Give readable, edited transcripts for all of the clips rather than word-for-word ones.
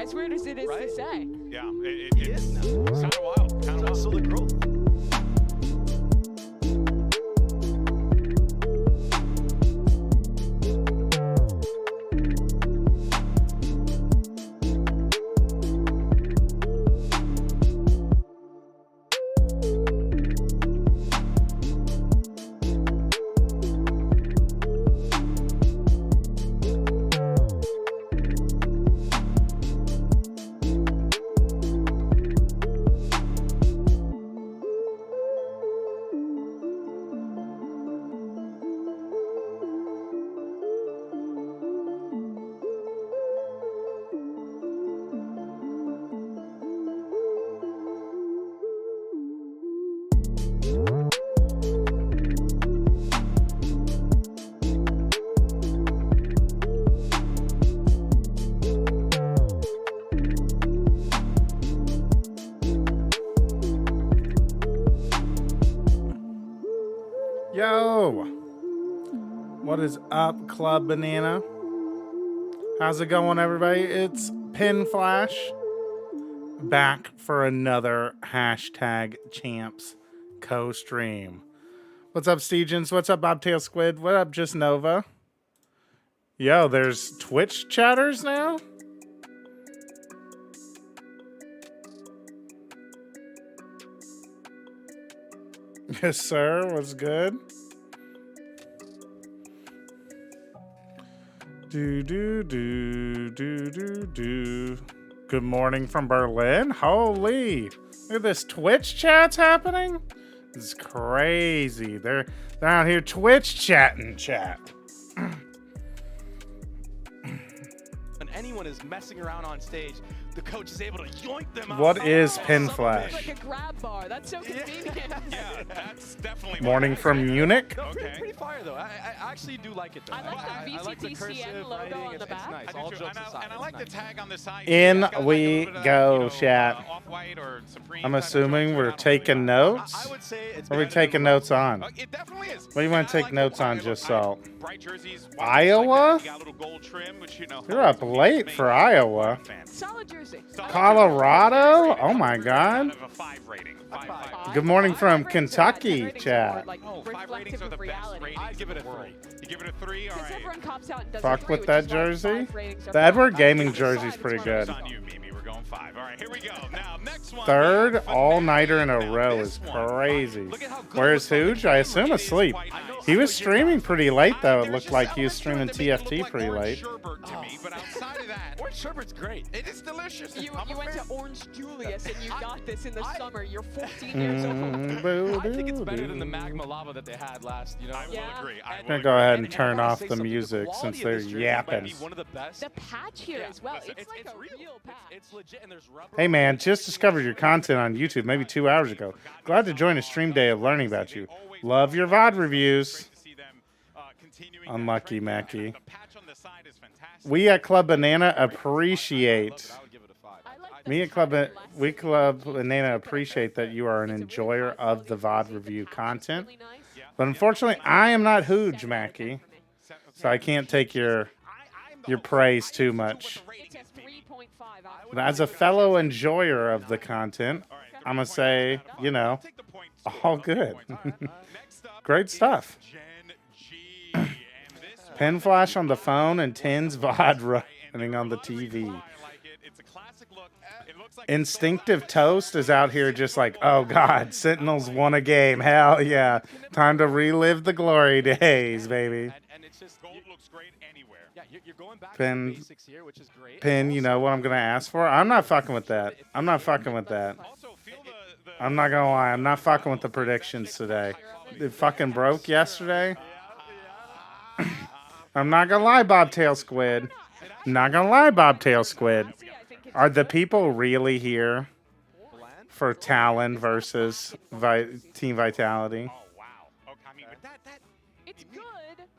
As weird as it is to say. Yeah, it's kind of wild. Kind of wild. So the growth. Yo, what is up, Club Banana? How's it going, everybody? It's Pin Flash back for another hashtag Champs co-stream. What's up, Stegens? What's up, Bobtail Squid? What up, Just Nova? Yo, there's Twitch chatters now? Yes, sir. What's good? Do. Good morning from Berlin. Holy. Look at this Twitch chat's happening. It's crazy. They're out here Twitch chatting chat. When anyone is messing around on stage, the coach is able to yoink them out. What is Pin It's Flash? like a grab bar. That's so convenient. Yeah, that's definitely Morning from Munich. No, Okay. pretty fire though. I actually do like it though. I like the I like the VCTCN cursive logo writing. on the It's back. nice. I do All too. jokes aside, And I it's like the nice. tag on the side. In It's got we like a little bit of, go, chat. Off-white or Supreme I'm type of assuming joint. we're I don't taking really notes. I would say it's What are we better than taking the notes on? It definitely is. What do you wanna And I take like notes the- on, look, just I- Salt? Bright jerseys. Iowa? You got a little gold trim, which, you know. You're up late for Iowa. Solid jersey. Colorado? Oh my God. Out of a 5 rating. Five. Five. Good morning from Five ratings are bad. Kentucky, 10 ratings are chat. more, like, Oh, 5 ratings reflective are the of best reality. ratings. I'd give it a in the 3. world. You give it a 3? All Because right. everyone cops out and does Fuck a 3, with which that is why jersey. 5 ratings are The Edward bad. Gaming It's jersey's fine, pretty it's good. It's on you, Mimi. We're going 5. All right, here we go. Now, next one. Third the all-nighter in finale. a Now, row this is one, crazy. look at how good Where's it looks on Hooge? the I camera. assume It is asleep. quite nice. He was streaming pretty late, though, it There's looked just like he was elements to streaming it that make it look TFT like pretty orange late. sherbet to me, but outside of that, Orange sherbet's great. it is delicious. You I'm a went to fan. Orange Julius and you got this in the I- summer. You're 14 years old. I think it's better than the magma lava that they had last. You know. I will Yeah. agree. I I'm will gonna go agree. ahead and I turn gotta off say the something, music quality since of they're this jersey might yapping. be one of the best. The patch here Yeah, as well. listen, It's like it's a real patch. It's legit, and there's rubber. Hey man, just discovered your content on YouTube maybe 2 hours ago. Glad to join a stream day of learning about you. Love your VOD reviews. Unlucky Mackie. We at Club Banana appreciate. I would give it a 5. I like the Me at Club Banana appreciate that you are an enjoyer of the VOD review content. Really nice. But unfortunately, I am not Hooge, Mackie, so I can't take your praise too much. It's a 3.5 out But as a fellow enjoyer of the content, I'm gonna say, you know, all good. Great stuff. Pen flash on the phone and Tin's VOD running on the TV. Instinctive Toast is out here just like, oh God, Sentinels won a game. Hell yeah. Time to relive the glory days, baby. And it's just Gold looks great anywhere. Yeah, you're going back Pin- to the basics here, which is great. Pin, you know what I'm gonna ask for? I'm not fucking with that. I'm not fucking with that. Also, feel the I'm not gonna lie, I'm not fucking with the predictions today. It fucking broke yesterday. I'm not gonna lie, Bobtail Squid. Not gonna lie, Bobtail Squid. Are the people really here for Talon versus Team Vitality? Oh wow. Okay, I mean, but that It's good.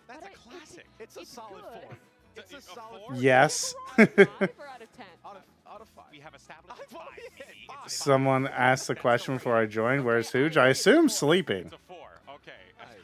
that's but a classic. It's a solid good. 4. It's a solid 4? Yes. 5 or out of 10? out of 5. We have established I've already hit 5. Someone asked the question before I joined, where's Hooge? I assume sleeping. It's a 4. Okay.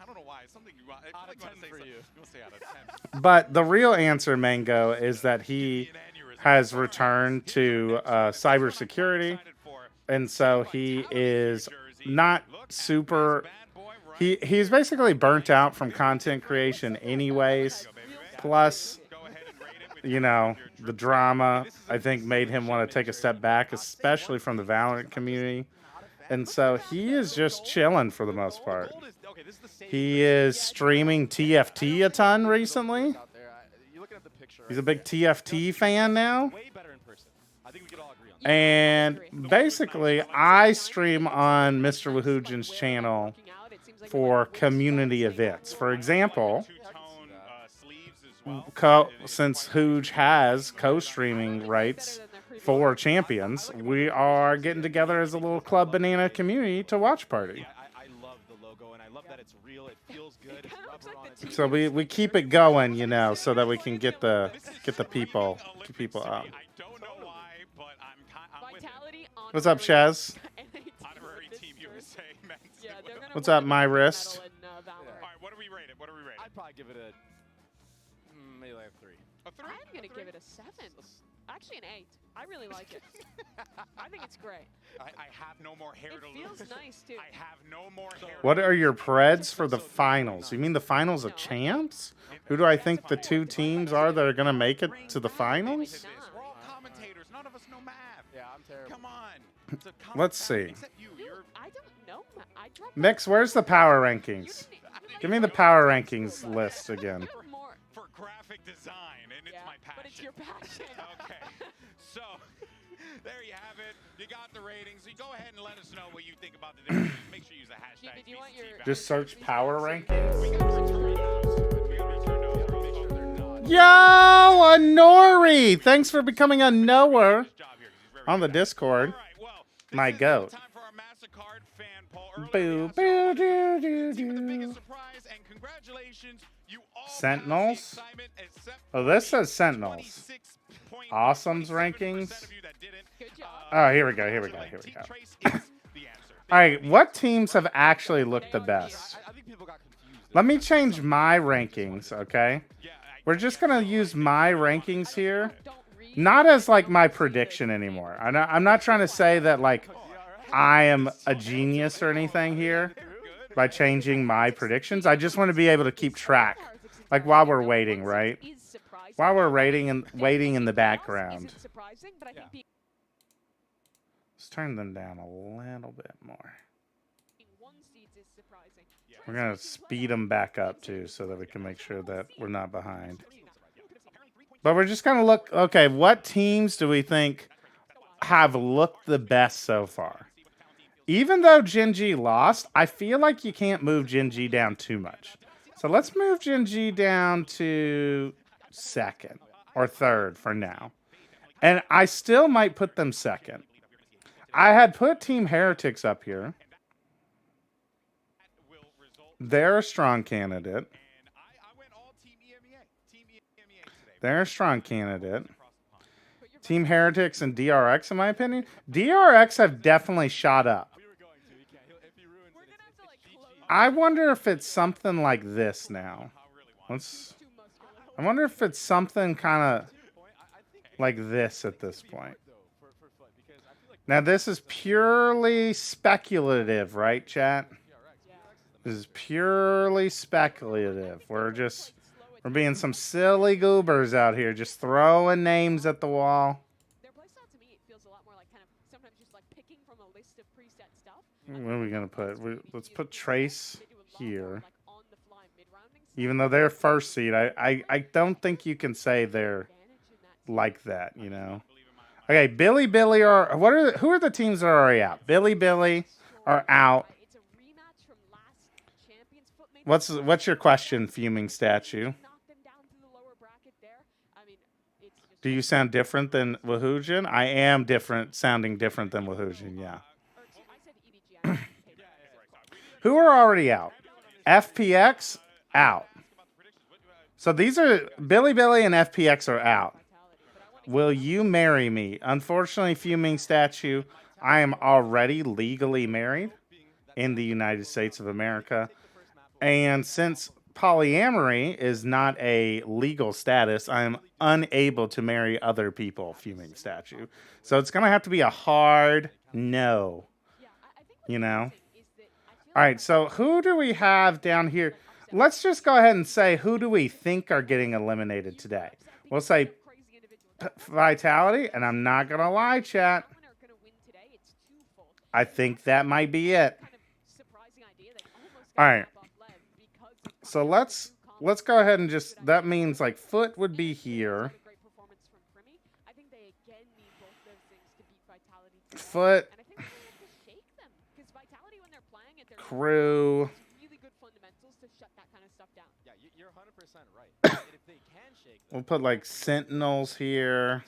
I don't know why. It's something you want. I feel Out of like you want 10 to say for something. you. You want to say out of 10. But the real answer, Mango, is that he Give me an aneurysm. has All right, returned here's our to next one. This one I'm quite cybersecurity, excited for. and City so he Vitality, New is Jersey. not Look at this super. bad boy right He's here. basically burnt Nice. out from Very content different. creation, Let's anyways. have real Plus, Go ahead and rate it with you your know, the drip drama, This is I think, made him want to take a step back, especially from the Valorant community. And so he is just chilling for the most part. He is streaming TFT a ton recently. He's a big TFT fan now. Way better in person. I think we could all agree on that. And basically, I stream on Mr. Wahoojan's channel for community events. For example, Two-tone sleeves as well. since Hooj has co-streaming rights for champions, we are getting together as a little Club Banana community to watch party. I love the logo, and I love that it's real. It feels good. It's rubber on it. So we keep it going, you know, so that we can get the people up. I don't know why, but I'm with it. Vitality on What's up, Chaz? Honorary Team USA men's. Yeah, they're gonna What's win up, the my medal wrist? in, Valorant. All right, what do we rate it? What do we rate I'd it? probably give it a maybe like a 3. A 3? I'm gonna give it a 7. Actually, an 8. I really like it. I think it's great. I have no more hair It to feels lose. nice too. I have no more hair. What are your Preds for the finals? You mean the finals of champs? Who do I think the two teams are that are going to make it to the finals? We're all commentators. None of us know math. Yeah, I'm terrible. Come on. It's a common Let's fact, see. Except you. Dude, You're I don't know. I dropped Mix, where's the power rankings? Give me the power rankings list again. You have more. for graphic design, and it's Yeah, my passion. but it's your passion. Okay. So, there you have it. You got the ratings. So you go ahead and let us know what you think about the difference. Make sure you use the hashtag. Jimmy, do you want your- BCT Just search power rankings. We gotta return those. We gotta return those. Make sure they're not. Yo, a Nori! Thanks for becoming a knower Nice job here, 'cause he's very on the good at it. Discord. All right, well, this My is goat. time for our MasterCard fan poll. Earlier Boo, we asked boo, everyone doo, to doo, see what the biggest doo. surprise, and congratulations, you all passed the Sentinels? excitement except Oh, for this me. says Sentinels. 26.27% Awesome's rankings. of you that didn't. Good job. Oh, here we go, here we go, Like, here we Team go. Trace is the answer. All right, what teams have actually looked the best? I think people got confused. Let me change my rankings, okay? Yeah, We're just going to use my rankings here. Don't read. Not as, like, my prediction anymore. I'm not trying to say that, like, I am a genius or anything here by changing my predictions. I just want to be able to keep track. Like, while we're waiting, right? While we're waiting in the background. Isn't surprising, but I think being Let's turn them down a little bit more. 1 seeds is surprising. We're going to speed them back up, too, so that we can make sure that we're not behind. But we're just going to look, okay, what teams do we think have looked the best so far? Even though Gen G lost, I feel like you can't move Gen G down too much. So let's move Gen G down to 2nd or 3rd for now. And I still might put them 2nd. I had put Team Heretics up here. They're a strong candidate. And I went all Team EMEA. Team EMEA today. They're a strong candidate. Team Heretics and DRX, in my opinion. DRX have definitely shot up. We were going to. He can't. If he ruins We're it, gonna have to like close I wonder if it's something like this now. Let's. too muscular. I wonder if it's something kind of like this at this point. though, for FUT, because I feel like Now, this is purely speculative, right, chat? This is purely speculative. We're being some silly goobers out here, just throwing names at the wall. Their playstyle to me it feels a lot more like kind of sometimes just like picking from a list of preset stuff. What are we gonna put? Let's put Trace They do a lot more, here. like, on the fly mid-rounding stuff. Even though they're first seed, I don't think you can say they're Advantage in that like that, you know. Okay, Billy who are the teams that are already out? Billy are out. It's a rematch from last champions foot maybe. What's your question, fuming statue? Knock them down to the lower bracket there. I mean, it's just Do you sound different than Wahoojan? I am sounding different than Wahoojan, yeah. or I said EDG. I meant Who are already out? FPX out. So these are Billy and FPX are out. Will you marry me? Unfortunately, fuming statue, I am already legally married in the United States of America. And since polyamory is not a legal status, I'm unable to marry other people, fuming statue. So it's going to have to be a hard no. You know? All right, so who do we have down here? Let's just go ahead and say, who do we think are getting eliminated today? We'll say Vitality, and I'm not going to lie, chat. I think that might be it. All right. So let's go ahead and just, that means like Foot would be here. Foot. Crew. Yeah, you're 100% right. If they can shake them, We'll put like Sentinels here.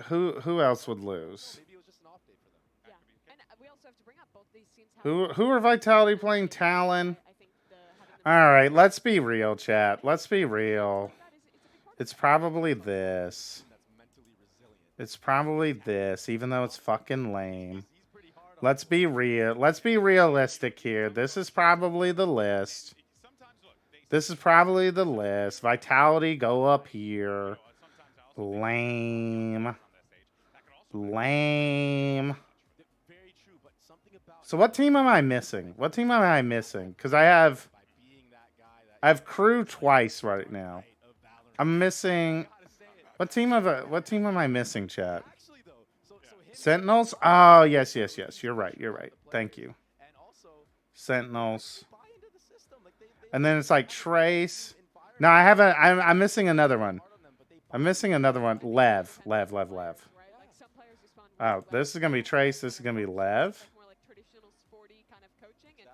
Who else would lose? maybe it was just an off day for them. Yeah, and we also have to bring up both these teams. Who are Vitality playing? Talon. All right, let's be real, chat. Let's be real. It's probably this. It's probably this, even though it's fucking lame. Let's be real. Let's be realistic here. This is probably the list. This is probably the list. Vitality, go up here. Lame. Lame. So what team am I missing? What team am I missing? Because I have Crew twice right now. I'm missing. What team am I missing, chat? Sentinels? Oh, yes. You're right. Thank you. Sentinels. And then it's like Trace. No, I haven't. I'm missing another one. Lev. Oh, this is gonna be Trace. This is gonna be Lev. More like traditional sporty kind of coaching, and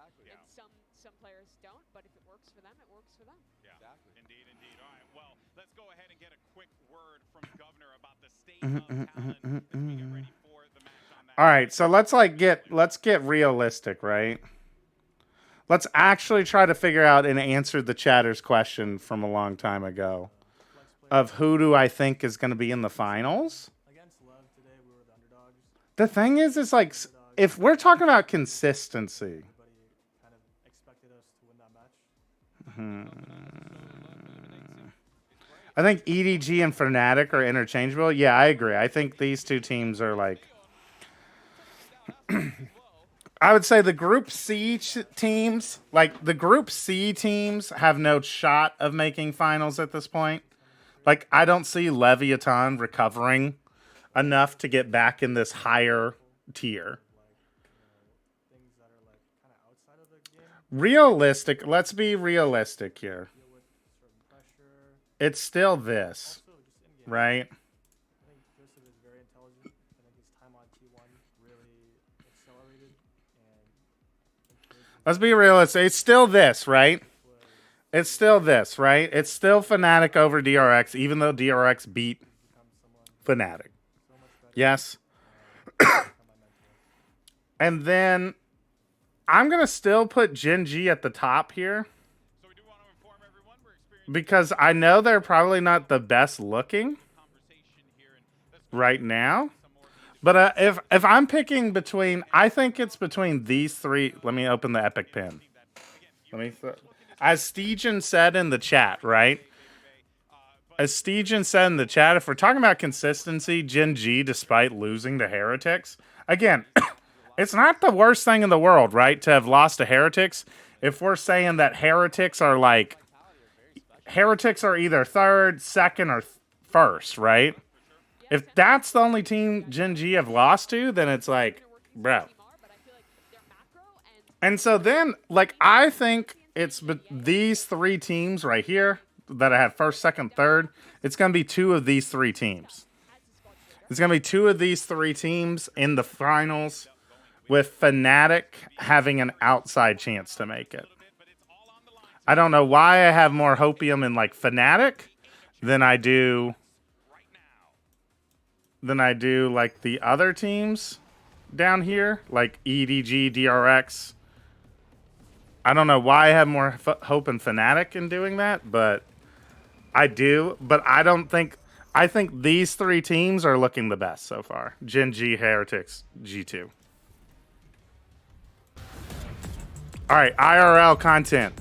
some players don't, but if it works for them, it works for them. Yeah, indeed. All right, well, let's go ahead and get a quick word from Governor about the state of talent as we get ready for the match on that. All right, so let's get realistic, right? Let's actually try to figure out and answer the chatter's question from a long time ago of who do I think is going to be in the finals. The thing is, it's like, if we're talking about consistency, I think EDG and Fnatic are interchangeable. Yeah, I agree. I think these two teams are like, I would say the Group C teams, like the Group C teams have no shot of making finals at this point. Like, I don't see Leviathan recovering enough to get back in this higher tier. Realistic. Let's be realistic here. It's still this, right? Let's be realistic. It's still this, right? It's still this, right? It's still Fnatic over DRX, even though DRX beat Fnatic. Yes. And then I'm going to still put Gen G at the top here. So we do want to inform everyone we're experiencing Because I know they're probably not the best looking conversation here, and right now. But if I'm picking between, I think it's between these three. Let me open the Epic Pin. As Steegen said in the chat, right? As Steegen said in the chat, if we're talking about consistency, Gen G, despite losing to Heretics, again, it's not the worst thing in the world, right, to have lost to Heretics. If we're saying that Heretics are like, Heretics are either third, second, or first, right? If that's the only team Gen G have lost to, then it's like, bro. And so then, like, I think it's these three teams right here that I have first, second, third. It's going to be two of these three teams. It's going to be two of these three teams in the finals, with Fnatic having an outside chance to make it. I don't know why I have more hopium in like Fnatic than I do like the other teams down here, like EDG, DRX. I don't know why I have more hope in Fnatic in doing that, but I do. But I think these three teams are looking the best so far. Gen G, Heretics, G2. All right, IRL content.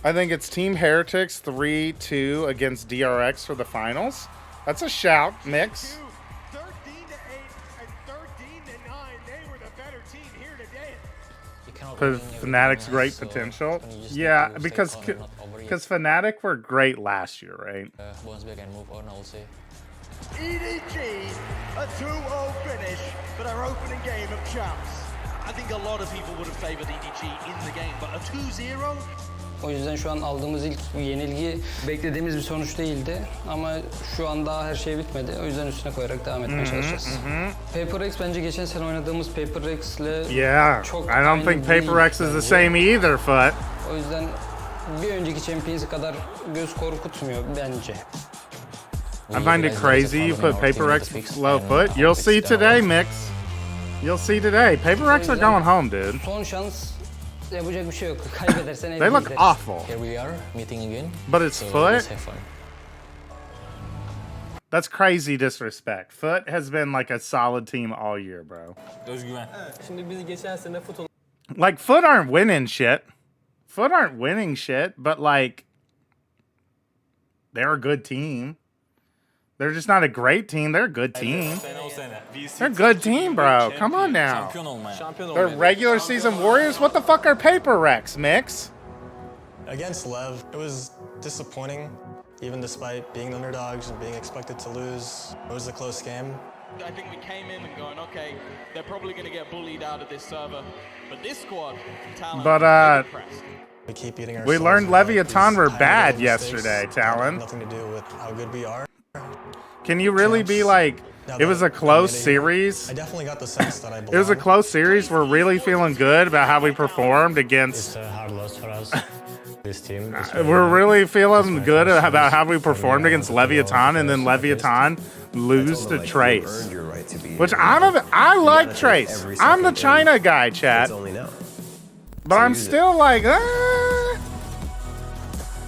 I think it's Team Heretics 3-2 against DRX for the finals. That's a shout, Mix. 13-8 and 13-9. They were the better team here today. Fnatic's great potential. Yeah, because Fnatic were great last year, right? EDG, a 2-0 finish for their opening game of champs. I think a lot of people would have favored EDG in the game, but a 2-0? O yüzden şu an aldığımız ilk yenilgi beklediğimiz bir sonuç değildi. Ama şu an daha her şey bitmedi. O yüzden üstüne koyarak devam etmeye çalışacağız. Paper Rex bence geçen sene oynadığımız Paper Rex'le çok I don't think Paper Rex is the same either, Foot. O yüzden bir önceki Champions kadar göz korkutmuyor bence. I find it crazy you put Paper Rex below Foot. You'll see today, Mix. You'll see today. Paper Rex are going home, dude. Son şans. Yapacak bir şey yok. Kaybedersen They look awful. Here we are, meeting again. But it's Foot? Let's have fun. That's crazy disrespect. Foot has been like a solid team all year, bro. Özgüven. Şimdi biz geçen sene Like, Foot aren't winning shit. Foot aren't winning shit, but like, they're a good team. They're just not a great team. They're a good team. They're a good team, bro. Come on now. They're regular season warriors. What the fuck are Paper Rex, Mix? Against Lev, it was disappointing, even despite being underdogs and being expected to lose. It was a close game. I think we came in and going, okay, they're probably going to get bullied out of this server. But this squad, Talon, But, We keep eating we ourselves learned alive. Leviathan were These bad tiny little mistakes yesterday, have Talon. Nothing to do with how good we are. Can you really be like, it was a close series? I definitely got the sense that I belong. It was a close series. We're really feeling good about how we performed against. It's a hard loss for us. This team. We're really feeling good about how we performed against Leviathan, and then Leviathan lose to Trace. Which I like Trace. I'm the China guy, chat. But I'm still like,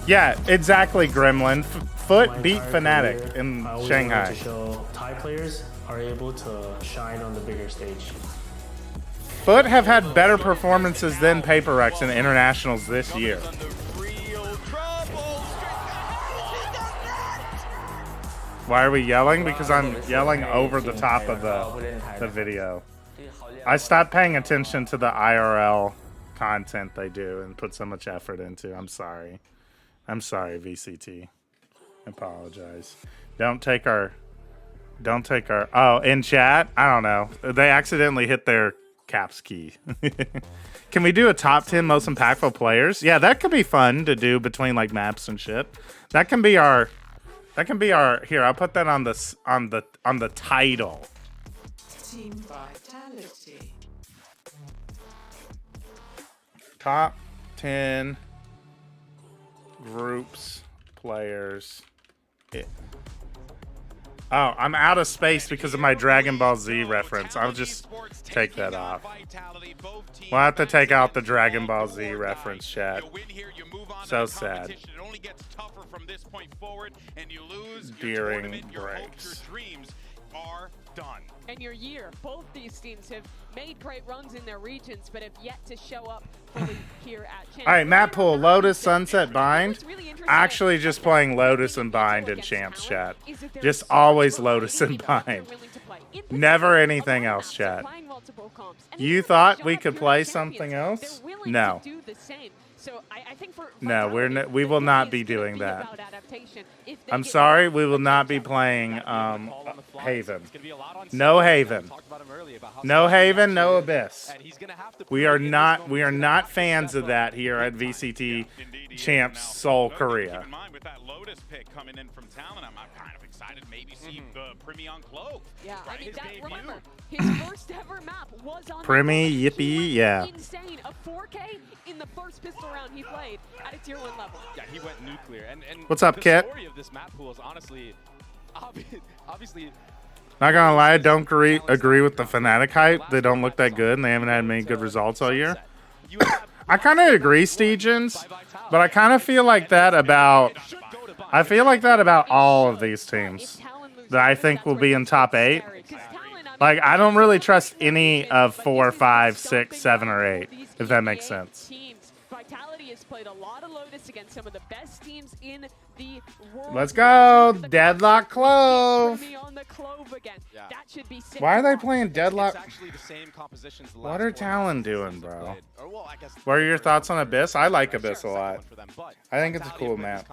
yeah, exactly, Gremlin. Foot beat Fnatic in Shanghai. Thai players are able to shine on the bigger stage. Foot have had better performances than Paper Rex in internationals this year. Why are we yelling? Because I'm yelling over the top of the video. I stopped paying attention to the IRL content they do and put so much effort into. I'm sorry. I'm sorry, VCT. I apologize. Don't take our oh, in chat? I don't know. They accidentally hit their caps key. Can we do a top 10 most impactful players? Yeah, that could be fun to do between like maps and shit. That can be our here, I'll put that on the title. Team Vitality. Top 10 groups, players. Oh, I'm out of space because of my Dragon Ball Z reference. I'll just take that off. We'll have to take out the Dragon Ball Z reference, chat. So sad. During breaks. And your year, both these teams have made great runs in their regions, but have yet to show up fully here at Champs. All right, map pool, Lotus, Sunset, Bind. Actually just playing Lotus and Bind in Champs, chat. Just always Lotus and Bind. Never anything else, chat. You thought we could play something else? No. So I think no, we will not be doing that. I'm sorry, we will not be playing Haven. No Haven. No Haven, no Abyss. We are not fans of that here at VCT Champs Seoul, Korea. With that Lotus pick coming in from Talon, I'm kind of excited maybe see the Premion Clove. Yeah, I mean, remember, his first ever map was on Primi, yippee, yeah. Insane, a 4K in the first pistol round he played at a tier 1 level. Yeah, he went nuclear. And what's up, Kit? The story of this map pool is honestly, obviously. Not gonna lie, I don't agree with the Fnatic hype. They don't look that good, and they haven't had many good results all year. I kind of agree, Stegens, but I kind of feel like that about I feel like that about all of these teams that I think will be in top 8. Like, I don't really trust any of 4, 5, 6, 7, or 8, if that makes sense. Vitality has played a lot of Lotus against some of the best teams in the world. Let's go, Deadlock Clove. On the Clove again. That should be sick. Why are they playing Deadlock? It's actually the same compositions. What are Talon doing, bro? What are your thoughts on Abyss? I like Abyss a lot. I think it's a cool map.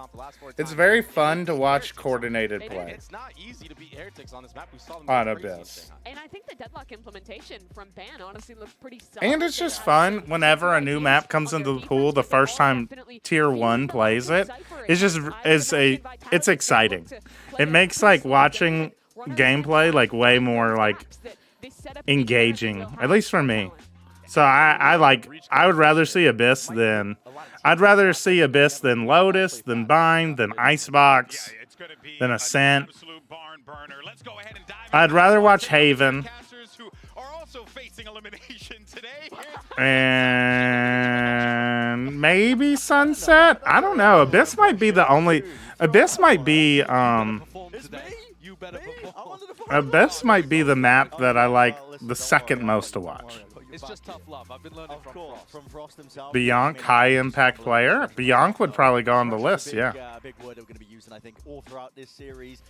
It's very fun to watch coordinated play. It's not easy to beat Heretics on this map. We saw them on Abyss. And I think the Deadlock implementation from Ban honestly looked pretty solid. And it's just fun whenever a new map comes into the pool the first time Tier 1 plays it. It's just it's exciting. It makes like watching gameplay like way more like engaging, at least for me. So I would rather see Abyss than Lotus, than Bind, than Icebox, than Ascent. I'd rather watch Haven. And maybe Sunset? I don't know. Abyss might be the only... Abyss might be the map that I like the second most to watch. It's just tough love. I've been learning from Frost himself. Bianc, high impact player. Bianc would probably go on the list, yeah. Big word we're going to be using, I think, all throughout this series.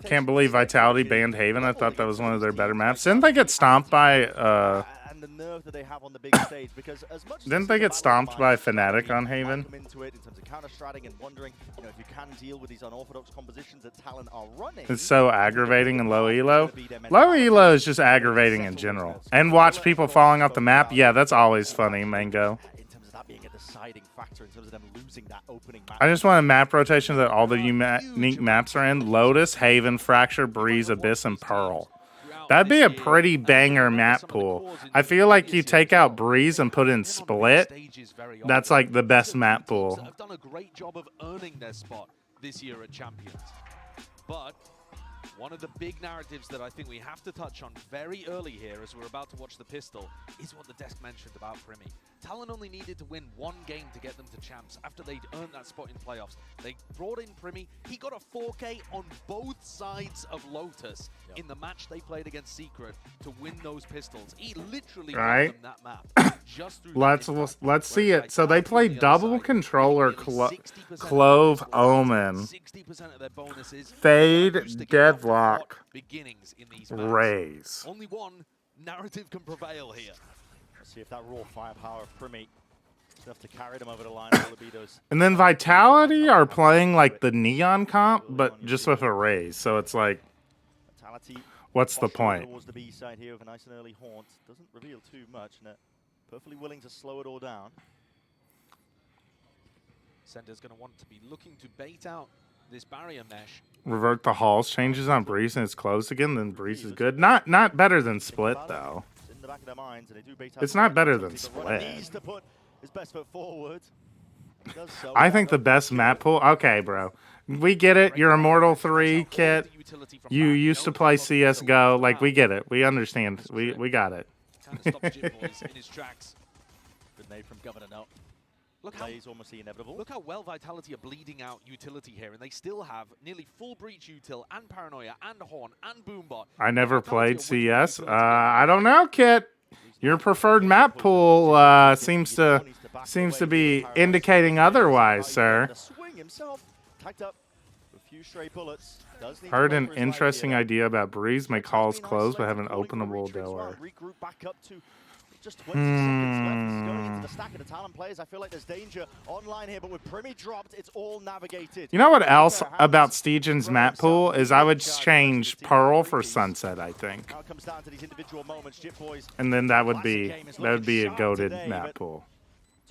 Can't believe Vitality banned Haven. I thought that was one of their better maps. Didn't they get stomped by and the nerve that they have on the big stage, because as much as didn't they get stomped by Fnatic on Haven? Into it in terms of counter-stratting and wondering, you know, if you can deal with these unorthodox compositions that Talon are running. It's so aggravating in low elo. Low elo is just aggravating in general. And watch people falling off the map. Yeah, that's always funny, Mango. In terms of that being a deciding factor, in terms of them losing that opening map. I just want a map rotation that all the unique maps are in. Lotus, Haven, Fracture, Breeze, Abyss, and Pearl. That'd be a pretty banger map pool. I feel like you take out Breeze and put in Split. That's like the best map pool. Have done a great job of earning their spot this year at Champions. But one of the big narratives that I think we have to touch on very early here as we're about to watch the pistol is what the desk mentioned about Primi. Talon only needed to win one game to get them to champs after they'd earned that spot in playoffs. They brought in Primi. He got a 4K on both sides of Lotus in the match they played against Secret to win those pistols. He literally won them that map. Just through let's see it. So they play double controller Clove Omen, 60% of their bonuses, Fade, Deadlock, Raze. Only one narrative can prevail here. Let's see if that raw firepower of Primi is enough to carry them over the line. And then Vitality are playing like the Neon comp, but just with a Raze. So it's like, what's the point? Towards the B side here with a nice and early haunt. Doesn't reveal too much, and they're perfectly willing to slow it all down. Sender's going to want to be looking to bait out this barrier mesh. Revert the halls, changes on Breeze, and it's closed again. Then Breeze is good. Not better than Split though. In the back of their minds, and they do bait out. It's not better than Split. Needs to put his best foot forward. I think the best map pool. Okay, bro. We get it. You're Immortal 3, Kit. You used to play CSGO. Like, we get it. We understand. We got it. Kind of stopped Jim Boys in his tracks. Good nade from Governor Note. Look how well Vitality are bleeding out utility here, and they still have nearly full breach util and paranoia and horn and boombot. I never played CS. I don't know, Kit. Your preferred map pool seems to be indicating otherwise, sir. Heard an interesting idea about Breeze. Make halls closed but have an openable door. Just 20 seconds left. This is going into the stack of the Talon players. I feel like there's danger online here, but with Primi dropped, it's all navigated. You know what else about Stygian's map pool is I would change Pearl for Sunset, I think. Now it comes down to these individual moments. Jip Boys. And then that would be a goated map pool.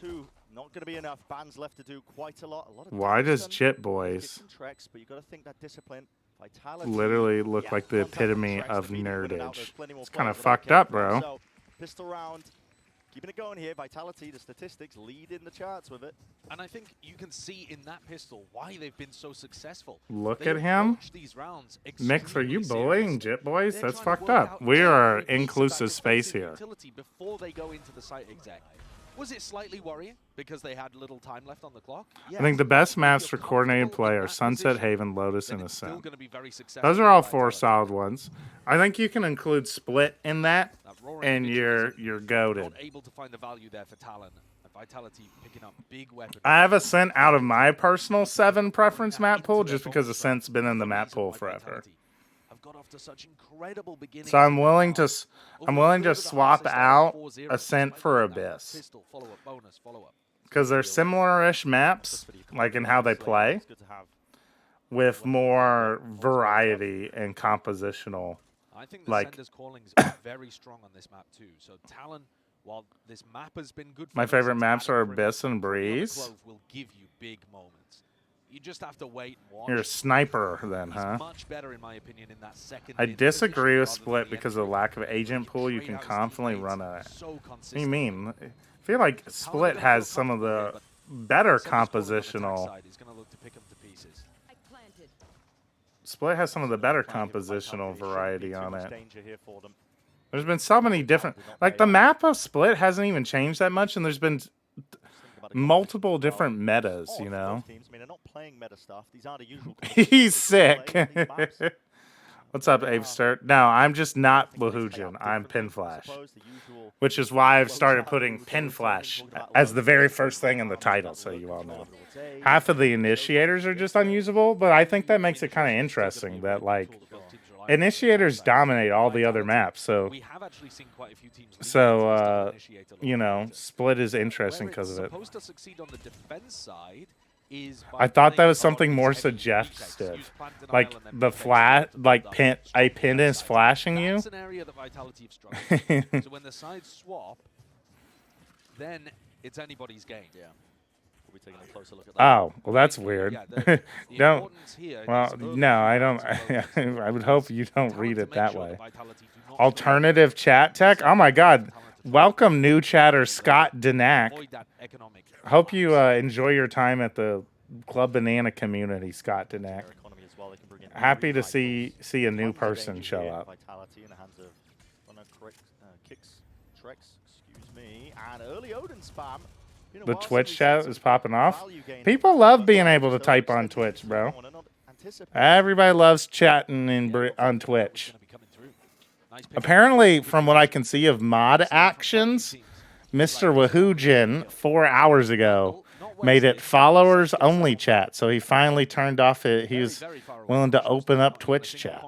Two, not going to be enough. Bands left to do quite a lot. Why does Chip Boys but you got to think that discipline, vitality, literally look like the epitome of nerdage? It's kind of fucked up, bro. Pistol round, keeping it going here. Vitality, the statistics lead in the charts with it. And I think you can see in that pistol why they've been so successful. Look at him. Mix, are you bullying Jit Boys? That's fucked up. We are inclusive space here. Before they go into the site exec. Was it slightly worrying because they had little time left on the clock? I think the best maps for coordinated play are Sunset, Haven, Lotus, and Ascent. Those are all 4 solid ones. I think you can include Split in that, and you're goated. Not able to find the value there for Talon. Vitality picking up big weapons. I have Ascent out of my personal 7 preference map pool just because Ascent's been in the map pool forever. Got off to such incredible beginnings. So I'm willing to swap out Ascent for Abyss. Because they're similar-ish maps, like in how they play, with more variety and compositional. I think the Sender's callings are very strong on this map too. So Talon, while this map has been good for My favorite maps are Abyss and Breeze. Will give you big moments. You just have to wait and watch. You're a sniper then, huh? Much better in my opinion in that second. I disagree with Split because of the lack of agent pool. You can confidently run a. What do you mean? I feel like Split has some of the better compositional. Split has some of the better compositional variety on it. There's been so many different. Like the map of Split hasn't even changed that much, and there's been multiple different metas, you know. He's sick. What's up, Avester? No, I'm just not Wahoojan. I'm Pin Flash. Which is why I've started putting Pin Flash as the very first thing in the title, so you all know. Half of the initiators are just unusable, but I think that makes it kind of interesting that, like, initiators dominate all the other maps, so you know, Split is interesting because of it. I thought that was something more suggestive, like the flash, like a pin is flashing you. That's an area that Vitality have struggled. So when the sides swap, then it's anybody's game. Yeah. We'll be taking a closer look at that. Oh, well, that's weird. Don't. Well, no, I don't. I would hope you don't read it that way. Alternative chat tech. Oh my God! Welcome, new chatter, Scott Denack. Hope you enjoy your time at the Club Banana community, Scott Denack. Happy to see a new person show up. The Twitch chat is popping off. People love being able to type on Twitch, bro. Everybody loves chatting on Twitch. Apparently, from what I can see of mod actions, Mr. Wahoojan 4 hours ago made it followers only chat. So he finally turned off it. He was willing to open up Twitch chat.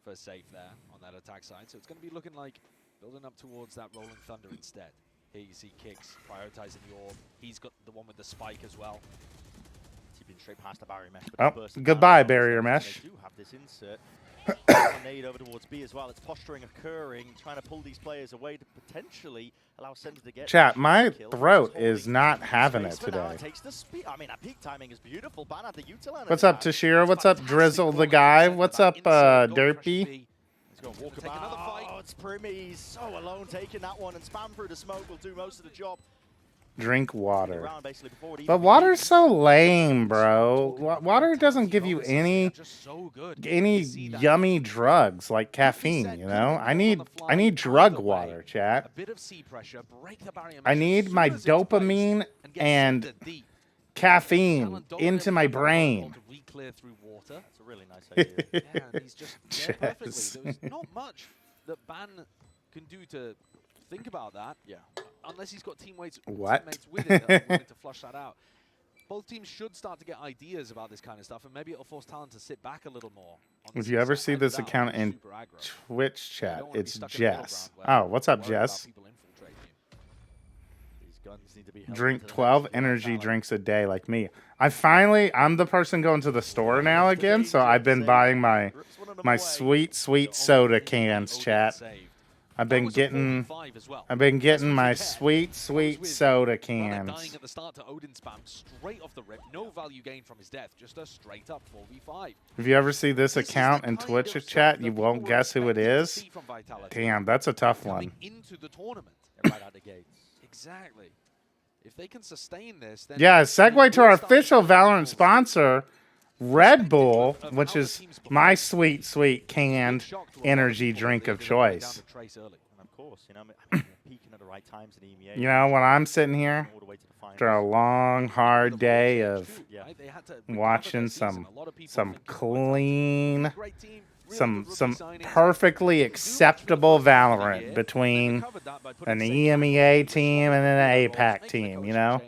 For safe there on that attack side. So it's going to be looking like building up towards that Rolling Thunder instead. Here you see Kicks prioritizing the orb. He's got the one with the spike as well. Straight past the barrier mesh. Oh, goodbye, barrier mesh. They do have this insert. Nade over towards B as well. It's posturing occurring, trying to pull these players away to potentially allow Sender to get. Chat, my throat is not having it today. I mean, that peak timing is beautiful. What's up, Tashira? What's up, Drizzle the guy? What's up, Derpy? Oh, it's Primi. He's so alone taking that one, and spam through the smoke will do most of the job. Drink water. But water's so lame, bro. Water doesn't give you any yummy drugs like caffeine, you know? I need drug water, chat. I need my dopamine and caffeine into my brain. That's a really nice idea. Yeah, and he's just perfectly. There's not much that Ban can do to think about that. Yeah. Unless he's got teammates with him that are willing to flush that out. Both teams should start to get ideas about this kind of stuff, and maybe it'll force Talon to sit back a little more. If you ever see this account in Twitch chat, it's Jess. Oh, what's up, Jess? Drink 12 energy drinks a day like me. I'm the person going to the store now again, so I've been buying my sweet soda cans, chat. I've been getting my sweet soda cans. Dying at the start to Odin spam straight off the rip. No value gain from his death, just a straight up 4v5. If you ever see this account in Twitch chat, you won't guess who it is. Damn, that's a tough one. Into the tournament right out the gates. Exactly. If they can sustain this, then yeah, segue to our official Valorant sponsor, Red Bull, which is my sweet canned energy drink of choice. And of course, you know, I mean, peaking at the right times in EMEA. You know, when I'm sitting here after a long, hard day of watching some clean, some perfectly acceptable Valorant between an EMEA team and an APAC team, you know?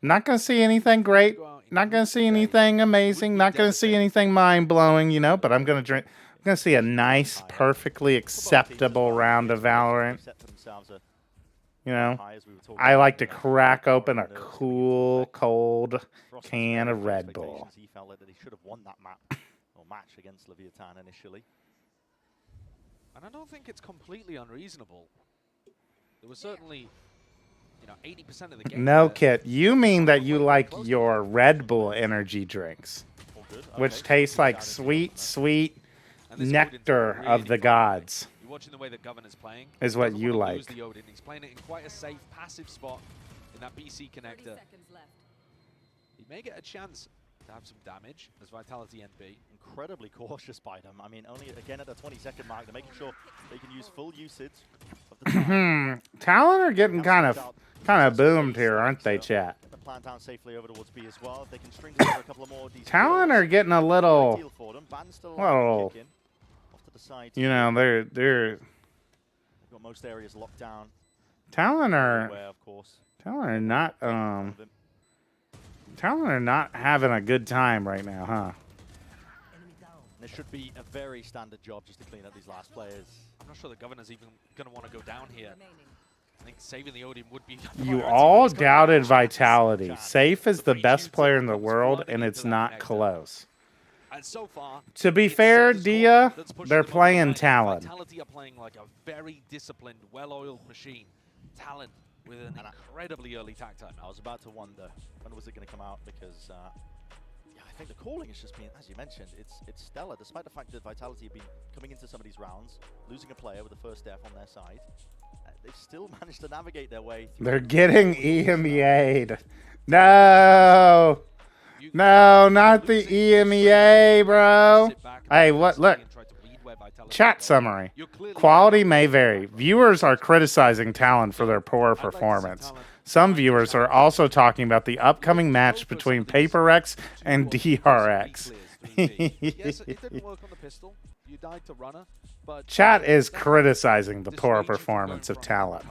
Not going to see anything great, not going to see anything amazing, not going to see anything mind-blowing, you know, but I'm going to see a nice, perfectly acceptable round of Valorant. You know, I like to crack open a cool, cold can of Red Bull. He felt like that he should have won that match against Leviathan initially. And I don't think it's completely unreasonable. There was certainly, you know, 80% of the game. No, Kit, you mean that you like your Red Bull energy drinks, which taste like sweet, sweet nectar of the gods. You're watching the way that Governor's playing. Is what you like. The Odin. He's playing it in quite a safe, passive spot in that BC connector. He may get a chance to have some damage as Vitality NB. Incredibly cautious by them. I mean, only again at the 20-second mark, they're making sure they can use full usage of the time. Talon are getting kind of boomed here, aren't they, chat? Get the plan down safely over towards B as well. If they can string together a couple of more of these. Talon are getting a little, you know, they're they've got most areas locked down. Talon are not Talon are not having a good time right now, huh? This should be a very standard job just to clean up these last players. I'm not sure the Governor's even going to want to go down here. I think saving the Odin would be... You all doubted Vitality. Safe is the best player in the world, and it's not close. And so far, to be fair, Dia, they're playing Talon. Vitality are playing like a very disciplined, well-oiled machine. Talon with an incredibly early tag time. I was about to wonder, when was it going to come out? Because yeah, I think the calling has just been, as you mentioned, it's stellar. Despite the fact that Vitality have been coming into some of these rounds, losing a player with the first death on their side, they've still managed to navigate their way through. They're getting EMEA'd. No! No, not the EMEA, bro. Hey, what? Look. Chat summary. Quality may vary. Viewers are criticizing Talon for their poor performance. Some viewers are also talking about the upcoming match between PaperX and DRX. Yes, it didn't work on the pistol. You died to Runner, but chat is criticizing the poor performance of Talon.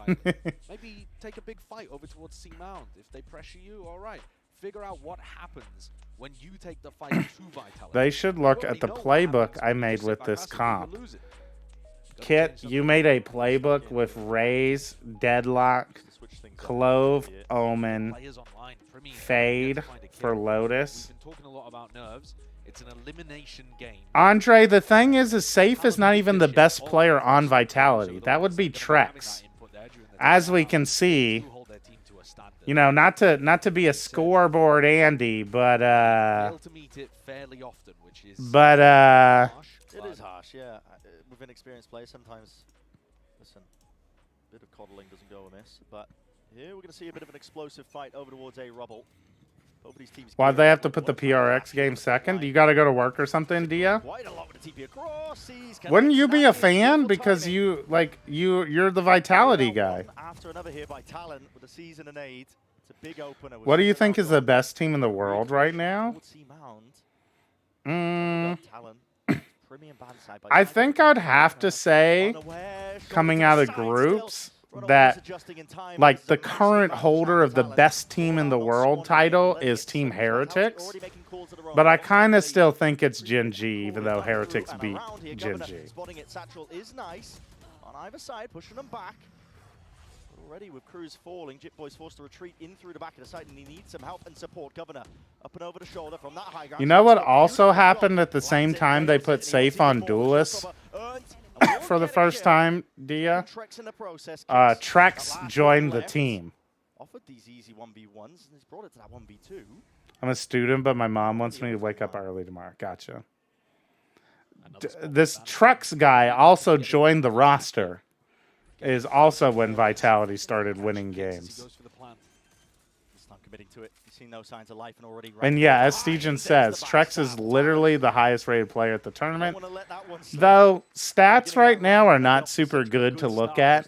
Maybe take a big fight over towards C Mound. If they pressure you, all right. Figure out what happens when you take the fight to Vitality. They should look at the playbook I made with this comp. Kit, you made a playbook with Raze, Deadlock, Clove, Omen, Fade for Lotus. We've been talking a lot about nerves. It's an elimination game. Andre, the thing is Safe is not even the best player on Vitality. That would be Trex. As we can see, you know, not to be a scoreboard Andy, but it is harsh, yeah. With an experienced player, sometimes, listen, a bit of coddling doesn't go amiss. But here we're going to see a bit of an explosive fight over towards A Rubble. Why'd they have to put the PRX game second? Do you got to go to work or something, Dia? Wouldn't you be a fan because you're the Vitality guy? After another here by Talon with a season and 8, it's a big opener. What do you think is the best team in the world right now? I think I'd have to say, coming out of groups, that like the current holder of the best team in the world title is Team Heretics, but I kind of still think it's Gen G, even though Heretics beat Gen G. Spotting it, Satchel is nice on either side, pushing them back. Already with Cruz falling, Jitboy's forced to retreat in through the back of the side, and he needs some help and support. Governor up and over the shoulder from that high ground. You know what also happened at the same time they put Safe on Duelist? For the first time, Dia, Trex joined the team. Offered these easy 1v1s and he's brought it to that 1v2. I'm a student, but my mom wants me to wake up early tomorrow. Gotcha. This Trex guy also joined the roster. Is also when Vitality started winning games. committing to it. You've seen no signs of life and already. And yeah, as Steegen says, Trex is literally the highest rated player at the tournament. Though stats right now are not super good to look at,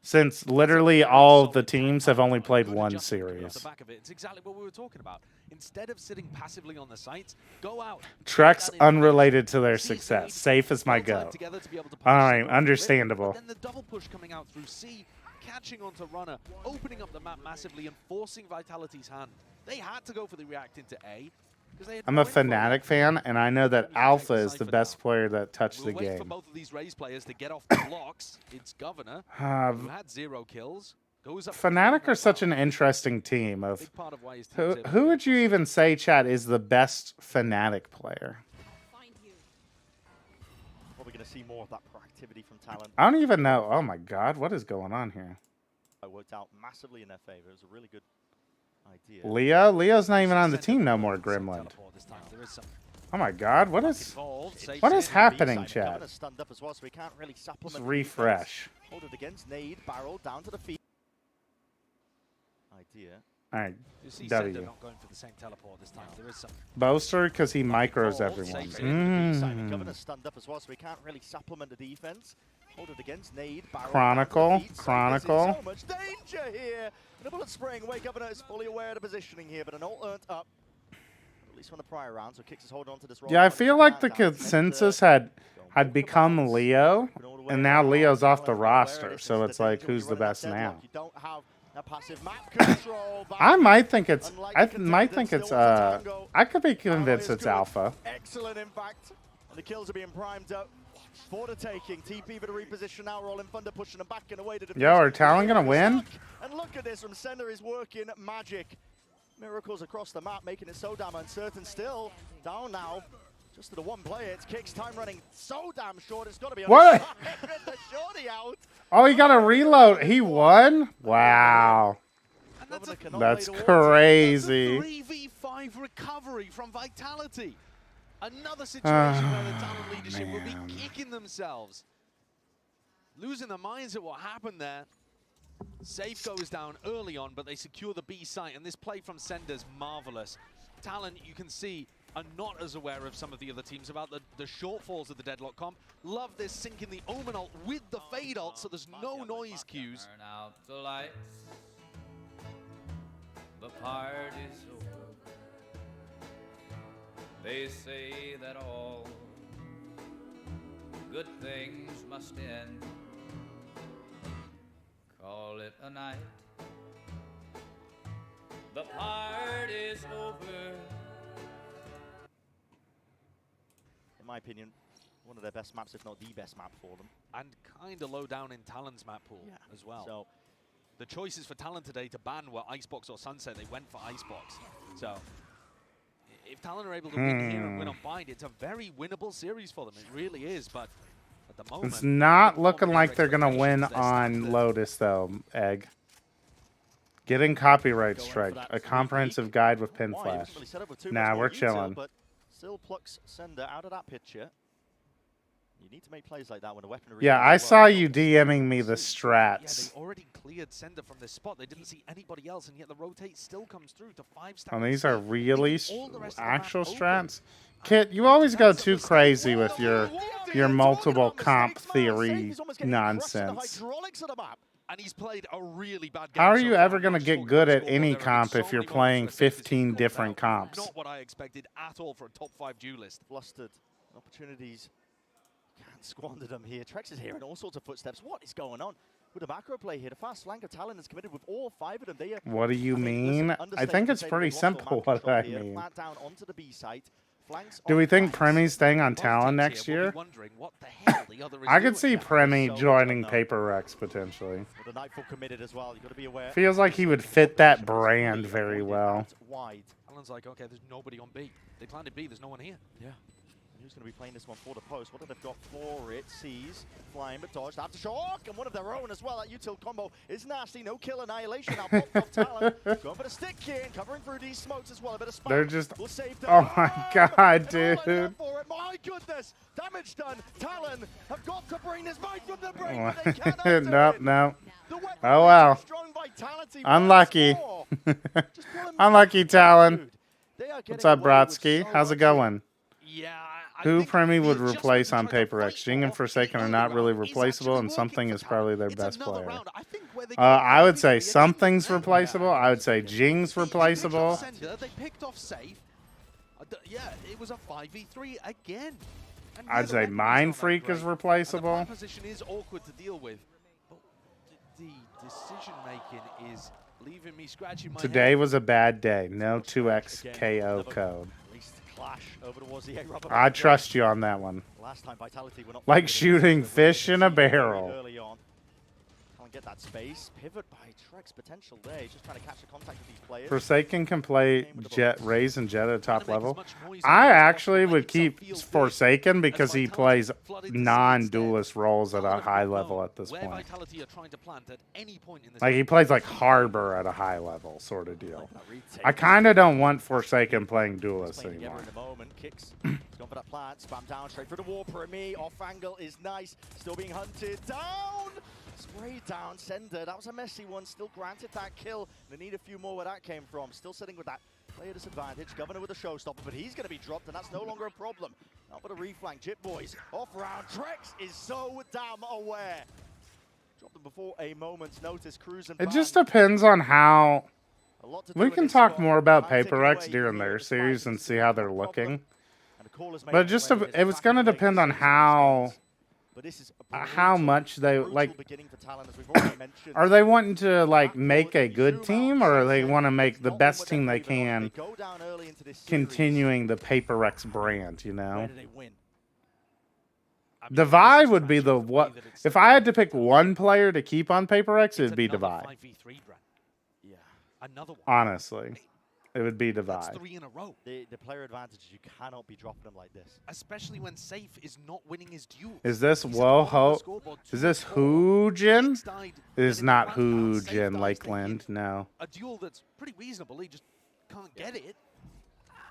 since literally all of the teams have only played one series. It's exactly what we were talking about. Instead of sitting passively on the sites, go out. Trex unrelated to their success. Safe as my go. All right, understandable. Then the double push coming out through C, catching onto Runner, opening up the map massively and forcing Vitality's hand. They had to go for the react into A. I'm a Fnatic fan, and I know that Alpha is the best player that touched the Wait for game. both of these Raze players to get off the blocks. It's Governor, who had 0 kills. Fnatic are such an interesting team. Of who would you even say, chat, is the best Fnatic player? Probably going to see more of that proactivity from Talon. I don't even know. Oh my God, what is going on here? It worked out massively in their favor. It was a really good idea. Leo's not even on the team no more, Grimland. Oh my God, what is happening, chat? Let's refresh. Hold it against Nade, barrel down to the feet. Idea. All right, W. W. Not going for the same teleport this time. There is some Boaster because he micros everyone. Governor stunned up as well, so we can't really supplement the defense. Hold it against Nade, barrel Chronicle. So much danger here. And a bullet spraying away. Governor is fully aware of the positioning here, but an ult earned up. At least from the prior round, so Kicks is holding on to this role. Yeah, I feel like the consensus had become Leo, and now Leo's off the roster. So it's like, who's the best now? I might think it's. I could be convinced it's Alpha. Excellent impact. And the kills are being primed up for the taking. TP for the reposition now. Rolling Thunder pushing them back and away to the. Yo, are Talon gonna win? And look at this from Sender is working magic. Miracles across the map, making it so damn uncertain. Still down now. Just to the one player, it's Kicks time running so damn short. It's got to be what? The shorty out. Oh, he got a reload. He won? Wow. That's crazy. 3v5 recovery from Vitality. Another situation where the Talon leadership will be kicking themselves. Losing their minds at what happened there. Safe goes down early on, but they secure the B site, and this play from Sender's marvelous. Talon, you can see, are not as aware of some of the other teams about the shortfalls of the Deadlock comp. Love this syncing the Omen ult with the Fade ult, so there's no noise cues. Turn out the lights. The party's over. They say that all good things must end. Call it a night. The party's over. In my opinion, one of their best maps, if not the best map for them. And kind of low down in Talon's map pool as well. So the choices for Talon today to ban were Icebox or Sunset. They went for Icebox. So if Talon are able to win here and win on Bind, it's a very winnable series for them. It really is, but at the moment... It's not looking like they're going to win on Lotus, though, Egg. Getting copyright strike. A comprehensive guide with pin flash. Nah, we're chilling. Still plucks Sender out of that picture. You need to make plays like that when a weapon. Yeah, I saw you DMing me the strats. Yeah, they already cleared Sender from this spot. They didn't see anybody else, and yet the rotate still comes through to 5-stack. And these are really actual strats. Kit, you always go too crazy with your multiple comp theory nonsense. And he's played a really bad game. How are you ever going to get good at any comp if you're playing 15 different comps? Not what I expected at all for a top 5 duelist. Flustered. Opportunities. Can't squander them here. Trex is hearing all sorts of footsteps. What is going on? With a macro play here, the fast flank of Talon is committed with all 5 of them. They what do you mean? I think it's pretty simple what I mean. Down onto the B site. Do we think Premi's staying on Talon next year? I could see Premi joining Paper Rex potentially. Feels like he would fit that brand very well. Talon's like, okay, there's nobody on B. They planted B, there's no one here. Yeah. Who's going to be playing this one for the post? What have they got for it? Sees, flying, but dodged. After shock, and one of their own as well. That util combo is nasty. No kill annihilation. Now popped off Talon. Going for the stick here, and covering through these smokes as well. A bit of spike. They're just. Oh my god, dude. My goodness. Damage done. Talon have got to bring this mic from the break, but they cannot. Nope, no. Oh well. Unlucky. Unlucky Talon. What's up, Brodsky? How's it going? Yeah, Who Premi would replace on Paper X? Jing and Forsaken are not really replaceable, and Something is probably their best player. I would say Something's replaceable. I would say Jing's replaceable. They picked off safe. Yeah, it was a 5v3 again. I'd say Mind Freak is replaceable. The position is awkward to deal with, but the decision making is leaving me scratching my Today head. was a bad day. No 2x KO code. Clash over towards the A-Rubber. I trust you on that one. Last time Vitality were not Like shooting fish in a barrel. early on. Can't get that space. Pivot by Trex potential there. He's just trying to catch a contact with these players. Forsaken can play Jet, Raze, and Jet at top level. I actually would keep Forsaken because he plays non-duelist roles at a high level at this point. Like he plays like Harbor at a high level sort of deal. I kind of don't want Forsaken playing duelist anymore. Kicks. He's gone for that plant. Spam down straight for the Warper. Me off angle is nice. Still being hunted down. Spray down, Sender. That was a messy one. Still granted that kill. They need a few more where that came from. Still sitting with that player disadvantage. Governor with a showstopper, but he's going to be dropped, and that's no longer a problem. Now for the reflank. Jit Boys off round. Trex is so damn aware. Dropped them before a moment's notice. Cruising. It just depends on how. We can talk more about Paper X during their series and see how they're looking. But just it's going to depend on how much they like. Are they wanting to like make a good team, or are they want to make the best team they can, continuing the Paper X brand? You know, Divide would be the what. If I had to pick one player to keep on Paper X, it'd be Divide. Honestly, it would be Divide. That's 3 in a row. The player advantage, you cannot be dropping them like this. Especially when Safe is not winning his duels. Is this Woho? Is this Hoojin? It is not Hoojin Lakeland, no. A duel that's pretty reasonable, he just can't get it.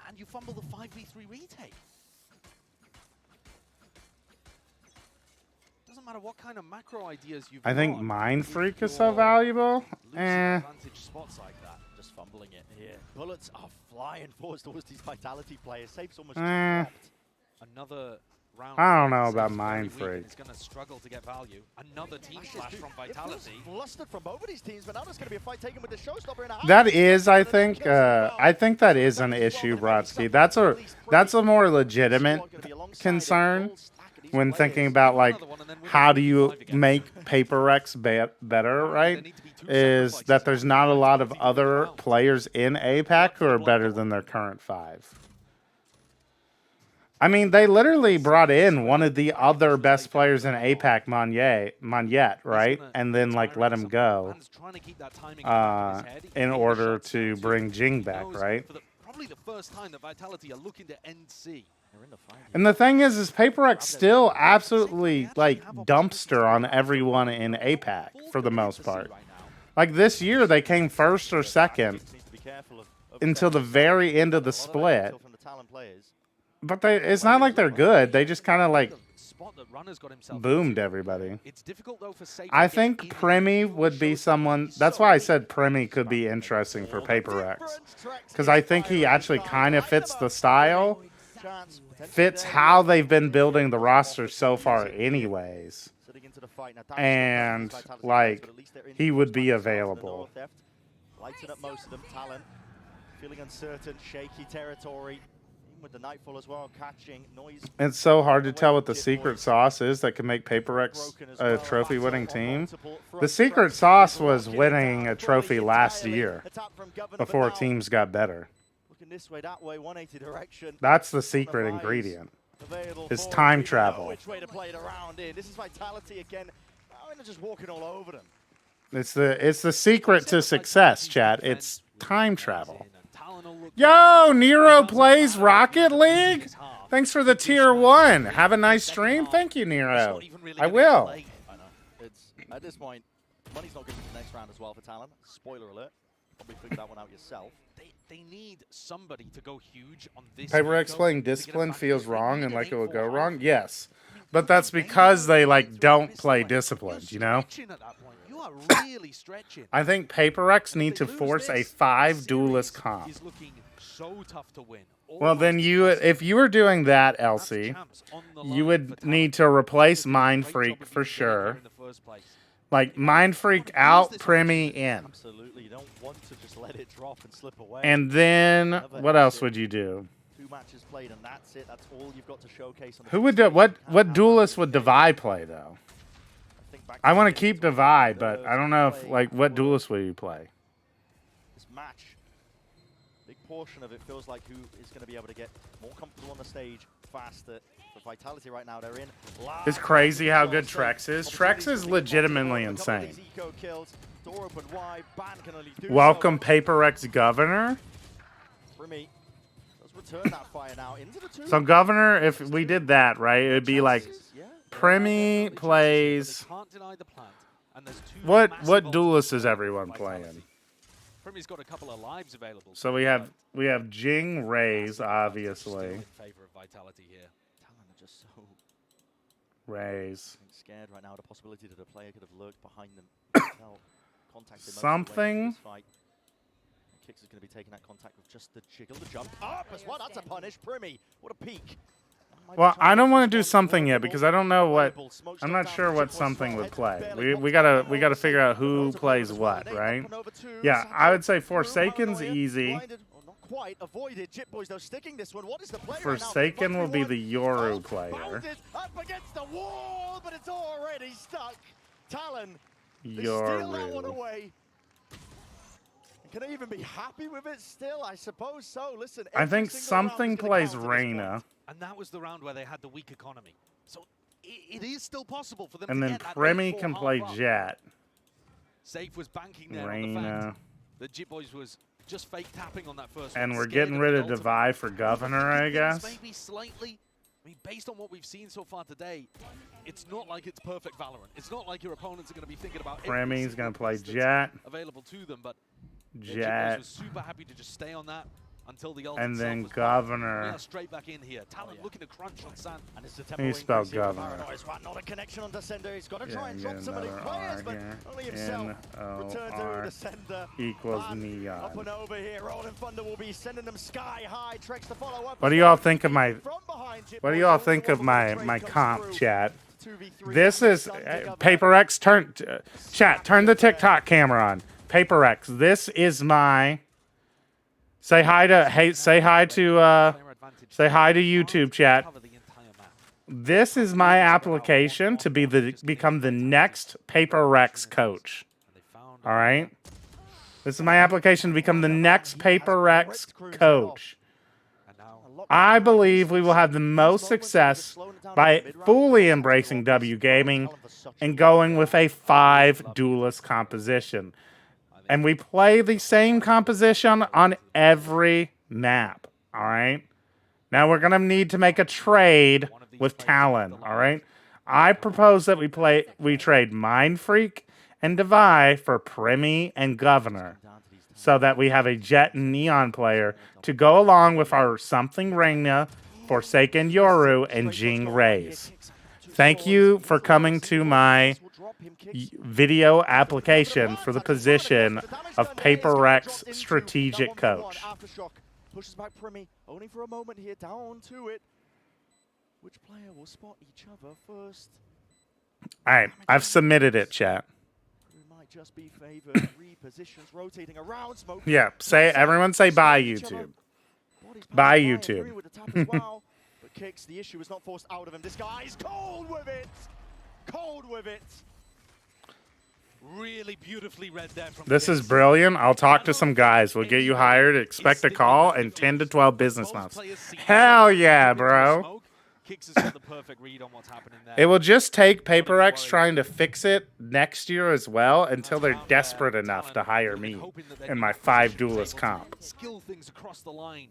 And you fumble the 5v3 retake. Doesn't matter what kind of macro ideas you've I think got, Mind Freak is so valuable. Spots like that, just fumbling it here. Bullets are flying forwards towards these Vitality players. Safe's almost dropped. Another round. I don't know about Mind Freak. It's going to struggle to get value. Another team flash from Vitality. Flustered from both of these teams, but now there's going to be a fight taken with the showstopper in a That is, I think that is an issue, Brodsky. That's a more legitimate concern when thinking about like how do you make Paper X better, right? Is that there's not a lot of other players in APAC who are better than their current 5. I mean, they literally brought in one of the other best players in APAC, Monyet, right? And then like let him go in order to bring Jing back, right? Probably the first time that Vitality are looking to end C. And the thing is Paper X still absolutely like dumpster on everyone in APAC for the most part. Like this year, they came first or second until the very end of the split. But it's not like they're good. They just kind of like boomed everybody. I think Premi would be someone. That's why I said Premi could be interesting for Paper X. Because I think he actually kind of fits the style. Fits how they've been building the roster so far anyways. And like he would be available. Lighting up most of them. Talon feeling uncertain, shaky territory. With the Nightfall as well, catching noise. It's so hard to tell what the secret sauce is that can make Paper X a trophy-winning team. The secret sauce was winning a trophy last year before teams got better. This way, that way, 180 direction. That's the secret ingredient. Is time travel. Which way to play it around in? This is Vitality again. They're just walking all over them. It's the secret to success, chat. It's time travel. Yo, Nero plays Rocket League. Thanks for the tier 1. Have a nice stream. Thank you, Nero. I will. I know. It's at this point, money's not good for the next round as well for Talon. Spoiler alert. Probably figure that one out yourself. They need somebody to go huge on this. Paper X playing Discipline feels wrong and like it would go wrong. Yes, but that's because they like don't play Disciplined. You know. are really stretching. I think Paper X need to lose force a this, 5 duelist comp. Is looking so tough to win. Well, then if you were doing that, Elsie, you would need to replace Mind Freak for sure. Like, Mind Freak out, Premi in. Absolutely. You don't want to just let it drop and slip away. And then, what else would you do? 2 matches played, and that's it. That's all you've got to showcase. On the Who would do, what duelist would Devi play, though? I want to keep Devi, but I don't know if, like, what duelist would you play? This match, big portion of it feels like who is going to be able to get more comfortable on the stage faster. For Vitality right now, they're in. It's crazy how good Trex is. Trex is legitimately insane. Welcome, Paper X Governor. So Governor, if we did that, right, it would be like Premi plays. What duelist is everyone playing? Premi's got a couple of lives available. So we have Jing Rays, obviously. In favor of Vitality here. Talon are just so Rays. scared right now. The possibility that a player could have lurked behind them. Something. Kicks is going to be taking that contact with just the jiggle, the jump up as well. That's a punish. Primi, what a peek. Well, I don't want to do something yet because I don't know what. I'm not sure what something would play. We gotta figure out who plays what, right? Yeah, I would say Forsaken's easy. Forsaken will be the Yoru player. Up against the wall, but it's already stuck. Talon, Yoru. that one away. Can I even be happy with it still? I suppose so. Listen, I think something plays Reyna. And that was the round where they had the weak economy. So it is still possible for them and to then get that Premi 8-4 can play half up. Jet. Safe was banking there Reyna. on the fact that Jit Boys was just fake tapping on that first And one. we're Scared getting rid of the Devi for Governor, I guess. Maybe slightly. I mean, based on what we've seen so far today, it's not like it's perfect Valorant. It's not like your opponents are going to be thinking about Premi's going to play Jet. available to them, but Jet. was super happy to just stay on that until the ult And itself then was Governor. We are straight back in here. Talon looking to crunch on Sand. And it's the He spelled Governor. Not a connection on Descender. He's got to try and Yeah, drop some of these players, but only himself returns over Descender. Equals Up Neon. and over here. Rolling Thunder will be sending them sky high. Trex to follow up. What do y'all think of my? What do y'all think of my comp, chat? This is Paper X. Chat. Turn the TikTok camera on. Paper X. This is my. Say hi to YouTube, chat. This is my application to become the next Paper Rex coach. All right. This is my application to become the next Paper Rex coach. I believe we will have the most success by fully embracing W Gaming and going with a 5 duelist composition. And we play the same composition on every map, all right? Now we're going to need to make a trade with Talon, all right? I propose that we trade Mind Freak and Devi for Premi and Governor so that we have a Jet and Neon player to go along with our Something Reyna, Forsaken Yoru, and Jing Rays. Thank you for coming to my video application for the position of Paper Rex strategic coach. Pushes back Primi, only for a moment here, down to it. Which player will spot each other first? All right, I've submitted it, chat. Might just be favored. Repositions rotating around. Smoke. Yeah, everyone say bye YouTube. Bye YouTube. But Kicks, the issue is not forced out of him. This guy is cold with it. Cold with it. Really beautifully read there from This is brilliant. I'll talk to some guys. We'll get you hired. Expect a call in 10 to 12 business months. Hell yeah, bro. It will just take Paper X trying to fix it next year as well until they're desperate enough to hire me in my 5 duelist comp. Skill things across the line.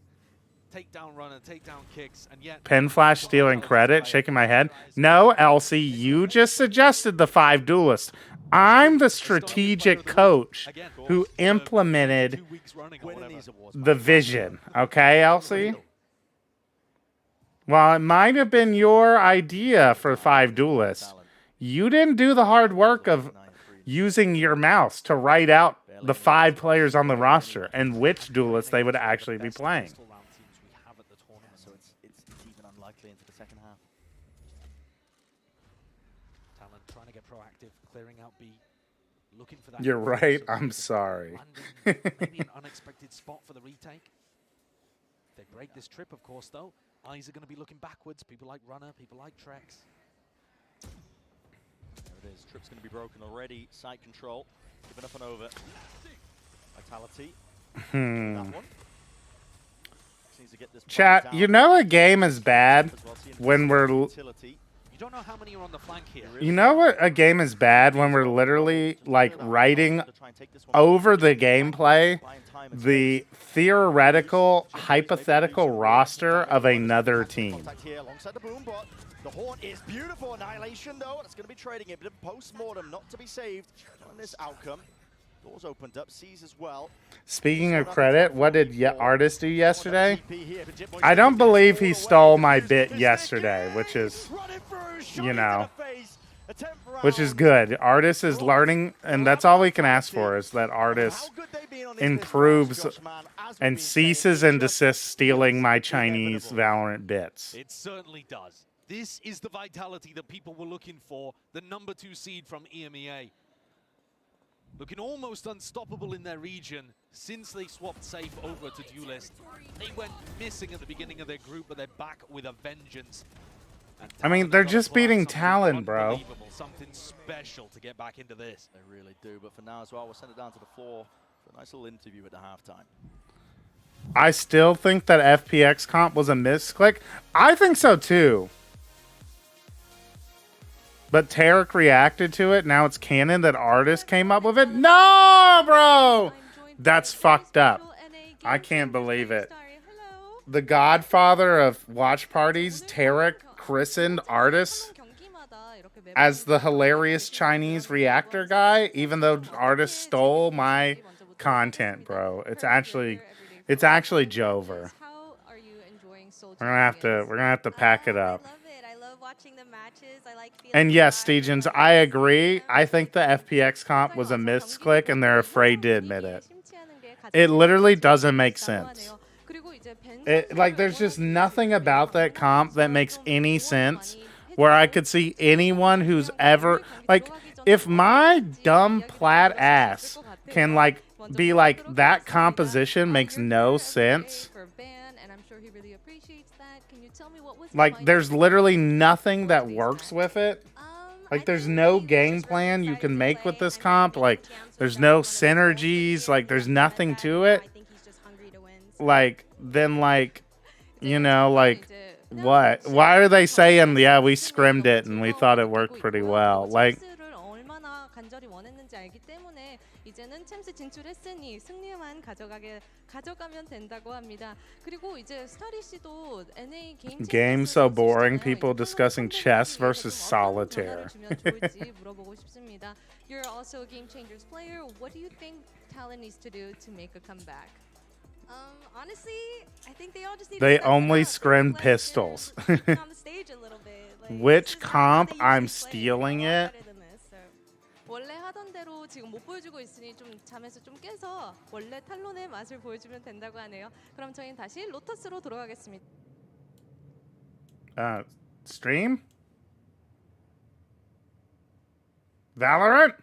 Takedown runner, takedown kicks, and yet Pen Flash stealing credit, shaking my head. No, Elsie, you just suggested the 5 duelists. I'm the strategic coach who implemented the vision. Okay, Elsie? Well, it might have been your idea for 5 duelists. You didn't do the hard work of using your mouse to write out the 5 players on the roster and which duelists they would actually be playing. So it's even unlikely into the second half. Talon trying to get proactive, clearing out B, looking for that. You're right. I'm sorry. Maybe an unexpected spot for the retake. If they break this trip, of course, though, eyes are going to be looking backwards. People like Runner, people like Trex. There it is. Trip's going to be broken already. Side control. Giving up and over. Vitality. That one. Needs to get this Chat, you know a game is bad when we're... You don't know how many are on the flank here. You know what a game is bad when we're literally, like, writing over the gameplay the theoretical, hypothetical roster of another team. The horn is beautiful. Annihilation, though. It's going to be trading it. Bit of post-mortem, not to be saved on this outcome. Doors opened up. Sees as well. Speaking of credit, what did Artist do yesterday? I don't believe he stole my bit yesterday, which is, you know, which is good. Artist is learning, and that's all we can ask for, is that Artist improves and ceases and desists stealing my Chinese Valorant bits. It certainly does. This is the vitality that people were looking for, the number 2 seed from EMEA. Looking almost unstoppable in their region since they swapped Safe over to Duelist. They went missing at the beginning of their group, but they're back with a vengeance. I mean, they're just beating Talon, bro. Something special to get back into this. They really do, but for now as well, we'll send it down to the floor for a nice little interview at the halftime. I still think that FPX comp was a misclick. I think so too. But Tarek reacted to it. Now it's canon that Artist came up with it. No, bro! That's fucked up. I can't believe it. The godfather of watch parties, Tarek, christened Artist as the hilarious Chinese reactor guy, even though Artist stole my content, bro. It's actually Jover. We're gonna have to pack it up. And yes, Stegens, I agree. I think the FPX comp was a misclick, and they're afraid to admit it. It literally doesn't make sense. Like, there's just nothing about that comp that makes any sense where I could see anyone who's ever... Like, if my dumb plat ass can, like, be like, that composition makes no sense... Like, there's literally nothing that works with it. Like, there's no game plan you can make with this comp. Like, there's no synergies. Like, there's nothing to it. Like, then, like, you know, like, what? Why are they saying, yeah, we scrimmed it and we thought it worked pretty well? Like... 이제는 챔스 진출했으니 승리만 가져가면 된다고 합니다. 그리고 이제 스타리 씨도 NA game so boring. People discussing chess versus solitaire. 물어보고 싶습니다. You're also a game changers player. What do you think Talon needs to do to make a comeback? Honestly, I think they all just need. They only scrimmed pistols. Which comp? I'm stealing it. 원래 하던 대로 지금 못 보여주고 있으니 좀 잠에서 좀 깨서 원래 탈론의 맛을 보여주면 된다고 하네요. 그럼 저희는 다시 로터스로 돌아가겠습니다. Stream? Valorant?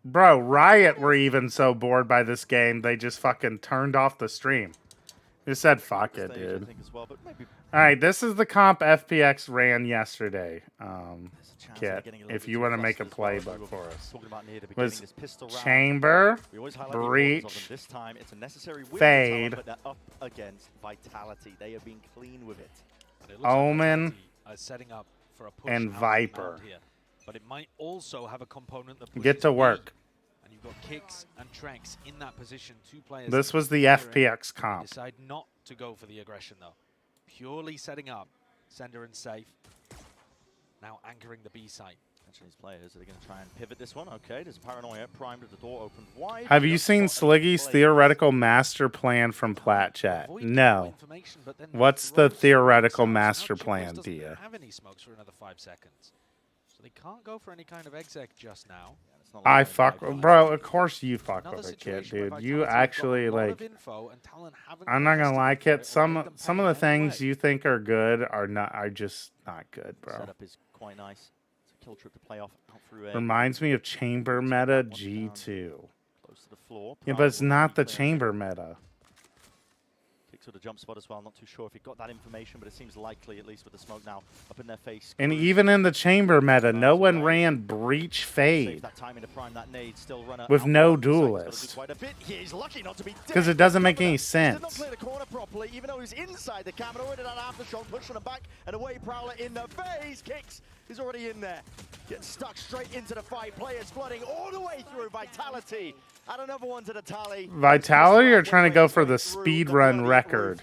Bro, Riot were even so bored by this game, they just fucking turned off the stream. Just said, fuck it, dude. Alright, this is the comp FPX ran yesterday. Kit, if you want to make a playbook for us. Was Chamber, Breach, Fade, Omen, and Viper. But it might also have a component that get to work. And you've got Kicks and Trex in that position. 2 players. This was the FPX comp. Decide not to go for the aggression though. Purely setting up Sender and Safe. Now anchoring the B site. These players are going to try and pivot this one. Okay, there's a Paranoia primed with the door opened wide. Have you seen Sliggy's theoretical master plan from Plat Chat? No. What's the theoretical master plan, Dia? Have any smokes for another 5 seconds. So they can't go for any kind of exec just now. I fuck, bro. Of course you fuck with a kid, dude. You actually like. I'm not gonna lie, Kit. Some of the things you think are good are just not good, bro. Setup is quite nice. It's a kill trip to play off out through A. Reminds me of chamber meta G2. Close to the floor. Yeah, but it's not the chamber meta. Kicks with a jump spot as well. Not too sure if he got that information, but it seems likely, at least with the smoke now up in their face. And even in the chamber meta, no one ran breach fade with no duelist. Because it doesn't make any sense. Clear the corner properly, even though he's inside the camera. Already that aftershock pushing him back and away. Prowler in the face. Kicks. He's already in there. Gets stuck straight into the fight. Players flooding all the way through. Vitality. Add another one to the tally. Vitality are trying to go for the speedrun record.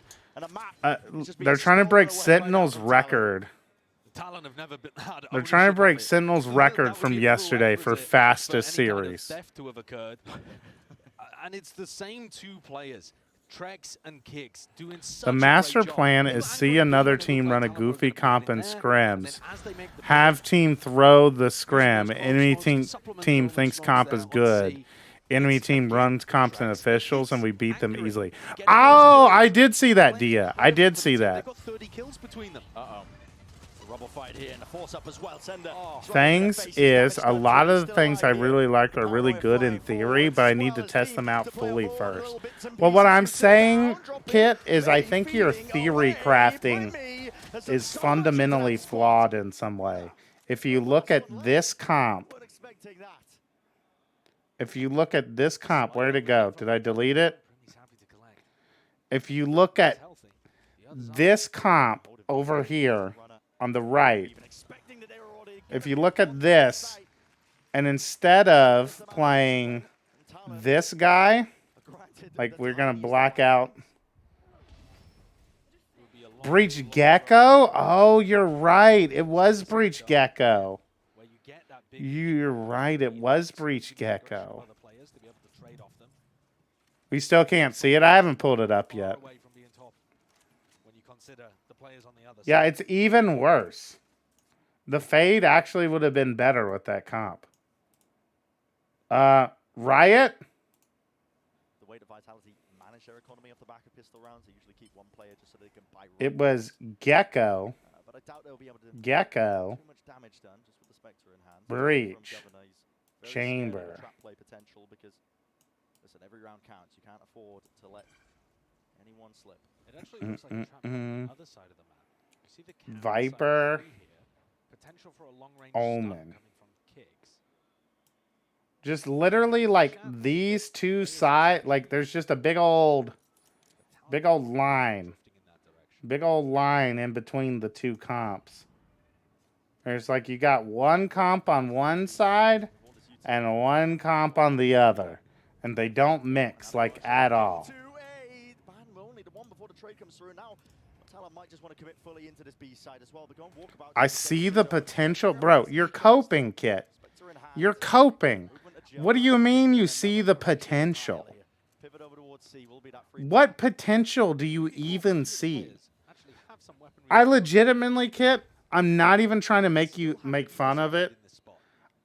They're trying to break Sentinel's record. Talon have never been They're trying to break Sentinel's record from yesterday for fastest series. Theft to have occurred. And it's the same two players, Trex and Kicks, doing such The master plan is see another team run a goofy comp and scrims, have team throw the scrim, enemy team thinks comp is good, enemy team runs comps and officials, and we beat them easily. Oh, I did see that, Dia. I did see that. Got 30 kills between them. Uh-oh. Rubble fight here and a force up as well. Sender. Things is, a lot of the things I really like are really good in theory, but I need to test them out fully first. Well, what I'm saying, Kit, is I think your theory crafting is fundamentally flawed in some way. If you look at this comp, where'd it go? Did I delete it? If you look at this comp over here on the right, if you look at this, and instead of playing this guy, like we're going to black out Breach Gecko? Oh, you're right. It was Breach Gecko. You're right. It was Breach Gecko. We still can't see it. I haven't pulled it up yet. Yeah, it's even worse. The fade actually would have been better with that comp. Riot? The way the Vitality manage their economy off the back of pistol rounds, they usually keep one player just so they can buy. It was Gecko. But I doubt they'll be able to Gecko. too much damage done just with the Spectre in hand. Breach. Very Chamber. scared of the trap play potential because listen, every round counts. You can't afford to let anyone slip. It actually looks like a trap on the other side of the map. You see the Viper. Potential for a long-range Omen. coming from Kicks. Just literally like these two sides, like there's just a big old line. Big old line in between the two comps. There's like you got one comp on one side and one comp on the other. And they don't mix like at all. I see the potential. Bro, you're coping, Kit. You're coping. What do you mean you see the potential? What potential do you even see? I legitimately, Kit, I'm not even trying to make fun of it.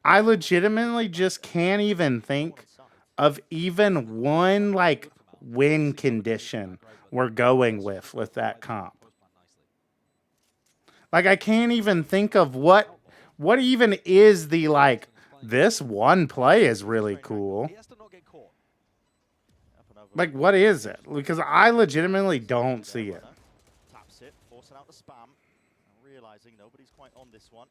I legitimately just can't even think of even one like win condition we're going with that comp. Like I can't even think of what even is the like this one play is really cool. Like what is it? Because I legitimately don't see it. Taps it, forcing out the spam, realizing nobody's quite on this one.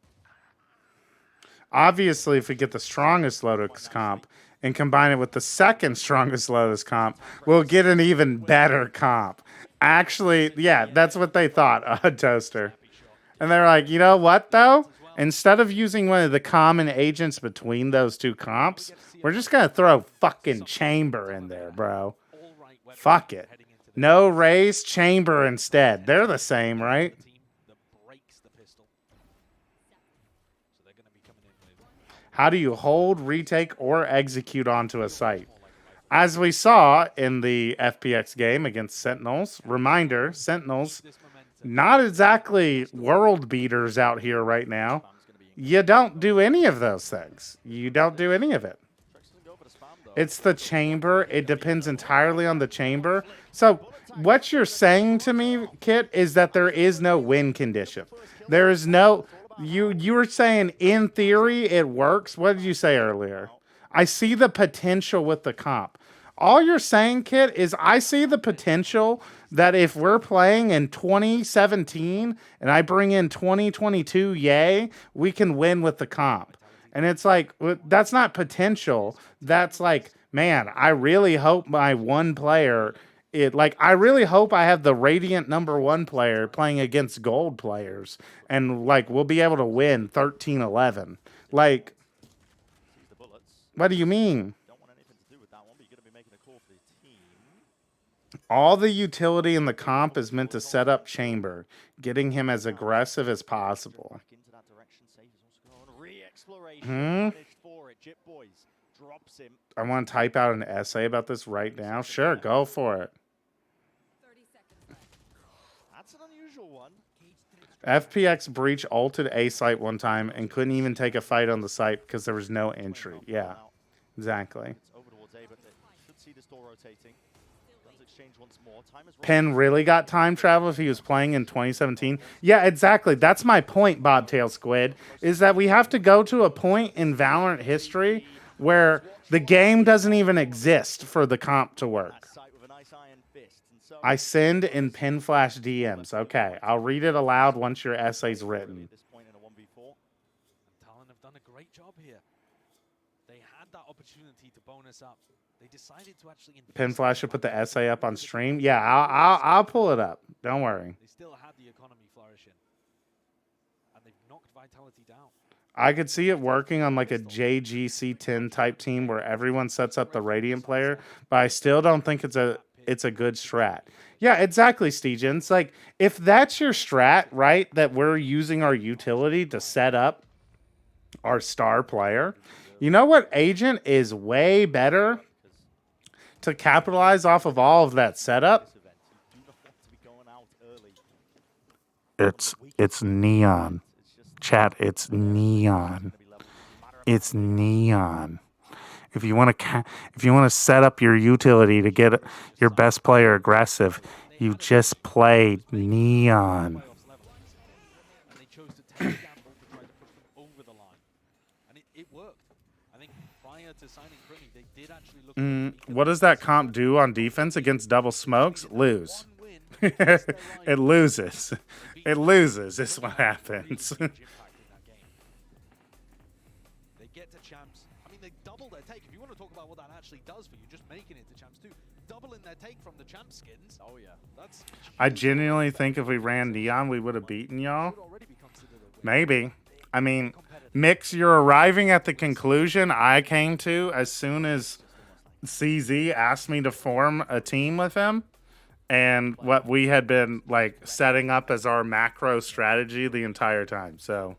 Obviously, if we get the strongest Lotus comp and combine it with the second strongest Lotus comp, we'll get an even better comp. Actually, yeah, that's what they thought, Toaster. And they're like, you know what, though? Instead of using one of the common agents between those two comps, we're just going to throw fucking Chamber in there, bro. Fuck it. No raise, Chamber instead. They're the same, right? How do you hold, retake, or execute onto a site? As we saw in the FPX game against Sentinels, reminder, Sentinels, not exactly world beaters out here right now. You don't do any of those things. You don't do any of it. It's the chamber. It depends entirely on the chamber. So what you're saying to me, Kit, is that there is no win condition. There is no... You were saying in theory it works. What did you say earlier? I see the potential with the comp. All you're saying, Kit, is I see the potential that if we're playing in 2017 and I bring in 2022, yay, we can win with the comp. And it's like, that's not potential. That's like, man, I really hope my one player, I really hope I have the Radiant #1 player playing against gold players. And, like, we'll be able to win 13-11. Like, what do you mean? All the utility in the comp is meant to set up chamber, getting him as aggressive as possible. I want to type out an essay about this right now. Sure, go for it. That's an unusual one. FPX Breach ulted A site one time and couldn't even take a fight on the site because there was no entry. Yeah, exactly. Penn really got time travel if he was playing in 2017. Yeah, exactly. That's my point, Bobtail Squid, is that we have to go to a point in Valorant history where the game doesn't even exist for the comp to work. I send in Pin Flash DMs. Okay, I'll read it aloud once your essay's written. Talon have done a great job here. They had that opportunity to bonus up. They decided to actually Pin Flash should put the essay up on stream. Yeah, I'll pull it up. Don't worry. They still had the economy flourishing, and they've knocked Vitality down. I could see it working on like a JGC10 type team where everyone sets up the Radiant player, but I still don't think it's a good strat. Yeah, exactly, Steegen. It's like, if that's your strat, right, that we're using our utility to set up our star player, you know what agent is way better to capitalize off of all of that setup? It's Neon. Chat, it's Neon. It's Neon. If you want to set up your utility to get your best player aggressive, you just play Neon. And they chose to take a gamble to try to push them over the line, and it worked. I think prior to signing Crimmy, they did actually look. What does that comp do on defense against double smokes? Lose. It loses. It loses is what happens. They get to champs. I mean, they double their take. If you want to talk about what that actually does for you, just making it to champs too. Doubling their take from the champ skins. Oh yeah, that's. I genuinely think if we ran Neon, we would have beaten y'all. Maybe. I mean, Mix, you're arriving at the conclusion I came to as soon as CZ asked me to form a team with him. And what we had been like setting up as our macro strategy the entire time. So,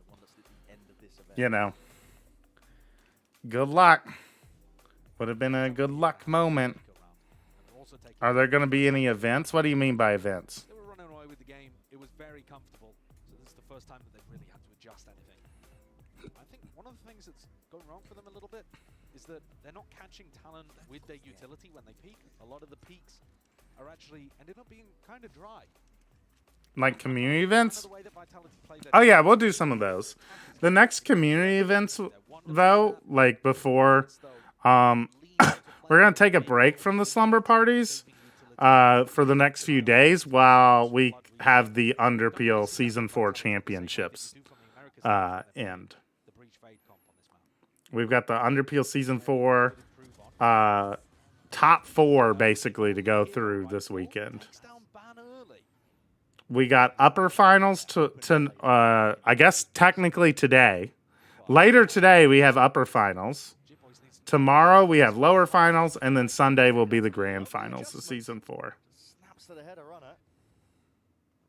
you know, good luck. Would have been a good luck moment. Are there going to be any events? What do you mean by events? They were running away with the game. It was very comfortable. So this is the first time that they've really had to adjust anything. I think one of the things that's going wrong for them a little bit is that they're not catching Talon with their utility when they peak. A lot of the peaks are actually ended up being kind of dry. Like community events? Oh yeah, we'll do some of those. The next community events, though, like before, we're gonna take a break from the slumber parties for the next few days while we have the Underpeel Season 4 championships end. We've got the Underpeel Season 4 top 4 basically to go through this weekend. We got upper finals to I guess technically today. Later today we have upper finals. Tomorrow we have lower finals, and then Sunday will be the grand finals of Season 4. Snaps to the header runner.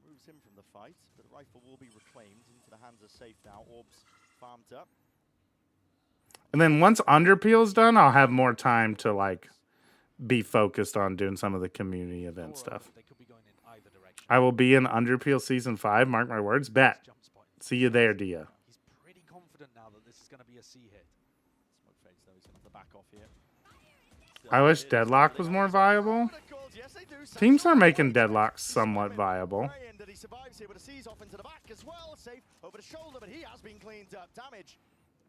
Removes him from the fight, but the rifle will be reclaimed into the hands of safe now. Orbs farmed up. And then once Underpeel's done, I'll have more time to like be focused on doing some of the community event stuff. I will be in Underpeel Season 5, mark my words. Bet. See you there, Dia. He's pretty confident going to be a C hit. Smoke fades though, he's going to have to back off here. I wish Deadlock was more viable. Teams are making Deadlock somewhat viable. That he survives here, but sees off into the back as well. Safe over the shoulder, but he has been cleaned up. Damage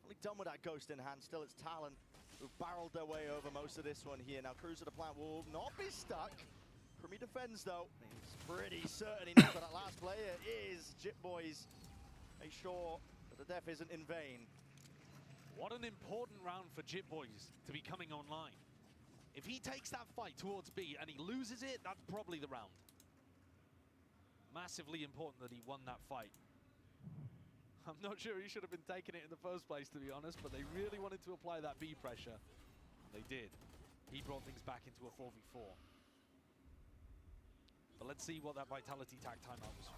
definitely done with that ghost in hand. Still, it's Talon who barreled their way over most of this one here. Now, Cruiser the plant will not be stuck. Primi defends though. He's pretty certain he knows that last player is Jip Boys. Make sure that the death isn't in vain. What an important round for Jip Boys to be coming online. If he takes that fight towards B and he loses it, that's probably the round. Massively important that he won that fight. I'm not sure he should have been taking it in the first place, to be honest, but they really wanted to apply that B pressure. They did. He brought things back into a 4v4. But let's see what that Vitality tag timeout was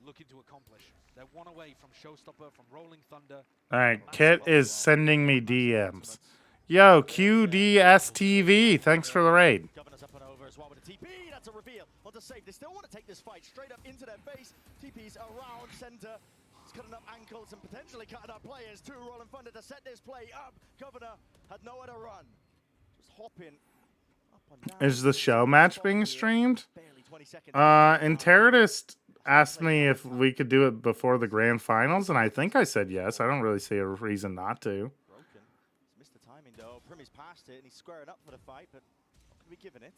looking to accomplish. They're one away from Showstopper, from Rolling Thunder. All right, Kit is sending me DMs. Yo, QDSTV, thanks for the raid. Governor's up and over as well with a TP. That's a reveal. On to save. They still want to take this fight straight up into their face. TP's around center. He's cutting up ankles and potentially cutting up players too. Rolling Thunder to set this play up. Governor had nowhere to run. Just hopping up and down. Is the show match being streamed? Interritist asked me if we could do it before the grand finals, and I think I said yes. I don't really see a reason not to. Missed the timing though. Primi's passed it and he's squaring up for the fight, but not going to be given it.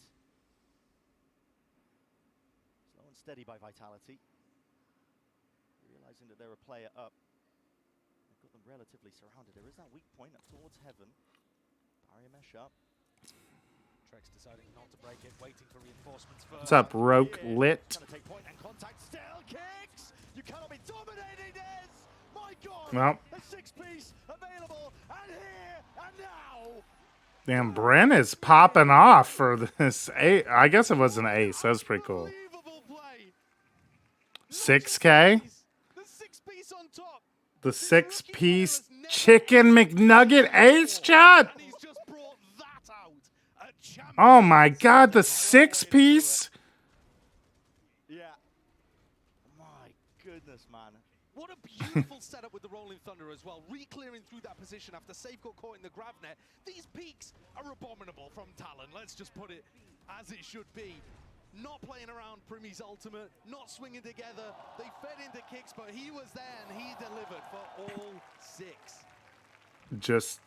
Slow and steady by Vitality. Realizing that they're a player up. They've got them relatively surrounded. There is that weak point up towards heaven. Barrier mesh up. Trex deciding not to break it, waiting for reinforcements first. What's up, Roke Lit? Trying to take point and contact. Still kicks. You cannot be dominating this. My God. Well. A 6-piece available and here and now. Damn, Brent is popping off for this. I guess it was an ace. That was pretty cool. 6K? The 6-piece chicken McNugget ace shot? Oh my God, the 6-piece? Yeah. My goodness, man. What a beautiful setup with the Rolling Thunder as well. Re-clearing through that position after Safecourt caught in the grab net. These peaks are abominable from Talon. Let's just put it as it should be. Not playing around Primi's ultimate, not swinging together. They fed into kicks, but he was there and he delivered for all 6. Just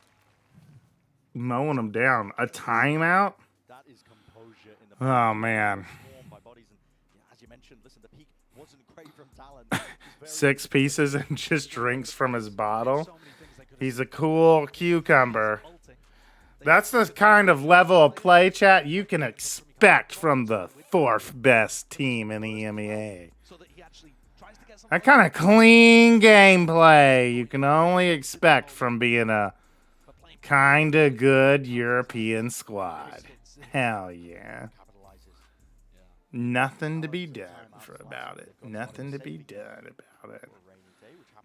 mowing them down. A timeout? That is composure in the Oh, man. by bodies and, yeah, as you mentioned, listen, the peak wasn't great from Talon. 6 pieces and just drinks from his bottle. He's a cool cucumber. That's the kind of level of play, chat, you can expect from the 4th best team in the EMEA. That kind of clean gameplay you can only expect from being a kind of good European squad. Hell yeah. Nothing to be done about it. Nothing to be done about it.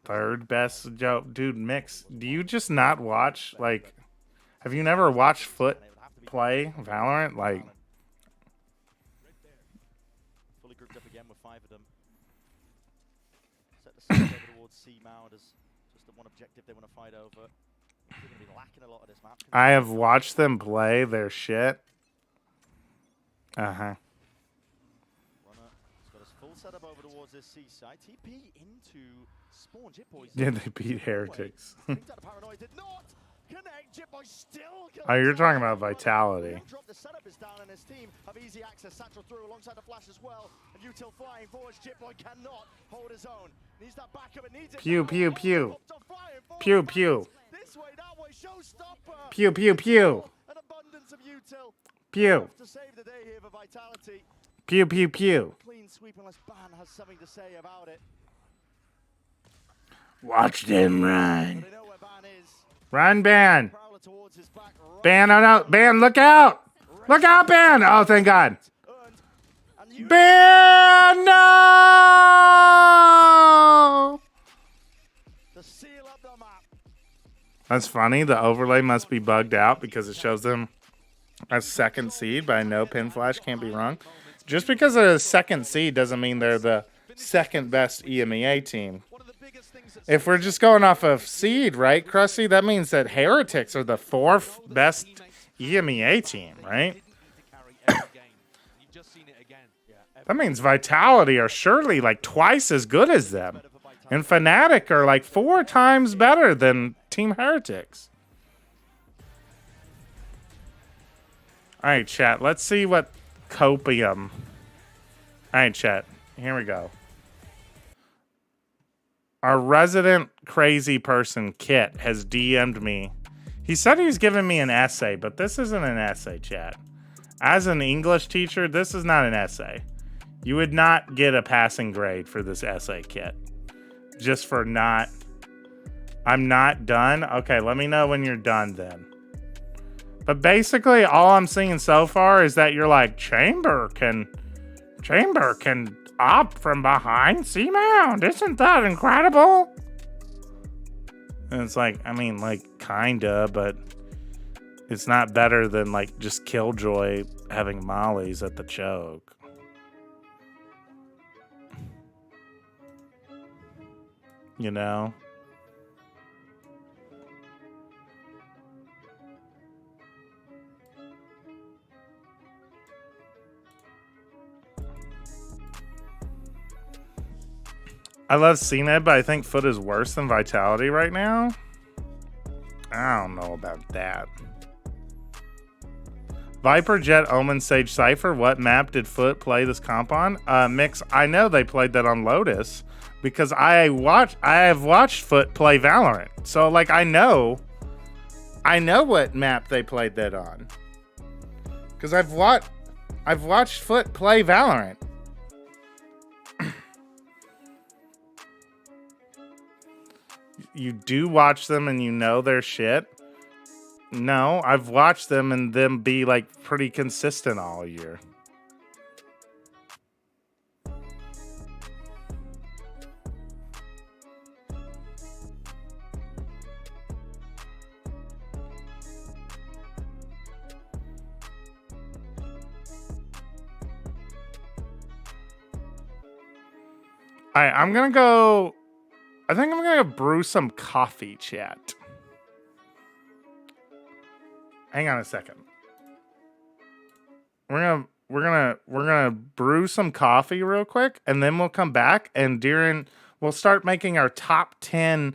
3rd best joke. Dude, Mix, do you just not watch, like, have you never watched Foot play Valorant? Like, fully grouped up again with 5 of them. Set the side over towards C-Mount as just the one objective they want to fight over. They're going to be lacking a lot of this map. I have watched them play their shit. Uh-huh. Runner has got his full setup over towards this C side. TP into spawn. Jip Boys. Yeah, they beat Heretics. Picked out a paranoid, did not connect. Jip Boys still Oh, you're talking about Vitality. the setup is down and his team have easy access. Satchel through alongside the flash as well. And Util flying forwards. Jip Boy cannot hold his own. Needs that backup. It needs it. Pew, now. pew, pew. Pew, pew. This way, that way. Showstopper. Pew, pew, pew. An abundance of Util. Pew. To save the day here for Vitality. Pew, pew, pew. Clean sweep unless Ban has something to say about it. Watch them run. They know where Ban is. Run, Ban. Prowler towards his back. Ban, oh no. Ban, look out. Look out, Ban. Oh, thank God. Ban, no. To seal up the map. That's funny. The overlay must be bugged out because it shows them as 2nd seed, but I know Pin Flash can't be wrong. Just because they're a 2nd seed doesn't mean they're the 2nd best EMEA team. If we're just going off of seed, right, Krusty, that means that Heretics are the 4th best EMEA team, right? That means Vitality are surely like twice as good as them. And Fnatic are like 4 times better than Team Heretics. All right, chat. Let's see what copium. All right, chat. Here we go. Our resident crazy person, Kit, has DM'd me. He said he's giving me an essay, but this isn't an essay, chat. As an English teacher, this is not an essay. You would not get a passing grade for this essay, Kit. Just for not... I'm not done? Okay, let me know when you're done then. But basically, all I'm seeing so far is that you're like, Chamber can opt from behind C-Mound. Isn't that incredible? And it's like, I mean, like, kinda, but it's not better than, like, just Killjoy having mollies at the choke. You know? I love CNED, but I think Foot is worse than Vitality right now. I don't know about that. Viper, Jet, Omen, Sage, Cypher. What map did Foot play this comp on? Mix. I know they played that on Lotus because I have watched Foot play Valorant. So like I know what map they played that on. Because I've watched Foot play Valorant. You do watch them and you know their shit? No, I've watched them and them be like pretty consistent all year. All right, I'm gonna go. I think I'm gonna brew some coffee, chat. Hang on a second. We're gonna brew some coffee real quick, and then we'll come back and we'll start making our top 10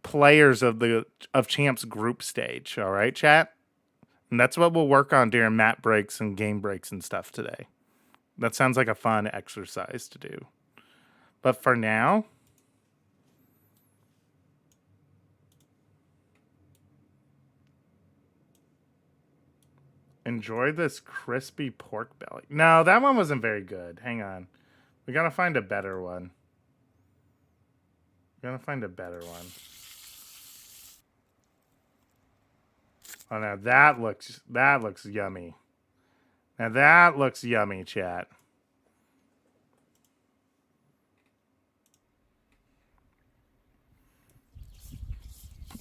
players of Champs group stage. All right, chat. And that's what we'll work on during map breaks and game breaks and stuff today. That sounds like a fun exercise to do. But for now, enjoy this crispy pork belly. No, that one wasn't very good. Hang on. We gotta find a better one. Oh, now that looks yummy. Now that looks yummy, chat.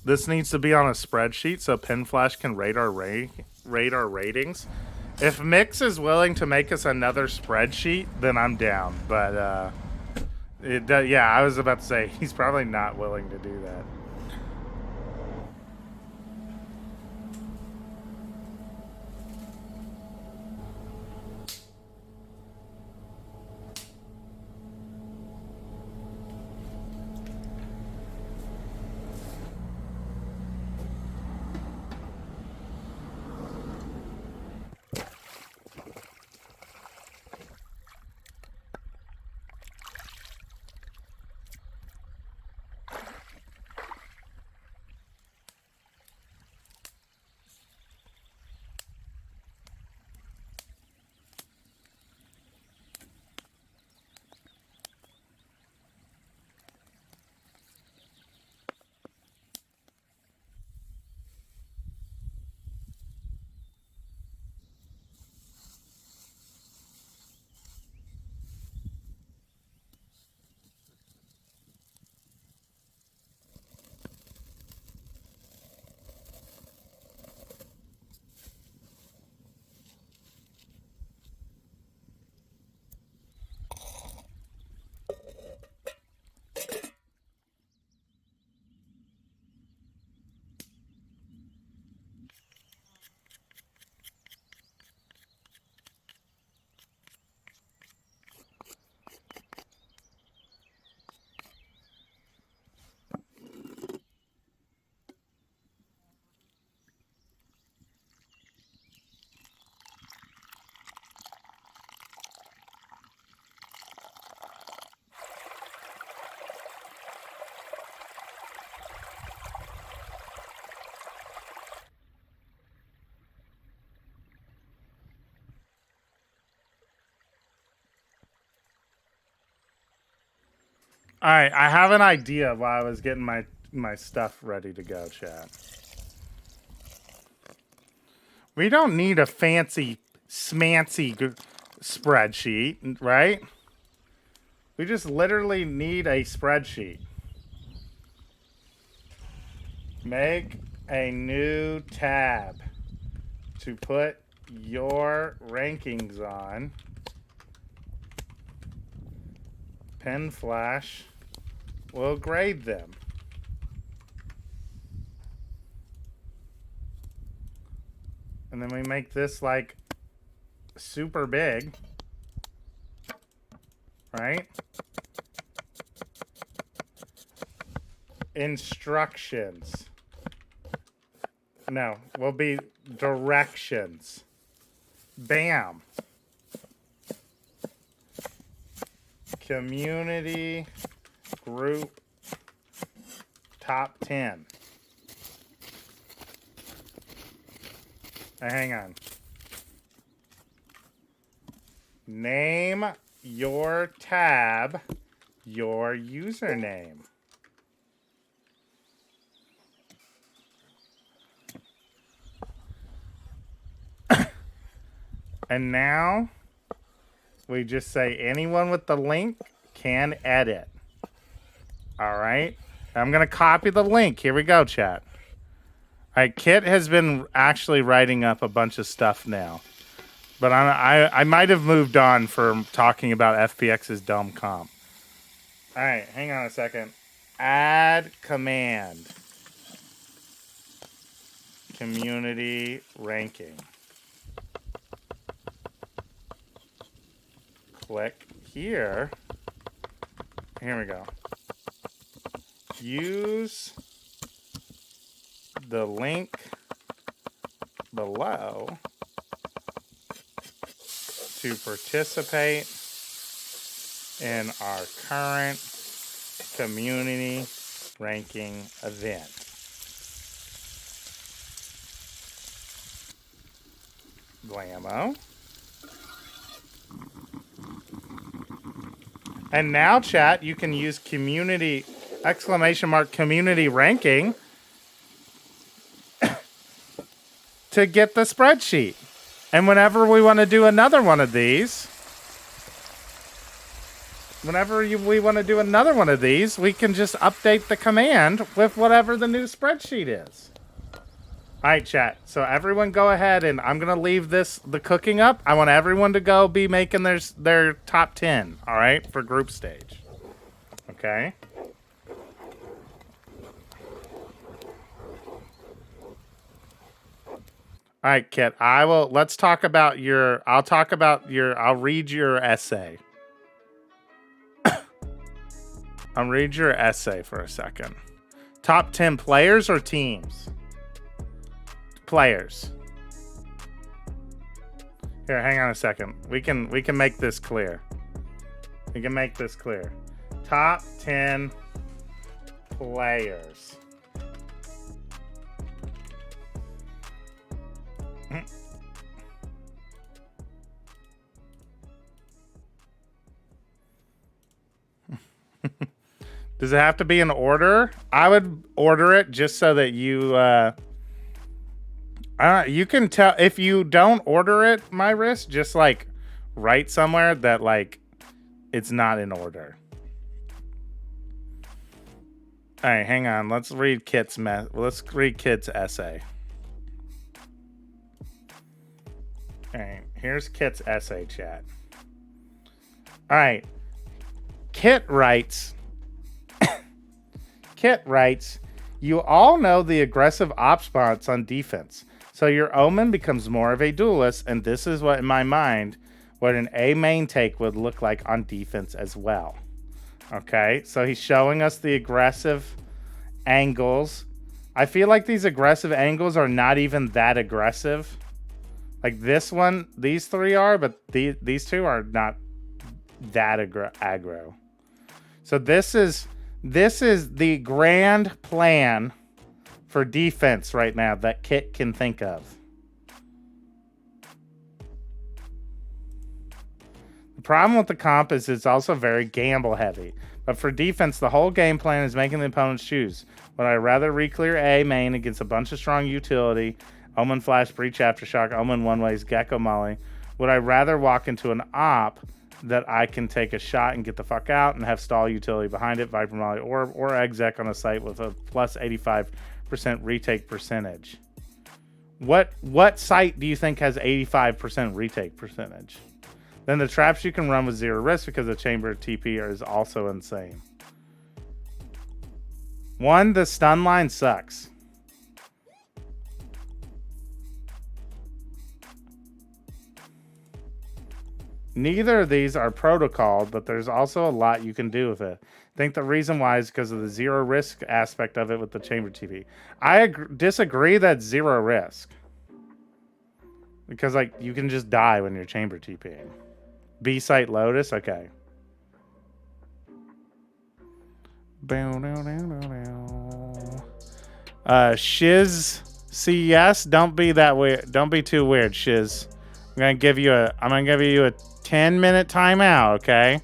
This needs to be on a spreadsheet so Pinflash can rate our ratings. If Mix is willing to make us another spreadsheet, then I'm down. But yeah, I was about to say he's probably not willing to do that. All right, I have an idea while I was getting my stuff ready to go, chat. We don't need a fancy, smancy spreadsheet, right? We just literally need a spreadsheet. Make a new tab to put your rankings on. Pen Flash will grade them. And then we make this like super big, right? Instructions. No, will be directions. Bam. Community group top 10. Now, hang on. Name your tab your username. And now we just say anyone with the link can edit. All right. I'm going to copy the link. Here we go, chat. All right. Kit has been actually writing up a bunch of stuff now. But I might have moved on from talking about FPX's dumb comp. All right. Hang on a second. Add command. Community ranking. Click here. Here we go. Use the link below to participate in our current community ranking event. Blammo. And now, chat, you can use community, ! Community ranking to get the spreadsheet. And whenever we want to do another one of these, we can just update the command with whatever the new spreadsheet is. All right, chat. So everyone go ahead, and I'm going to leave the cooking up. I want everyone to go be making their top 10, all right, for group stage. Okay? All right, Kit. I'll read your essay. I'll read your essay for a second. Top 10 players or teams? Players. Here, hang on a second. We can make this clear. We can make this clear. Top 10 players. Does it have to be in order? I would order it just so that you you can tell if you don't order it, my wrist, just like write somewhere that like it's not in order. All right, hang on. Let's read Kit's essay. All right, here's Kit's essay, chat. All right. Kit writes, you all know the aggressive op spots on defense. So your Omen becomes more of a duelist, and this is what, in my mind, what an A main take would look like on defense as well. Okay, so he's showing us the aggressive angles. I feel like these aggressive angles are not even that aggressive. Like this one, these three are, but these two are not that aggro. So this is the grand plan for defense right now that Kit can think of. The problem with the comp is it's also very gamble heavy. But for defense, the whole game plan is making the opponents choose. Would I rather re-clear A main against a bunch of strong utility, Omen Flash, Breach Aftershock, Omen One Ways, Gecko Molly? Would I rather walk into an op that I can take a shot and get the fuck out and have stall utility behind it, Viper Molly, or exec on a site with a plus 85% retake percentage? What site do you think has 85% retake percentage? Then the traps you can run with zero risk because the chamber TP is also insane. One, the stun line sucks. Neither of these are protocol, but there's also a lot you can do with it. I think the reason why is because of the zero risk aspect of it with the chamber TP. I disagree that zero risk. Because like you can just die when you're chamber TPing. B site Lotus, okay. Shiz CES, don't be that weird. Don't be too weird, Shiz. I'm gonna give you a 10-minute timeout, okay?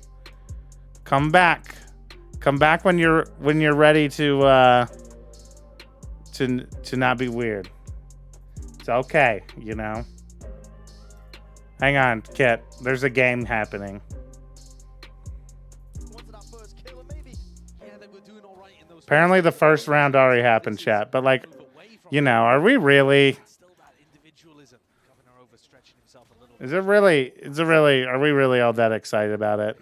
Come back. Come back when you're ready to not be weird. It's okay, you know. Hang on, Kit. There's a game happening. Apparently the first round already happened, chat. But like, you know, are we really? Is it really? Are we really all that excited about it?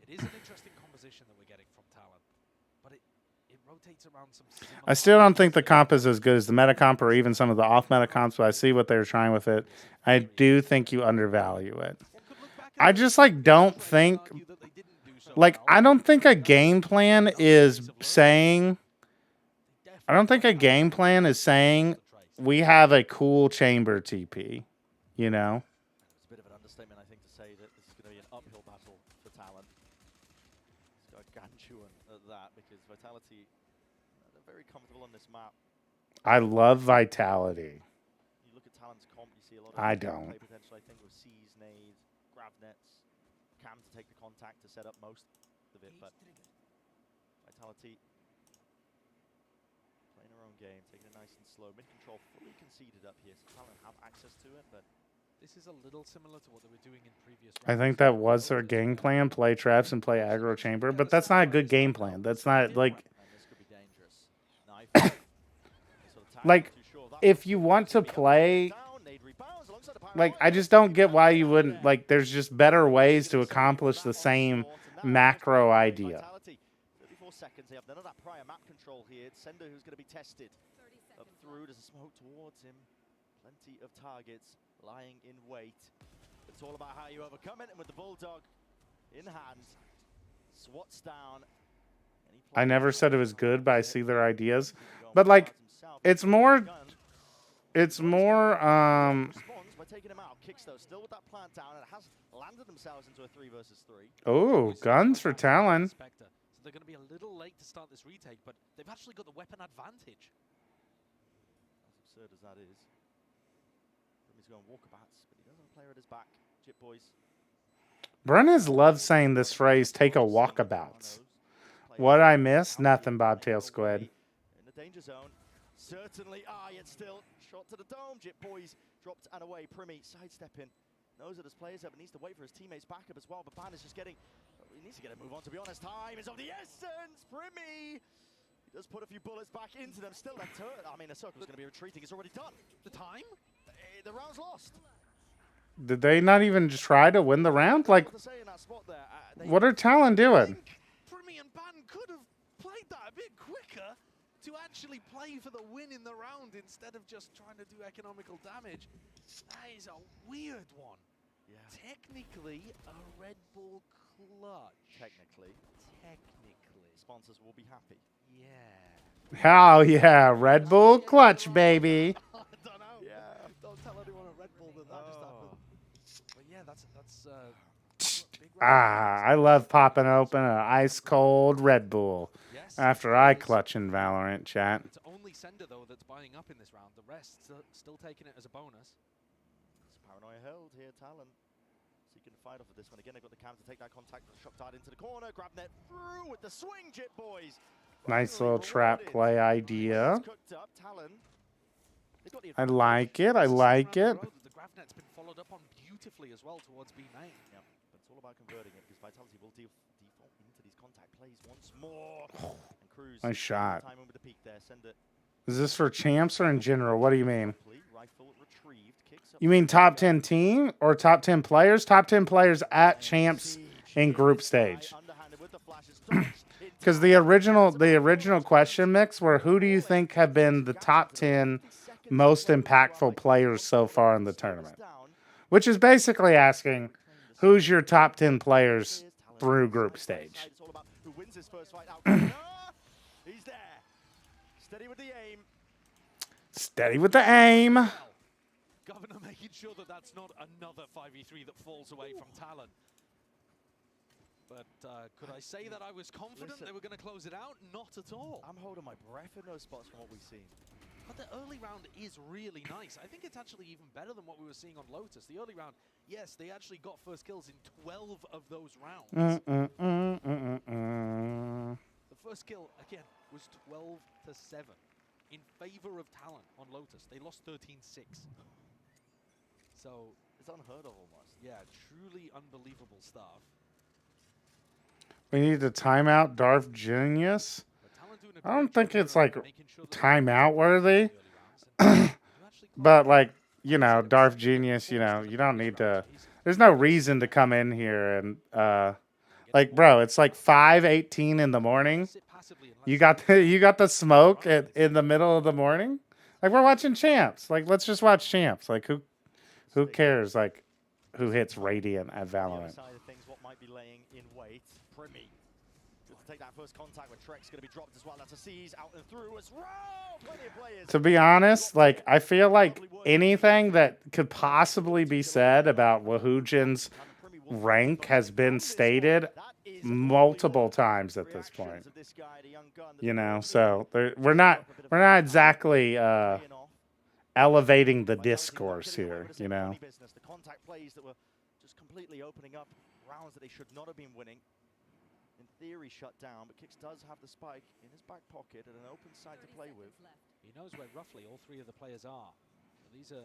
It is an interesting composition that we're getting from Talon, but it rotates around some. I still don't think the comp is as good as the meta comp or even some of the off meta comps, but I see what they're trying with it. I do think you undervalue it. I just like don't think I don't think a game plan is saying we have a cool chamber TP, you know? It's a bit of an understatement, I think, to say that this is going to be an uphill battle for Talon. It's gargantuan at that because Vitality, they're very comfortable on this map. I love Vitality. You look at Talon's comp, you see a lot of I don't. play potential, I think, with C's, nades, grab nets, Cam to take the contact to set up most of it, but Vitality playing their own game, taking it nice and slow. Mid-control fully conceded up here, so Talon have access to it, but this is a little similar to what they were doing in previous rounds. I think that was their game plan, play traps and play aggro chamber, but that's not a good game plan. That's not like this could be dangerous. like if you want to play like I just don't get why you wouldn't like there's just better ways to accomplish the same macro idea. 34 seconds, they have none of that prior map control here. It's Sender who's going to be tested. Up through, there's a smoke towards him. Plenty of targets lying in wait. It's all about how you overcome it, and with the Bulldog in hand, swats down. I never said it was good, but I see their ideas. But like it's more by taking him out. Kicks though still with that plant down and has landed themselves into a 3 versus 3. oh, guns for Talon. So they're going to be a little late to start this retake, but they've actually got the weapon advantage. As absurd as that is. He's going walkabouts, but he doesn't have a player at his back. Chip boys. Brennan's loves saying this phrase, take a walkabouts. What I miss? Nothing, Bobtail Squid. In the danger zone. Certainly yet still shot to the dome. Jip boys dropped and away. Primi sidestepping. Knows that his players up and needs to wait for his teammates back up as well. But Ban is just getting, he needs to get a move on, to be honest. Time is of the essence. Primi, he does put a few bullets back into them. Still that turret. I mean, the circle's going to be retreating. It's already done. The time? The round's lost. Did they not even try to win the round? Like, what are Talon doing? Primi and Ban could have played that a bit quicker to actually play for the win in the round instead of just trying to do economical damage. That is a weird one. Yeah. Technically, a Red Bull clutch. Technically. Sponsors will be happy. Yeah. Hell yeah, Red Bull clutch, baby. I don't know. Yeah. Don't tell anyone a Red Bull that just happened. But yeah, that's I love popping open an ice cold Red Bull after I clutch in Valorant, chat. It's only Sender though that's buying up in this round. The rest still taking it as a bonus. It's paranoia held here, Talon. So you can fight off of this one. Again, they've got the cam to take that contact. Shot dart into the corner. Grab net through with the swing, Jit boys. Nice little trap play idea. Cooked up. Talon. I like it. I like it. The grab net's been followed up on beautifully as well towards B main. Yep. But it's all about converting it because Vitality will default into these contact plays once more. And Cruz. Nice shot. Time with the peak there. Send it. Is this for champs or in general? What do you mean? Rifle retrieved. Kicks up. You mean top 10 team or top 10 players? Top 10 players at champs in group stage. Because the original question mix were who do you think have been the top 10 most impactful players so far in the tournament? Which is basically asking who's your top 10 players through group stage. Who wins his first fight out? He's there. Steady with the aim. Steady with the aim. Governor making sure that that's not another 5v3 that falls away from Talon. But could I say that I was confident they were going to close it out? Not at all. I'm holding my breath in those spots from what we've seen. But the early round is really nice. I think it's actually even better than what we were seeing on Lotus. The early round, yes, they actually got first kills in 12 of those rounds. The first kill, again, was 12-7 in favor of Talon on Lotus. They lost 13-6. So it's unheard of almost. Yeah, truly unbelievable stuff. We need to timeout Darth Genius. I don't think it's like timeout worthy. But like, you know, Darth Genius, you know, you don't need to. There's no reason to come in here and like, bro, it's like 5:18 in the morning. You got the smoke in the middle of the morning. Like we're watching champs. Like let's just watch champs. Like who cares? Like who hits Radiant at Valorant? What might be laying in wait? Primi. To take that first contact with Trek's going to be dropped as well. That's a seize out and through as well. Plenty of players. To be honest, like I feel like anything that could possibly be said about Wahujin's rank has been stated multiple times at this point. You know, so we're not exactly elevating the discourse here. You know. The contact plays that were just completely opening up rounds that they should not have been winning. In theory, shut down, but Kix does have the spike in his back pocket at an open side to play with. He knows where roughly all three of the players are. But these are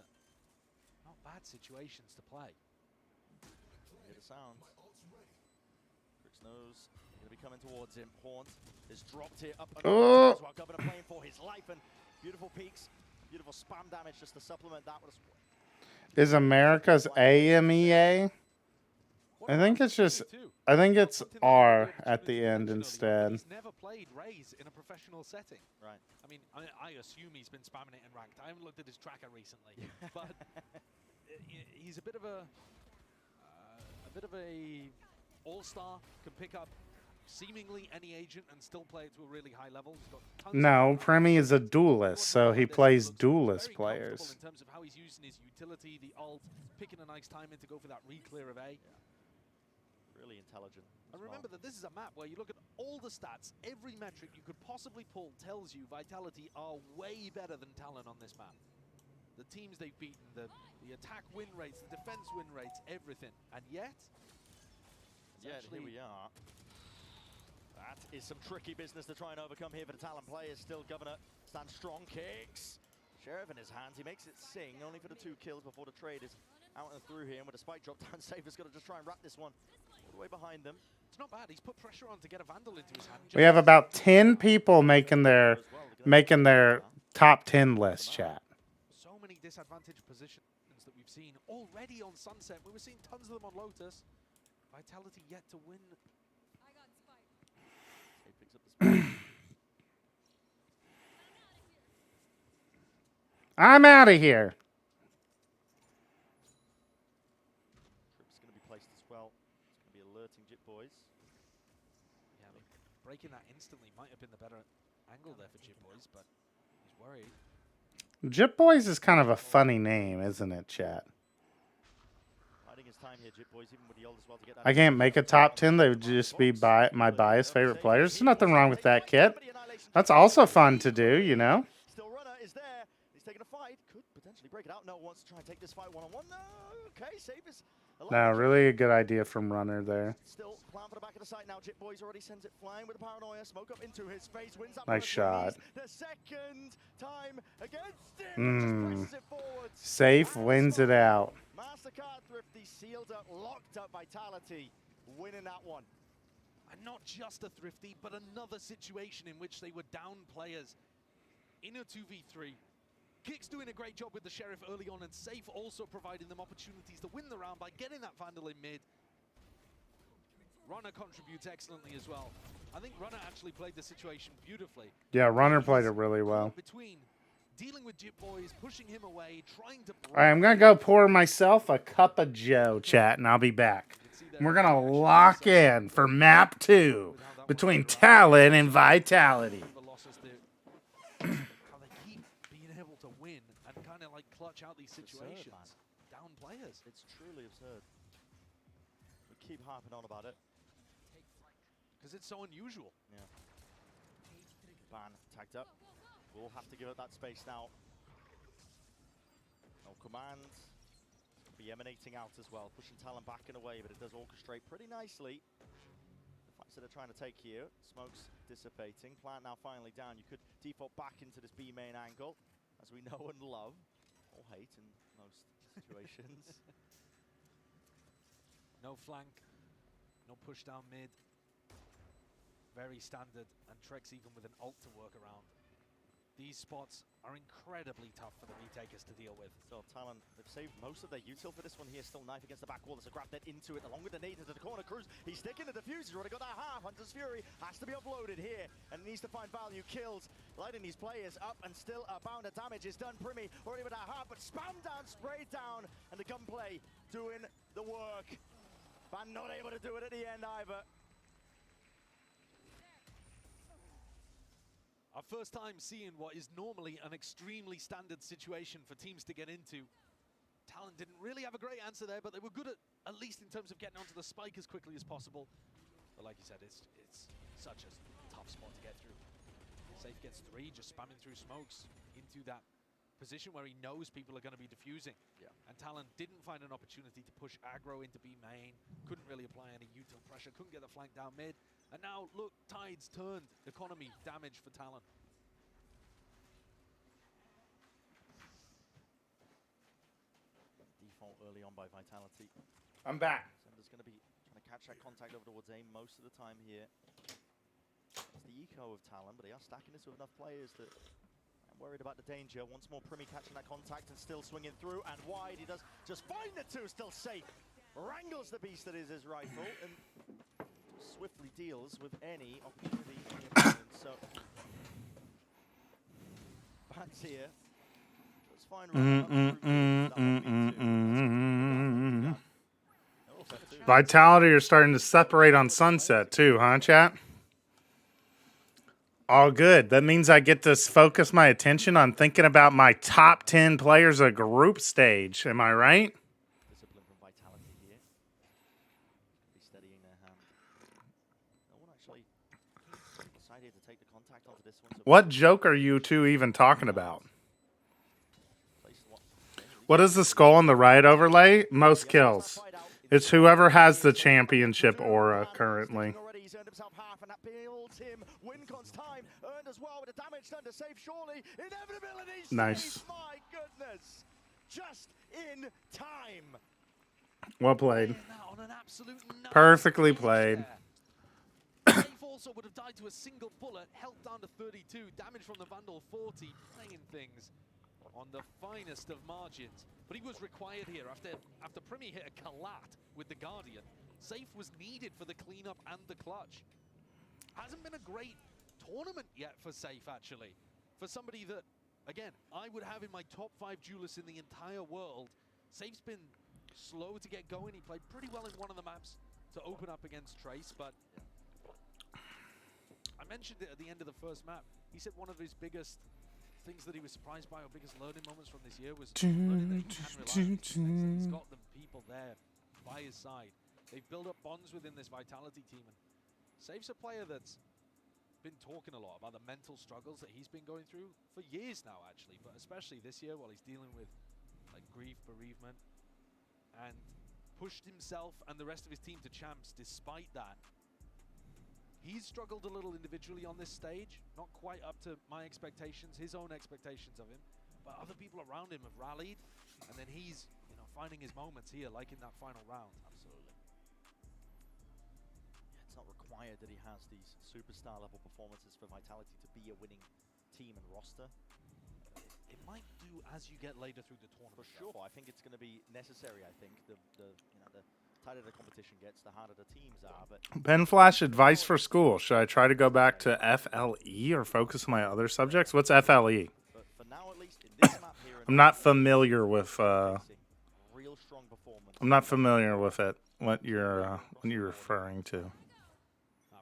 not bad situations to play. Hear the sound. Crix knows going to be coming towards him. Haunt is dropped here up while Governor playing for his life, and beautiful peaks, beautiful spam damage just to supplement that. Is America's AMEA? I think it's just. I think it's R at the end instead. He's never played Raze in a professional setting. Right. I mean, I assume he's been spamming it in ranked. I haven't looked at his tracker recently, but he's a bit of a all-star. Can pick up seemingly any agent and still play it to a really high level. He's got tons No, Premi is a duelist, so he plays duelist players. In terms of how he's using his utility, the ult, picking a nice time in to go for that re-clear of A. Yeah. Really intelligent. And remember that this is a map where you look at all the stats, every metric you could possibly pull tells you Vitality are way better than Talon on this map. The teams they've beaten, the attack win rates, the defense win rates, everything. And yet, here we are. That is some tricky business to try and overcome here for the Talon players. Still, Governor stands strong, kicks. Sheriff in his hands, he makes it sing, only for the 2 kills before the trade is out and through here. And with a spike drop down, Safer's got to just try and wrap this one all the way behind them. It's not bad. He's put pressure on to get a Vandal into his hand. We have about 10 people making their top 10 list, chat. So many disadvantaged positions that we've seen already on Sunset. We were seeing tons of them on Lotus. Vitality yet to win. I got spike. He picks up the spike. I'm out of here. Trip's going to be placed as well. It's going to be alerting Jit boys. Yeah, look, breaking that instantly might have been the better angle there for Jit boys, but he's worried. Jit Boys is kind of a funny name, isn't it, chat? Time here, Jit boys, even with the old as well to get that. I can't make a top 10. They would just be my biased favorite players. There's nothing wrong with that, Kit. That's also fun to do, you know? Still runner is there. He's taking a fight. Could potentially break it out. No, wants to try and take this fight one-on-one. No, okay, Safe is... No, really a good idea from Runner there. Still, plan for the back of the site now. Jit Boys already sends it flying with the paranoia. Smoke up into his face. Wins that Nice shot. the second time against him. Just presses it forward. Safe wins it out. MasterCard Thrifty sealed up, locked up Vitality, winning that one. And not just a Thrifty, but another situation in which they were down players in a 2v3. Kick's doing a great job with the Sheriff early on, and Safe also providing them opportunities to win the round by getting that Vandal in mid. Runner contributes excellently as well. I think Runner actually played the situation beautifully. Yeah, Runner played it really well. Between dealing with Jit Boys, pushing him away, trying to... All right, I'm going to go pour myself a cup of Joe, chat, and I'll be back. We're going to lock in for map 2 between Talon and Vitality. Clutch out these situations, absurd, down players. It's truly absurd. We keep harping on about it. Because it's so unusual. Yeah. Ban tagged up. We'll have to give it that space now. No command. Be emanating out as well. Pushing Talon back and away, but it does orchestrate pretty nicely. The fights that are trying to take here. Smoke's dissipating. Plant now finally down. You could default back into this B main angle, as we know and love. Or hate in most situations. No flank, no push down mid. Very standard, and Trex even with an ult to work around. These spots are incredibly tough for the retakers to deal with. So Talon, they've saved most of their util for this one here. Still knife against the back wall. There's a grab net into it, along with the nade into the corner. Cruz, he's sticking the diffuser. He's already got that half. Hunter's Fury has to be uploaded here, and needs to find value. Kills, lighting these players up, and still a bound of damage is done. Primi already with that half, but spam down, spray down, and the gunplay doing the work. Ban not able to do it at the end either. Our first time seeing what is normally an extremely standard situation for teams to get into. Talon didn't really have a great answer there, but they were good at least in terms of getting onto the spike as quickly as possible. But like you said, it's such a tough spot to get through. Safe gets 3, just spamming through smokes into that position where he knows people are going to be diffusing. Yeah. And Talon didn't find an opportunity to push aggro into B main, couldn't really apply any util pressure, couldn't get the flank down mid. And now, look, tides turned. Economy damage for Talon. Default early on by Vitality. I'm back. Sender's going to be trying to catch that contact over towards aim most of the time here. It's the eco of Talon, but they are stacking this with enough players that I'm worried about the danger. Once more, Primi catching that contact and still swinging through and wide. He does just find the 2, still safe. Wrangles the beast that is his rifle and swiftly deals with any opportunity in the opponent. So, Bats here. Let's find Vitality are starting to separate on Sunset too, huh, chat? All good. That means I get to focus my attention on thinking about my top 10 players of group stage. Am I right? Discipline from Vitality here. Be steadying their hand. No one actually decided to take the contact onto this one. So What joke are you two even talking about? What is the skull on the right overlay? Most kills. It's whoever has the championship aura currently. He's earned himself half, and that builds him. Wincon's time earned as well with the damage done to save. Surely inevitability. Nice. My goodness, just in time. Well played. Perfectly played. Safe also would have died to a single bullet, health down to 32, damage from the Vandal 40, playing things on the finest of margins. But he was required here after Primi hit a collat with the Guardian. Safe was needed for the cleanup and the clutch. Hasn't been a great tournament yet for Safe, actually. For somebody that, again, I would have in my top 5 duelists in the entire world. Safe's been slow to get going. He played pretty well in one of the maps to open up against Trace, but I mentioned it at the end of the first map. He said one of his biggest things that he was surprised by, or biggest learning moments from this year, was learning that he can rely on his teammates. He's got the people there by his side. They've built up bonds within this Vitality team, and Safe's a player that's been talking a lot about the mental struggles that he's been going through for years now, actually, but especially this year while he's dealing with like grief, bereavement, and pushed himself and the rest of his team to champs despite that. He's struggled a little individually on this stage, not quite up to my expectations, his own expectations of him, but other people around him have rallied, and then he's, you know, finding his moments here, like in that final round. Absolutely. Yeah, it's not required that he has these superstar level performances for Vitality to be a winning team and roster. It might do as you get later through the tournament. For sure, I think it's going to be necessary. I think the tighter the competition gets, the harder the teams are. But Ben Flash, advice for school. Should I try to go back to FLE or focus on my other subjects? What's FLE? But for now, at least in this map here, I'm not familiar with. Real strong performance. I'm not familiar with it. What you're referring to? A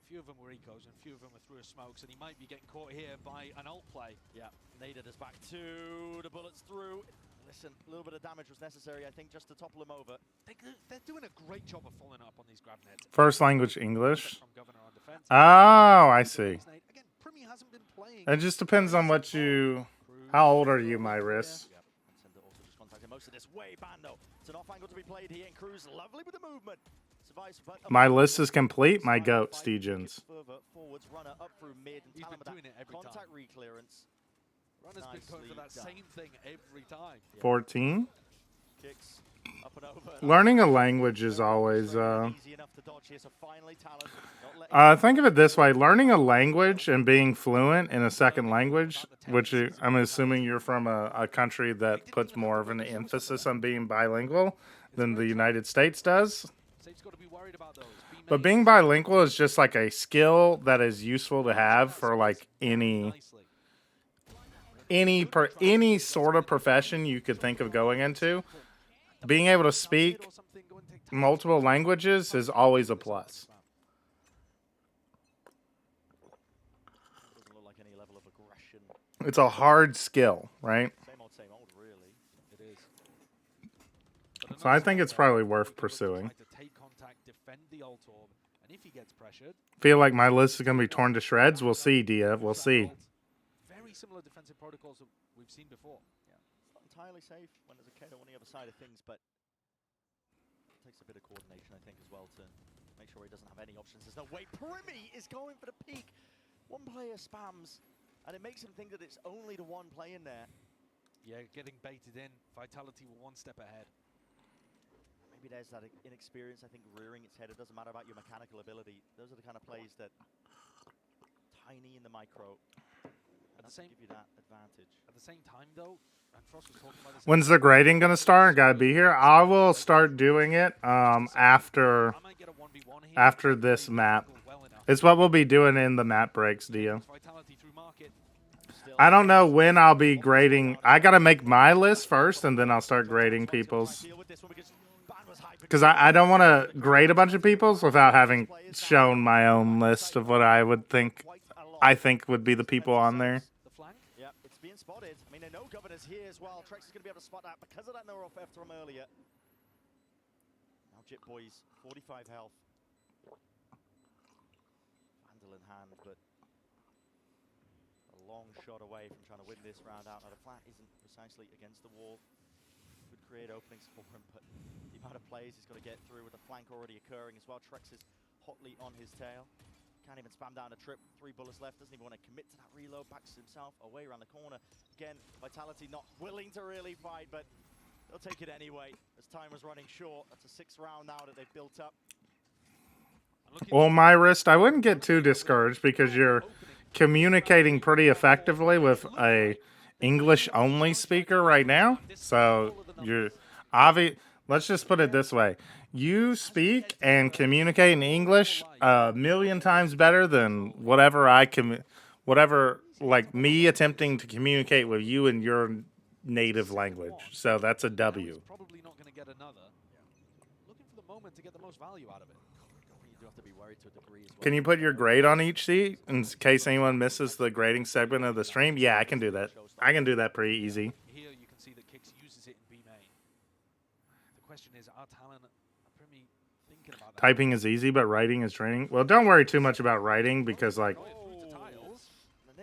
few of them were ecos and a few of them were through a smokes, and he might be getting caught here by an ult play. Yeah, Nader is back to the bullets through. Listen, a little bit of damage was necessary, I think, just to topple him over. They're doing a great job of following up on these grab nets. First language English. Oh, I see. Again, Primi hasn't been playing. It just depends on what you. How old are you, my wrist? Yep. And Sender also just contacted most of this way. Bando. It's an off angle to be played here, and Cruz lovely with the movement. My list is complete. My goat, Stegens. Further forwards, runner up through mid, and He's been doing it every contact time. re-clearance. Runner's been going for that same thing every time. 14. Kicks up and over. Learning a language is always. Think of it this way: learning a language and being fluent in a second language, which I'm assuming you're from a country that puts more of an emphasis on being bilingual than the United States does. But being bilingual is just like a skill that is useful to have for like any sort of profession you could think of going into. Being able to speak multiple languages is always a plus. Doesn't look like any level of aggression. It's a hard skill, right? Same old, really. It is. So I think it's probably worth pursuing. Take contact, defend the ult orb, and if he gets pressured, Feel like my list is going to be torn to shreds. We'll see, Dia. We'll see. very similar defensive protocols that we've seen before. Yeah, it's not entirely safe when there's a KO on the other side of things, but it takes a bit of coordination, I think, as well to make sure he doesn't have any options. There's no way. Primi is going for the peak. One player spams, and it makes him think that it's only the one play in there. Yeah, getting baited in. Vitality were one step ahead. Maybe there's that inexperience, I think, rearing its head. It doesn't matter about your mechanical ability. Those are the kind of plays that tiny in the micro. At the same, give you that advantage. At the same time, though, and Frost was talking about this. When's the grading going to start? Gotta be here. I will start doing it after this map. It's what we'll be doing in the map breaks, Dio. I don't know when I'll be grading. I gotta make my list first, and then I'll start grading people's. Because I don't want to grade a bunch of people's without having shown my own list of what I would think. I think would be the people on there. Yeah, it's being spotted. I mean, I know Governor's here as well. Trex is going to be able to spot that because of that no off from earlier. Now Jit Boys, 45 health. Vandal in hand, but a long shot away from trying to win this round out. Now the flat isn't precisely against the wall. Could create openings for him, but the amount of plays he's got to get through with the flank already occurring as well. Trex is hotly on his tail. Can't even spam down a trip. 3 bullets left. Doesn't even want to commit to that reload. Backs himself away around the corner. Again, Vitality not willing to really fight, but they'll take it anyway as time was running short. That's a 6th round now that they've built up. Well, my wrist, I wouldn't get too discouraged because you're communicating pretty effectively with a English-only speaker right now. So you're obvious. Let's just put it this way. You speak and communicate in English a million times better than whatever like me attempting to communicate with you in your native language. So that's a W. Probably not going to get another. Looking for the moment to get the most value out of it. You do have to be worried to a degree as well. Can you put your grade on each sheet in case anyone misses the grading segment of the stream? Yeah, I can do that. I can do that pretty easy. Here you can see that Kix uses it in B main. The question is, are Talon Primi thinking about that? Typing is easy, but writing is training. Well, don't worry too much about writing because, like,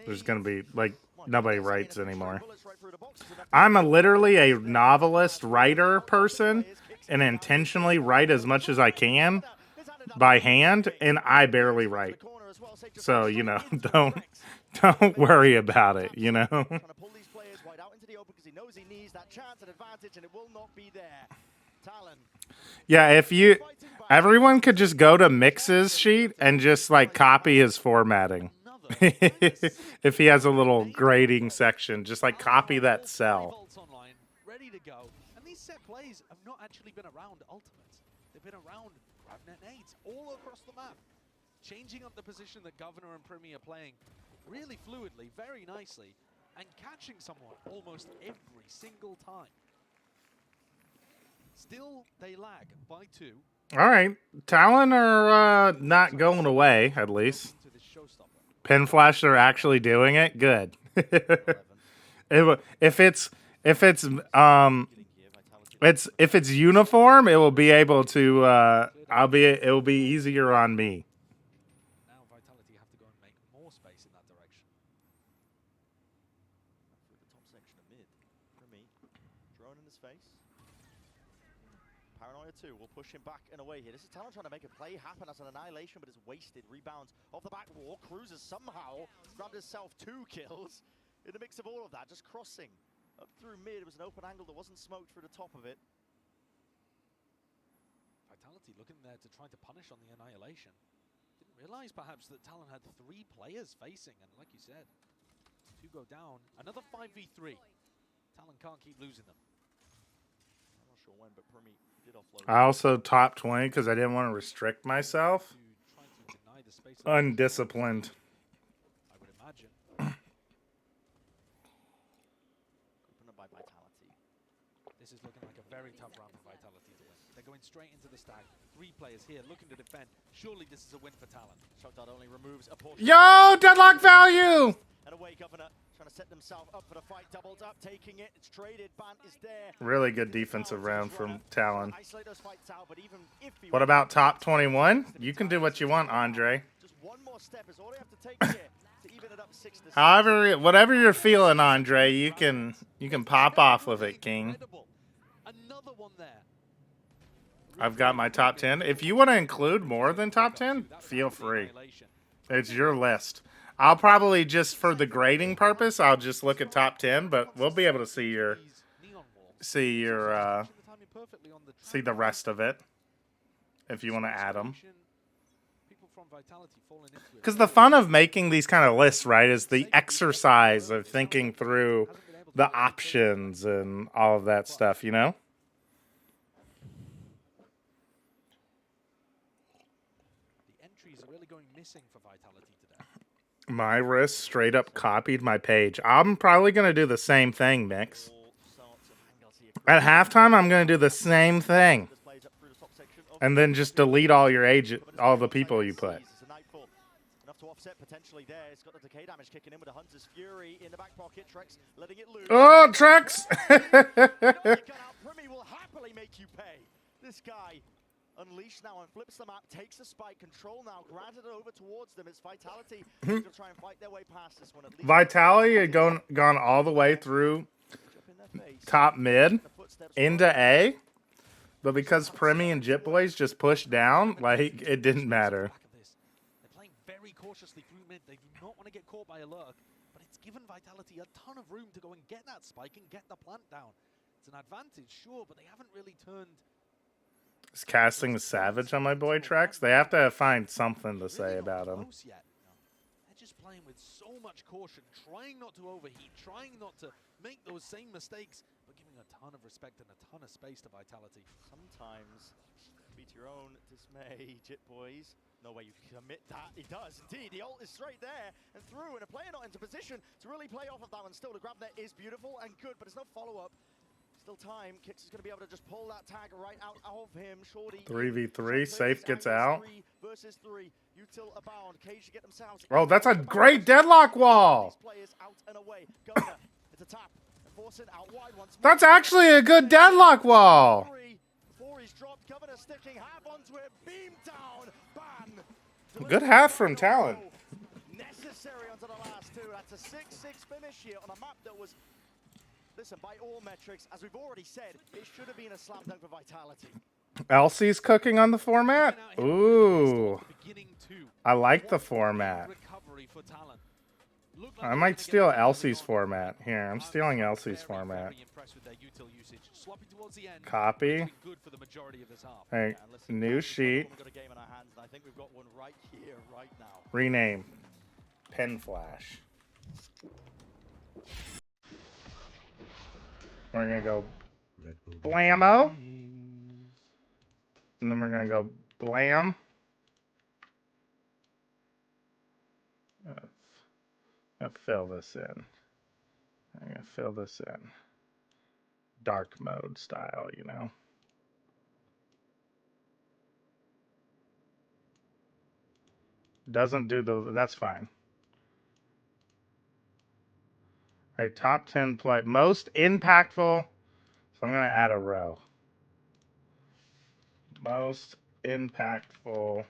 There's gonna be like nobody writes anymore. I'm literally a novelist writer person and intentionally write as much as I can by hand, and I barely write. So, you know, don't worry about it, you know. Yeah, if everyone could just go to Mix's sheet and just like copy his formatting. If he has a little grading section, just like copy that cell. Ready to go. And these set plays have not actually been around ultimates. They've been around grab-net nades all across the map. Changing up the position that Governor and Primi are playing really fluidly, very nicely, and catching someone almost every single time. Still, they lag by 2. All right. Talon are not going away, at least. Pin Flash, they're actually doing it. Good. If it's uniform, it will be able to. It will be easier on me. Now Vitality have to go and make more space in that direction. Through the top section of mid. Primi, drone in his face. Paranoia 2 will push him back and away here. This is Talon trying to make a play happen as an annihilation, but it's wasted. Rebounds off the back wall. Cruises somehow grabbed himself 2 kills in the mix of all of that. Just crossing up through mid. It was an open angle that wasn't smoked through the top of it. Vitality looking there to try to punish on the annihilation. Didn't realize perhaps that Talon had 3 players facing, and like you said, 2 go down. Another 5v3. Talon can't keep losing them. I'm not sure when, but Primi did offload. I also top 20 because I didn't want to restrict myself. Undisciplined. I would imagine. Open up by Vitality. This is looking like a very tough round for Vitality to win. They're going straight into the stack. 3 players here looking to defend. Surely this is a win for Talon. Shotdart only removes a portion. Yo, deadlock value! And away, Governor trying to set themselves up for the fight. Doubled up, taking it. It's traded. Ban is there. Really good defensive round from Talon. What about top 21? You can do what you want, Andre. Just one more step is all they have to take here to even it up 6 to 6. However, whatever you're feeling, Andre, you can pop off with it, King. Another one there. I've got my top 10. If you want to include more than top 10, feel free. It's your list. I'll probably just, for the grading purpose, I'll just look at top 10, but we'll be able to see the rest of it if you want to add them. Because the fun of making these kind of lists, right, is the exercise of thinking through the options and all of that stuff, you know? The entries are really going missing for Vitality today. My wrist straight up copied my page. I'm probably going to do the same thing, Mix. At halftime, I'm going to do the same thing. And then just delete all your all the people you put. Enough to offset potentially there. It's got the decay damage kicking in with the Hunter's Fury in the back pocket. Trex letting it loose. Oh, Trex! Primi will happily make you pay. This guy unleashed now and flips the map, takes the spike, control now, granted it over towards them. It's Vitality going to try and fight their way past this one. At least Vitality had gone all the way through top mid into A, but because Primi and Jit Boys just pushed down, like, it didn't matter. They're playing very cautiously through mid. They do not want to get caught by a lurk, but it's given Vitality a ton of room to go and get that spike and get the plant down. It's an advantage, sure, but they haven't really turned. Is casting the Savage on my boy Trex? They have to find something to say about him. They're just playing with so much caution, trying not to overheat, trying not to make those same mistakes, but giving a ton of respect and a ton of space to Vitality. sometimes be to your own dismay, Jit Boys. No way you can commit that. He does indeed. The ult is straight there and through, and a player not into position to really play off of that one. Still, the grab there is beautiful and good, but there's no follow-up. Still time. Kix is going to be able to just pull that tag right out of him. Shorty. 3v3. Safe gets out. 3 versus 3. Util abound. Cage to get themselves. Oh, that's a great deadlock wall. Players out and away. Governor, it's a tap. Forcing out wide once more. That's actually a good deadlock wall. Before he's dropped, Governor sticking half onto it. Beam down. Ban. Good half from Talon. necessary onto the last two. That's a 6-6 finish here on a map that was, listen, by all metrics, as we've already said, it should have been a slam dunk for Vitality. Elsie's cooking on the format? Ooh. I like the format. I might steal Elsie's format. Here, I'm stealing Elsie's format. Copy. Hey, new sheet. Rename. Pen Flash. We're gonna go blammo. And then we're gonna go blam. I'll fill this in. I'm gonna fill this in. Dark mode style, you know. Doesn't do the, that's fine. All right, top 10 play, most impactful. So I'm gonna add a row. Most impactful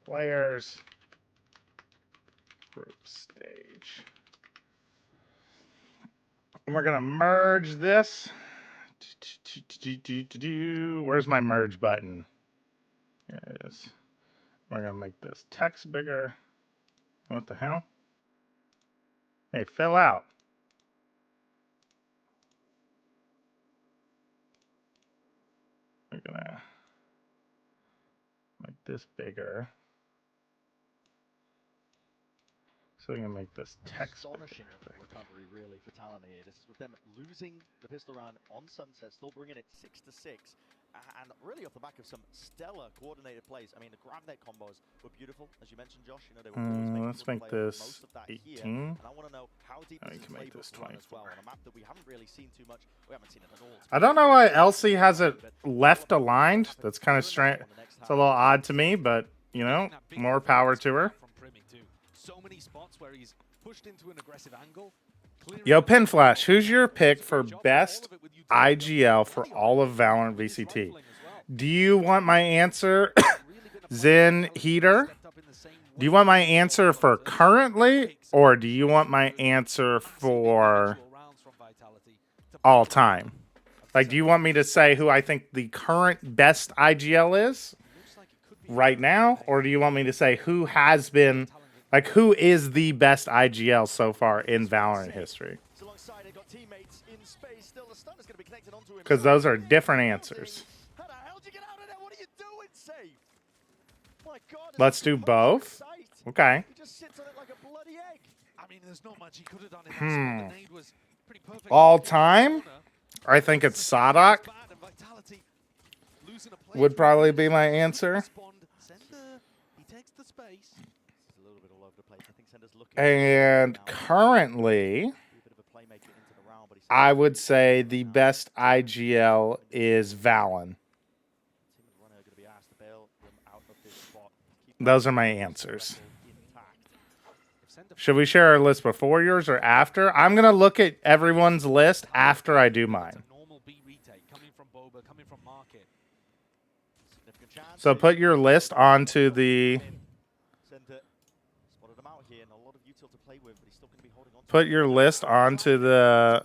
players group stage. And we're gonna merge this. Where's my merge button? Here it is. We're gonna make this text bigger. What the hell? Hey, fill out. We're gonna make this bigger. So we're gonna make this text. Astonishing recovery, really, for Talon here. This is with them losing the pistol round on Sunset, still bringing it 6-6, and really off the back of some stellar coordinated plays. I mean, the grab net combos were beautiful, as you mentioned, Josh. You know, they were always making Let's make this most of that 18. here. And I want to know how deep I this can make this playbook run as 24. well on a map that we haven't really seen too much. We haven't seen it at all. I don't know why Elsie has it left aligned. That's kind of strange. It's a little odd to me, but you know, more power to her. So many spots where he's pushed into an aggressive angle. Yo, Pin Flash, who's your pick for best IGL for all of Valorant VCT? Do you want my answer, Zen Heater? Do you want my answer for currently, or do you want my answer for all time? Like, do you want me to say who I think the current best IGL is right now, or do you want me to say who has been, like, who is the best IGL so far in Valorant history? Because those are different answers. Let's do both. Okay. I mean, there's not much he could have done in that spot. The nade was pretty perfect. All time, I think it's Sadok. Would probably be my answer. And currently, I would say the best IGL is Valen. Those are my answers. Should we share our list before yours or after? I'm going to look at everyone's list after I do mine. So put your list onto the... Put your list onto the...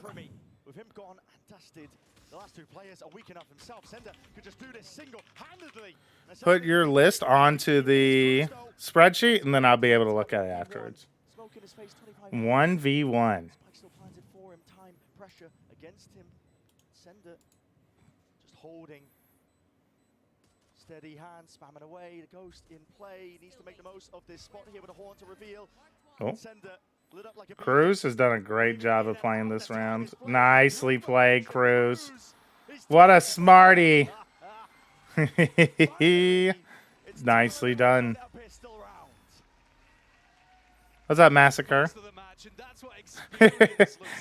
With him gone and dusted, the last two players are weak enough himself. Sender could just do this single-handedly. Put your list onto the spreadsheet, and then I'll be able to look at it afterwards. 1v1. Still planted for him. Time pressure against him. Sender just holding. Steady hand, spamming away. The ghost in play. He needs to make the most of this spot here with a horn to reveal. Oh. Sender lit up like a Cruz has done a great job of playing this round. Nicely played, Cruz. What a smarty. Nicely done. What's that, Massacre?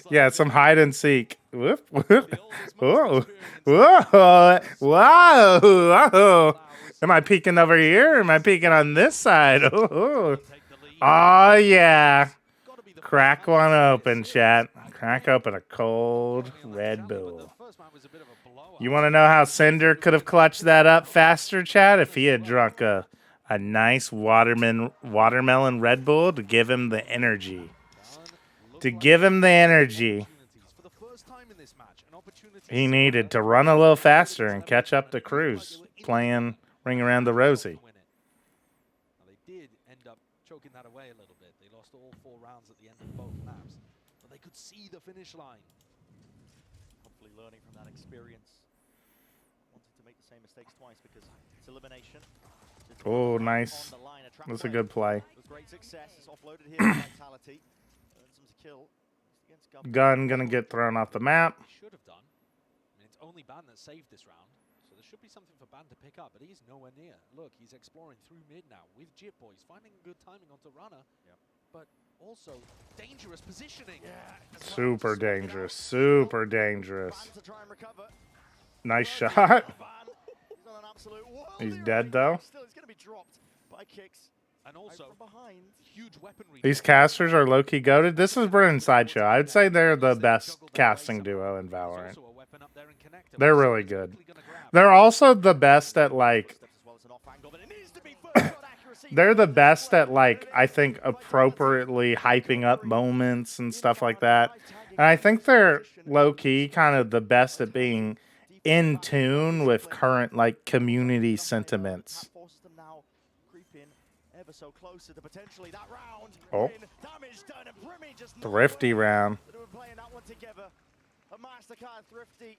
Yeah, some hide and seek. Whoop, whoop. Whoa. Whoa. Whoa. Whoa. Am I peeking over here? Or am I peeking on this side? Oh, oh yeah. Crack one open, chat. Crack open a cold Red Bull. You want to know how Cinder could have clutched that up faster, chat? If he had drunk a A nice watermelon Red Bull to give him the energy. To give him the energy he needed to run a little faster and catch up to Cruz playing Ring Around the Rosie. They did end up choking that away a little bit. They lost all 4 rounds at the end of both maps, but they could see the finish line. Hopefully learning from that experience. Wanting to make the same mistakes twice because it's elimination. Oh, nice. That's a good play. With great success, it's offloaded here with Vitality. Earns them to kill. Gun gonna get thrown off the map. Should have done. I mean, it's only Ban that saved this round, so there should be something for Ban to pick up, but he's nowhere near. Look, he's exploring through mid now with Jip Boys, finding good timing onto Runner, but also dangerous positioning. Super dangerous. Super dangerous. Nice shot. He's dead though. Still, he's going to be dropped by kicks. And also, huge weaponry. These casters are low-key goated. This is Britain's Sideshow. I'd say they're the best casting duo in Valorant. They're really good. They're also the best at, like... they're the best at, like, I think, appropriately hyping up moments and stuff like that. And I think they're low-key kind of the best at being in tune with current, like, community sentiments. So closer to potentially that round. Oh, Thrifty round. Playing that one together. A Mastercard Thrifty.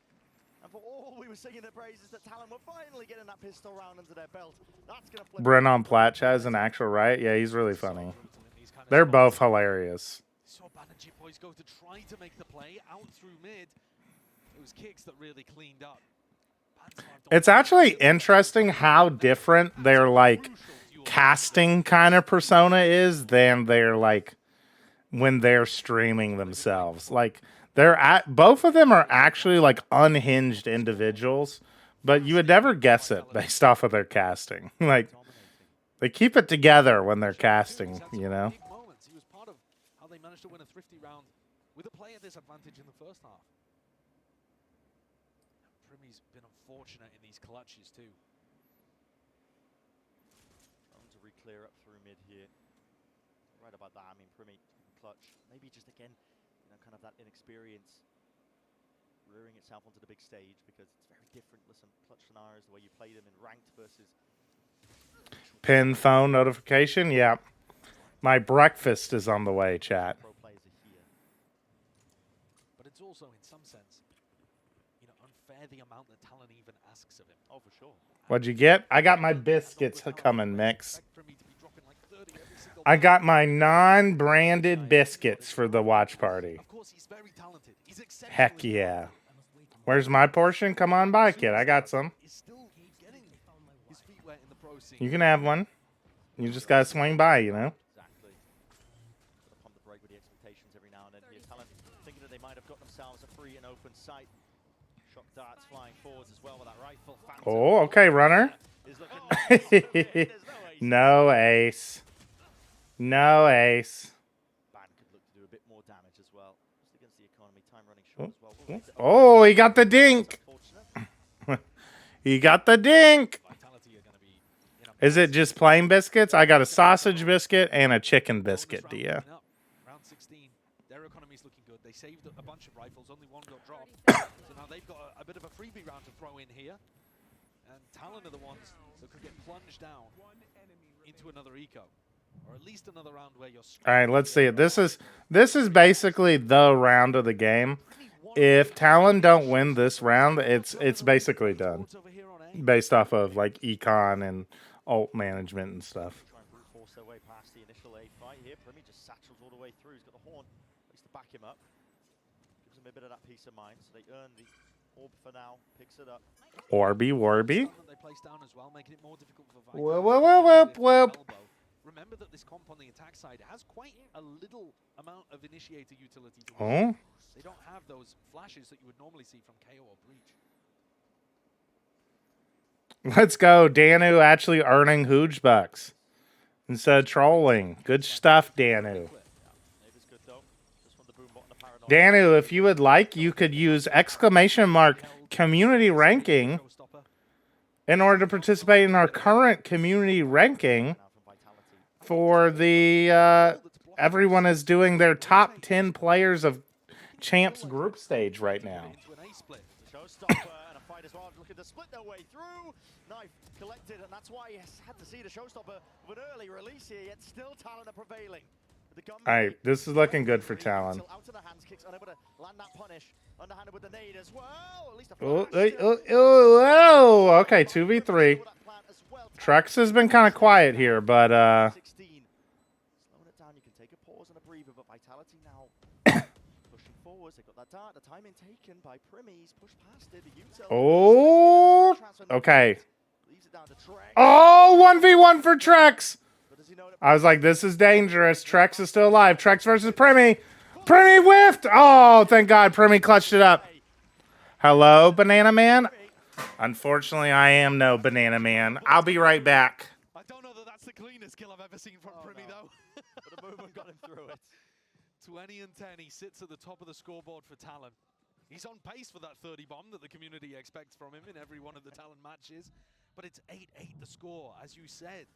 And for all we were singing the praises that Talon were finally getting that pistol round under their belt. That's gonna flip. Brennan Platch has an actual right. Yeah, he's really funny. They're both hilarious. Saw Ban and Jip Boys go to try to make the play out through mid. It was kicks that really cleaned up. It's actually interesting how different their, like, casting kind of persona is than their, like, when they're streaming themselves. Like, both of them are actually, like, unhinged individuals, but you would never guess it based off of their casting. Like, they keep it together when they're casting, you know? He was part of how they managed to win a Thrifty round with a player disadvantage in the first half. Primmy's been unfortunate in these clutches too. To re-clear up through mid here. Right about that, I mean, Primmy clutch. Maybe just again, you know, kind of that inexperience rearing itself onto the big stage because it's very different. Listen, clutch scenarios, the way you play them in ranked versus. Pin phone notification, yeah. My breakfast is on the way, chat. Pro players are here. But it's also, in some sense, you know, unfair the amount that Talon even asks of him. Oh, for sure. What'd you get? I got my biscuits coming, Mix. I got my non-branded biscuits for the watch party. Heck yeah. Where's my portion? Come on by, kid. I got some. You can have one. You just gotta swing by, you know? Exactly. Pump the brake with the expectations every now and then here. Talon thinking that they might have got themselves a free and open sight. Shock darts flying forwards as well with that rifle. Oh, okay, runner. No ace. No ace. Ban could look to do a bit more damage as well. Just against the economy, time running short as well. Oh, he got the dink. He got the dink. Is it just plain biscuits? I got a sausage biscuit and a chicken biscuit, Dia. Round 16, their economy's looking good. They saved a bunch of rifles, only one got dropped. So now they've got a bit of a freebie round to throw in here. And Talon are the ones that could get plunged down into another eco. Or at least another round where you're... All right, let's see it. This is basically the round of the game. If Talon don't win this round, it's basically done. Based off of, like, econ and ult management and stuff. Try and brute force their way past the initial A fight here. Primmy just satchels all the way through. He's got the horn. Likes to back him up. Gives him a bit of that peace of mind. So they earn the orb for now. Picks it up. Warby. They place down as well, making it more difficult for Whoop. Remember that this comp on the attack side has quite a little amount of initiator utility. Oh. They don't have those flashes that you would normally see from KO or Breach. Let's go. Danu actually earning Hooge bucks instead of trolling. Good stuff, Danu. Danu, if you would like, you could use !community ranking in order to participate in our current community ranking for the everyone is doing their top 10 players of Champs group stage right now. Showstopper and a fight as well, looking to split their way through. Knife collected, and that's why he had to see the Showstopper with an early release here, yet still Talon are prevailing. All right, this is looking good for Talon. Out of the hands, kicks unable to land that punish. Underhanded with the nade as well. At least Okay, 2v3. Trex has been kind of quiet here, but slowing it down, you can take a pause and a breather, but Vitality now pushing forwards. They got that dart, the timing taken by Primmy's, pushed past it. oh, okay. Oh, 1v1 for Trex. I was like, this is dangerous. Trex is still alive. Trex versus Primmy. Primmy whiffed. Oh, thank God. Primmy clutched it up. Hello, Banana Man. Unfortunately, I am no Banana Man. I'll be right back. I don't know that that's the cleanest kill I've ever seen from Primmy, though. But the movement got him through it. 20 and 10. He sits at the top of the scoreboard for Talon. He's on pace for that 30 bomb that the community expects from him in every one of the Talon matches. But it's 8-8 the score, as you said.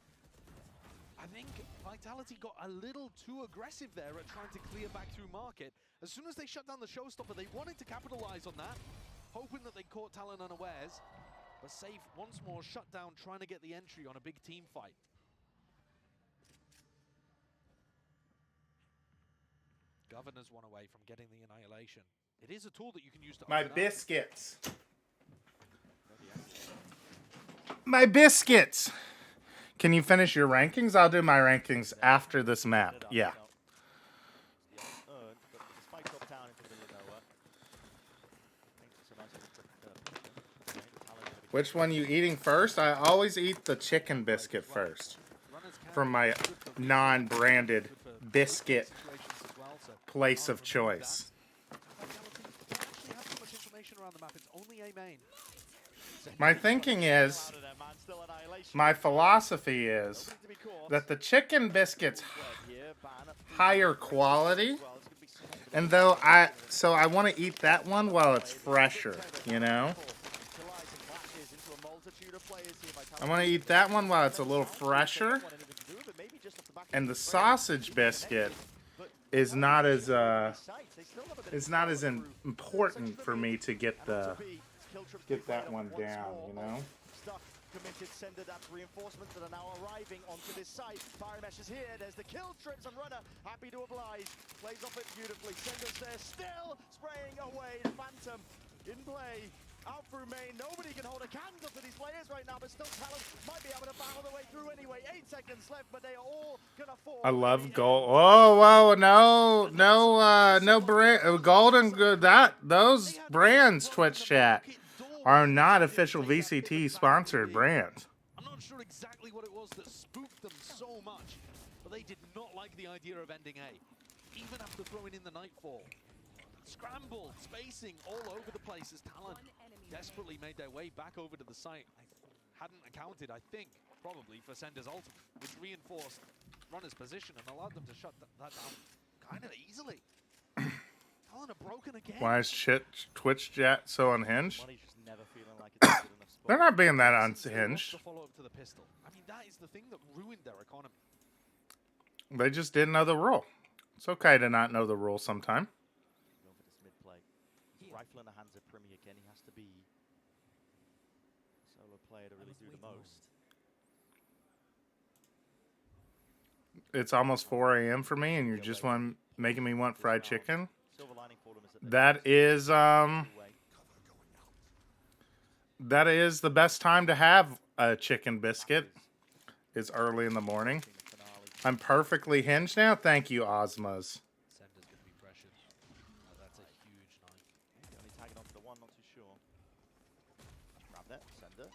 I think Vitality got a little too aggressive there at trying to clear back through market. As soon as they shut down the Showstopper, they wanted to capitalize on that, hoping that they caught Talon unawares. But Safe once more shut down, trying to get the entry on a big team fight. Governor's one away from getting the annihilation. It is a tool that you can use to My open up. biscuits. My biscuits. Can you finish your rankings? I'll do my rankings after this map. Yeah. Which one you eating first? I always eat the chicken biscuit first. From my non-branded biscuit place of choice. My thinking is, my philosophy is that the chicken biscuit's higher quality, and so I want to eat that one while it's fresher, you know? I want to eat that one while it's a little fresher, and the sausage biscuit is not as important for me to get that one down, you know? Committed, Sender, that's reinforcements that are now arriving onto this site. Fire mesh is here, there's the kill trips, and Runner happy to oblige. Plays off it beautifully. Sender's there, still spraying away. The Phantom in play. Out through main, nobody can hold a candle to these players right now, but still Talon might be able to battle their way through anyway. 8 seconds left, but they are all gonna fall. I love gold. Whoa, no brand, golden good. Those brands, Twitch chat, are not official VCT sponsored brands. I'm not sure exactly what it was that spooked them so much, but they did not like the idea of ending A, even after throwing in the Nightfall. Scrambled, spacing all over the place as Talon desperately made their way back over to the site. I hadn't accounted, I think, probably for Sender's ultimate, which reinforced Runner's position and allowed them to shut that down kind of easily. Talon are broken again. Why is Twitch chat so unhinged? They're not being that unhinged. Follow up to the pistol. I mean, that is the thing that ruined their economy. They just didn't know the rule. It's okay to not know the rule sometime. Going for this mid play. Rifle in the hands of Primmy again. He has to be a solo player to really do the most. It's almost 4 a.m. for me, and you're just making me want fried chicken. That is the best time to have a chicken biscuit. Is early in the morning. I'm perfectly hinged now. Thank you, Ozmas. Sender's going to be pressured. That's a huge knife. Maybe only tagging onto the one, not too sure. Grab that, Sender.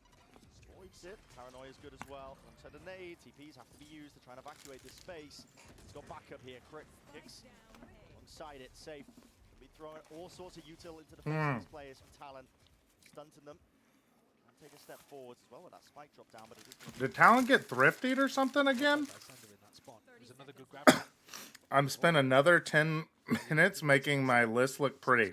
Destroys it. Paranoia is good as well. Sender nade. TPs have to be used to try and evacuate this space. He's got backup here. Crit kicks onside it. Safe. Be throwing all sorts of util into the face of these players from Talon. Stunting them. Take a step forward as well with that spike drop down, but it is Did Talon get thriftied or something again? I'm spent another 10 minutes making my list look pretty.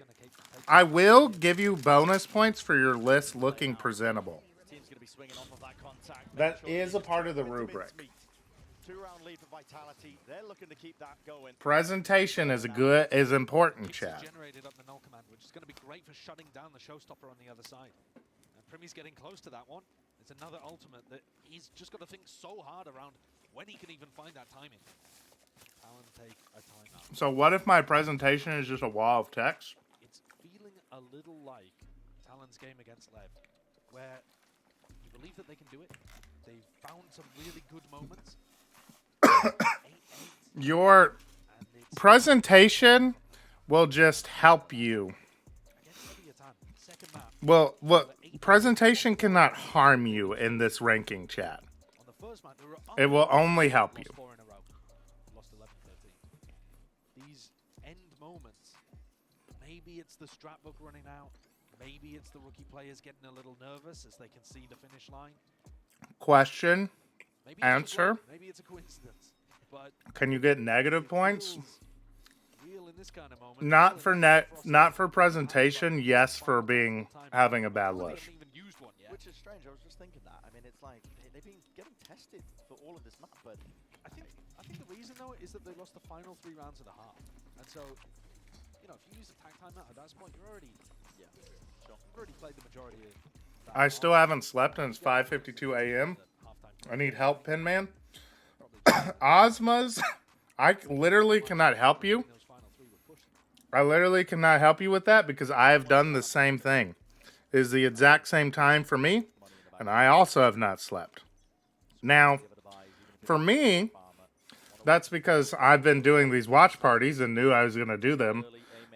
I will give you bonus points for your list looking presentable. team's going to be swinging off of that contact. That is a part of the rubric. 2-round lead for Vitality. They're looking to keep that going. Presentation is important, chat. Generated up the null command, which is going to be great for shutting down the showstopper on the other side. And Primmy's getting close to that one. It's another ultimate that he's just got to think so hard around when he can even find that timing. Talon take a timeout. So what if my presentation is just a wall of text? It's feeling a little like Talon's game against Lev, where you believe that they can do it. They've found some really good moments. Your presentation will just help you. Well, presentation cannot harm you in this ranking, chat. It will only help you. Lost 11-13. These end moments, maybe it's the strat book running out. Maybe it's the rookie players getting a little nervous as they can see the finish line. Question, Maybe answer. Maybe it's a coincidence. But Can you get negative points? real in this kind of moment. Not for presentation. Yes, for having a bad lush. Which is strange. I was just thinking that. I mean, it's like they've been getting tested for all of this map, but I think the reason though is that they lost the final 3 rounds of the half, and so you know if you use the tag timeout at that point, you're already you've already played the majority of. I still haven't slept and it's 5:52 a.m. I need help, Pinman. Ozma's, I literally cannot help you. I literally cannot help you with that because I have done the same thing. It is the exact same time for me, and I also have not slept. Now, for me, that's because I've been doing these watch parties and knew I was going to do them,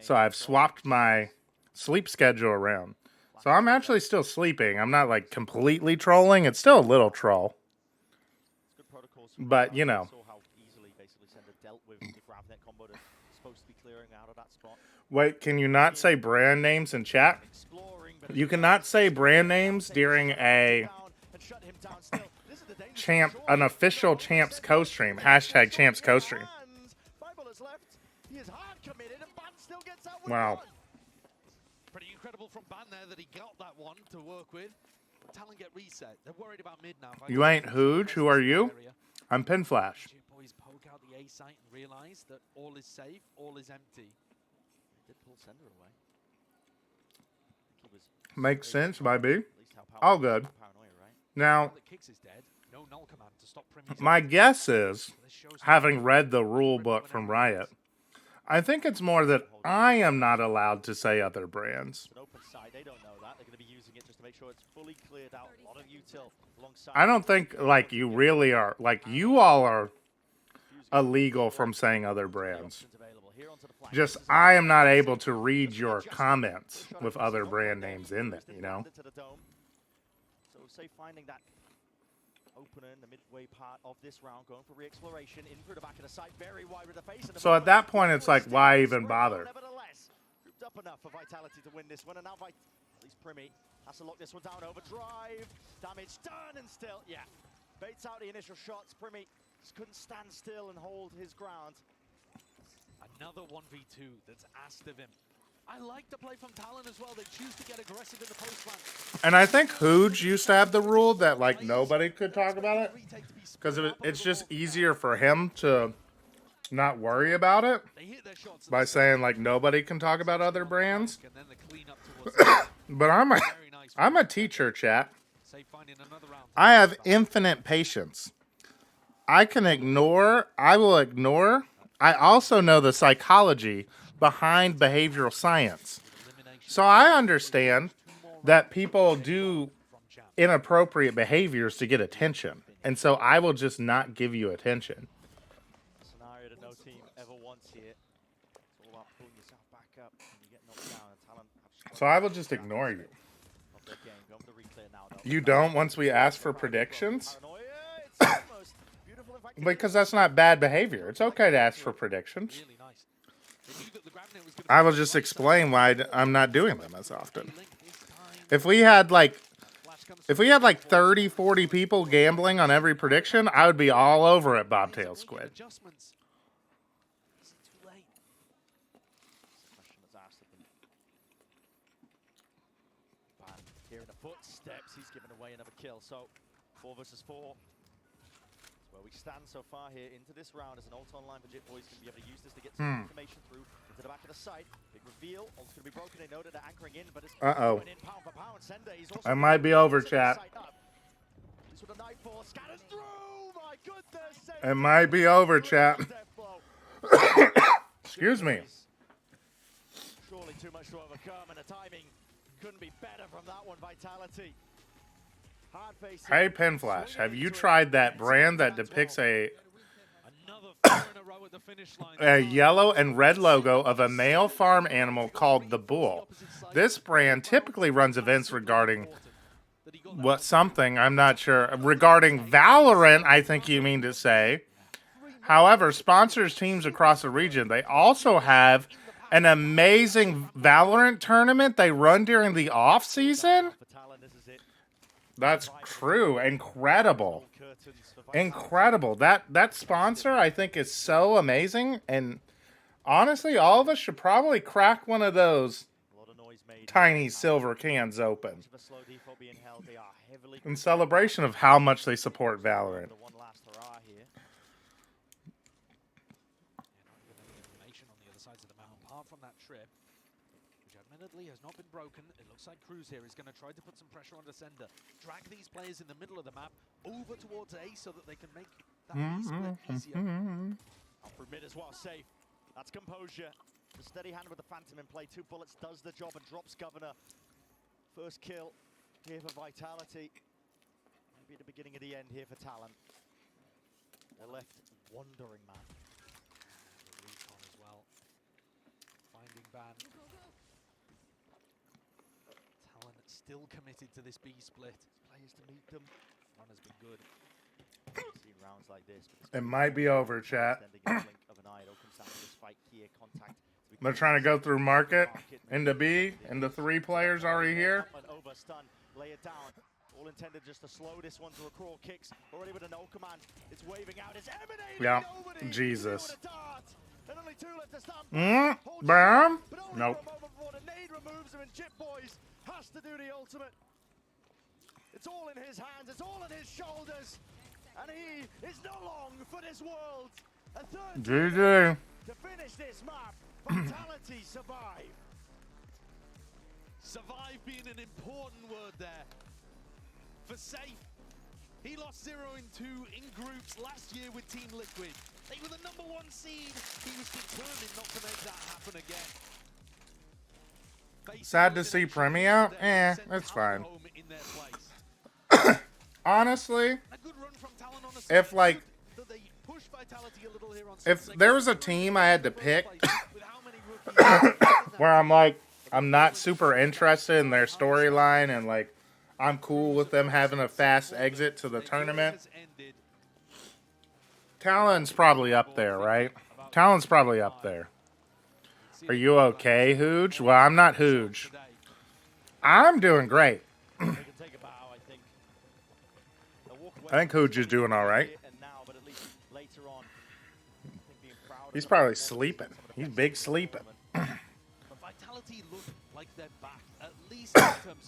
so I've swapped my sleep schedule around. So I'm actually still sleeping. I'm not like completely trolling. It's still a little troll. But, you know. Wait, can you not say brand names in chat? You cannot say brand names during an official Champs co-stream. Hashtag Champs co-stream. Wow. Pretty incredible from Ban there that he got that one to work with. Talon get reset. They're worried about mid now. You ain't Hooge. Who are you? I'm Pinflash. Boys poke out the A site and realize that all is safe, all is empty. Did pull Sender away. Makes sense, baby. All good. Now, my guess is, having read the rule book from Riot, I think it's more that I am not allowed to say other brands. I don't think, like, you really are. Like, you all are illegal from saying other brands. Just, I am not able to read your comments with other brand names in it, you know? So, say finding that opener in the midway part of this round, going for re-exploration, in through the back of the site, very wide with the face. So at that point, it's like, why even bother? Nevertheless, grouped up enough for Vitality to win this one, and now at least Primmy has to lock this one down. Overdrive, damage done, and still, baits out the initial shots. Primmy just couldn't stand still and hold his ground. Another 1v2 that's asked of him. I like the play from Talon as well. They choose to get aggressive in the post-plant. And I think Hooge used to have the rule that, like, nobody could talk about it. Because it's just easier for him to not worry about it by saying, like, nobody can talk about other brands. But I'm a teacher, chat. I have infinite patience. I can ignore. I will ignore. I also know the psychology behind behavioral science. So I understand that people do inappropriate behaviors to get attention. And so I will just not give you attention. Scenario that no team ever wants here. It's all about pulling yourself back up and you get knocked down. And Talon So I will just ignore you. You don't once we ask for predictions? Because that's not bad behavior. It's okay to ask for predictions. I will just explain why I'm not doing them as often. If we had like 30, 40 people gambling on every prediction, I would be all over it, Bobtail Squid. Hearing the footsteps, he's given away another kill. So 4 versus 4. That's where we stand so far here into this round as an ult online for Jit Boys can be able to use this to get some information through into the back of the site. Big reveal. Ult's going to be broken. They know that they're anchoring in, but it's going in pound for pound. Sender, he's also I might be over, chat. This with a nightfall scatters through. My goodness. It might be over, chat. Excuse me. Surely too much to overcome, and the timing couldn't be better from that one. Vitality. Hey, Penflash, have you tried that brand that depicts a yellow and red logo of a male farm animal called the bull? This brand typically runs events regarding something, I'm not sure. Regarding Valorant, I think you mean to say. However, sponsors teams across the region. They also have an amazing Valorant tournament they run during the off season. That's true. Incredible. Incredible. That sponsor, I think, is so amazing. And honestly, all of us should probably crack one of those tiny silver cans open in celebration of how much they support Valorant. Has not been broken. It looks like Cruz here is going to try to put some pressure on the sender. Drag these players in the middle of the map over towards A so that they can make that split easier. Upper mid as well, safe. That's composure. The steady hand with the Phantom in play. 2 bullets does the job and drops Governor. First kill here for Vitality. Maybe the beginning of the end here for Talon. They're left wondering, man. The recon as well. Finding Ban. Still committed to this B split. Players to meet them. Run has been good. Seen rounds like this. It might be over, chat. They're trying to go through market into B, and the 3 players already here. Lay it down. All intended just to slow this one to a crawl. Kicks already with a no command. It's waving out. It's emanating. Yeah. Jesus. And only 2 left to stand. Bam. Nope. The nade removes him, and Jit Boys has to do the ultimate. It's all in his hands. It's all in his shoulders. And he is no long for this world. A third GG. to finish this map. Vitality survive. Survive being an important word there. For Safe, he lost 0-2 in groups last year with Team Liquid. They were the #1 seed. He was determined not to make that happen again. Sad to see Premi out? That's fine. Honestly, if there was a team I had to pick where I'm like, I'm not super interested in their storyline and like, I'm cool with them having a fast exit to the tournament, Talon's probably up there, right? Talon's probably up there. Are you okay, Hooge? Well, I'm not Hooge. I'm doing great. I think Hooge is doing all right. He's probably sleeping. He's big sleeping. All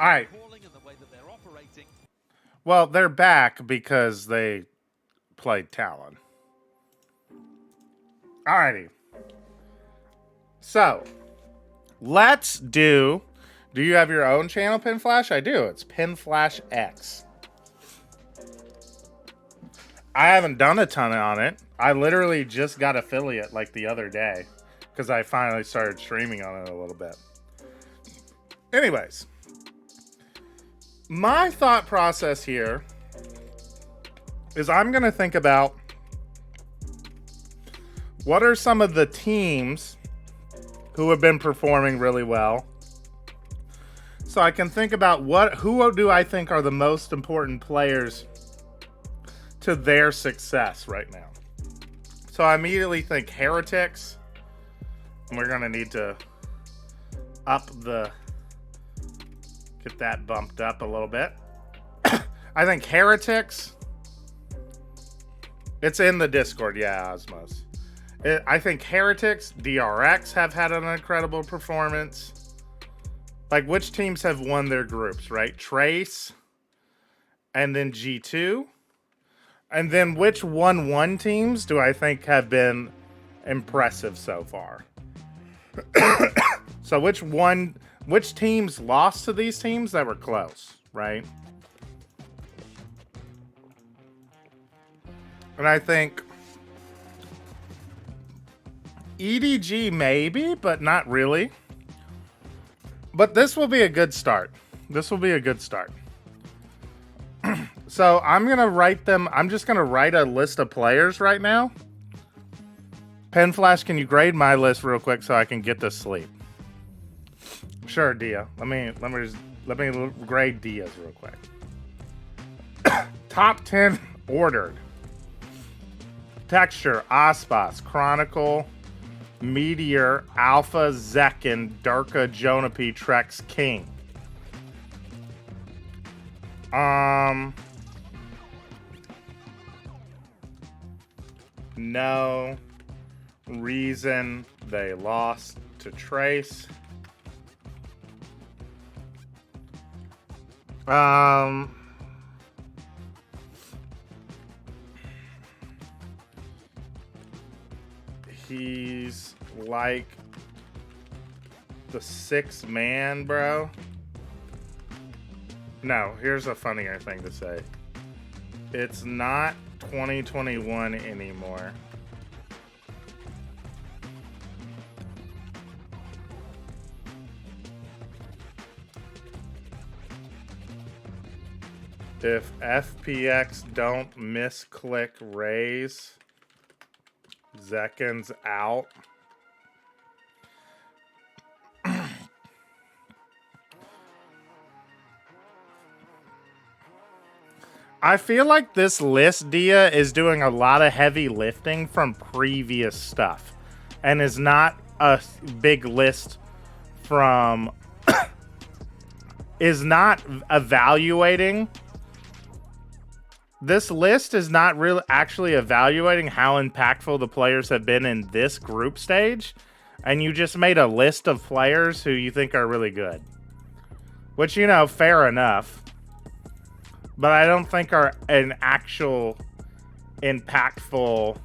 right. Well, they're back because they played Talon. Alrighty. So, let's do you have your own channel, Pinflash? I do. It's Pinflash X. I haven't done a ton on it. I literally just got affiliate like the other day because I finally started streaming on it a little bit. Anyways, my thought process here is I'm going to think about what are some of the teams who have been performing really well. So I can think about who do I think are the most important players to their success right now. So I immediately think Heretics. And we're going to need to get that bumped up a little bit. I think Heretics. It's in the Discord, yeah, Osmos. I think Heretics, DRX have had an incredible performance. Like, which teams have won their groups, right? Trace, and then G2. And then which 1-1 teams do I think have been impressive so far? So which teams lost to these teams that were close, right? And I think EDG maybe, but not really. But this will be a good start. This will be a good start. So I'm going to write them. I'm just going to write a list of players right now. Pen Flash, can you grade my list real quick so I can get to sleep? Sure, Dia. Let me grade Dia's real quick. Top 10 ordered. Texture, Aspas, Chronicle, Meteor, Alpha, Zekin, Durka, Jonapi, Trex, King. No reason they lost to Trace. He's like the sixth man, bro. No, here's a funnier thing to say. It's not 2021 anymore. If FPX don't misclick raise, Zekin's out. I feel like this list, Dia, is doing a lot of heavy lifting from previous stuff and is not a big list from is not evaluating. This list is not really actually evaluating how impactful the players have been in this group stage, and you just made a list of players who you think are really good. Which, you know, fair enough. But I don't think are an actual impactful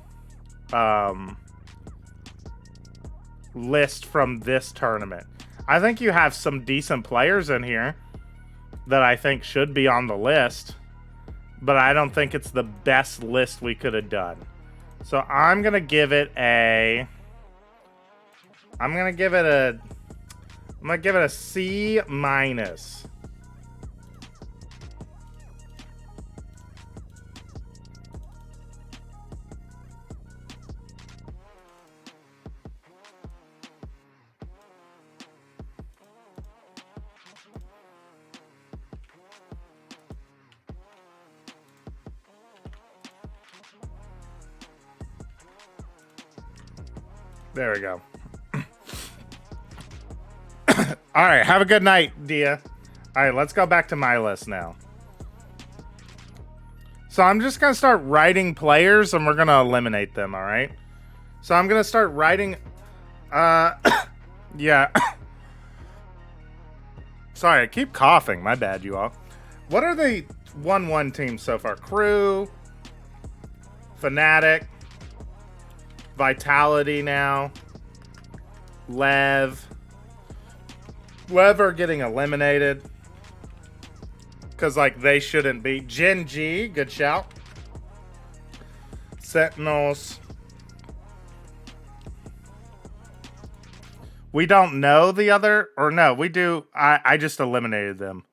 list from this tournament. I think you have some decent players in here that I think should be on the list, but I don't think it's the best list we could have done. So I'm gonna give it a C minus. There we go. All right, have a good night, Dia. All right, let's go back to my list now. So I'm just going to start writing players, and we're going to eliminate them, all right? So I'm going to start writing... yeah. Sorry, I keep coughing. My bad, you all. What are the 1-1 teams so far? Crew, Fnatic, Vitality now, Lev are getting eliminated because, like, they shouldn't be. Gen G, good shout. Sentinels. We don't know the other, or no, we do. I just eliminated them.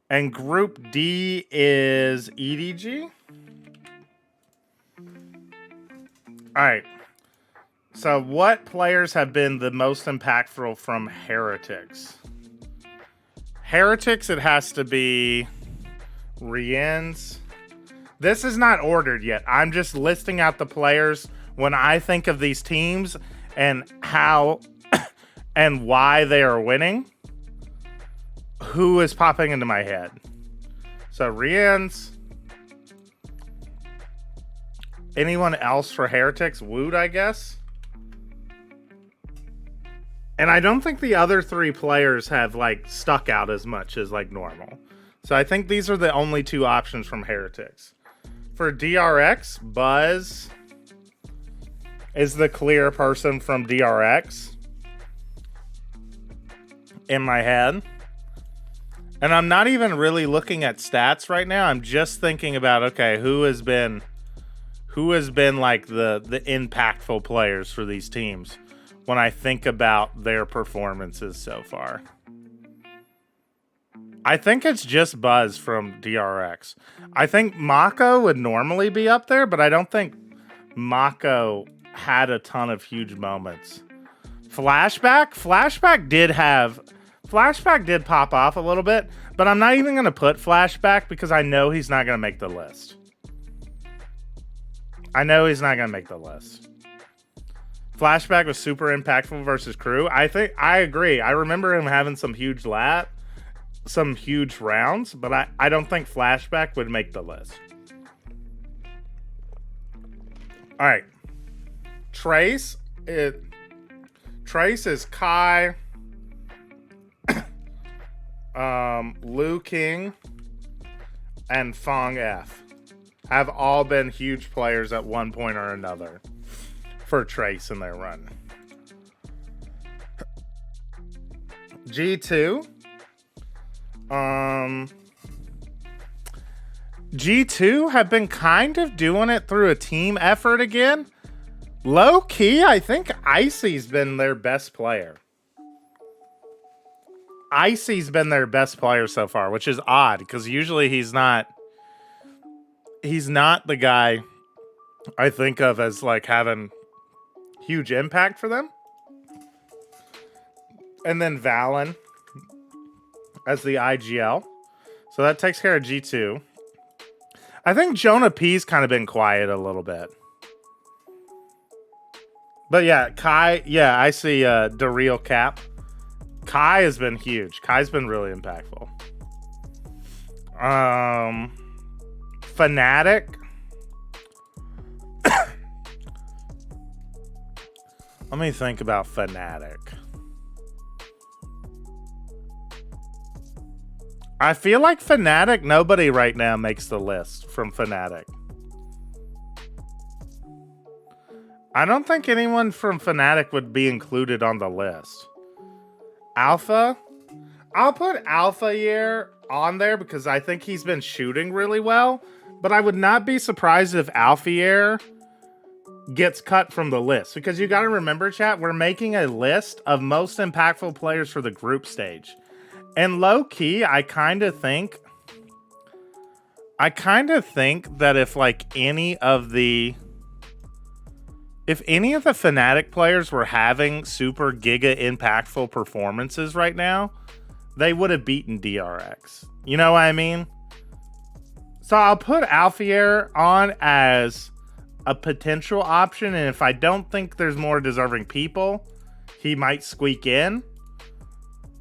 And Group D is EDG. All right. So what players have been the most impactful from Heretics? Heretics, it has to be Rien's. This is not ordered yet. I'm just listing out the players when I think of these teams and how and why they are winning. Who is popping into my head? So Rien's. Anyone else for Heretics? Wood, I guess. And I don't think the other 3 players have like stuck out as much as like normal. So I think these are the only 2 options from Heretics. For DRX, Buzz is the clear person from DRX in my head. And I'm not even really looking at stats right now. I'm just thinking about, okay, who has been like the impactful players for these teams when I think about their performances so far. I think it's just Buzz from DRX. I think Mako would normally be up there, but I don't think Mako had a ton of huge moments. Flashback did pop off a little bit, but I'm not even going to put Flashback because I know he's not going to make the list. Flashback was super impactful versus Crew. I agree. I remember him having some huge rounds, but I don't think Flashback would make the list. All right. Trace is Kai, Liu King, and Fong F. Have all been huge players at one point or another for Trace in their run. G2. G2 have been kind of doing it through a team effort again. Low key, I think Icy's been their best player. So far, which is odd because usually he's not the guy I think of as like having huge impact for them. And then Valen as the IGL. So that takes care of G2. I think Jonah P's kind of been quiet a little bit. But yeah, Kai, yeah, I see the real Cap. Kai has been huge. Kai's been really impactful. Fnatic. Let me think about Fnatic. I feel like Fnatic, nobody right now makes the list from Fnatic. I don't think anyone from Fnatic would be included on the list. Alpha? I'll put Alpha Year on there because I think he's been shooting really well, but I would not be surprised if Alpha Year gets cut from the list because you got to remember, chat, we're making a list of most impactful players for the group stage. And low key, I kind of think that if any of the Fnatic players were having super giga impactful performances right now, they would have beaten DRX. You know what I mean? So I'll put Alfier on as a potential option, and if I don't think there's more deserving people, he might squeak in.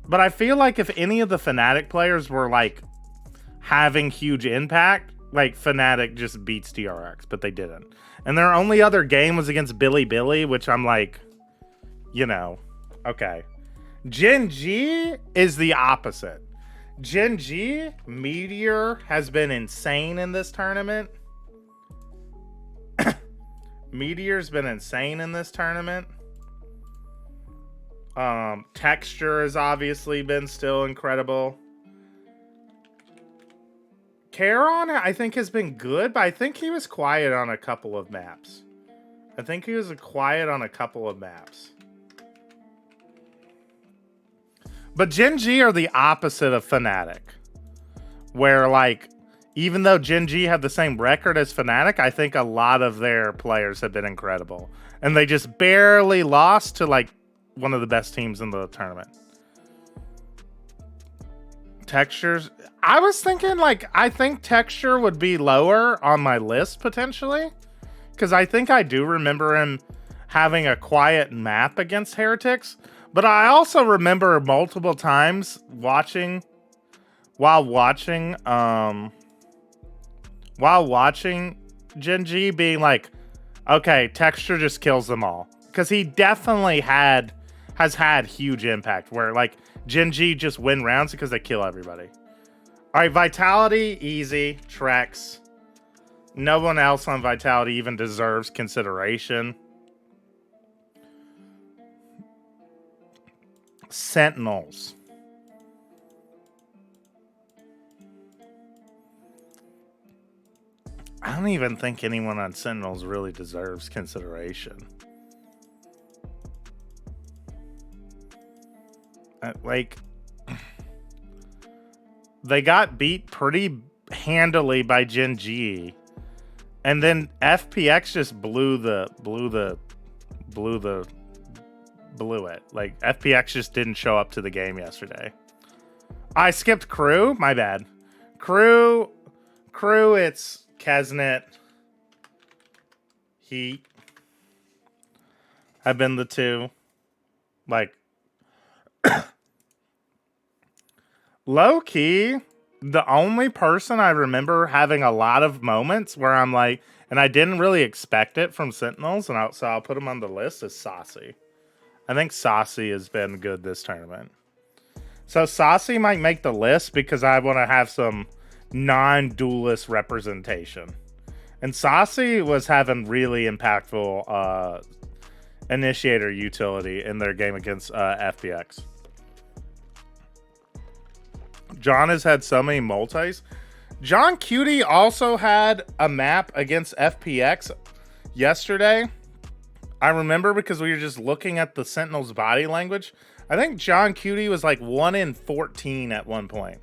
But I feel like if any of the Fnatic players were having huge impact, Fnatic just beats DRX, but they didn't. And their only other game was against Billy, which I'm okay. Gen G is the opposite. Gen G, Meteor has been insane in this tournament. Meteor's been insane in this tournament. Texture has obviously been still incredible. Charon, I think, has been good, but I think he was quiet on a couple of maps. But Gen G are the opposite of Fnatic. Where, even though Gen G have the same record as Fnatic, I think a lot of their players have been incredible. And they just barely lost to, one of the best teams in the tournament. Textures. I was thinking, I think Texture would be lower on my list, potentially. Because I think I do remember him having a quiet map against Heretics. But I also remember multiple times while watching Gen G being okay, Texture just kills them all. Because he definitely had has had huge impact. Where like Gen G just win rounds because they kill everybody. All right, Vitality, easy. Trex. No one else on Vitality even deserves consideration. Sentinels. I don't even think anyone on Sentinels really deserves consideration. Like, they got beat pretty handily by Gen G, and then FPX just blew it. Like, FPX just didn't show up to the game yesterday. I skipped Crew. My bad. Crew. It's Kesnet. Heat have been the two. Like, low key, the only person I remember having a lot of moments where I'm like, and I didn't really expect it from Sentinels, and so I'll put him on the list, is Saucy. I think Saucy has been good this tournament. So Saucy might make the list because I want to have some non-duelist representation. And Saucy was having really impactful initiator utility in their game against FPX. John has had so many multis. John Cutie also had a map against FPX yesterday. I remember because we were just looking at the Sentinel's body language. I think John Cutie was like 1 in 14 at one point.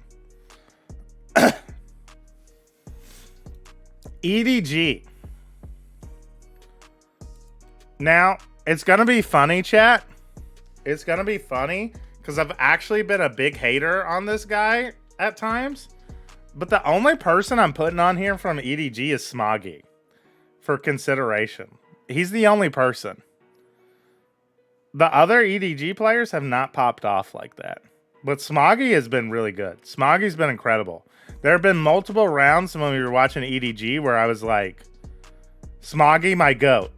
EDG. Now, it's going to be funny, chat. It's going to be funny because I've actually been a big hater on this guy at times. But the only person I'm putting on here from EDG is Smoggy for consideration. He's the only person. The other EDG players have not popped off like that. But Smoggy has been really good. Smoggy's been incredible. There have been multiple rounds when we were watching EDG where I was like, Smoggy, my goat.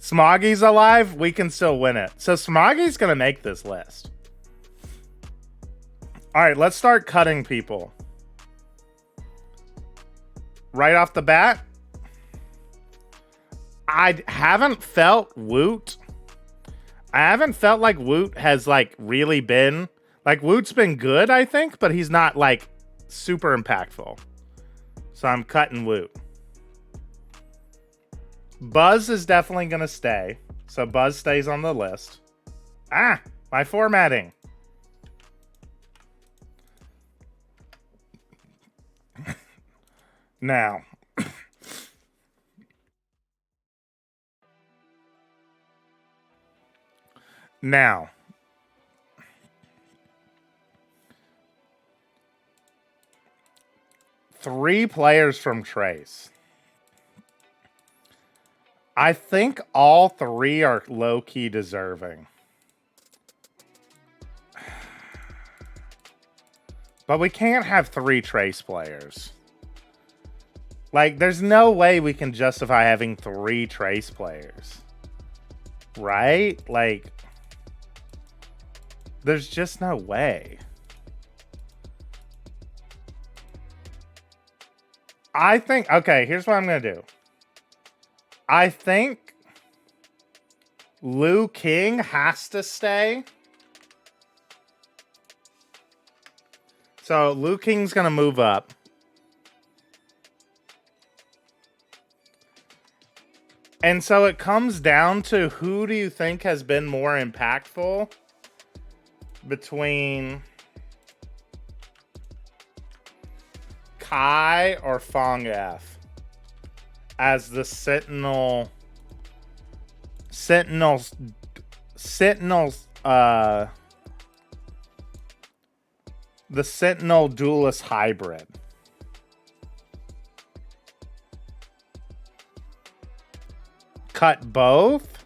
Smoggy's alive, we can still win it. So Smoggy's going to make this list. All right, let's start cutting people. Right off the bat, I haven't felt Woot. I haven't felt like Woot has like really been like Woot's been good, I think, but he's not like super impactful. So I'm cutting Woot. Buzz is definitely going to stay. So Buzz stays on the list. Ah, my formatting. Now. Now. Three players from Trace. I think all three are low-key deserving. But we can't have three Trace players. Like, there's no way we can justify having three Trace players. Right? Like, there's just no way. I think, okay, here's what I'm going to do. I think Liu King has to stay. So Liu King's going to move up. And so it comes down to who do you think has been more impactful between Kai or Fong F as the Sentinels, the Sentinel Duelist hybrid. Cut both?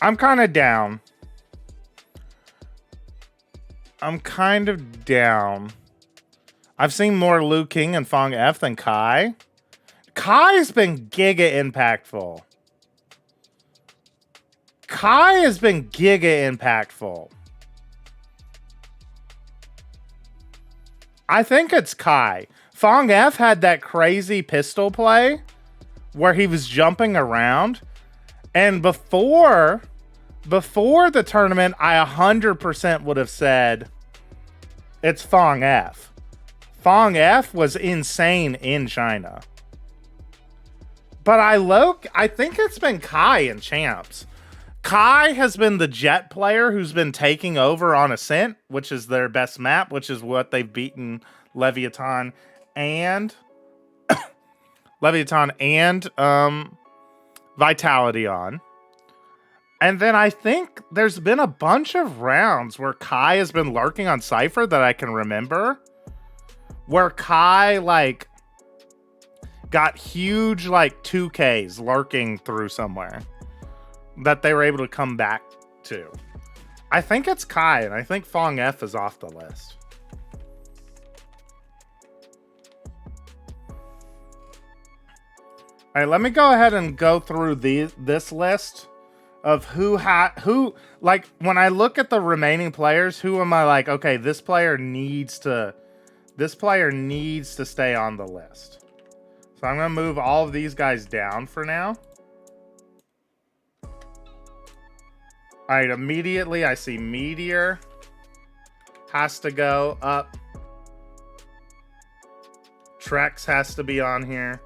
I'm kind of down. I've seen more Liu King and Fong F than Kai. Kai's been giga impactful. Kai has been giga impactful. I think it's Kai. Fong F had that crazy pistol play where he was jumping around. And before the tournament, I 100% would have said it's Fong F. Fong F was insane in China. But I think it's been Kai in Champs. Kai has been the Jet player who's been taking over on Ascent, which is their best map, which is what they've beaten Leviathan and Vitality on. And then I think there's been a bunch of rounds where Kai has been lurking on Cypher that I can remember, where Kai like got huge like 2Ks lurking through somewhere that they were able to come back to. I think it's Kai, and I think Fong F is off the list. All right, let me go ahead and go through this list of who like when I look at the remaining players, who am I like, okay, this player needs to stay on the list. So I'm going to move all of these guys down for now. All right, immediately I see Meteor has to go up. Trex has to be on here.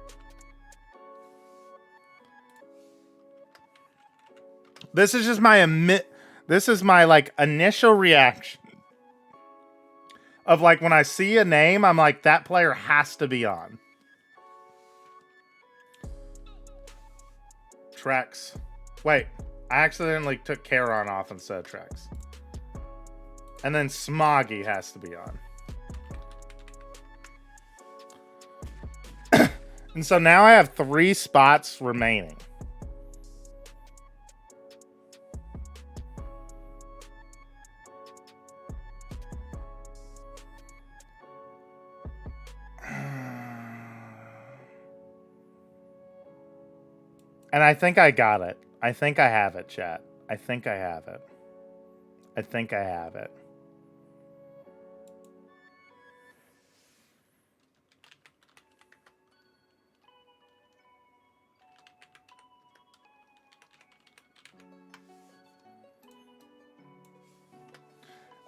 This is just my like initial reaction of like when I see a name, I'm like, that player has to be on. Trex. Wait, I accidentally took Charon off instead of Trex. And then Smoggy has to be on. And so now I have 3 spots remaining. And I think I got it. I think I have it, chat. I think I have it. I think I have it.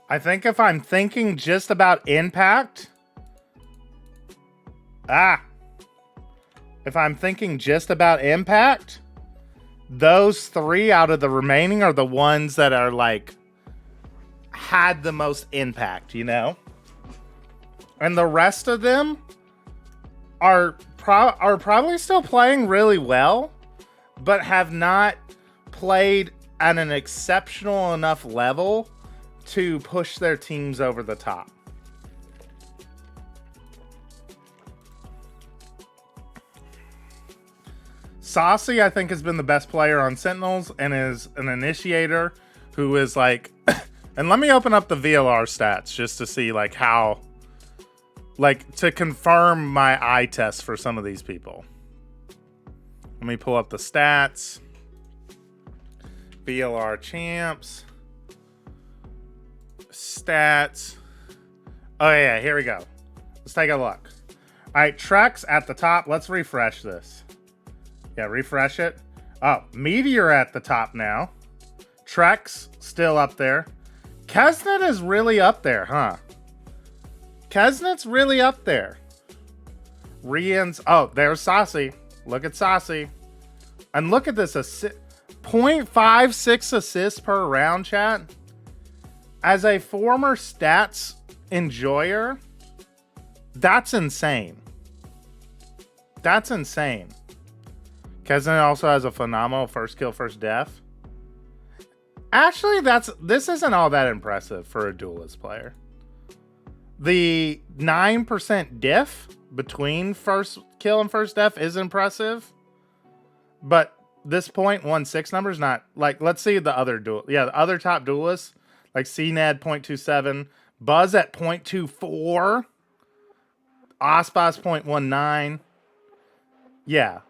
I think if I'm thinking just about impact... If I'm thinking just about impact, those 3 out of the remaining are the ones that are like had the most impact, you know? And the rest of them are probably still playing really well, but have not played at an exceptional enough level to push their teams over the top. Saucy, I think, has been the best player on Sentinels and is an initiator who is like... and let me open up the VLR stats just to see like how... like to confirm my eye test for some of these people. Let me pull up the stats. VLR champs. Stats. Oh yeah, here we go. Let's take a look. All right, Trex at the top. Let's refresh this. Yeah, refresh it. Oh, Meteor at the top now. Trex still up there. Kesnet is really up there, huh? Kesnet's really up there. Rian's... oh, there's Saucy. Look at Saucy. And look at this. 0.56 assists per round, chat. As a former stats enjoyer, that's insane. That's insane. Kesnet also has a phenomenal first kill, first death. Actually, this isn't all that impressive for a duelist player. The 9% diff between first kill and first death is impressive. But this 0.16 number is not... like, let's see the other duel. Yeah, the other top duelists, like CNED 0.27, Buzz at 0.24, Ospas 0.19. Yeah,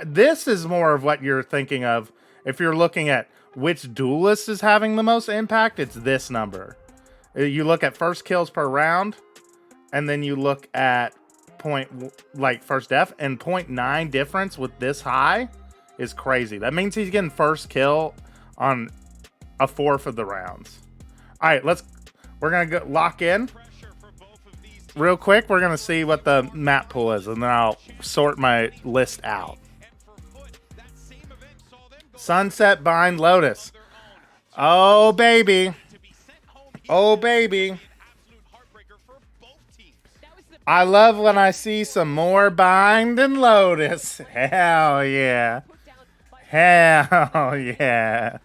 this is more of what you're thinking of if you're looking at which duelist is having the most impact, it's this number. You look at first kills per round, and then you look at first def, and 0.9 difference with this high is crazy. That means he's getting first kill on a fourth of the rounds. All right, we're gonna go lock in real quick. We're gonna see what the map pool is, and then I'll sort my list out. Sunset, Bind, Lotus. Oh baby, oh baby. I love when I see some more Bind and Lotus. Hell yeah. Hell yeah.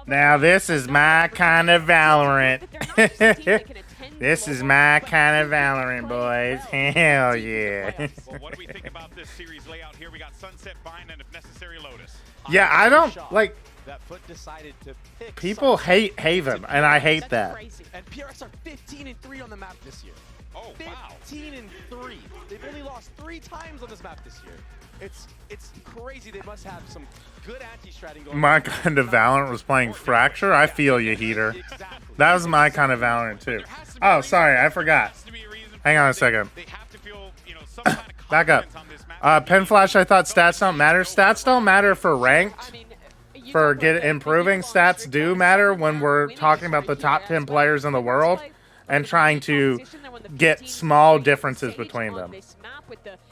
Now this is my kind of Valorant. This is my kind of Valorant, boys. Hell yeah. Well, what do we think about this series layout here? We got Sunset, Bind, and if necessary, Lotus. Yeah, I don't like. That Foot decided to pick People hate Haven, and I hate that. And PRX are 15-3 on the map this year. Oh, wow. 15-3. They've only lost 3 times on this map this year. It's crazy. They must have some good anti-stratting going on. My kind of Valorant was playing Fracture. I feel you, Heater. That was my kind of Valorant, too. Oh, sorry, I forgot. Hang on a second. Back up. Pen Flash, I thought stats don't matter. Stats don't matter for ranked. For improving, stats do matter when we're talking about the top 10 players in the world and trying to get small differences between them.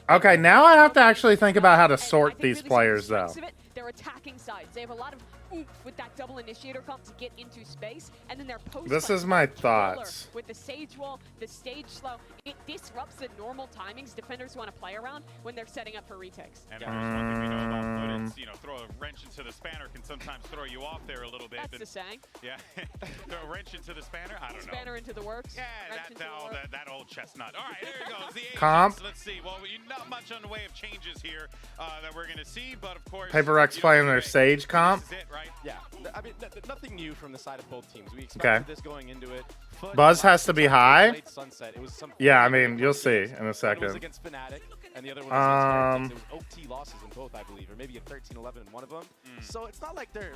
Okay, now I have to actually think about how to sort these players, though. They're attacking sides. They have a lot of oomph with that double initiator comp to get into space, and then their post. This is my thoughts. With the Sage Wall, the Stage Slow, it disrupts the normal timings defenders want to play around when they're setting up for retakes. And one thing we know about Foot is, throw a wrench into the spanner can sometimes throw you off there a little bit. That's the saying. Yeah, throw a wrench into the spanner. I don't know. Spanner into the works. Yeah, that old chestnut. All right, there it goes. The Comp. Let's see. Well, not much on the way of changes here that we're gonna see, but of course. Paper X playing their Sage comp. This is it, right? Yeah, I mean, nothing new from the side of both teams. We expected this going into it. Foot Buzz has to be high. Sunset. It was some Yeah, I mean, you'll see in a It was second. against Fnatic, and the other one was against It was OT losses in both, I believe, or maybe a 13-11 in one of them. So it's not like they're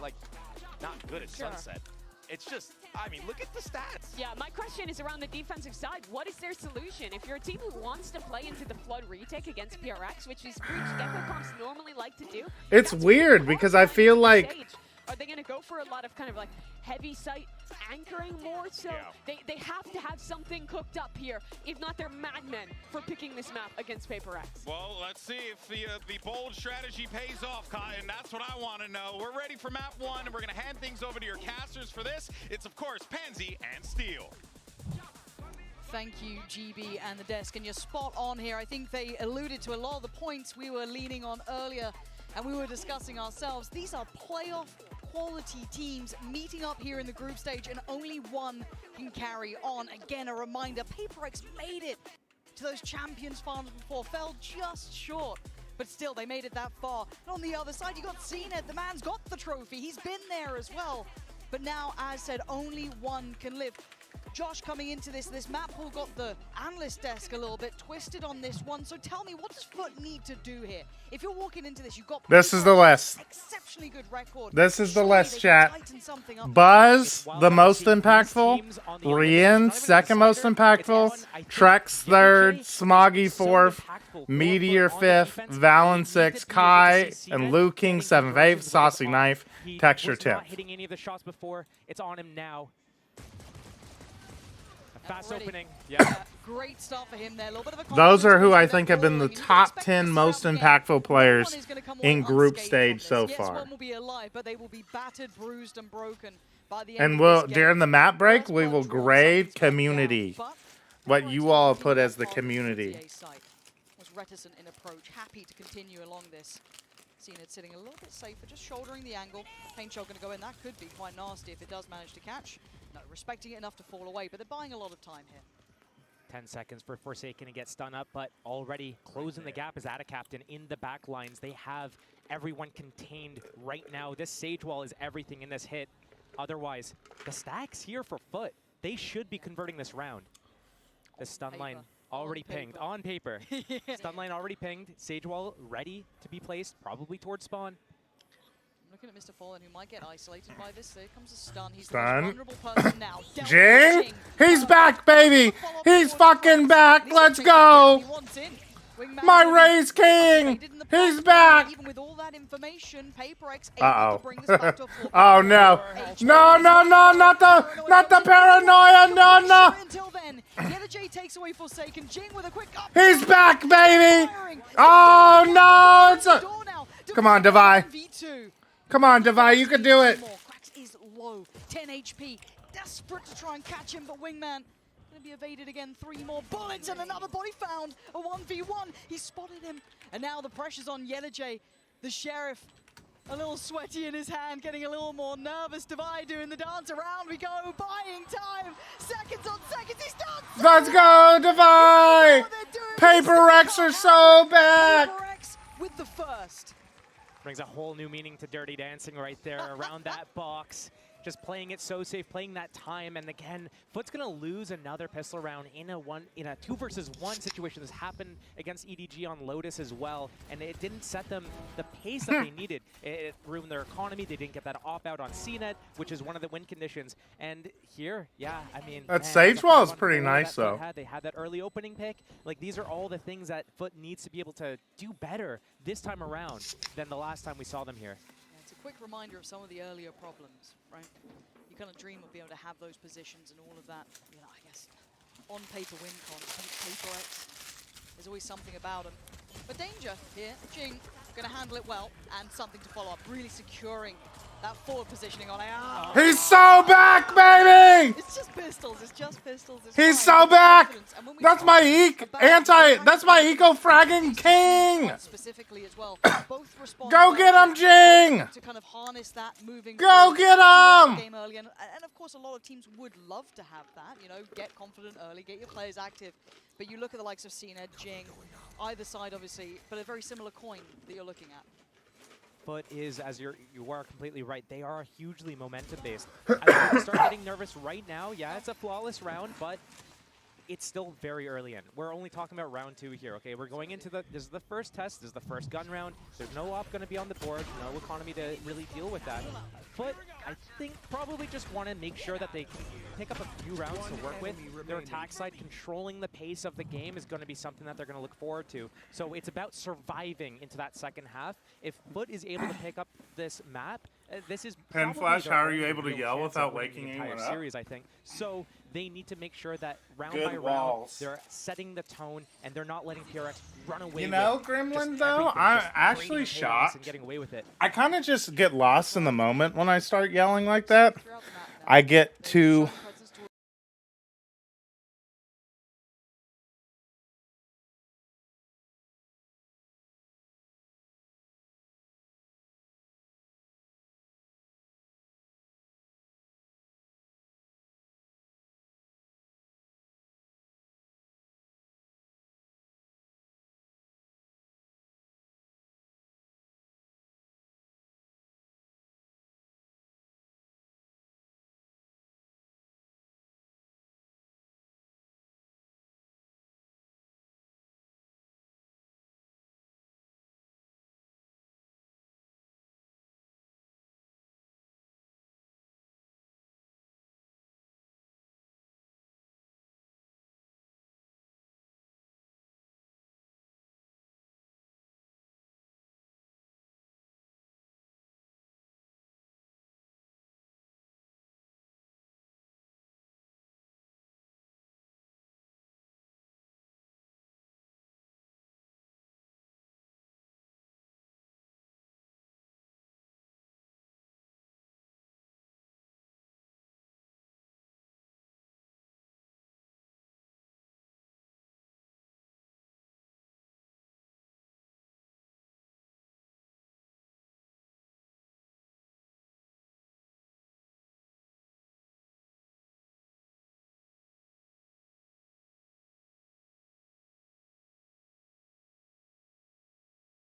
not good at Sunset. It's just, I mean, look at the stats. Yeah, my question is around the defensive side. What is their solution? If you're a team who wants to play into the Flood retake against PRX, which is Breach Gecko comps normally like to do. It's weird because I feel like Are they going to go for a lot of kind of like heavy site anchoring more? So they have to have something cooked up here. If not, they're madmen for picking this map against Paper X. Well, let's see if the bold strategy pays off, Cotton. That's what I want to know. We're ready for map 1, and we're going to hand things over to your casters for this. It's, of course, Pansy and Steel. Thank you, GB and the desk. And you're spot on here. I think they alluded to a lot of the points we were leaning on earlier and we were discussing ourselves. These are playoff quality teams meeting up here in the group stage, and only one can carry on. Again, a reminder, Paper X made it to those Champions finals before, fell just short, but still they made it that far. And on the other side, you got CNED, the man's got the trophy, he's been there as well. But now, as said, only one can live. Josh, coming into this map pool got the analyst desk a little bit twisted on this one. So tell me, what does Foot need to do here? If you're walking into this, you've got this is the list. Exceptionally good record. This is the list, chat. Buzz, the most impactful. Rien, second most impactful. Trex, third. Smoggy, fourth. Meteor, fifth. Valen, sixth. Kai and Liu King, seventh, eighth. Saucy, ninth. Texture, 10th. Hitting any of the shots before. It's on him now. Fast opening. Yeah. Great start for him there. A little bit of a Those are who I think have been the top 10 most impactful players in group stage so far. One will be alive, but they will be battered, bruised, and broken by the And end we'll, during the map break, we will grade community. What you all put as the community. Was reticent in approach, happy to continue along this. Seen it sitting a little bit safer, just shouldering the angle. Paint shot going to go in. That could be quite nasty if it does manage to catch. No, respecting it enough to fall away, but they're buying a lot of time here. 10 seconds for Forsaken to get stun up, but already closing the gap as Ada Captain in the back lines. They have everyone contained right now. This Sage Wall is everything in this hit. Otherwise, the stacks here for Foot, they should be converting this round. The stun line Already pinged. On paper. Stun line already pinged. Sage wall ready to be placed, probably towards spawn. I'm looking at Mr. Fallen, who might get isolated by this. There comes a stun. He's the Stun. most vulnerable person now. Jing! He's back, baby! He's fucking back! Let's go! My Raise King! He's back! Even with all that information, PaperX Uh-oh. Oh, no. No, no, no, not the paranoia, no, no! Until then, Yellow takes away Forsaken. Jing with a quick up. He's back, baby! Oh, no! It's a... Come on, Devi. Come on, Devi, you can do it. Quacks is low, 10 HP. Desperate to try and catch him, but Wingman gonna be evaded again. 3 more bullets and another body found. A 1v1. He spotted him. And now the pressure's on Yellow. The Sheriff, a little sweaty in his hand, getting a little more nervous. Devi doing the dance. Around we go, buying time. Seconds on seconds, he's done. Let's go, Devi! PaperX are so back! PaperX with the first. Brings a whole new meaning to Dirty Dancing right there around that box. Just playing it so safe, playing that time, and again, Foot's gonna lose another pistol round in a 2 versus 1 situation. This happened against EDG on Lotus as well, and it didn't set them the pace that they needed. It ruined their economy. They didn't get that op-out on CNET, which is one of the win conditions. And here, yeah, I mean, that Sage wall is pretty nice, though. They had that early opening pick. Like, these are all the things that Foot needs to be able to do better this time around than the last time we saw them here. It's a quick reminder of some of the earlier problems, right? You kind of dream of being able to have those positions and all of that, you know, I guess, on paper win cons. I think PaperX, there's always something about them. But danger here, Jing going to handle it well, and something to follow up, really securing that forward positioning on AR. He's so back, baby! It's just pistols, it's just pistols. He's so back! That's my eco-fragging king! Specifically as well, both respond Go get him, Jing! to kind of harness that moving Go get him! Game early, and of course a lot of teams would love to have that, you know, get confident early, get your players active. But you look at the likes of CNED, Jing, either side obviously, but a very similar coin that you're looking at. Foot is, as you are completely right, they are hugely momentum-based. I would start getting nervous right now. Yeah, it's a flawless round, but it's still very early in. We're only talking about round 2 here, okay? We're going into this is the first test, this is the first gun round. There's no op going to be on the board, no economy to really deal with that. Foot, I think, probably just want to make sure that they can pick up a few rounds to work with. Their attack side, controlling the pace of the game is going to be something that they're going to look forward to. So it's about surviving into that second half. If Foot is able to pick up this map, this is Pen Flash, how are you able to yell without waking anyone up? Series, I think. So they need to make sure that round by round, they're setting the tone and they're not letting PRX run away. You know, Gremlin, though, I'm actually shocked. And getting away with it. I kind of just get lost in the moment when I start yelling like that. I get to...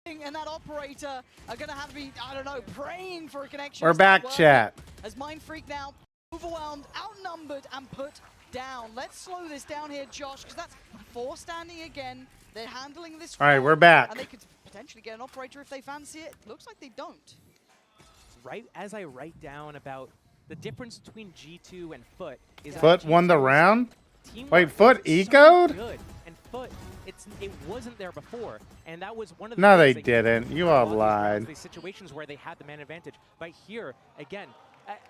And that operator are going to have to be, I don't know, praying for a connection. We're back, chat. As Mind Freak now overwhelmed, outnumbered, and put down. Let's slow this down here, Josh, because that's 4 standing again. They're handling this. All right, well, we're back. And they could potentially get an operator if they fancy it. Looks like they don't. Right as I write down about the difference between G2 and Foot is Foot that won the G2's round? teamwork Wait, Foot is so ecoed? good, and Foot, it wasn't there before, and that was one of the No, things they that didn't. You a lot all of these rounds, lied. these situations where they had the man advantage. But here, again,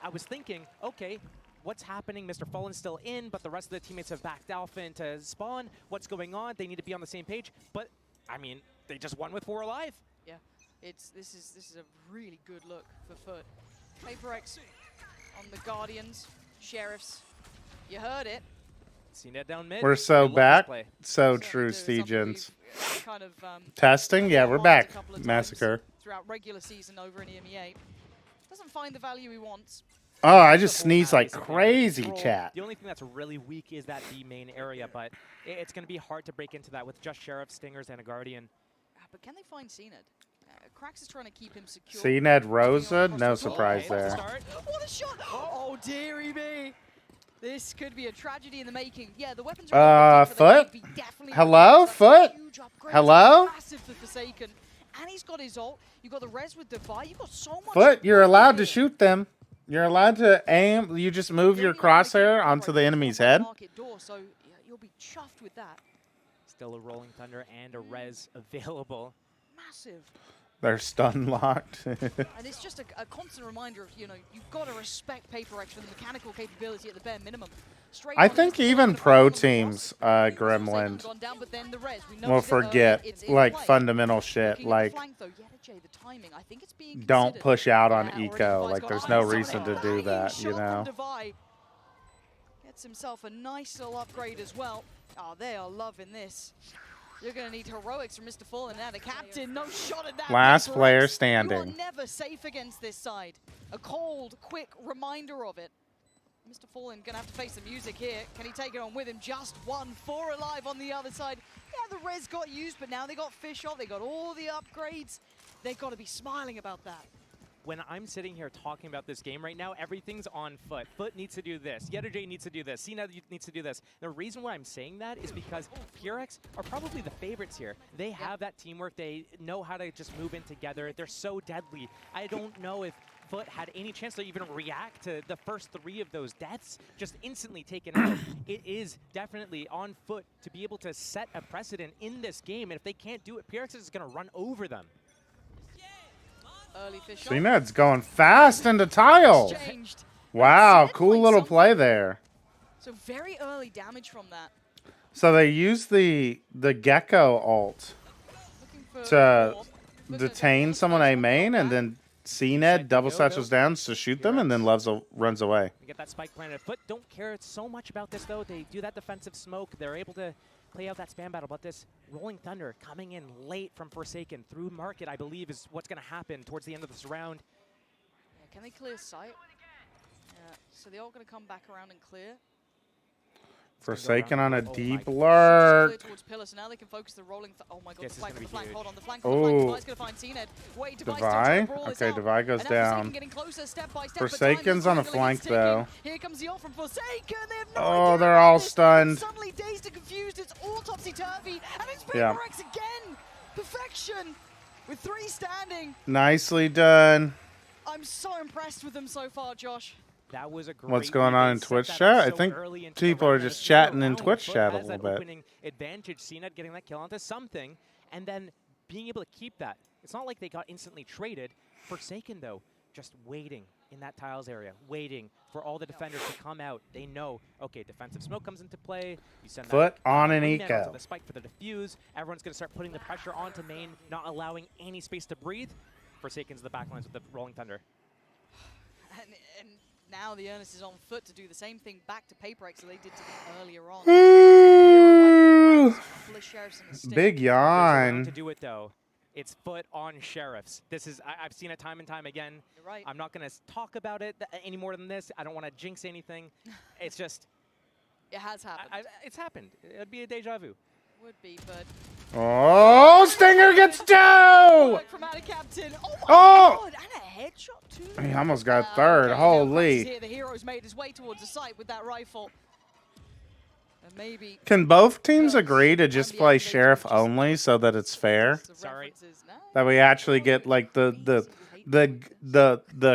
I was thinking, okay, what's happening? Mr. Fallen's still in, but the rest of the teammates have backed Alpha into spawn. What's going on? They need to be on the same page. But, I mean, they just won with 4 alive. Yeah, this is a really good look for Foot. PaperX on the Guardians, Sheriffs. You heard it. CNED down mid. We're so I love this back. play. So true, Stegens. Kind of Testing? Yeah, we're back. Massacre. throughout regular season over in EMEA. Doesn't find the value he wants. Oh, I just sneezed like crazy, chat. The only thing that's really weak is that B main area, but it's going to be hard to break into that with just Sheriff, Stingers, and a Guardian. But can they find CNED? Krax is trying to keep him secure. CNED Rosa? No surprise there. What a shot! Oh, dearie me. This could be a tragedy in the making. Yeah, the weapons are Foot? Hello? Foot? Hello? Massive for Forsaken. And he's got his ult. You've got the res with Divide. You've got so much. Foot, you're allowed to shoot them. You're allowed to aim. You just move your crosshair onto the enemy's head. Door, so you'll be chuffed with that. Still a Rolling Thunder and a res available. Massive. They're stun locked. And it's just a constant reminder of, you've got to respect PaperX for the mechanical capability at the bare minimum. I think even pro teams, Gremlin, will forget like fundamental shit, like don't push out on eco. Like there's no reason to do that, you know. Gets himself a nice little upgrade as well. Oh, they are loving this. You're going to need heroics from Mr. Fallen now. The captain, no shot at that. Last player You are standing. never safe against this side. A cold, quick reminder of it. Mr. Fallen going to have to face the music here. Can he take it on with him? Just 4 alive on the other side. Yeah, the res got used, but now they got fish off. They got all the upgrades. They've got to be smiling about that. When I'm sitting here talking about this game right now, everything's on Foot. Foot needs to do this. Yetterjay needs to do this. CNED needs to do this. The reason why I'm saying that is because PureX are probably the favorites here. They have that teamwork. They know how to just move in together. They're so deadly. I don't know if Foot had any chance to even react to the first 3 of those deaths, just instantly taken out. It is definitely on Foot to be able to set a precedent in this game, and if they can't do it, PureX is going to run over them. Early fish CNED's going fast into tile. Wow, cool little play there. So very early damage from that. So they use the Gecko ult to detain someone A main, and then CNED double satchels down to shoot them, and then runs away. You get that spike planted. Foot don't care so much about this, though. They do that defensive smoke. They're able to play out that spam battle, but this Rolling Thunder coming in late from Forsaken through market, I believe, is what's going to happen towards the end of this round. Yeah, can they clear sight? Yeah, so they're all going to come back around and clear. Forsaken on a deep lurk. Towards Pillar, so now they can focus the rolling. Oh my God! This The flank, is the flank. huge. Hold on, the flank. Oh. Devi's gonna find CNED. Wait, Devi? Okay, Devi goes down. Forsaken's on the flank though. Here comes the ult from Forsaken. They have no Oh, idea they're about all this. stunned. Suddenly dazed and confused. It's all topsy-turvy, and it's Yeah. PaperX again. Perfection with 3 standing. Nicely done. I'm so impressed with them so far, Josh. That was a great What's going on in Twitch chat? I think people are just chatting in Twitch chat a little bit. Opening advantage, CNED getting that kill onto something, and then being able to keep that. It's not like they got instantly traded. Forsaken, though, just waiting in that tiles area, waiting for all the defenders to come out. They know, okay, defensive smoke comes into play. You send Foot that on an green net onto eco. the spike for the defuse. Everyone's going to start putting the pressure onto main, not allowing any space to breathe. Forsaken's the backlines with the Rolling Thunder. And now the earnest is on foot to do the same thing back to PaperX that they did to them earlier on. Big yawn. To do it though, it's Foot on Sheriffs. This is I've seen it time and time again. You're right. I'm not going to talk about it any more than this. I don't want to jinx anything. It's just it has happened. It's happened. It'd be a deja vu. Would be, but Oh, Stinger gets 2! from out of captain. Oh my Oh! God, and a headshot too. He almost got 3rd. Okay, Holy. here the hero's made his way towards the site with that rifle. Maybe Can both teams agree to just play Sheriff only so that it's fair? Sorry. That we actually get like the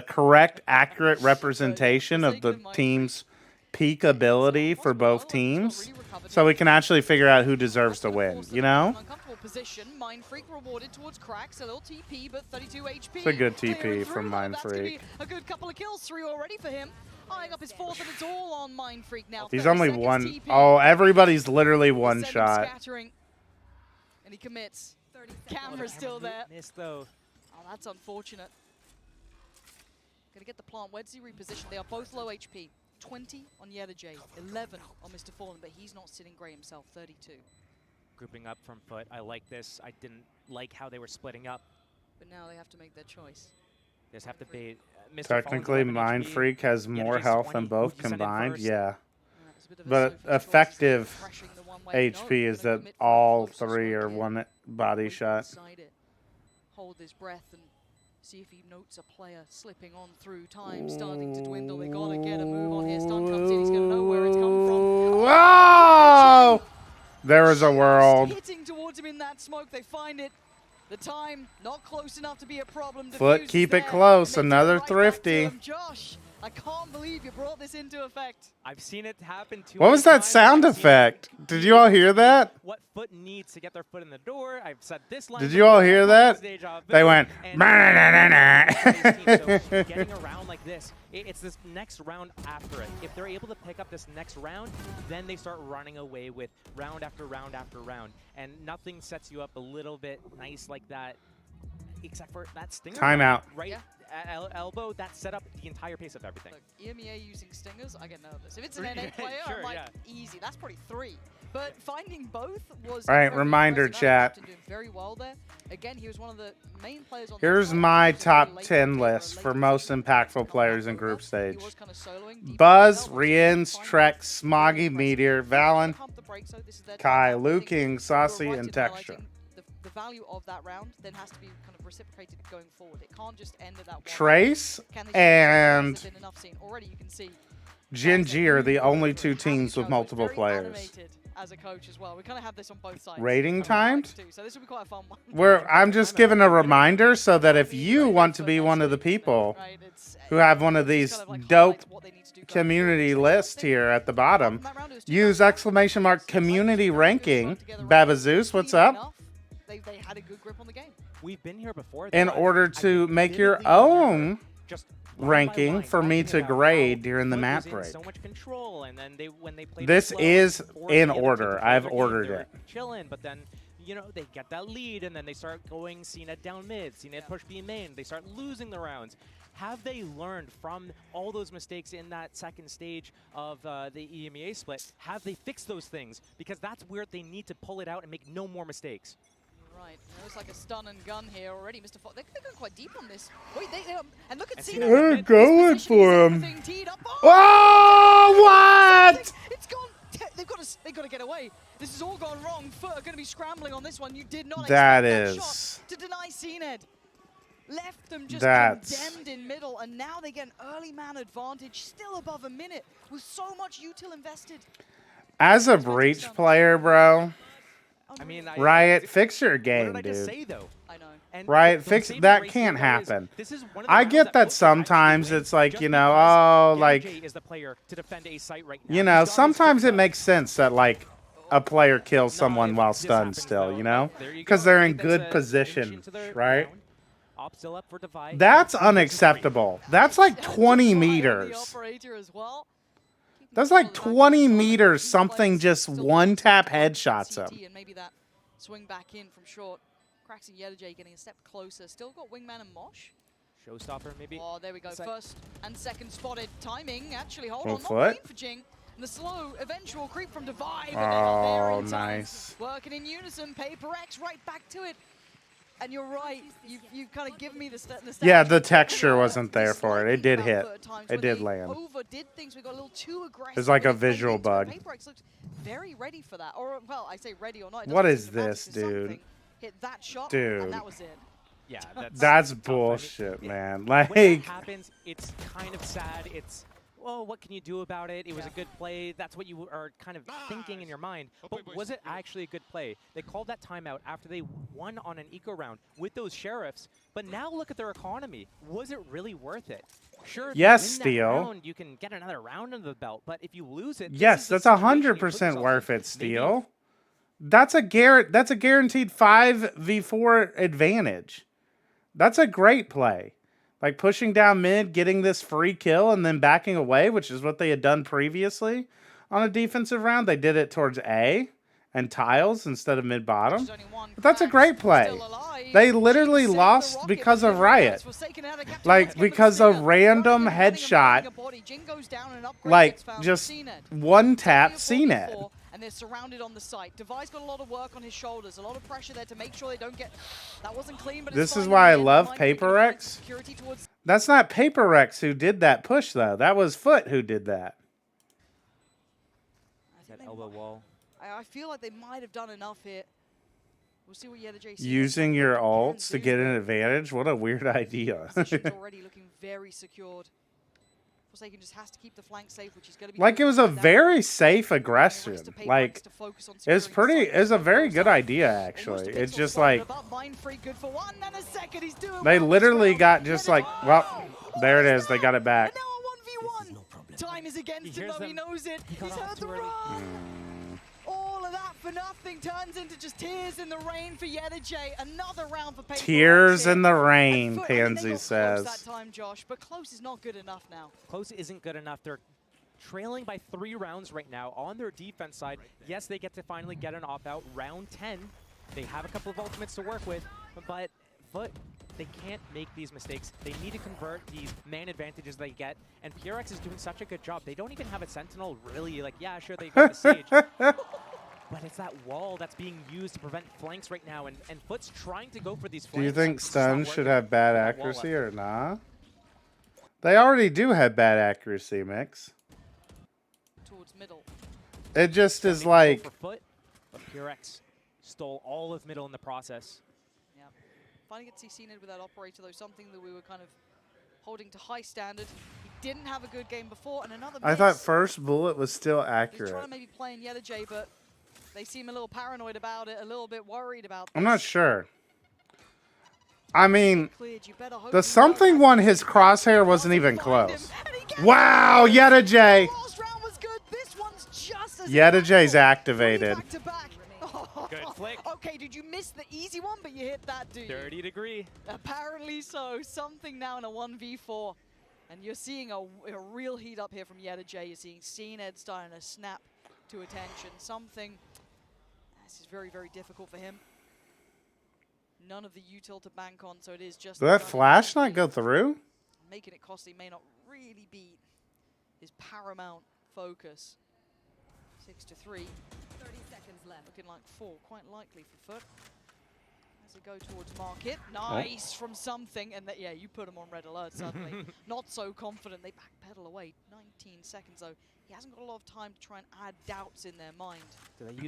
correct, accurate representation of the team's peak ability for both teams, so we can actually figure out who deserves to win. You know? uncomfortable position. Mind Freak rewarded towards Cracks, a little TP, but 32 HP. It's a good TP from Mind That's gonna be Freak. a good couple of kills, 3 already for him. Eyeing up his 4th, and it's all on Mind Freak now. He's 30 only seconds one. TP. Oh, everybody's literally one Send him shot. scattering, and he commits. Camera's still there. Missed though. Oh, that's unfortunate. Gonna get the plant. Where does he reposition? They are both low HP. 20 on Yeta J, 11 on Mr. Fallen, but he's not sitting great himself, 32. Grouping up from foot. I like this. I didn't like how they were splitting up. But now they have to make their choice. They just have to be. Mr. Technically, Fallen's 11 Mind HP. Freak has Yeta more J's health 20. than both Who'd you send in combined. first? Yeah. But effective HP is that all 3 are one body shot. Hold his breath and see if he notes a player slipping on through. Time starting to dwindle. They gotta get a move on here. Stun comes in. He's gonna know where it's come from. Whoa! There is a world. Hitting towards him in that smoke. They find it. The time not close enough to be a problem. Foot, keep it close. Another thrifty. Josh, I can't believe you brought this into effect. I've seen it happen too. What was that sound effect? Did you all hear that? What Foot needs to get their foot in the door. I've said this line. Did you all hear that? They went. So getting around like this, it's this next round after it. If they're able to pick up this next round, then they start running away with round after round after round, and nothing sets you up a little bit nice like that, except for that stinger. Timeout. Right. Elbow, that set up the entire pace of everything. Look, EMEA using stingers, I get nervous. If it's an NA player, Sure, I'm like, yeah. easy. That's probably 3. But finding both was All right, very reminder, impressive. chat. Doing very well there. Again, he was one of the main players on Here's my top 10 list for most impactful players in group stage. Buzz, Riens, Trek, Smoggy, Meteor, Valen, Kai, Liu King, Saucy, and Texture. The value of that round then has to be kind of reciprocated going forward. It can't just end at that one. Trace and Gen.G are the only 2 teams with multiple players. As a coach as well, we kind of have this on both sides. Rating timed? So this will be quite a fun Where one. I'm just giving a reminder so that if you want to be one of the people who have one of these dope community lists here at the bottom, use !community ranking. Babazeus, what's up? They had a good grip on the game. We've been here before. In order to make your own ranking for me to grade during the map break. So much control, and then when they play this is in order. I've ordered it. Chilling, but then they get that lead, and then they start going CNET down mid, CNET push B main. They start losing the rounds. Have they learned from all those mistakes in that second stage of the EMEA split? Have they fixed those things? Because that's where they need to pull it out and make no more mistakes. Right, it looks like a stun and gun here already. Mr. Fox, they're going quite deep on this. Wait, and look at Cena. They're going for him. Oh, what? It's gone. They've got to get away. This has all gone wrong. Foot are going to be scrambling on this one. You did not expect that shot to deny CNED. Left them just condemned in middle, and now they get an early man advantage, still above a minute, with so much util invested. As a Breach player, bro. I mean, Riot, fix your game, what did I just dude. say, though? I know. And Riot, fix that can't happen. I get that sometimes it's like, like, is the player to defend a site right now. you know, sometimes it makes sense that, like, a player kills someone while stunned still, you know? Because they're in good position, right? That's unacceptable. That's like 20 meters. That's like 20 meters, something just one-tap headshots him. And maybe that swing back in from short. Cracks and Yeta J getting a step closer. Still got Wingman and Mosh. Showstopper, maybe. Oh, there we go. First and second spotted. Timing, actually, hold Full on. foot. Not clean for Jing. And the slow eventual creep from Divide. Oh, nice. Working in unison. Paper X right back to it. And you're right. You kind of give me the yeah, the texture wasn't there for it. It did hit. It did land. Overdid things. We got a little too aggressive. It's like a visual bug. Paper X looked very ready for that. Or, well, I say ready or not. What is this, dude? Hit that shot, dude. and that was it. Yeah, that's bullshit, man. When that Like, happens, it's kind of sad. It's well, what can you do about it? It was a good play. That's what you are kind of thinking in your mind. But was it actually a good play? They called that timeout after they won on an eco round with those Sheriffs. But now look at their economy. Was it really worth it? Sure, if Yes, you win that Steel. round, you can get another round under the belt. But if you lose it, Yes, that's 100% worth it, Steel. That's a guaranteed 5v4 advantage. That's a great play. Like pushing down mid, getting this free kill, and then backing away, which is what they had done previously on a defensive round. They did it towards A and tiles instead of mid-bottom. But that's a great play. They literally lost because of Riot. Like, because a random headshot, like, just one-tap CNED. And they're surrounded on the site. Devi's got a lot of work on his shoulders, a lot of pressure there to make sure they don't get... That wasn't clean, but this is why I love Paper Rex. That's not Paper Rex who did that push, though. That was Foot who did that. That elbow wall. I feel like they might have done enough here. We'll see what Yeda J sees. Using your ults to get an advantage? What a weird idea. Already looking very secured. Forsaken just has to keep the flank safe, which is going to be like it was a very safe aggression. Like it's a very good idea actually. It's just like they literally got just like, well, there it is. They got it back. Time is against him though, he knows it. He's heard the run. All of that for nothing turns into just tears in the rain for Yeda J. Another round for Paper Tears in the rain, Pansy says. That time, Josh, but close is not good enough now. Close isn't good enough. They're trailing by 3 rounds right now on their defense side. Yes, they get to finally get an opt-out. Round 10. They have a couple of ultimates to work with, but they can't make these mistakes. They need to convert these man advantages they get, and PRX is doing such a good job. They don't even have a Sentinel really, like, yeah, sure, they got the Sage. But it's that wall that's being used to prevent flanks right now, and Foot's trying to go for these flanks. Do you think stuns should have bad accuracy or nah? They already do have bad accuracy, Mix. Towards middle. It just is like... For Foot, but PRX stole all of middle in the process. Yeah. Finally get to see CNED with that operator, though, something that we were kind of holding to high standard. He didn't have a good game before, and another miss. I thought first bullet was still He's accurate. trying to maybe play in Yeda J, but they seem a little paranoid about it, a little bit worried about this. I'm not sure. I mean, the something one, his crosshair wasn't even close. Wow, Yeda J. Yeda J's activated. Good flick. Okay, did you miss the easy one, but you hit that, do you? 30 degree. Apparently so. Something now in a 1v4. And you're seeing a real heat up here from Yeda J. You're seeing CNED starting to snap to attention. Something... This is very, very difficult for him. None of the util to bank on, so it is just... Did that flash not go through? Making it costly may not really be his paramount focus. 6-3. 30 seconds left. Looking like 4, quite likely for Foot. As they go towards market. Nice from something. And yeah, you put him on red alert suddenly. Not so confident. They backpedal away. 19 seconds though. He hasn't got a lot of time to try and add doubts in their mind.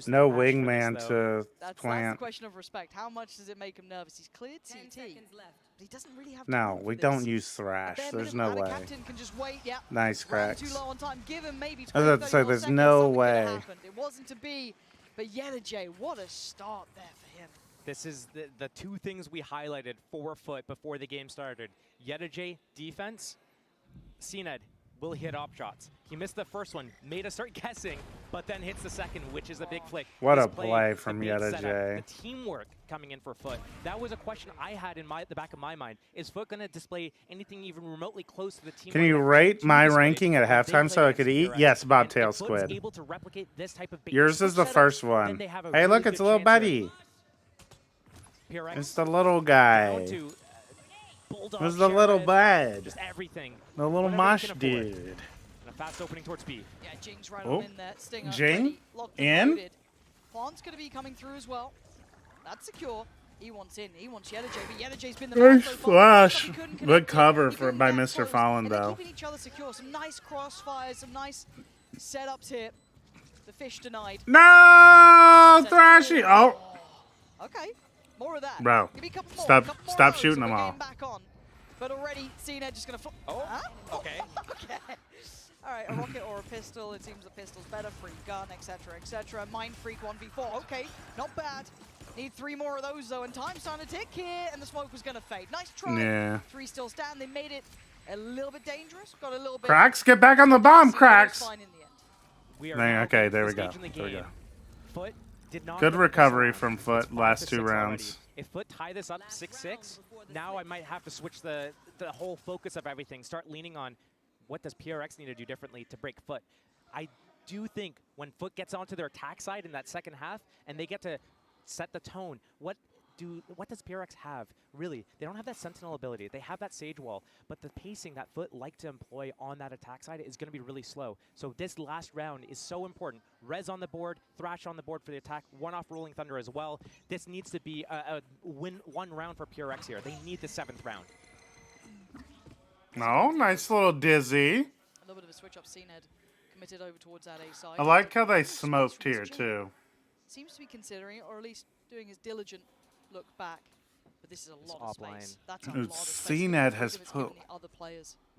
No wingman to That's plant. the question of respect. How much does it make him nervous? He's cleared CT, but he doesn't really have No, we don't use Thrash. There's no way. Can just wait. Yeah. Nice cracks. Too low on time. Give him maybe 20, I was about to say, there's no way. It wasn't to be, but Yeda J, what a start there for him. This is the 2 things we highlighted for Foot before the game started. Yeda J, defense. CNED will hit op shots. He missed the first one, made us start guessing, but then hits the second, which is a big flick. What a play from Yeda J. The teamwork coming in for Foot. That was a question I had in the back of my mind. Is Foot going to display anything even remotely close to the team? Can you rate my ranking at halftime so I could eat? Yes, Bobtail Squid. Able to replicate this type of yours is the first one. Hey, look, it's a little buddy. It's the little guy. Who's the little bud? Just everything. The little mosh dude. And a fast opening towards B. Yeah, Jing's right on in there. Stinger Jing? in? Plant's going to be coming through as well. That's secure. He wants in. He wants Yeda J, but Yeda J's been the nice flash. Good cover by Mr. Fallen, though. Keeping each other secure. Some nice crossfires, some nice setups here. The fish denied. No! Thrashy! Oh. Okay. More of that. Bro, stop shooting them all. But already, CNED just going to... Oh, okay. Okay. All right, a rocket or a pistol. It seems the pistol's better. Free gun, etc., etc. Mind Freak 1v4. Okay, not bad. Need 3 more of those, though, and time's starting to tick here, and the smoke was going to fade. Nice try. Yeah. 3 still stand. They made it a little bit dangerous. Got a little bit... Cracks, get back on the bomb, Cracks! Fine in the end. We are Dang, now okay, going there to we the go. stage in the There we game. go. Foot did not Good win this recovery round. from It's Foot 5 last to 2 6 rounds. already. If Foot tie this up 6-6, now I might have to switch the whole focus of everything. Start leaning on what does PRX need to do differently to break Foot. I do think when Foot gets onto their attack side in that second half and they get to set the tone, what does PRX have? Really, they don't have that Sentinel ability. They have that Sage Wall, but the pacing that Foot like to employ on that attack side is going to be really slow. So this last round is so important. Rez on the board, Thrash on the board for the attack, 1-off Rolling Thunder as well. This needs to be a one round for PRX here. They need the 7th round. Oh, nice little dizzy. A little bit of a switch up. CNED committed over towards that A side. I like how they smoked here, too. Seems to be considering it, or at least doing his diligent look back. But this is a lot of space. That's a lot of space. CNED has put...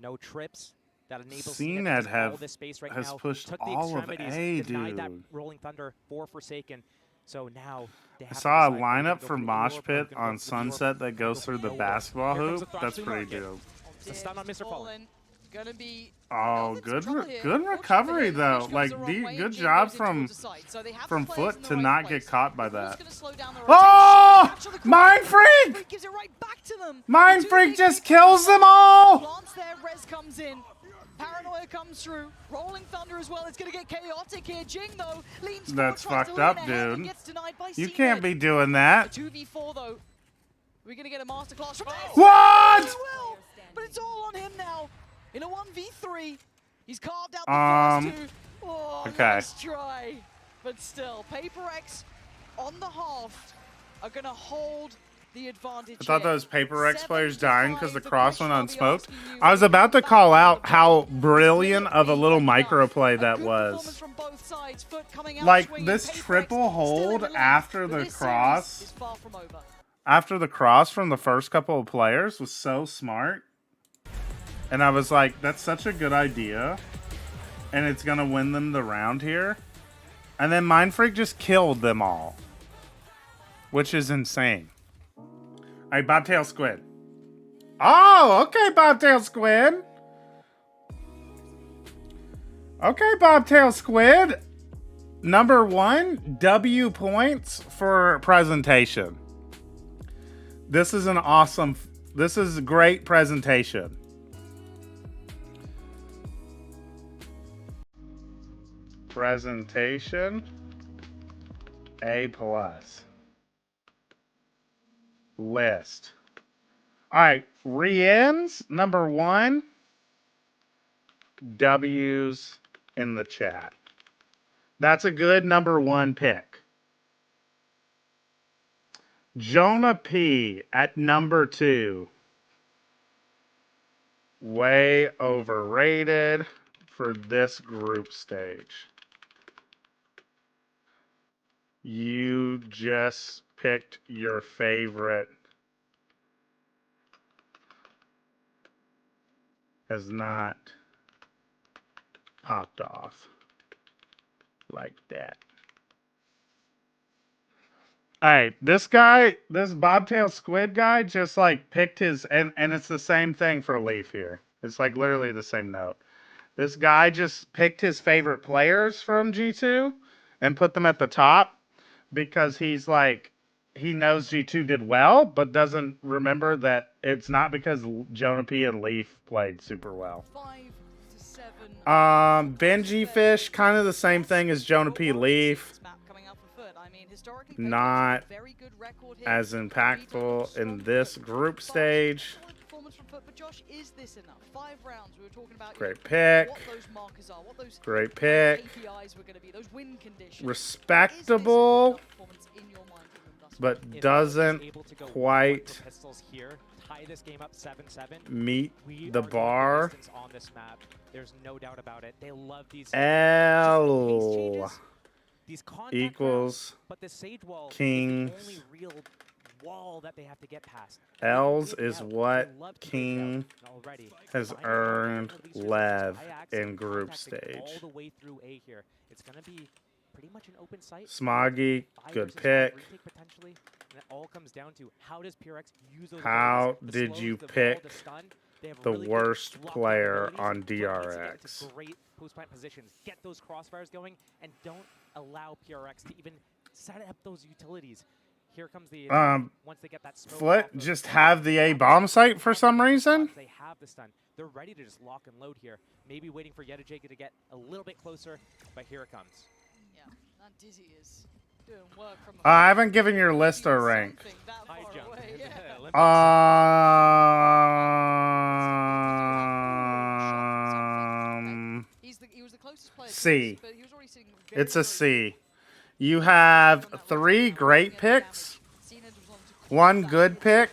No trips. That enables CNED all this space right has now. pushed Took the all of extremities, A, denied that dude. Rolling Thunder for Forsaken. So now they I have saw a to decide, are they lineup gonna for go Mosh the AWP, Pit are they gonna on go for the Sunset that goes through the basketball Here comes hoop. the That's Thrash pretty Market. dope. The stun on Mr. Fallen. Gonna be Oh, good recovery though. Like good job from Foot to not get caught by that. Oh, Mind Freak! Gives it right back to them. Mind Freak just kills them all. Glance there, Rez comes in. Paranoia comes through. Rolling Thunder as well. It's gonna get chaotic here. Jing though leans forward, That's tries to fucked lean up, ahead and dude. gets denied by You CNED. can't be doing that. A 2v4 though. We're gonna get a masterclass from What? But it's all on him now. In a 1v3, he's carved out the first 2. Oh, okay. Nice try. But still, Paper X on the half are gonna hold the advantage. I thought here. those Paper X players dying because the cross went question unsmoked. I'll be asking you, I was about to call out how brilliant of a little micro play that was. from both sides, Foot coming out Like swinging, this Paper X triple still in hold the lead, after but the this cross. series is far from over. After the cross from the first couple of players was so smart. And I was like, that's such a good idea. And it's going to win them the round here. And then Mind Freak just killed them all. Which is insane. All right, Bobtail Squid. Oh, okay, Bobtail Squid. Okay, Bobtail Squid. Number 1, W points for presentation. This is an awesome... This is a great presentation. Presentation A+. List. All right, Rien's number 1. W's in the chat. That's a good number 1 pick. Jonah P at number 2. Way overrated for this group stage. You just picked your favorite. Has not popped off like that. Alright, this guy, this Bobtail Squid guy just like picked his, and it's the same thing for Leaf here. It's like literally the same note. This guy just picked his favorite players from G2 and put them at the top because he's like, he knows G2 did well, but doesn't remember that it's not because Jonah P and Leaf played super well. 5 to 7. Benji Fish, kind of the same thing as Jonah P Leaf. Not as impactful in this group stage. But Josh, is this enough? 5 rounds. We were talking about Great pick. what those markers are, what those Great pick. KPIs were going to be, those win conditions. Respectable, but doesn't quite tie this game up 7-7. meet We the are gonna bar. distance on this map. There's no doubt about it. They love these L these contact equals rounds, but the Sage Wall King is the only real wall that they have to get past. L's is what King has earned Lev in group stage. All the way through A here. It's going to be pretty much an open site. Smoggy, good pick. Potentially. And it all comes down to how does PRX use those How abilities, did the you slows, the pick wall, the stun. They have the really good worst lockdown player abilities, on but it needs to get DRX? into great post-plant positions. Get those crossfires going, and don't allow PRX to even set up those utilities. Here comes the once they get that smoke Foot off of just the have the A bomb site for some reason. They have the stun. They're ready to just lock and load here. Maybe waiting for Yedajay to get a little bit closer, but here it comes. Yeah, that Dizzy is doing work from I haven't given your list a rank. High jump. C. It's a C. You have 3 great picks, 1 good pick,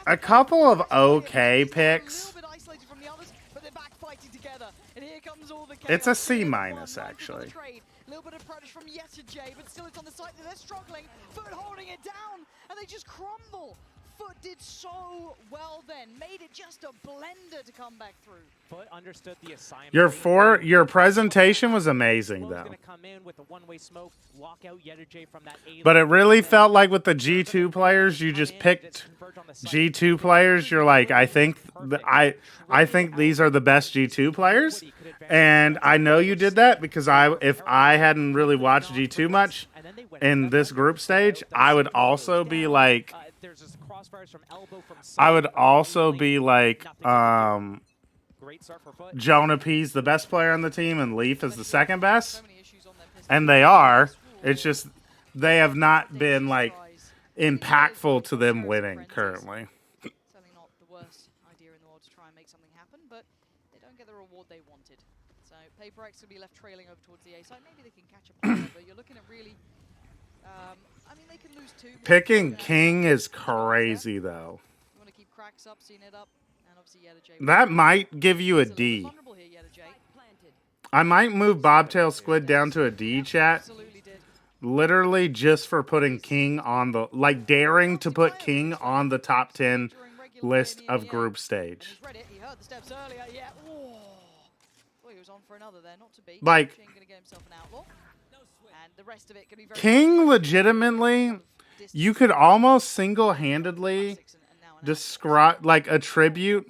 a couple of okay picks. It's a C minus, actually. A little bit of pressure from Yedajay, but still it's on the side that they're struggling. Foot holding it down, and they just crumble. Foot did so well then, made it just a blender to come back through. Foot understood the assignment. Your presentation was amazing, though. Come in with a one-way smoke, lock out Yedajay from that A. But it really felt like with the G2 players, you just picked G2 players. You're like, I think these are the best G2 players, and I know you did that because if I hadn't really watched G2 much in this group stage, I would also be like, Jonah P's the best player on the team and Leaf is the second best, and they are. It's just they have not been like impactful to them winning currently. Certainly not the worst idea in the world to try and make something happen, but they don't get the reward they wanted. So PaperX will be left trailing over towards the A side. Maybe they can catch up on it, but you're looking at really. I mean, they can lose 2. Picking King is crazy, though. You want to keep cracks up, seeing it up, and obviously Yedajay. That might give you a D. I might move Bobtail Squid down to a D, chat. Literally just for putting King on the, like, daring to put King on the top 10 list of group stage. He heard the steps earlier, yeah. Oh, he was on for another there, not to be. Like, Gonna get himself an outlaw. And the rest of it can be very King legitimately, you could almost single-handedly describe, like, attribute.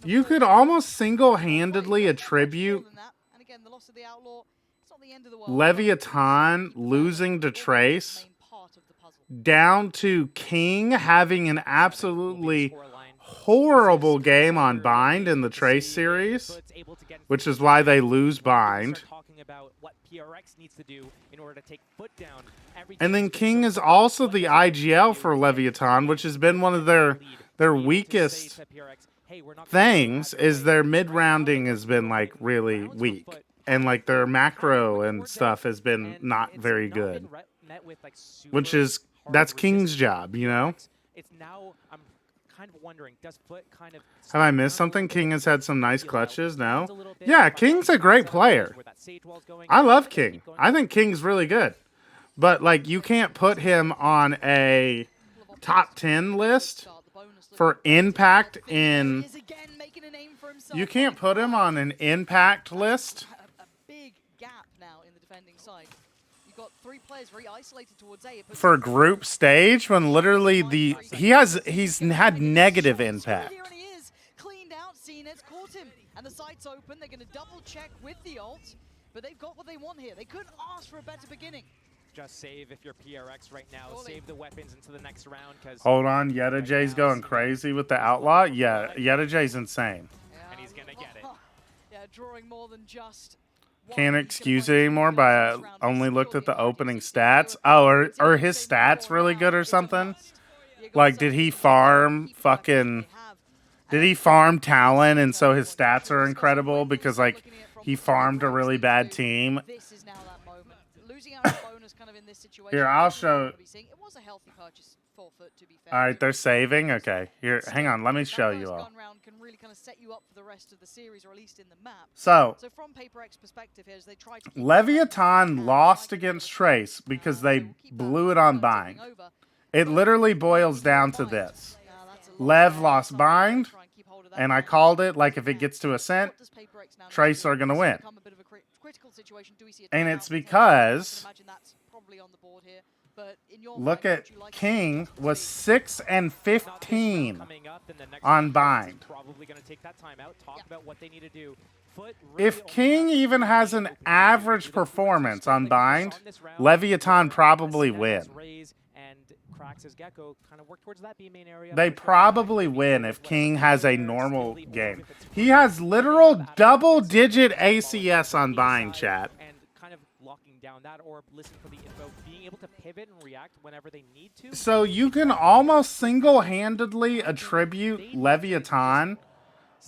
You could almost single-handedly attribute Leviathan losing to Trace down to King having an absolutely horrible game on Bind in the Trace series, which is why they lose Bind. And then King is also the IGL for Leviathan, which has been one of their weakest things, is their mid-rounding has been like really weak. And like their macro and stuff has been not very good. Which is, that's King's job, you know? It's now, I'm kind of wondering, does Foot kind of... Have I missed something? King has had some nice clutches, no? Yeah, King's a great player. I love King. I think King's really good. But, like, you can't put him on a top 10 list for impact in... You can't put him on an impact list. For group stage, when literally he's had negative impact. Here and he is cleaned out. CNET's caught him, and the site's open. They're going to double check with the ult, but they've got what they want here. They couldn't ask for a better beginning. Just save if you're PRX right now. Save the weapons into the next round. Hold on, Yedajay's going crazy with the outlaw. Yeah, Yedajay's insane. And he's gonna get it. Yeah, drawing more than just. Can't excuse it anymore, but I only looked at the opening stats. Oh, are his stats really good or something? Like, did he farm Talon and so his stats are incredible because, like, he farmed a really bad team? Here, I'll show. Alright, they're saving? Okay. Here, hang on, let me show you all. really kind of set you up for the rest of the series, or at least in the map. So from Paper X perspective here, as they try to keep Leviathan lost against Trace because they blew it on bind. It literally boils down to this. Lev lost bind, and I called it, like, if it gets to Ascent, Trace are going to win. And it's because, look at King was 6 and 15 on bind. If King even has an average performance on bind, Leviathan probably win. They probably win if King has a normal game. He has literal double-digit ACS on bind, chat. So you can almost single-handedly attribute Leviathan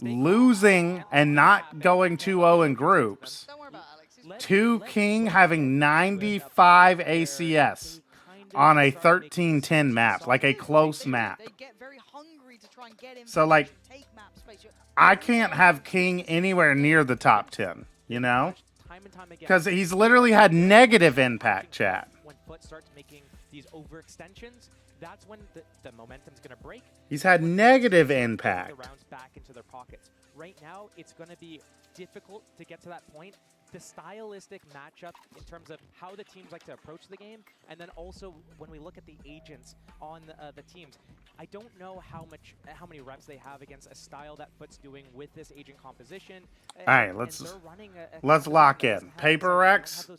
losing and not going 2-0 in groups to King having 95 ACS on a 13-10 map, like a close map. So, like, I can't have King anywhere near the top 10, you know? Because he's literally had negative impact, chat. When Foot starts making these overextensions, that's when the momentum's going to break. He's had negative impact. The rounds back into their pockets. Right now, it's going to be difficult to get to that point. The stylistic matchup in terms of how the teams like to approach the game, and then also when we look at the agents on the teams, I don't know how many reps they have against a style that Foot's doing with this agent composition. All right, let's lock in. Paper X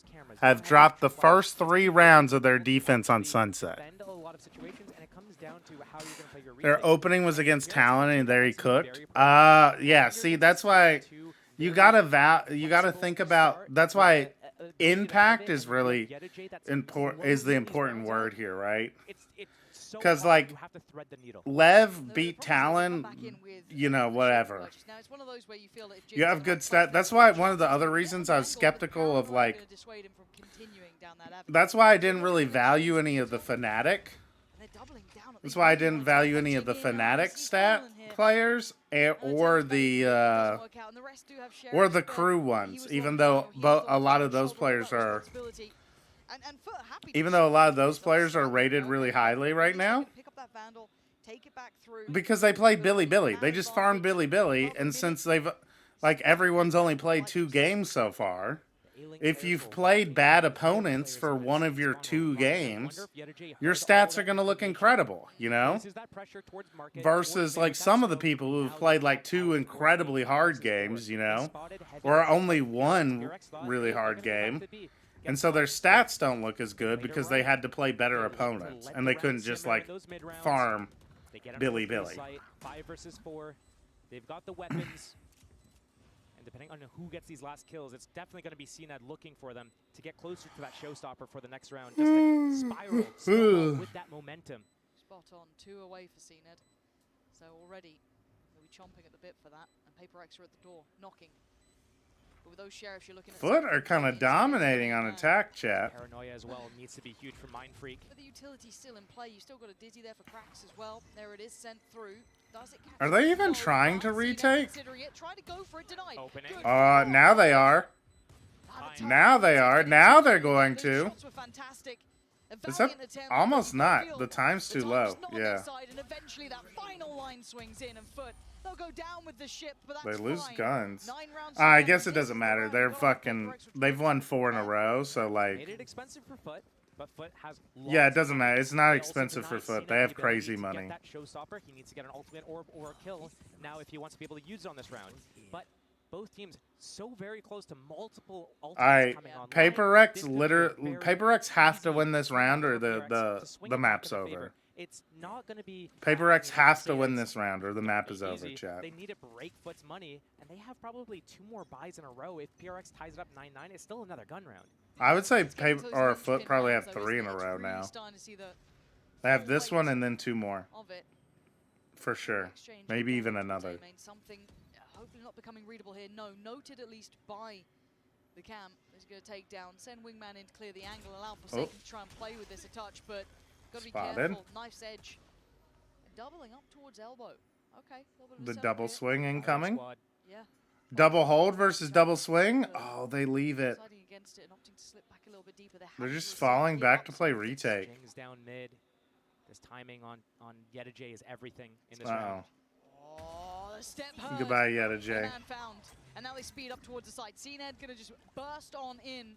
have dropped the first 3 rounds of their defense on Sunset. Their opening was against Talon, and there he cooked. Yeah, see, that's why you gotta think about. That's why impact is really important. Is the important word here, right? Because, like, Lev beat Talon, you know, whatever. You have good stat. That's why one of the other reasons I was skeptical of, like, that's why I didn't really value any of the Fnatic. That's why I didn't value any of the Fnatic stat players or the crew ones, even though a lot of those players are. Even though a lot of those players are rated really highly right now, because they played Billy. They just farmed Billy, and since everyone's only played 2 games so far, if you've played bad opponents for one of your 2 games, your stats are going to look incredible, you know? Versus, like, some of the people who've played, like, 2 incredibly hard games, you know? Or only 1 really hard game. And so their stats don't look as good because they had to play better opponents. And they couldn't just, like, farm Billy. 5 versus 4. They've got the weapons. And depending on who gets these last kills, it's definitely going to be CNED looking for them to get closer to that showstopper for the next round. Just to spiral with that momentum. Spot on. 2 away for CNED. So already they'll be chomping at the bit for that. And Paper X are at the door, knocking. But with those sheriffs, you're looking at Foot are kind of dominating on attack, chat. Paranoia as well needs to be huge for Mind Freak. But the utility's still in play. You still got a Dizzy there for cracks as well. There it is, sent through. Are they even trying to retake? Try to go for it, denied. Now they are. Now they are. Now they're going to. Is that almost not? The time's too low. Yeah. And eventually that final line swings in, and Foot, they'll go down with the ship, but that's they lose fine. guns. I guess it doesn't matter. They've won 4 in a row, so, like. Made it expensive for Foot. But Foot has yeah, it doesn't matter. It's not expensive for Foot. They have crazy money. That showstopper, he needs to get an ultimate or a kill now if he wants to be able to use it on this round. But both teams so very close to multiple ultimates coming on. Paper X have to win this round or the map's over. It's not going to be. Paper X have to win this round or the map is over, chat. They need to break Foot's money, and they have probably 2 more buys in a row. If PRX ties it up 9-9, it's still another gun round. I would say Paper or Foot probably have 3 in a row now. They have this one and then 2 more. For sure. Maybe even another. Something hopefully not becoming readable here. No, noted at least by the camp. Is going to take down, send Wingman in to clear the angle, allow Forsaken to try and play with this a touch, but got to be careful. Knife's edge. And doubling up towards elbow. Okay. The double swing incoming. Yeah. Double hold versus double swing. Oh, they leave it. Deciding against it and opting to slip back a little bit deeper. They're just falling back to play retake. Jing's down mid. This timing on Yedajay is everything in this round. Oh, the step heard. Goodbye, Yedajay. Man found. And now they speed up towards the side. CNED gonna just burst on in.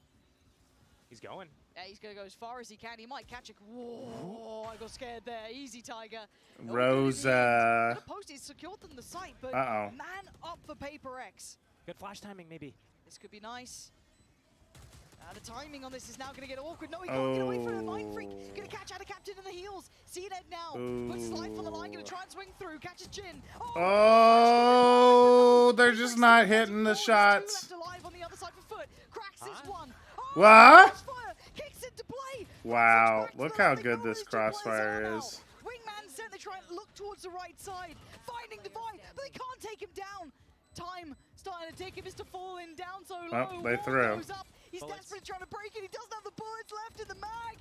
He's going. Yeah, he's gonna go as far as he can. He might catch it. Whoa, I got scared there. Easy, Tiger. Rose. The post is secured them the site, but man up for Paper X. Good flash timing, maybe. This could be nice. The timing on this is now going to get awkward. No, he can't get away from it. Mind Freak going to catch out a captain in the heels. CNED now. Puts life on the line. Going to try and swing through. Catches Jin. Oh, they're just not hitting the shots. Left alive on the other side for Foot. Cracks this one. What? Kicks into play. Wow, look how good this crossfire is. Wingman sent. They try and look towards the right side. Finding Divide, but they can't take him down. Time starting to take him is to fall in down so low. Oh, they threw. Goes up. He's desperately trying to break it. He doesn't have the bullets left in the mag.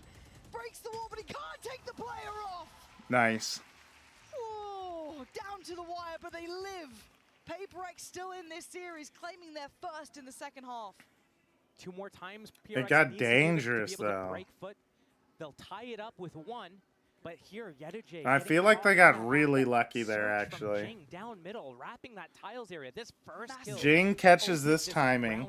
Breaks the wall, but he can't take the player off. Nice. Oh, down to the wire, but they live. Paper X still in this series, claiming their first in the second half. 2 more times. It got dangerous, though. Break Foot. They'll tie it up with 1. But here, Yedajay. I feel like they got really lucky there, actually. Jing down middle, wrapping that tiles area. This first kill. Jing catches this timing,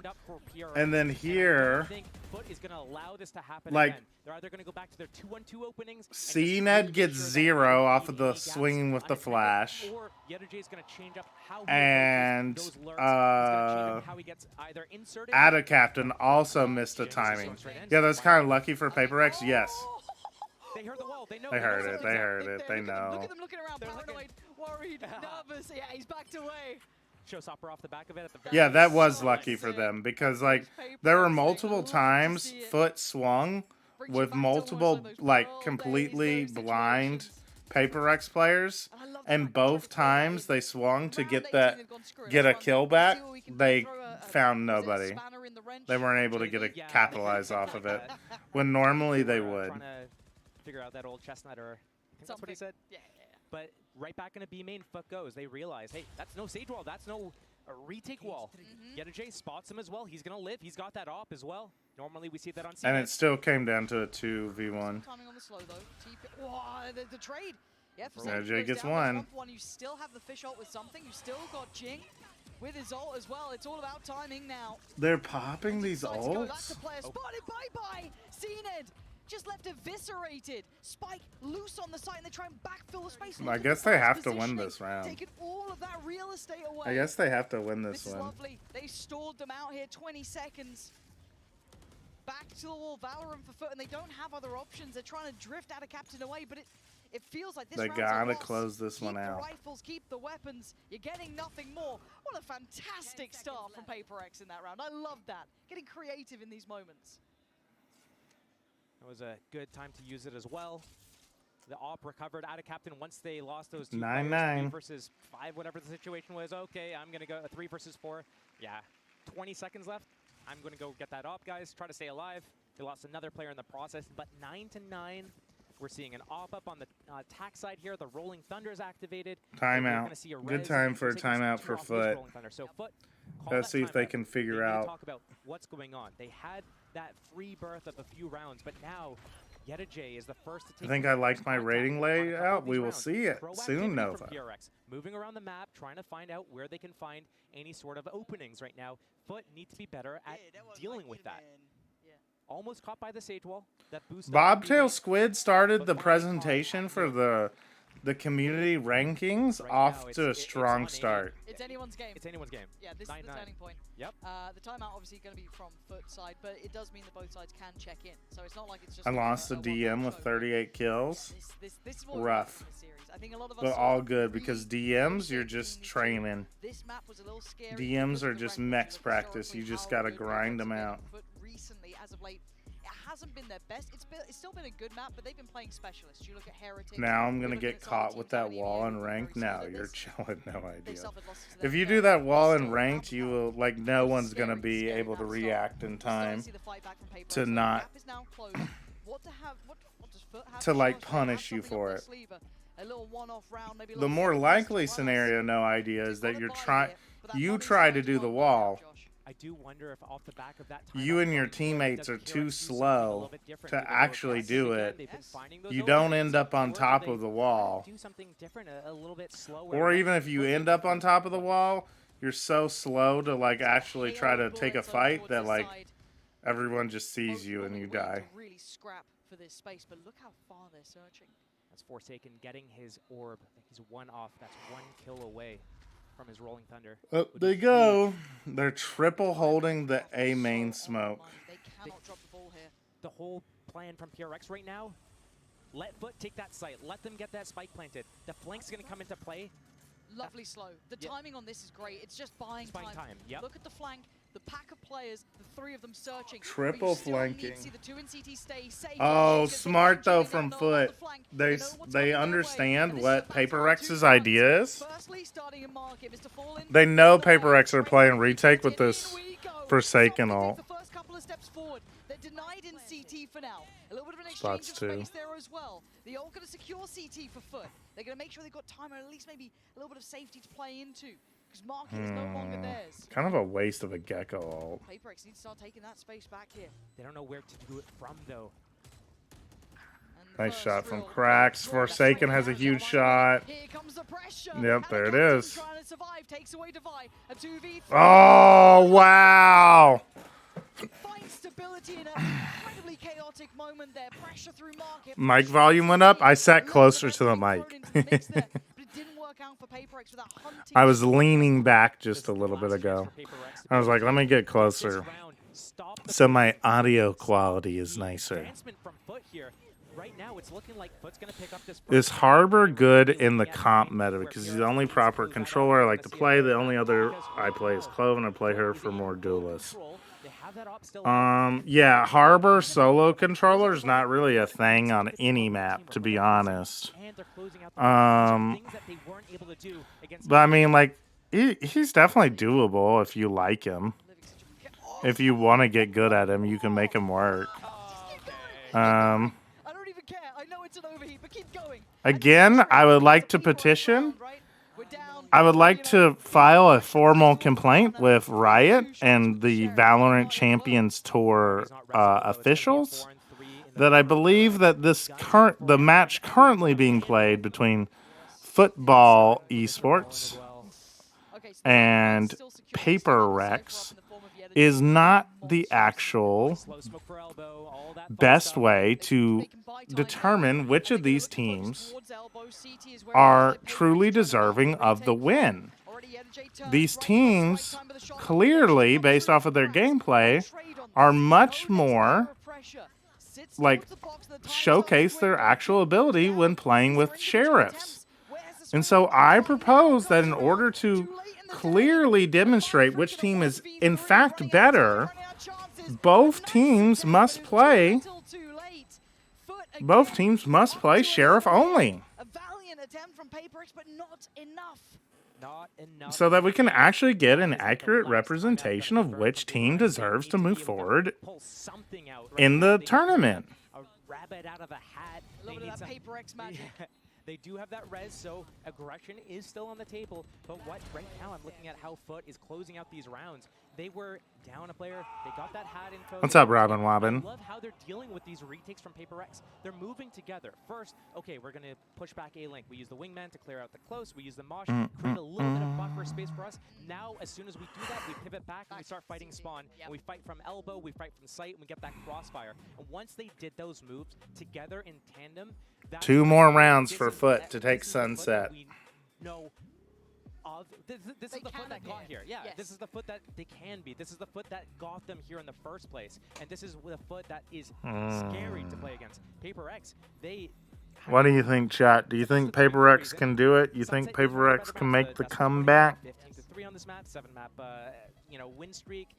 and then here, Foot is going to allow this to happen like, again. They're either going to go back to their 2-on-2 openings. CNED gets 0 off of the swinging with the flash, or Yedajay's going to change up how and Ada Captain also missed a timing. Yeah, that's kind of lucky for Paper X. Yes. They heard the wall. They know. They heard it. They heard it. They know. Look at them looking around, paranoid, worried, nervous. Yeah, he's backed away. Showstopper off the back of it at the very Yeah, that was lucky for them because, like, there were multiple times Foot swung with multiple, like, completely blind Paper X players, and both times they swung to get a kill back, they found nobody. They weren't able to capitalize off of it when normally they would. Figure out that old chestnut, or I think that's what he said. Yeah. But right back into B main, Foot goes. They realize, hey, that's no Sage wall. That's no retake wall. Yedajay spots him as well. He's going to live. He's got that op as well. Normally we see that on CNED. And it still came down to a 2v1. Timing on the slow, though. The trade. Yeah, for Yedajay gets 1. You still have the fish ult with something. You still got Jing with his ult as well. It's all about timing now. They're popping these ults? That's the player spotted. Bye-bye. CNED. Just left eviscerated. Spike loose on the site, and they try and backfill the space. I guess they have to win this round. Taking all of that real estate away. I guess they have to win this This is one. lovely. They stalled them out here. 20 seconds. Back to the wall. Valorant for Foot, and they don't have other options. They're trying to drift out of Captain away, but it feels like this They round's gotta a loss. close this one out. Keep the rifles, keep the weapons. You're getting nothing more. What a fantastic start from Paper X in that round. I love that. Getting creative in these moments. It was a good time to use it as well. The op recovered out of Captain once they lost those 2 9-9. players, 3 versus 5, whatever the situation was. Okay, I'm going to go a 3 versus 4. Yeah, 20 seconds left. I'm going to go get that op, guys. Try to stay alive. They lost another player in the process, but 9-9. We're seeing an op up on the attack side here. The Rolling Thunder is activated. Timeout. Good time for a timeout for Foot. So Foot, let's see if they can figure out. Talk about what's going on. They had that free berth of a few rounds, but now Yedajay is the first to take. I think I like my rating layout. We will see it soon, Nova. Moving around the map, trying to find out where they can find any sort of openings right now. Foot needs to be better at dealing with that. Almost caught by the Sage wall. That boost. Bobtail Squid started the presentation for the community rankings off to a strong start. It's anyone's game. It's anyone's game. Yeah, this is the turning point. Yep. The timeout obviously going to be from Foot side, but it does mean that both sides can check in. So it's not like it's just. I lost a DM with 38 kills. This is what rough. I think a lot of us but all good because DMs, you're just training. This map was a little scary. DMs are just mechs practice. You just gotta grind them out. But recently, as of late, it hasn't been their best. It's still been a good map, but they've been playing specialists. You look at Heritage. Now I'm gonna get caught with that wall in ranked. Now you're chilling, no idea. If you do that wall in ranked, you will like no one's gonna be able to react in time to not to like punish you for it. a little one-off round, maybe a The little more focus likely to run us. scenario, no idea, is that Got a you're buy trying. here, but that You body's try to starting do the unload now, wall. Josh. I do wonder if off the back of that You timeout and your from Fud, teammates does are PRX too do something a slow little bit different, to maybe a little actually aggressive do again? it. They've been finding those You don't openings, end up on or do top they of the try to wall. do something different, a little bit slower. Or Let even if you Fud end make up on those top of the plays. wall, you're so slow to like actually try to Halo take a bullets fight towards that the like side. everyone just sees Both you and will be you willing die. to really scrap for this space, but look how far they're searching. That's Forsaken getting his orb. He's one off. That's 1 kill away from his Rolling Thunder. Up they go. They're triple holding the A main smoke. They cannot drop the ball here. The whole plan from PRX right now, let Foot take that site. Let them get that spike planted. The flank's going to come into play. Lovely slow. The timing on this is great. It's just buying time. Yep. Look at the flank, the pack of players, the 3 of them searching. Triple But you still need to flanking. see the 2 in CT stay safe. Oh, Because smart though eventually from they'll know about Foot. the flank. They They know what's coming they their way. understand And this what is a battle Paper on 2 Rex's fronts. idea is. Firstly, starting in market, Mr. Fallen. They know Paper Rex are playing retake with this Forsaken ult. The first couple of steps forward. They're denied in CT for now. A little bit of an Spots exchange of too. space there as well. The ult going to secure CT for Foot. They're going to make sure they've got time or at least maybe a little bit of safety to play into. Because market is no longer theirs. Kind of a waste of a Gecko ult. PaperX needs to start taking that space back here. They don't know where to do it from, though. Nice shot from Cracks. Forsaken has a huge shot. Here comes the pressure. Yep, there it is. Trying to survive, takes away Divide. A 2v3. Oh, wow. Find stability in an incredibly chaotic moment there. Pressure through market. Mic volume went up. I sat closer to the mic. But it didn't work out for PaperX with that hunting. I was leaning back just a little bit ago. I was like, let me get closer. So my audio quality is nicer. Advancement from Foot here. Right now, it's looking like Foot's going to pick up this. Is Harbor good in the comp meta? Because he's the only proper controller I like to play. The only other I play is Clove, and I play her for more duelists. Yeah, Harbor solo controller is not really a thing on any map, to be honest. But I mean, like, he's definitely doable if you like him. If you want to get good at him, you can make him work. Again, I would like to petition. I would like to file a formal complaint with Riot and the Valorant Champions Tour officials that I believe that the match currently being played between Football Esports and Paper Rex is not the actual best way to determine which of these teams are truly deserving of the win. These teams, clearly, based off of their gameplay, are much more like showcase their actual ability when playing with sheriffs. And so I propose that in order to clearly demonstrate which team is in fact better, both teams must play sheriff only. A valiant attempt from PaperX, but not enough. So that we can actually get an accurate representation of which team deserves to move forward in the tournament. A rabbit out of a hat. A little bit of that PaperX magic. They do have that res, so aggression is still on the table. But what right now, I'm looking at how Foot is closing out these rounds. They were down a player. They got that hat info. What's up, Robin Wobbin? I love how they're dealing with these retakes from PaperX. They're moving together. First, okay, we're going to push back A-Link. We use the wingman to clear out the close. We use the mosh, create a little bit of buffer space for us. Now, as soon as we do that, we pivot back and we start fighting spawn. And we fight from elbow, we fight from sight, and we get that crossfire. And once they did those moves together in tandem, 2 more rounds for Foot to take Sunset. This is the Foot that got here. Yeah, this is the Foot that they can be. This is the Foot that got them here in the first place. And this is the Foot that is scary to play against. PaperX, what do you think, chat? Do you think PaperX can do it? You think PaperX can make the comeback? 15-3 on this map, 7-map, win streak.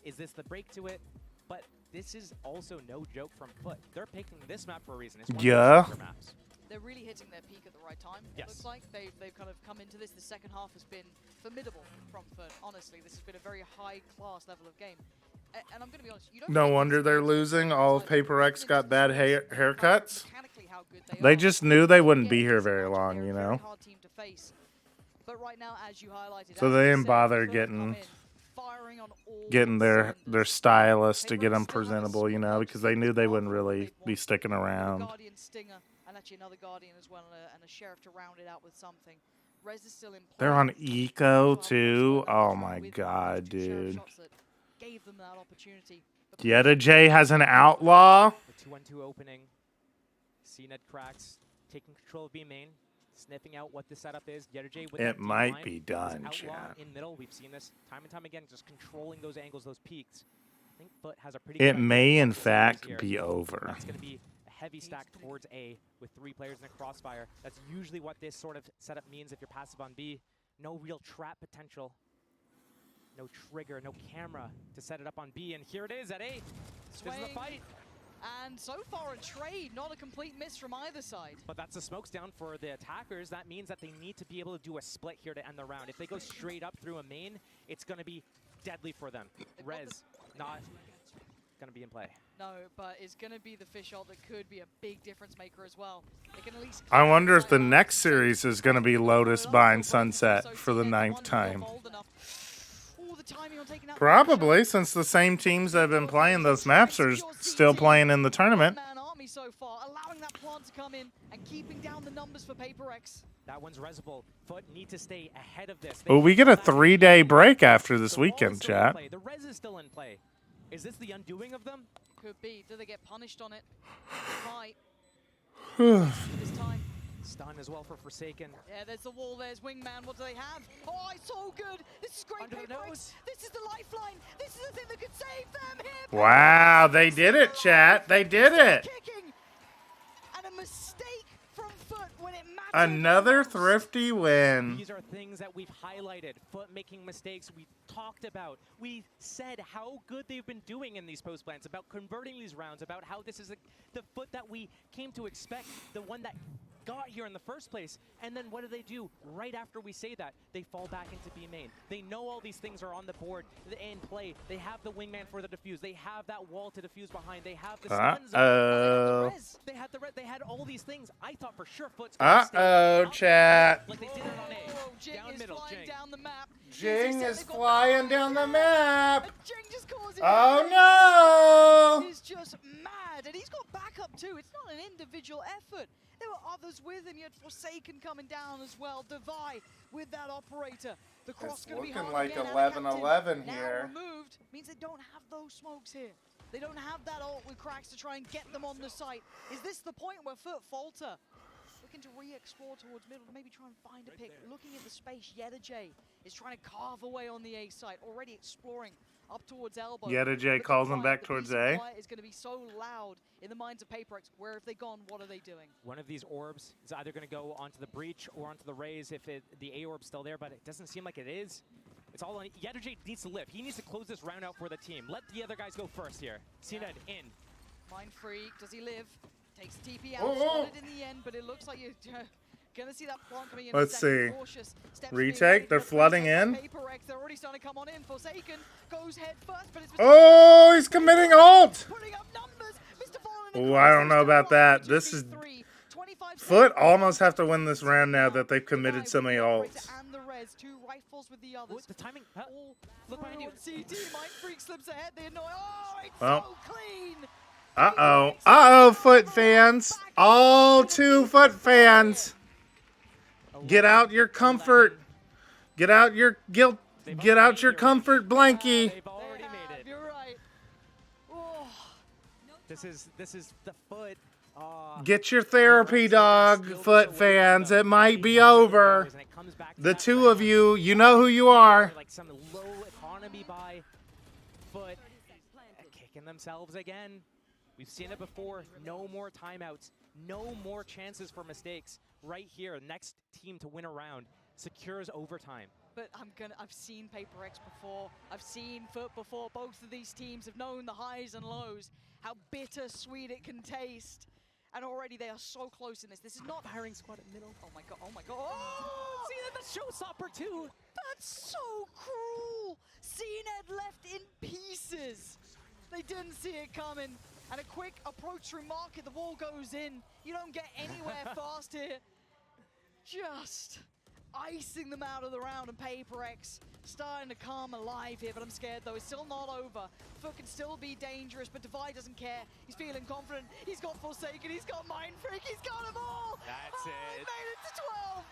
Is this the break to it? But this is also no joke from Foot. They're picking this map for a reason. It's one of their favorite maps. They're really hitting their peak at the right time, it looks like. They've kind of come into this. The second half has been formidable from Foot. Honestly, this has been a very high-class level of game. And I'm going to be honest, you don't No wonder they're losing. All of Paper X got bad haircuts. They just knew they wouldn't be here very long, you know? hard team to face. But right now, as you highlighted, So as they you didn't said, bother Furt getting come in, firing on all their cylinders. stylist to get them still have a presentable, you know, because they knew they wouldn't really be sticking around. Guardian Stinger, and actually another Guardian as well, and a Sheriff to round it out with something. Rez is still in play. They're on Eco too. Oh my god, dude. Gave them that opportunity. Yeta J has an outlaw. The 2-1-2 opening. CNED cracks, taking control of B main, sniffing out what the setup is. Yeta J with It that might D-line. be done, Outlaw chat. in middle. We've seen this time and time again, just controlling those angles, those peaks. I think Foot has a pretty It good may idea in of what the setup is fact here. be over. It's going to be a heavy stack towards A with 3 players in a crossfire. That's usually what this sort of setup means if you're passive on B. No real trap potential. No trigger, no camera to set it up on B. And here it is at A. This is the fight. And so far a trade, not a complete miss from either side. But that's the smokes down for the attackers. That means that they need to be able to do a split here to end the round. If they go straight up through a main, it's going to be deadly for them. Rez, not going to be in play. No, but it's going to be the fish ult that could be a big difference maker as well. They can at least I wonder if the next series is going to be Lotus Bind Sunset for the 9th time. Probably, since the same teams that have been playing those maps are still playing in the tournament. So far, allowing that plant to come in and keeping down the numbers for Paper X. That one's Resable. Foot need to stay ahead of this. Well, we get a 3-day break after this weekend, chat. The Rez is still in play. Is this the undoing of them? Could be. Do they get punished on it? Might. This time. Stun as well for Forsaken. Yeah, there's the wall, there's Wingman. What do they have? Oh, it's so good. This is great Paper X. This is the lifeline. This is the thing that could save them here. Wow, they did it, chat. They did it. And a mistake from Foot when it mattered. Another thrifty win. These are things that we've highlighted. Foot making mistakes we talked about. We said how good they've been doing in these post plans, about converting these rounds, about how this is the Foot that we came to expect, the one that got here in the first place. And then what do? Right after we say that, they fall back into B main. They know all these things are on the board in play. They have the Wingman for the defuse. They have that wall to defuse behind. They have the stun zone. They had the res. They had all these things. I thought for sure Foot's gonna stay chat. like they did it on A. Jing Down is middle, flying Jing. down the map. Jing is flying down the map. Jing just causing Oh no! He's just mad, and he's got backup too. It's not an individual effort. There were others with him. You had Forsaken coming down as well. Devi with that operator. The cross It's going to be looking hard like again. 11-11 now here. removed means they don't have those smokes here. They don't have that ult with cracks to try and get them on the site. Is this the point where Foot falter? Looking to re-explore towards middle, maybe try and find a pick. Looking at the space, Yeta J is trying to carve away on the A site, already exploring up towards elbow. Yeta J calls him back towards A. Is going to be so loud in the minds of Paper X. Where have they gone? What are they doing? One of these orbs is either going to go onto the breach or onto the raise if the A orb's still there, but it doesn't seem like it is. It's all on. Yeta J needs to live. He needs to close this round out for the team. Let the other guys go first here. CNED in. Mind Freak, does he live? Takes TP out, Oh, spotted in the end, but it looks like you're gonna see that plant coming in. Let's see. Cautious steps Retake. They're flooding in. Paper X, they're already starting to come on in. Forsaken goes head first, but it's Oh, he's committing ult. putting up numbers. Mr. Oh, I don't know about that. This is Foot almost have to win this round now that they've committed so many ults. And the res, 2 rifles with the others. The timing. Look behind you. CT, Mind Freak slips ahead. They annoy. Oh, it's Well. so clean. Uh-oh, Foot fans. All 2 Foot fans. Get out your comfort. Get out your guilt. Get out your comfort blankie. They've already made it. You're right. Oh. This is the Foot. Get your therapy, dog, Foot fans. It might be over. The 2 of you, you know who you are. Like some low economy by Foot kicking themselves again. We've seen it before. No more timeouts. No more chances for mistakes. Right here, next team to win a round secures overtime. But I've seen Paper X before. I've seen Foot before. Both of these teams have known the highs and lows. How bittersweet it can taste. And already they are so close in this. This is not firing squad at middle. Oh my god, oh my god. Oh! CNED, the showstopper too. That's so cruel. CNED left in pieces. They didn't see it coming. And a quick approach through market, the wall goes in. You don't get anywhere fast here. Just icing them out of the round, and PaperX starting to come alive here, but I'm scared though. It's still not over. Foot can still be dangerous, but Divide doesn't care. He's feeling confident. He's got Forsaken, he's got Mind Freak, he's got them all! That's He it. made it to 12!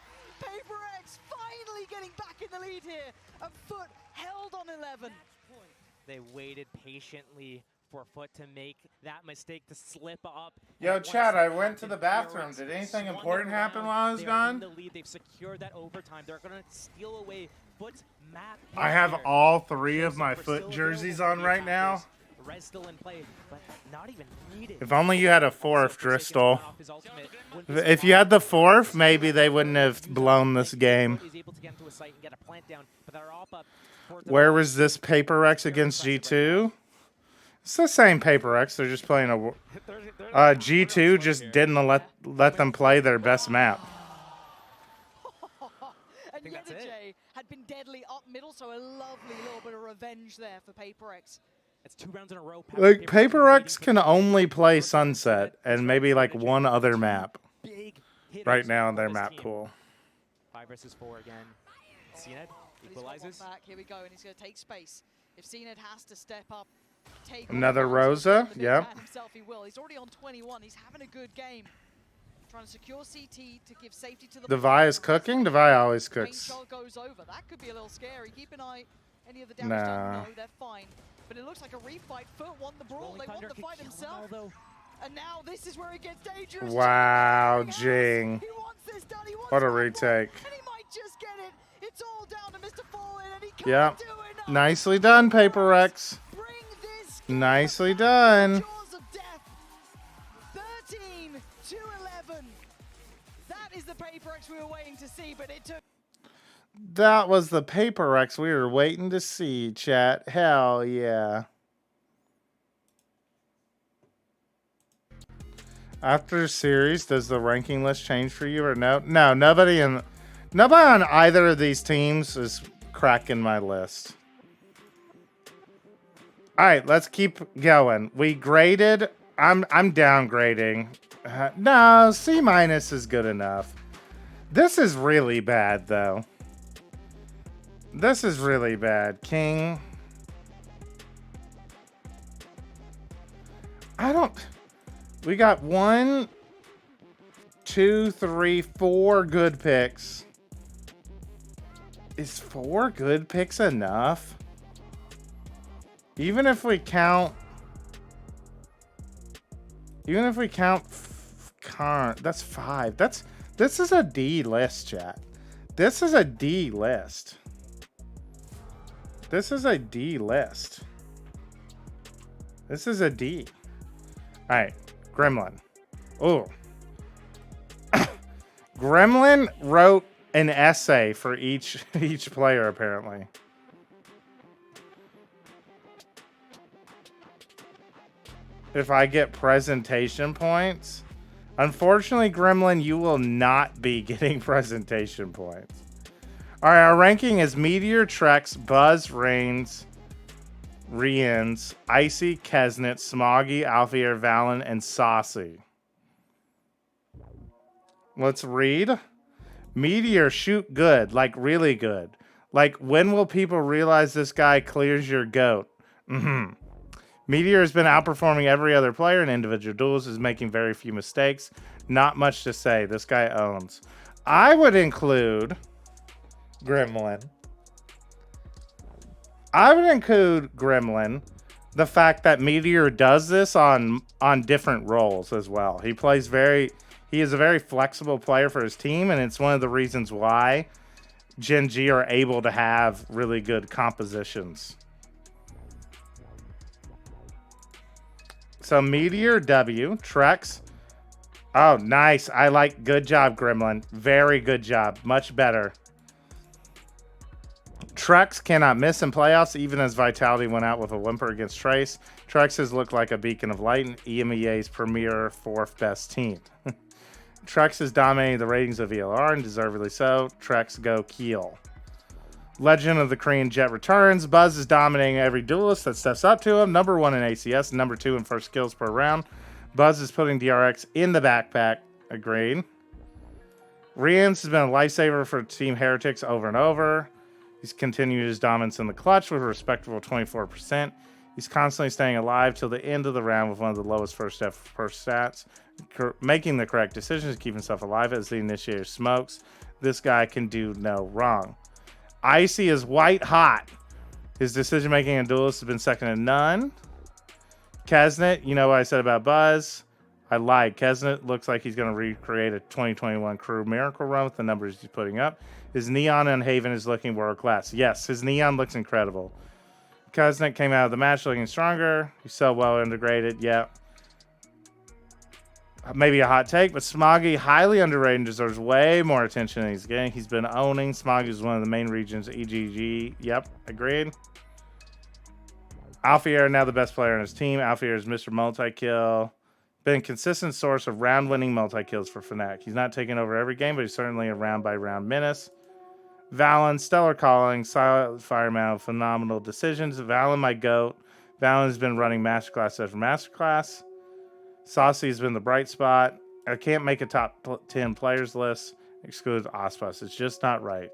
PaperX finally getting back in the lead here, and Foot held on 11. They waited patiently for Foot to make that mistake, to slip up. Yo, And Chad, once I that went to the happened, bathroom. Fearix Did anything swung it important happen around. while I was They are gone? in the lead. They've secured that overtime. They're going to steal away Foot's map. I have all 3 of my Foot jerseys on right now. Res still in play, but not even needed. If only you had a 4th, Dristle. If you had the 4th, maybe they wouldn't have blown this game. Where was this PaperX against G2? It's the same PaperX. They're just playing a... G2 just didn't let them play their best map. And Yedajay had been deadly up middle, so a lovely little bit of revenge there for PaperX. It's 2 rounds in a row. Like, PaperX can only play Sunset and maybe like one other map right now in their map pool. 5 versus 4 again. CNED equalizes. Back. Here we go, and he's going to take space. If CNED has to step up, take Another Rosa, yep. himself, he will. He's already on 21. He's having a good game. Trying to secure CT to give safety to the Devi is cooking. Devi always Range cooks. shot goes over. That could be a little scary. Keep an eye. Any of the damage Nah. done? No, they're fine. But it looks like a refight. Foot won the brawl. They won the fight himself. And now this is where it gets dangerous. Wow, Jing. He wants this done. He wants What a one more, retake. and he might just get it. It's all down to Mr. Fallen, and he can't Yep. do it. Nicely done, PaperX. Nicely done. Jaws of death. 13 to 11. That is the PaperX we were waiting to see, but it took. That was the PaperX we were waiting to see, chat. Hell yeah. After series, does the ranking list change for you or no? No, nobody on either of these teams is cracking my list. All right, let's keep going. We graded. I'm downgrading. No, C- is good enough. This is really bad though. This is really bad. King. We got 1, 2, 3, 4 good picks. Is 4 good picks enough? Even if we count current, that's 5. This is a D list, chat. This is a D list. This is a D list. This is a D. All right, Gremlin. Oh. Gremlin wrote an essay for each player, apparently. If I get presentation points. Unfortunately, Gremlin, you will not be getting presentation points. All right, our ranking is Meteor, Trex, Buzz, Reigns, Riens, Icy, Kesnet, Smoggy, Alfier, Valen, and Saucy. Let's read. Meteor, shoot good, like really good. Like, when will people realize this guy clears your goat? Meteor has been outperforming every other player in individual duels, is making very few mistakes. Not much to say. This guy owns. I would include Gremlin. The fact that Meteor does this on different roles as well. He is a very flexible player for his team, and it's one of the reasons why Gen G are able to have really good compositions. So Meteor, W, Trex. Oh, nice. I like. Good job, Gremlin. Very good job. Much better. Trex cannot miss in playoffs, even as Vitality went out with a whimper against Trace. Trex has looked like a beacon of light in EMEA's premier 4th best team. Trex is dominating the ratings of ELR, and deservedly so. Trex go Keel. Legend of the Korean Jet returns. Buzz is dominating every duelist that steps up to him. Number 1 in ACS, number 2 in first kills per round. Buzz is putting DRX in the backpack. Agreed. Rians has been a lifesaver for Team Heretics over and over. He's continued his dominance in the clutch with a respectable 24%. He's constantly staying alive till the end of the round with one of the lowest first stats, making the correct decisions to keep himself alive as the initiator smokes. This guy can do no wrong. Icy is white hot. His decision making in duelists has been second to none. Kesnet, you know what I said about Buzz? I lied. Kesnet looks like he's going to recreate a 2021 crew miracle run with the numbers he's putting up. His Neon on Haven is looking world class. Yes, his Neon looks incredible. Kesnet came out of the match looking stronger. He's so well integrated. Yeah. Maybe a hot take, but Smoggy, highly underrated and deserves way more attention than he's getting. He's been owning. Smoggy is one of the main regions. EGG. Yep, agreed. Alfier, now the best player on his team. Alfier is Mr. Multi-Kill. Been a consistent source of round-winning multi-kills for Fnatic. He's not taking over every game, but he's certainly a round-by-round menace. Valen, stellar calling, silent fireman, phenomenal decisions. Valen, my GOAT. Valen has been running masterclass after masterclass. Saucy has been the bright spot. I can't make a top 10 players list. Exclude Ospas. It's just not right.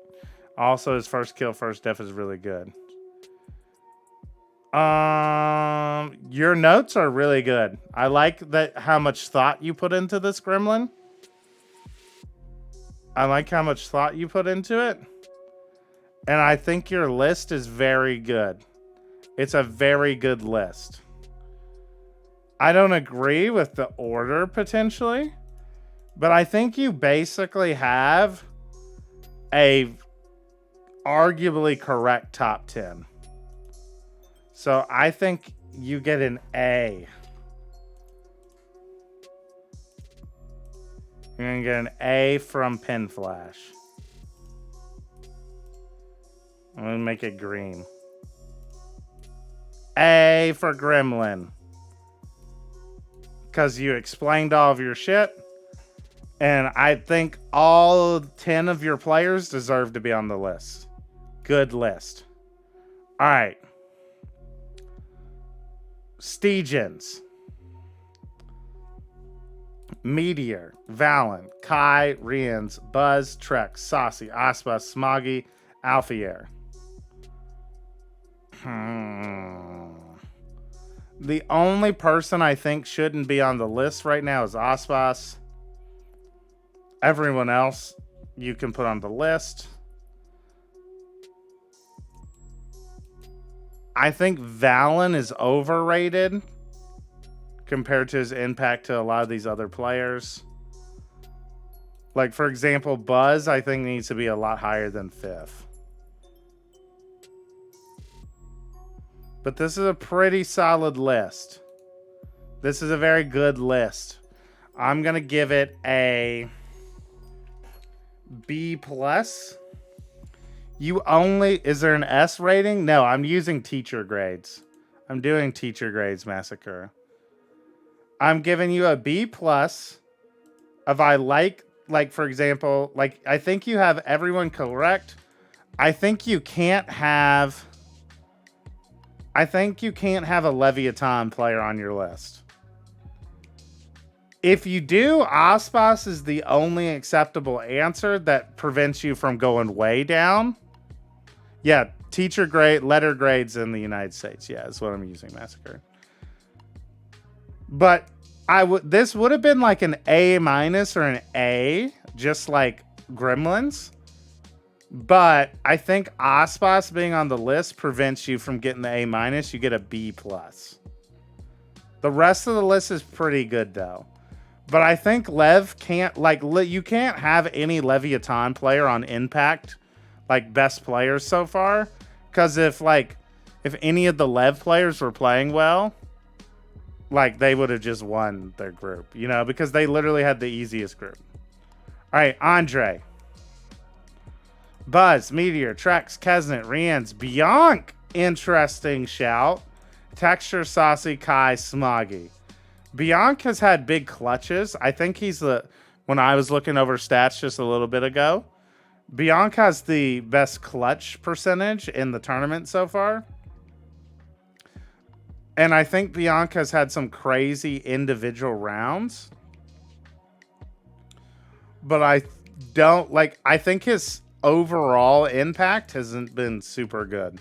Also, his first kill, first death is really good. Your notes are really good. I like that how much thought you put into this gremlin. I like how much thought you put into it. And I think your list is very good. It's a very good list. I don't agree with the order potentially, but I think you basically have a arguably correct top 10. So I think you get an A. You're going to get an A from Pin Flash. I'm going to make it green. A for Gremlin. Because you explained all of your shit. And I think all 10 of your players deserve to be on the list. Good list. All right. Stegens. Meteor. Valen. Kai. Rians. Buzz. Trex. Saucy. Aspas. Smoggy. Alfier. The only person I think shouldn't be on the list right now is Aspas. Everyone else you can put on the list. I think Valen is overrated compared to his impact to a lot of these other players. Like, for example, Buzz, I think needs to be a lot higher than 5th. But this is a pretty solid list. This is a very good list. I'm going to give it a B+. Is there an S rating? No, I'm using teacher grades. I'm doing teacher grades, Massacre. I'm giving you a B+. If I like, for example, I think you have everyone correct. I think you can't have a Leviathan player on your list. If you do, Aspas is the only acceptable answer that prevents you from going way down. Yeah, teacher grade, letter grades in the United States. Yeah, is what I'm using, Massacre. But this would have been like an A- or an A, just like Gremlins. But I think Aspas being on the list prevents you from getting the A-. You get a B+. The rest of the list is pretty good, though. But I think Lev can't, you can't have any Leviathan player on Impact, best players so far. Because if any of the Lev players were playing well, they would have just won their group, because they literally had the easiest group. All right, Andre. Buzz, Meteor, Trex, Kesnet, Rians, Bianc. Interesting shout. Texture, Saucy, Kai, Smoggy. Bianc has had big clutches. I think he's when I was looking over stats just a little bit ago, Bianca has the best clutch percentage in the tournament so far. And I think Bianca's had some crazy individual rounds. But I don't like, I think his overall impact hasn't been super good.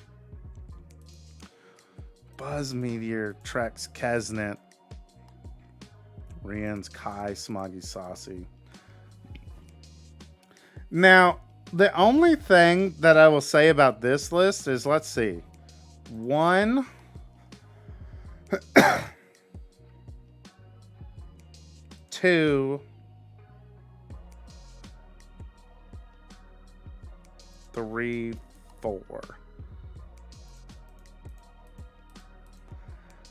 Buzz Meteor, Trex, Kesnet, Rian's, Kai, Smoggy, Saucy. Now, the only thing that I will say about this list is, let's see. 1, 2, 3, 4.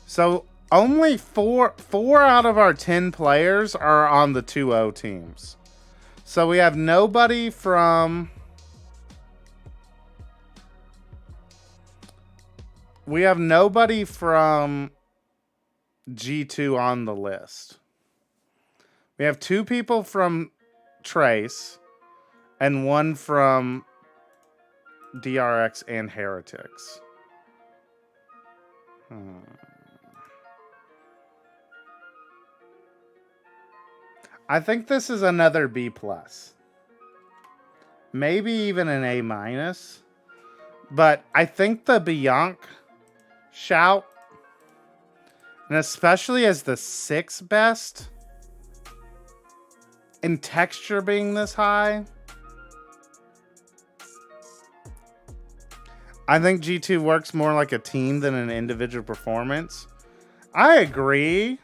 So only four out of our 10 players are on the 2-0 teams. So we have nobody from... We have nobody from G2 on the list. We have 2 people from Trace and 1 from DRX and Heretics. I think this is another B+. Maybe even an A-. But I think the Bianca shout, and especially as the 6th best, and texture being this high, I think G2 works more like a team than an individual performance. I agree,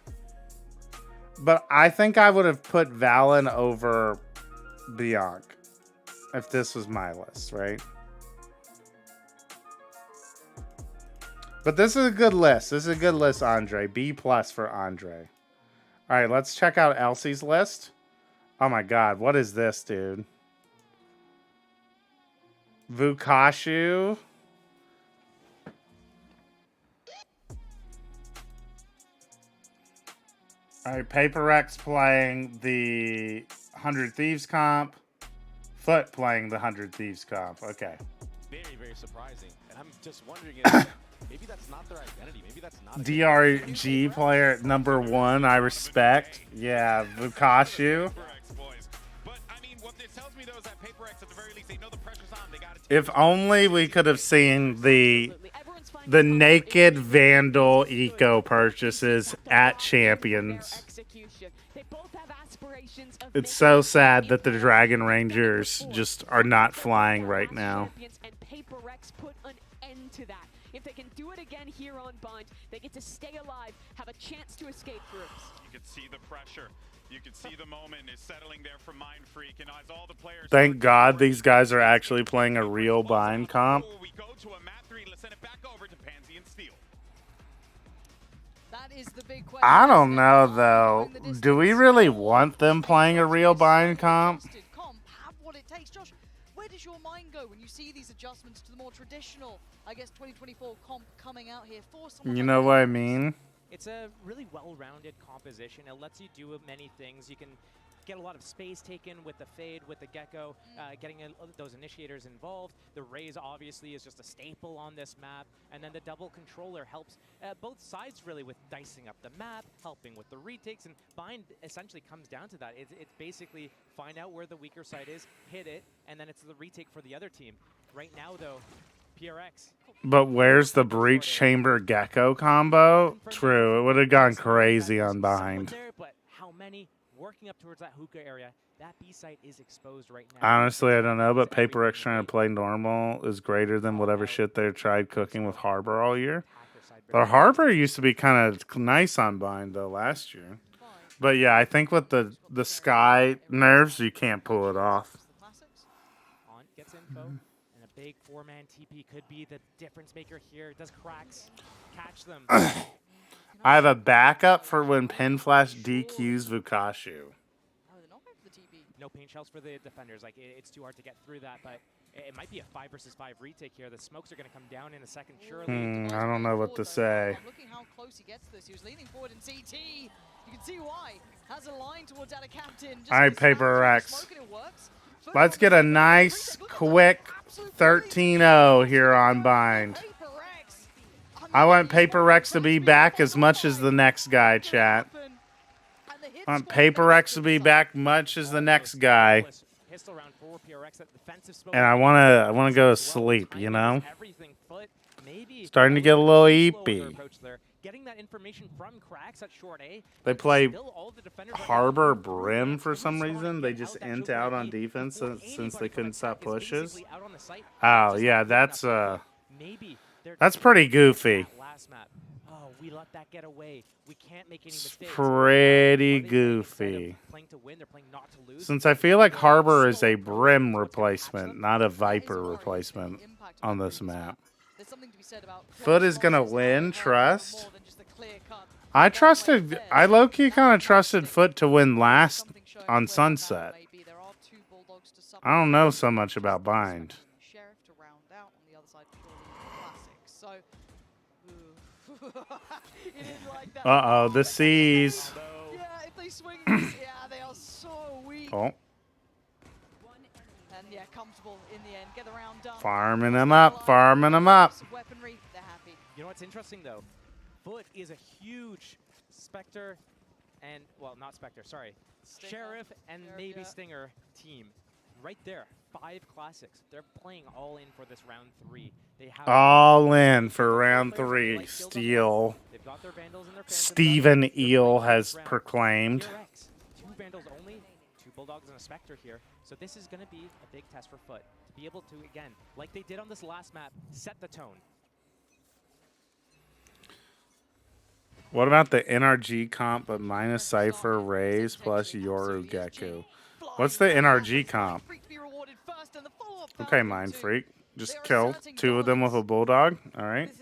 but I think I would have put Valen over Bianca if this was my list, right? But this is a good list. This is a good list, Andre. B+ for Andre. All right, let's check out Elsie's list. Oh my God, what is this, dude? Vukashu. All right, Paper X playing the 100 Thieves comp. Foot playing the 100 Thieves comp. Okay. Very, very surprising. And I'm just wondering if maybe that's not their identity. Maybe that's not a DRG player at number 1. I respect. Yeah, Vukashu. If only we could have seen the naked Vandal eco purchases at Champions. It's so sad that the Dragon Rangers just are not flying right now. If they can do it again here on Bind, they get to stay alive, have a chance to escape groups. You can see the pressure. You can see the moment is settling there for Mind Freak, and as all the players. Thank God these guys are actually playing a real bind comp. We go to a map 3. Let's send it back over to Pansy and Steel. That is the big question. I don't know though. Do we really want them playing a real bind comp? Have what it takes. Josh, where does your mind go when you see these adjustments to the more traditional, I guess, 2024 comp coming out here for someone? You know what I mean? It's a really well-rounded composition. It lets you do many things. You can get a lot of space taken with the Fade, with the Gecko, getting those initiators involved. The Raze obviously is just a staple on this map. And then the double controller helps both sides really with dicing up the map, helping with the retakes. And Bind essentially comes down to that. It's basically find out where the weaker side is, hit it, and then it's the retake for the other team. Right now, though, PRX. But where's the Breach Chamber Gecko combo? True, it would have gone crazy on Bind. But how many working up towards that hookah area? That B site is exposed right now. Honestly, I don't know, but Paper X trying to play normal is greater than whatever shit they tried cooking with Harbor all year. The Harbor used to be kind of nice on Bind, though, last year. But yeah, I think with the Sky nerfs, you can't pull it off. Gets info, and a big 4-man TP could be the difference maker here. Does Cracks catch them? I have a backup for when Pin Flash DQs Vukashu. No paint shells for the defenders. Like it's too hard to get through that, but it might be a 5 versus 5 retake here. The smokes are going to come down in a second, surely. I don't know what to say. Looking how close he gets to this. He was leaning forward in CT. You can see why. Has a line towards out of captain. All right, Paper X. Let's get a nice, quick 13-0 here on Bind. I want Paper Rex to be back as much as the next guy, chat. I want Paper Rex to be back much as the next guy. And I wanna go to sleep, you know? Starting to get a little eepy. They play Harbor Brim for some reason. They just int out on defense since they couldn't stop pushes. Oh yeah, that's pretty goofy. It's pretty goofy. Since I feel like Harbor is a Brim replacement, not a Viper replacement on this map. Foot is gonna win, trust. I low-key kind of trusted Foot to win last on Sunset. I don't know so much about Bind. Uh-oh, the C's. Yeah, if they swing this, yeah, they are so weak. Oh. And yeah, comfortable in the end. Get the round done. Farming them up, farming them up. Weaponry, they're happy. You know what's interesting though? Foot is a huge Spectre and, well, not Spectre, sorry. Sheriff and maybe Stinger team. Right there, 5 classics. They're playing all in for this round 3. They have all in for round 3. Steel. Steven Eel has proclaimed. 2 Vandals only, 2 Bulldogs and a Spectre here. So this is going to be a big test for Foot. To be able to, again, like they did on this last map, set the tone. What about the NRG comp but minus Cypher, Raze, plus Yoru Geku? What's the NRG comp? Okay, Mind Freak. Just kill 2 of them with a Bulldog. All right.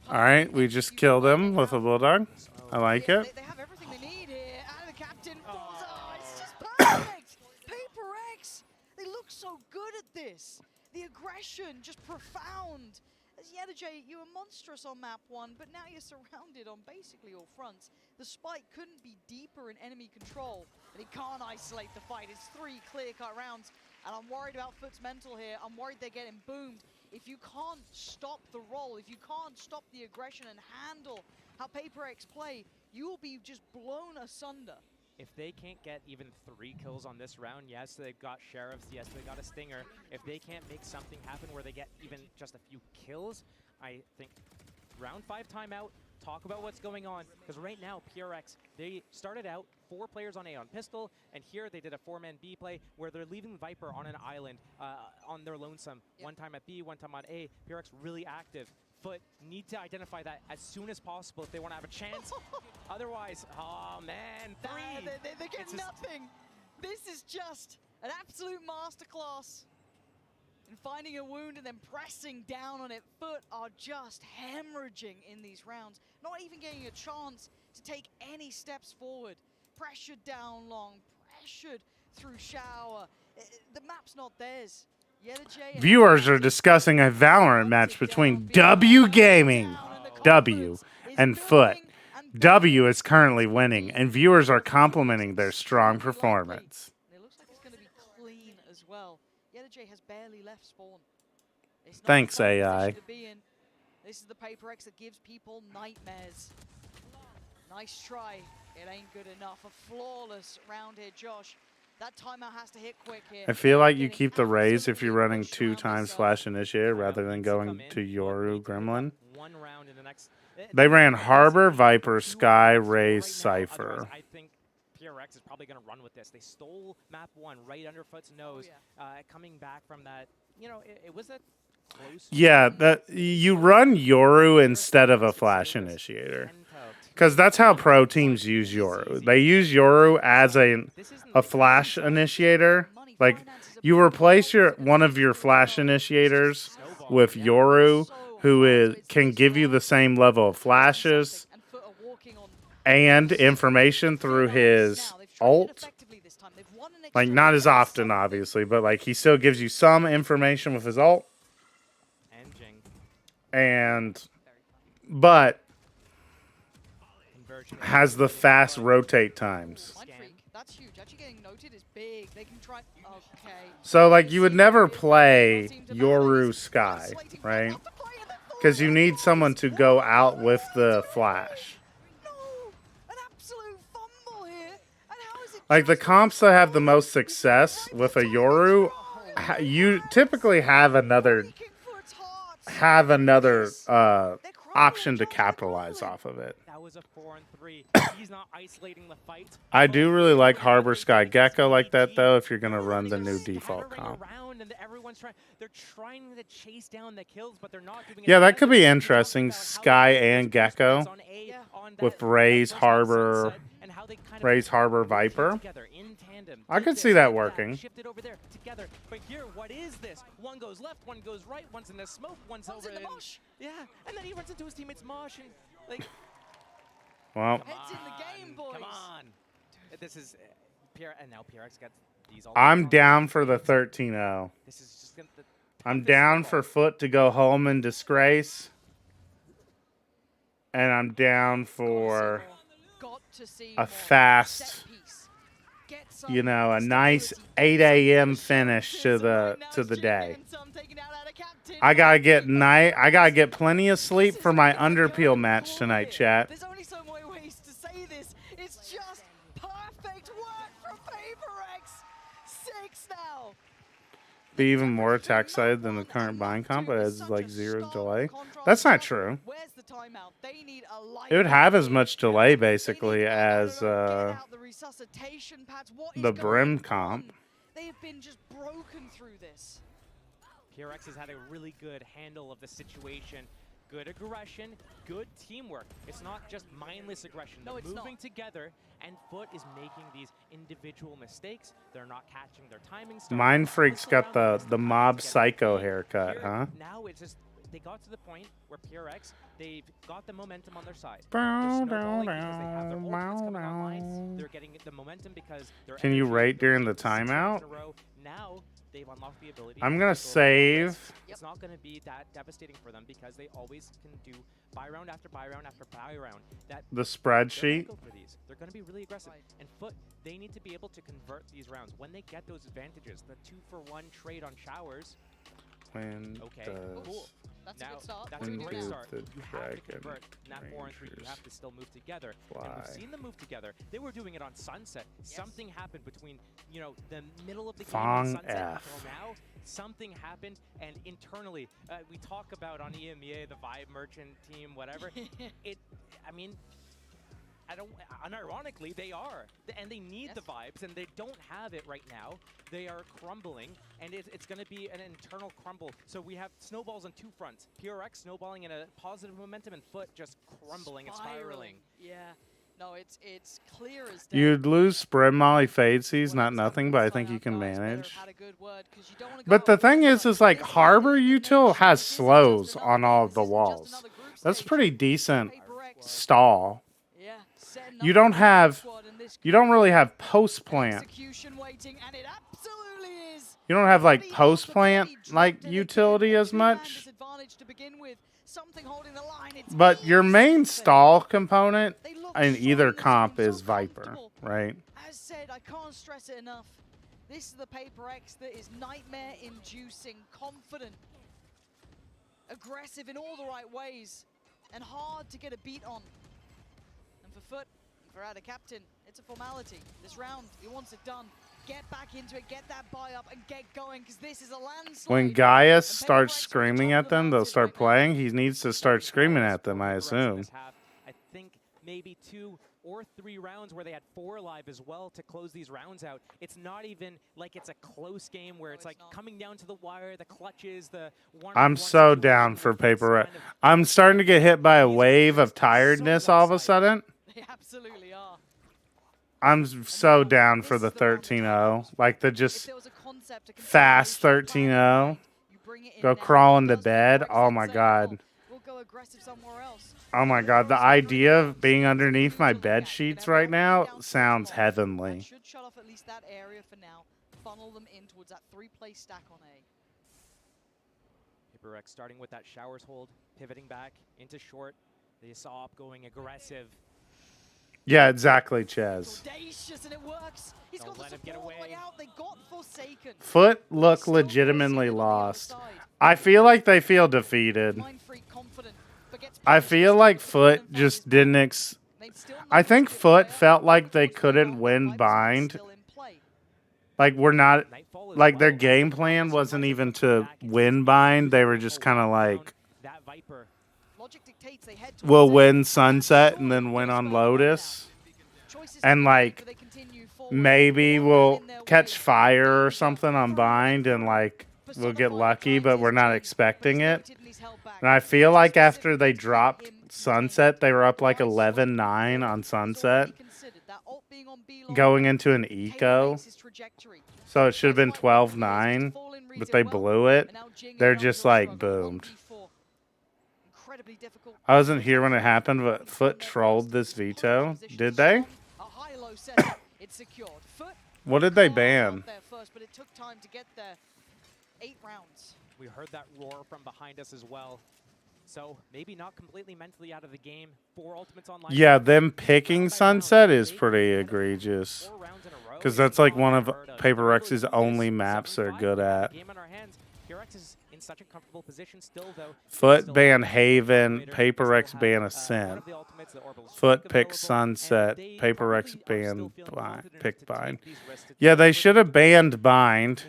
All right, we just killed them with a Bulldog. I like it. They have everything they need here. And the captain falls. Oh, it's just perfect. Paper X. They look so good at this. The aggression, just profound. As J, you were monstrous on map 1, but now you're surrounded on basically all fronts. The spike couldn't be deeper in enemy control, and he can't isolate the fight. It's 3 clear-cut rounds, and I'm worried about Foot's mental here. I'm worried they're getting boomed. If you can't stop the roll, if you can't stop the aggression and handle how Paper X play, you will be just blown asunder. If they can't get even 3 kills on this round, yes, they've got Sheriffs, yes, they got a Stinger. If they can't make something happen where they get even just a few kills, I think round 5 timeout, talk about what's going on. Because right now, PRX, they started out 4 players on A on pistol, and here they did a 4-man B play where they're leaving Viper on an island on their lonesome. Yep. 1 time at B, 1 time on A. PRX really active. Foot need to identify that as soon as possible if they want to have a chance. Otherwise, oh man, 3. They get nothing. This is just an absolute masterclass in finding a wound and then pressing down on it. Foot are just hemorrhaging in these rounds, not even getting a chance to take any steps forward. Pressured down long, pressured through shower. The map's not theirs. Viewers are discussing a Valorant match between W Gaming, W, and Foot. W is currently winning, and viewers are complimenting their strong performance. It looks like it's going to be clean as well. J has barely left spawn. Thanks, AI. This is the Paper X that gives people nightmares. Nice try. It ain't good enough. A flawless round here, Josh. That timeout has to hit quick here. I feel like you keep the Raze if you're running 2 times Flash Initiator rather than going to Yoru Gremlin. They ran Harbor, Viper, Sky, Raze, Cypher. I think PRX is probably going to run with this. They stole map 1 right under Foot's nose, coming back from that. You know, it was a close. Yeah, that you run Yoru instead of a Flash Initiator. Because that's how pro teams use Yoru. They use Yoru as a Flash Initiator. Like, you replace one of your Flash Initiators with Yoru, who can give you the same level of flashes and information through his ult. Like, not as often, obviously, but like he still gives you some information with his ult. But has the fast rotate times. That's huge. Actually getting noted is big. They can try. Okay. So, like, you would never play Yoru Sky, right? Because you need someone to go out with the flash. Like, the comps that have the most success with a Yoru, you typically have another option to capitalize off of it. That was a 4-on-3. He's not isolating the fight. I do really like Harbor Sky Gecko like that, though, if you're going to run the new default comp. They're trying to chase down the kills, but they're not doing it. Yeah, that could be interesting. Sky and Gecko with Ray's Harbor Viper. I could see that working. Shifted over there together. But here, what is this? One goes left, one goes right, one's in the smoke, one's over in the mosh. Yeah, and then he runs into his teammate's mosh and like. Well, Heads in the game, boys. Come on. This is Pierre, and now PRX got these all. I'm down for the 13-0. This is just gonna, I'm down for Foot to go home in disgrace. And I'm down for a fast, you know, a nice 8 a.m. finish to the day. I gotta get plenty of sleep for my underpeel match tonight, chat. There's only so many ways to say this. It's just perfect work from PaperX. 6 now. Be even more attack sided than the current bind comp, but it has like 0 delay. That's not true. It would have as much delay basically as the Brim comp. They have been just broken through this. PRX has had a really good handle of the situation. Good aggression, good teamwork. It's not just mindless aggression. They're moving together, and Foot is making these individual mistakes. They're not catching their timing. Mind Freak's got the mob psycho haircut, huh? Now it's just they got to the point where PRX, they've got the momentum on their side. They're getting the momentum because they're. Can you rate during the timeout? Now they've unlocked the ability. I'm gonna save. It's not gonna be that devastating for them because they always can do buy round after buy round after buy round. The spreadsheet. They're gonna be really aggressive. And Foot, they need to be able to convert these rounds when they get those advantages. The 2-for-1 trade on showers. Okay, cool. That's a good start. That's a great start. You have to convert in that 4-on-3. You have to still move together. And we've seen them move together. They were doing it on Sunset. Something happened between, you know, the middle of the game on Sunset until now. Something happened, and internally, we talk about on EMEA the Vibe Merchant team, whatever. I mean, unironically, they are. And they need the vibes, and they don't have it right now. They are crumbling, and it's going to be an internal crumble. So we have snowballs on two fronts. PRX snowballing in a positive momentum, and Foot just crumbling and spiraling. Yeah. No, it's clear as day. You'd lose Spread Molly Fade Seas, not nothing, but I think you can manage. But the thing is like Harbor Util has slows on all of the walls. That's pretty decent stall. You don't really have post plant. You don't have like post plant like utility as much. But your main stall component in either comp is Viper, right? As said, I can't stress it enough. This is the PaperX that is nightmare-inducing, confident, aggressive in all the right ways, and hard to get a beat on. And for Foot, for our captain, it's a formality. This round, he wants it done. Get back into it, get that buy up, and get going, because this is a landslide. When Gaius starts screaming at them, they'll start playing. He needs to start screaming at them, I assume. I think maybe 2 or 3 rounds where they had 4 alive as well to close these rounds out. It's not even like it's a close game where it's like coming down to the wire, the clutches, the one. I'm so down for Paper. I'm starting to get hit by a wave of tiredness all of a sudden. They absolutely are. I'm so down for the 13-0. Like the just fast 13-0. Go crawl into bed. Oh my god. We'll go aggressive somewhere else. Oh my god, the idea of being underneath my bed sheets right now sounds heavenly. Should shut off at least that area for now. Funnel them in towards that 3-play stack on A. PaperX starting with that showers hold, pivoting back into short. They saw up going aggressive. Yeah, exactly, Chaz. Audacious, and it works. He's got the support all the way out. They got Forsaken. Foot look legitimately lost. I feel like they feel defeated. I feel like Foot just didn't I think Foot felt like they couldn't win bind. Like we're not like their game plan wasn't even to win bind. They were just kind of like we'll win Sunset and then win on Lotus. And like maybe we'll catch fire or something on bind and like we'll get lucky, but we're not expecting it. And I feel like after they dropped Sunset, they were up like 11-9 on Sunset going into an eco. So it should have been 12-9, but they blew it. They're just like boomed. I wasn't here when it happened, but Foot trolled this veto. Did they? What did they ban? We heard that roar from behind us as well. So maybe not completely mentally out of the game. 4 ultimates online. Yeah, them picking Sunset is pretty egregious. Because that's like one of Paper Rex's only maps they're good at. Such a comfortable position still, though. Foot ban Haven, Paper Rex ban Ascent. Foot pick Sunset, Paper Rex ban pick Bind. Yeah, they should have banned Bind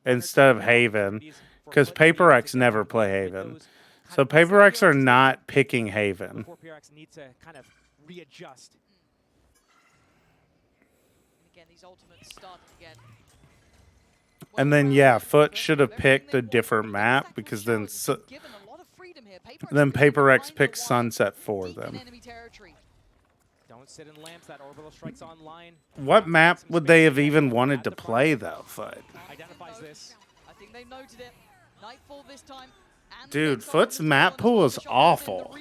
instead of Haven, because Paper Rex never play Haven. So Paper Rex are not picking Haven. Need to kind of readjust. Again, these ultimates start again. And then, yeah, Foot should have picked a different map because then Paper Rex picks Sunset for them. Don't sit in lamps. That orbital strikes online. What map would they have even wanted to play, though, Foot? Identifies this. I think they noted it. Nightfall this time. Dude, Foot's map pool is awful.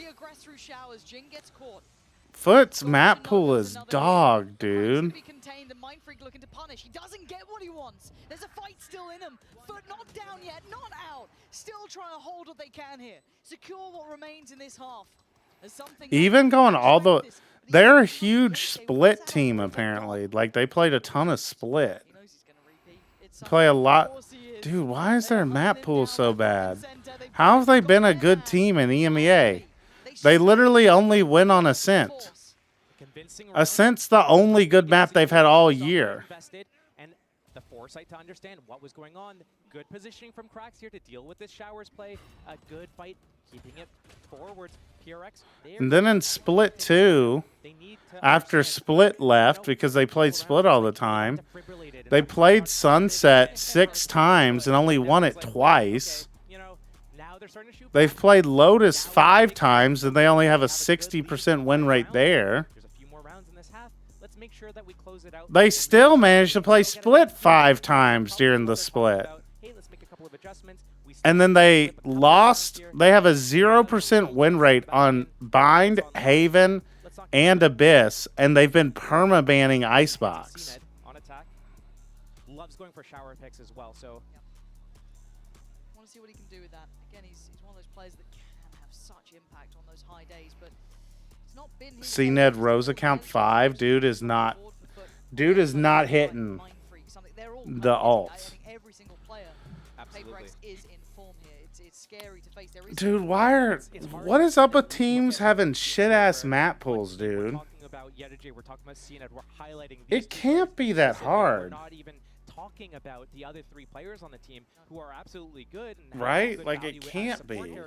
Foot's map pool is dog, dude. Looking to punish. He doesn't get what he wants. There's a fight still in him. Foot not down yet, not out. Still trying to hold what they can here. Secure what remains in this half. Even going all the... They're a huge split team, apparently. Like, they played a ton of split. Play a lot... Dude, why is their map pool so bad? How have they been a good team in EMEA? They literally only win on Ascent. Ascent's the only good map they've had all year. And the foresight to understand what was going on. Good positioning from Cracks here to deal with this Showers play. A good fight, keeping it forwards. PRX. And then in Split 2, after Split left, because they played Split all the time, they played Sunset 6 times and only won it twice. They've played Lotus 5 times and they only have a 60% win rate there. They still managed to play Split 5 times during the Split. And then they lost. They have a 0% win rate on Bind, Haven, and Abyss, and they've been perma-banning Icebox. On attack. Loves going for shower picks as well, so... Want to see what he can do with that. Again, he's one of those players that can have such impact on those high days, but it's not been... CNED Rose account 5, dude is not hitting the alts. Dude, what is up with teams having shit-ass map pools, dude? It can't be that hard. Talking about the other 3 players on the team who are absolutely good, and right? Like it can't be.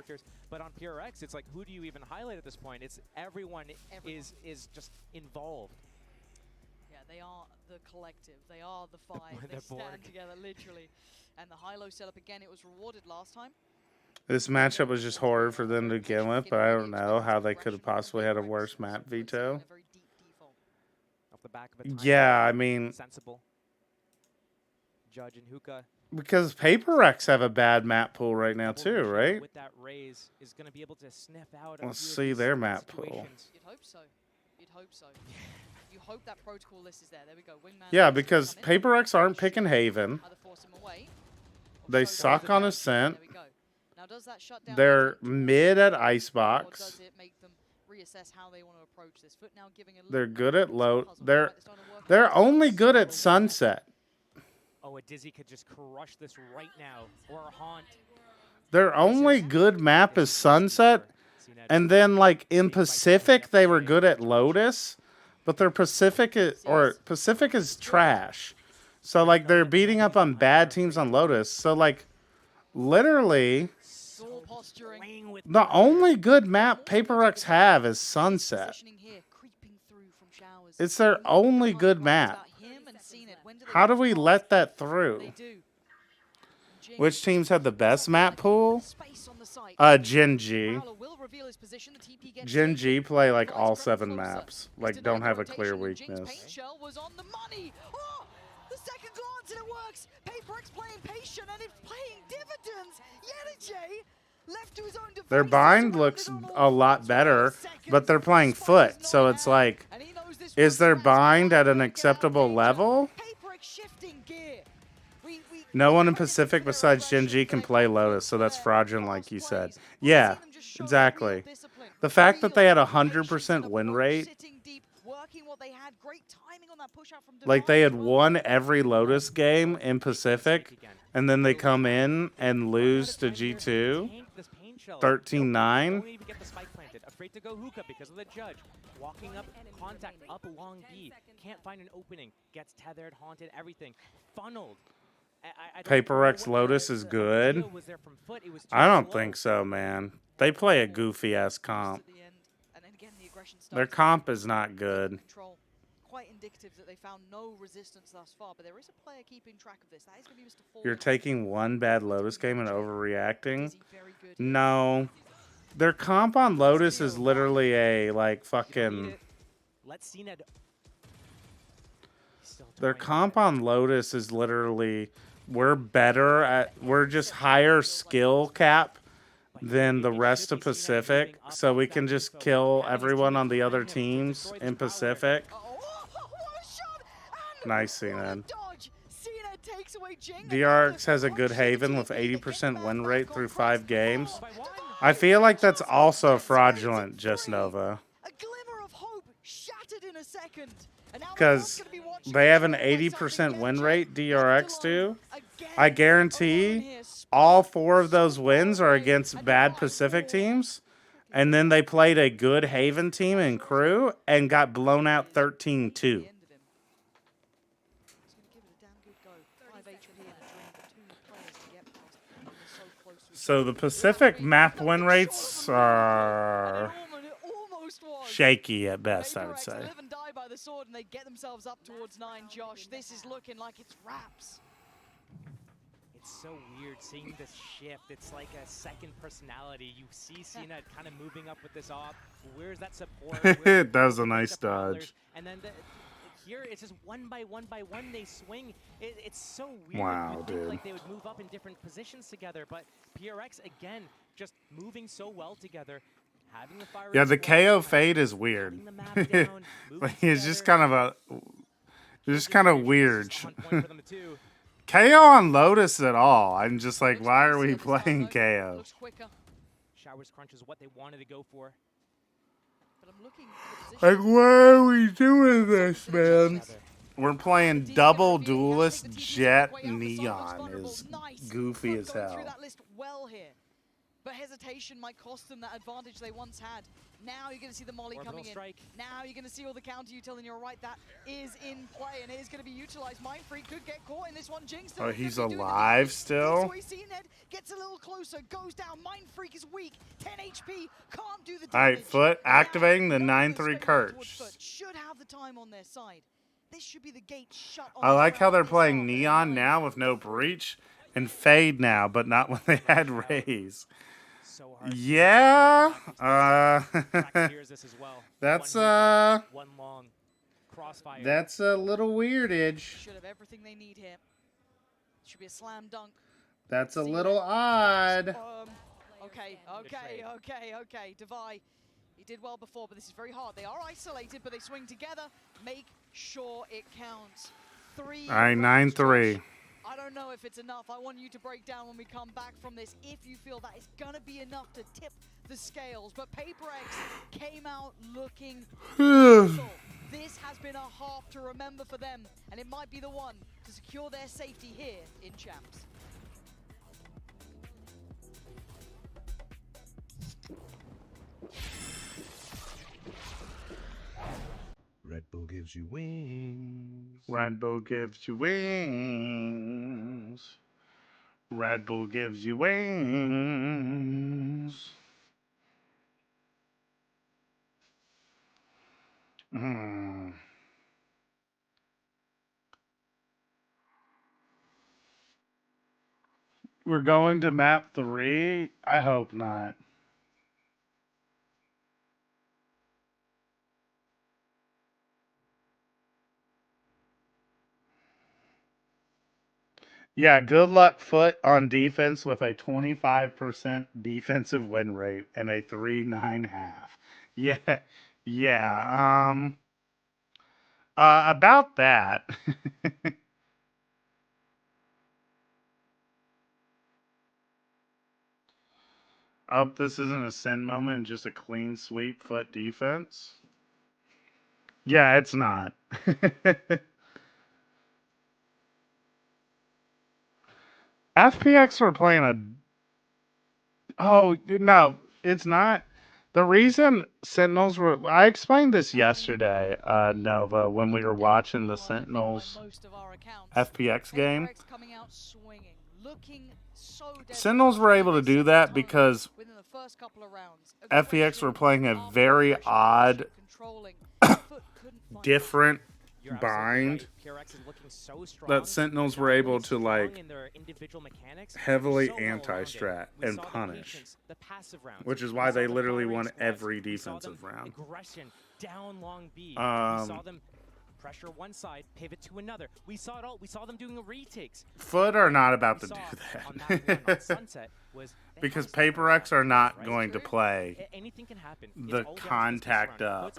But on PRX, it's like, who do you even highlight at this point? It's everyone is just involved. Yeah, they are the collective. They are the 5. They stand together, literally. And the high-low setup again. It was rewarded last time. This matchup was just horrid for them to begin with, but I don't know how they could have possibly had a worse map veto. Yeah, I mean, sensible. Judge and Hookah. Because Paper Rex have a bad map pool right now too, right? With that raise is going to be able to sniff out. Let's see their map pool. You'd hope so. You'd hope so. You hope that protocol list is there. There we go. Wingman. Yeah, because Paper Rex aren't picking Haven. They suck on Ascent. They're mid at Icebox. reassess how they want to approach this. Foot now giving a They're good at low. They're only good at Sunset. Oh, a Dizzy could just crush this right now. Or a Haunt. Their only good map is Sunset. And then, like, in Pacific, they were good at Lotus. But their Pacific is trash. So, like, they're beating up on bad teams on Lotus. So, like, literally, the only good map PaperX have is Sunset. It's their only good map. How do we let that through? Which teams have the best map pool? Gen G. Gen G play like all 7 maps. Like, don't have a clear weakness. Was on the money. Oh, the second glance and it works. PaperX playing patient and it's paying dividends. Yenijay left to his own devices. Their bind looks a lot better, but they're playing foot, so it's like, is their bind at an acceptable level? No one in Pacific besides Gen G can play Lotus, so that's fraudulent, like you said. Yeah, exactly. The fact that they had a 100% win rate, like they had won every Lotus game in Pacific, and then they come in and lose to G2, 13-9. Don't even get the spike planted. Afraid to go hookah because of the judge. Walking up, contact up along B. Can't find an opening. Gets tethered, haunted, everything. Funneled. PaperX Lotus is good. I don't think so, man. They play a goofy-ass comp. Their comp is not good. Quite indicative that they found no resistance thus far, but there is a player keeping track of this. That is going to be Mr. Ford. You're taking one bad Lotus game and overreacting? No. Their comp on Lotus is literally a, like, fucking... Their comp on Lotus is literally... We're just higher skill cap than the rest of Pacific, so we can just kill everyone on the other teams in Pacific. Nice, CNED. DRX has a good Haven with 80% win rate through 5 games. I feel like that's also fraudulent, Just Nova. Because they have an 80% win rate, DRX do. I guarantee all 4 of those wins are against bad Pacific teams. And then they played a good Haven team in crew and got blown out 13-2. So the Pacific map win rates are shaky at best, I would say. Live and die by the sword, and they get themselves up towards 9. Josh, this is looking like it's wraps. It's so weird seeing this shift. It's like a second personality. You see CNED kind of moving up with this op. Where's that support? That was a nice dodge. And then here it's just one by one they swing. It's so weird. Wow, You'd dude. think like they would move up in different positions together, but PRX again just moving so well together. Yeah, the KO fade is weird. Like, it's just kind of weird. KO on Lotus at all. I'm just like, why are we playing KO? Showers crunch is what they wanted to go for. Like, why are we doing this, man? We're playing double duelist Jet Neon. Is goofy as hell. But hesitation might cost them that advantage they once had. Now you're going to see the molly coming in. Now you're going to see all the counter util, and you're right, that is in play, and it is going to be utilized. Mindfreak could get caught in this one. Jinx. Oh, he's alive still? CNED gets a little closer, goes down. Mindfreak is weak. 10 HP, can't do the damage. All right, Foot activating the 9-3 Kirch. Should have the time on their side. This should be the gate shut on. I like how they're playing Neon now with no breach and Fade now, but not when they had Raze. Yeah, that's a little weirdage. Should have everything they need here. Should be a slam dunk. That's a little odd. Okay. Devi, he did well before, but this is very hard. They are isolated, but they swing together. Make sure it counts. 3. All right, 9-3. I don't know if it's enough. I want you to break down when we come back from this if you feel that is going to be enough to tip the scales. But Paper X came out looking lethal. This has been a half to remember for them, and it might be the one to secure their safety here in Champs. Red Bull gives you wings. Red Bull gives you wings. Red Bull gives you wings. We're going to map 3? I hope not. Yeah, good luck, Foot, on defense with a 25% defensive win rate and a 3.9 half. Yeah, yeah. About that. Oh, this isn't a send moment, just a clean sweep Foot defense. Yeah, it's not. FPX were playing a... Oh, no, it's not. The reason Sentinels were... I explained this yesterday, Nova, when we were watching the Sentinels FPX game. Sentinels were able to do that because FPX were playing a very odd, different bind that Sentinels were able to like heavily anti-strat and punish, which is why they literally won every defensive round. Down long B. We saw them pressure one side, pivot to another. We saw it all. We saw them doing retakes. Foot are not about to do that. Because Paper X are not going to play the contact up.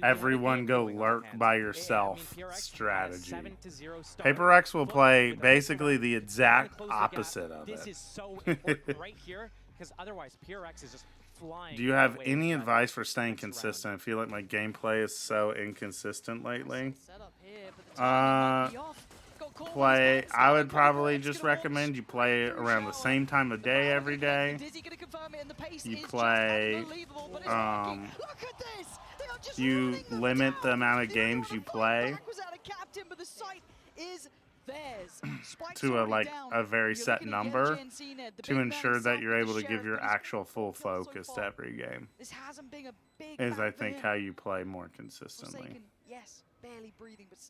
Everyone go lurk by yourself strategy. Paper X will play basically the exact opposite of it. This is so important right here, because otherwise PRX is just flying. Do you have any advice for staying consistent? I feel like my gameplay is so inconsistent lately. Play. I would probably just recommend you play around the same time of day every day. You play. You limit the amount of games you play to a very set number to ensure that you're able to give your actual full focus to every game. Is I think how you play more consistently.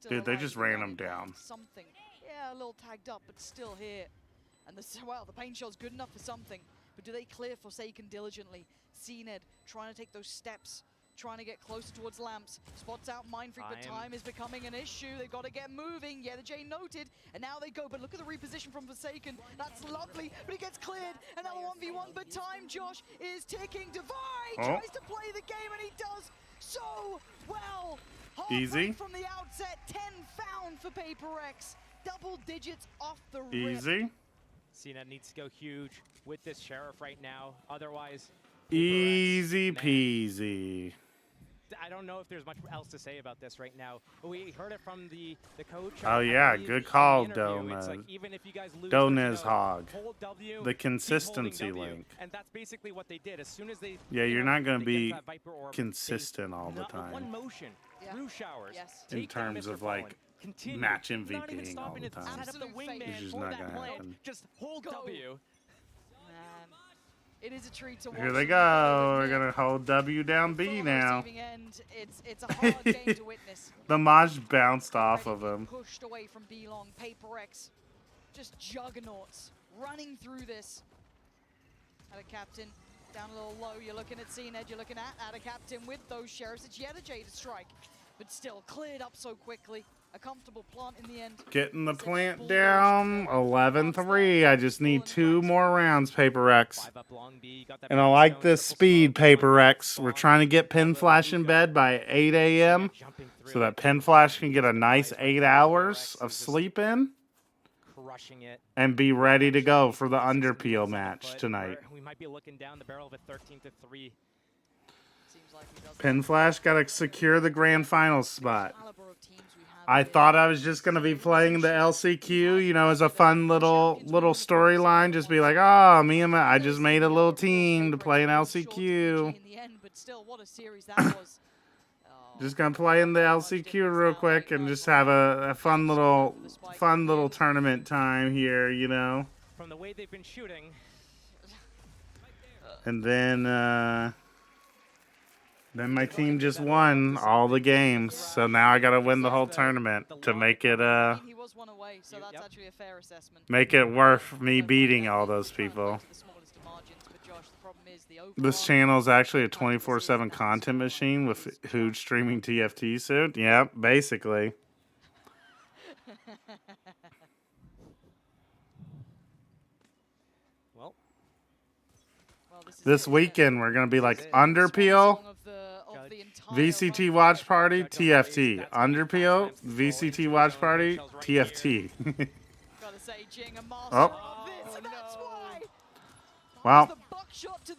Dude, they just ran them down. Something. Yeah, a little tagged up, but still here. And the pain shot's good enough for something. But do they clear Forsaken diligently? CNED trying to take those steps, trying to get closer towards Lamps. Spots out Mind Freak, but time is becoming an issue. They've got to get moving. Yeah, the J noted, and now they go. But look at the reposition from Forsaken. That's lovely, but it gets cleared. Another 1v1, but time, Josh, is ticking. Divide tries to play the game, and he does so well. Easy. From the outset, 10 found for Paper X. Double digits off the rip. Easy. CNET needs to go huge with this Sheriff right now. Otherwise, easy peasy. I don't know if there's much else to say about this right now. But we heard it from the coach. Oh yeah, good call, Donez. Like, even if you guys lose, Donez Hog. W, the consistency link. And that's basically what they did. As soon as they you're not going to be consistent all the time. One motion through showers. In terms of like match MVPing all the time. It's just not going to happen. Just hold W. It is a treat to watch. Here they go. We're going to hold W down B now. It's a hard game to witness. The Maj bounced off of him. Pushed away from B long. Paper X, just juggernauts running through this. At a captain down a little low. You're looking at CNED. You're looking at a captain with those sheriffs. It's yet a J to strike, but still cleared up so quickly. A comfortable plant in the end. Getting the plant down. 11-3. I just need 2 more rounds, Paper X. And I like this speed, Paper X. We're trying to get Pin Flash in bed by 8 a.m. so that Pin Flash can get a nice 8 hours of sleep in Crushing it. and be ready to go for the underpeel match tonight. We might be looking down the barrel of a 13-3. Pin Flash got to secure the grand finals spot. I thought I was just going to be playing the LCQ, you know, as a fun little storyline. Just be like, oh, I just made a little team to play an LCQ. Just going to play in the LCQ real quick and just have a fun little tournament time here, you know. From the way they've been shooting. And then my team just won all the games, so now I gotta win the whole tournament to make it worth me beating all those people. This channel is actually a 24/7 content machine with Hooj streaming TFT soon. Yep, basically. This weekend we're gonna be like Underpeel, VCT Watch Party, TFT. Underpeel, VCT Watch Party, TFT. Oh. Well,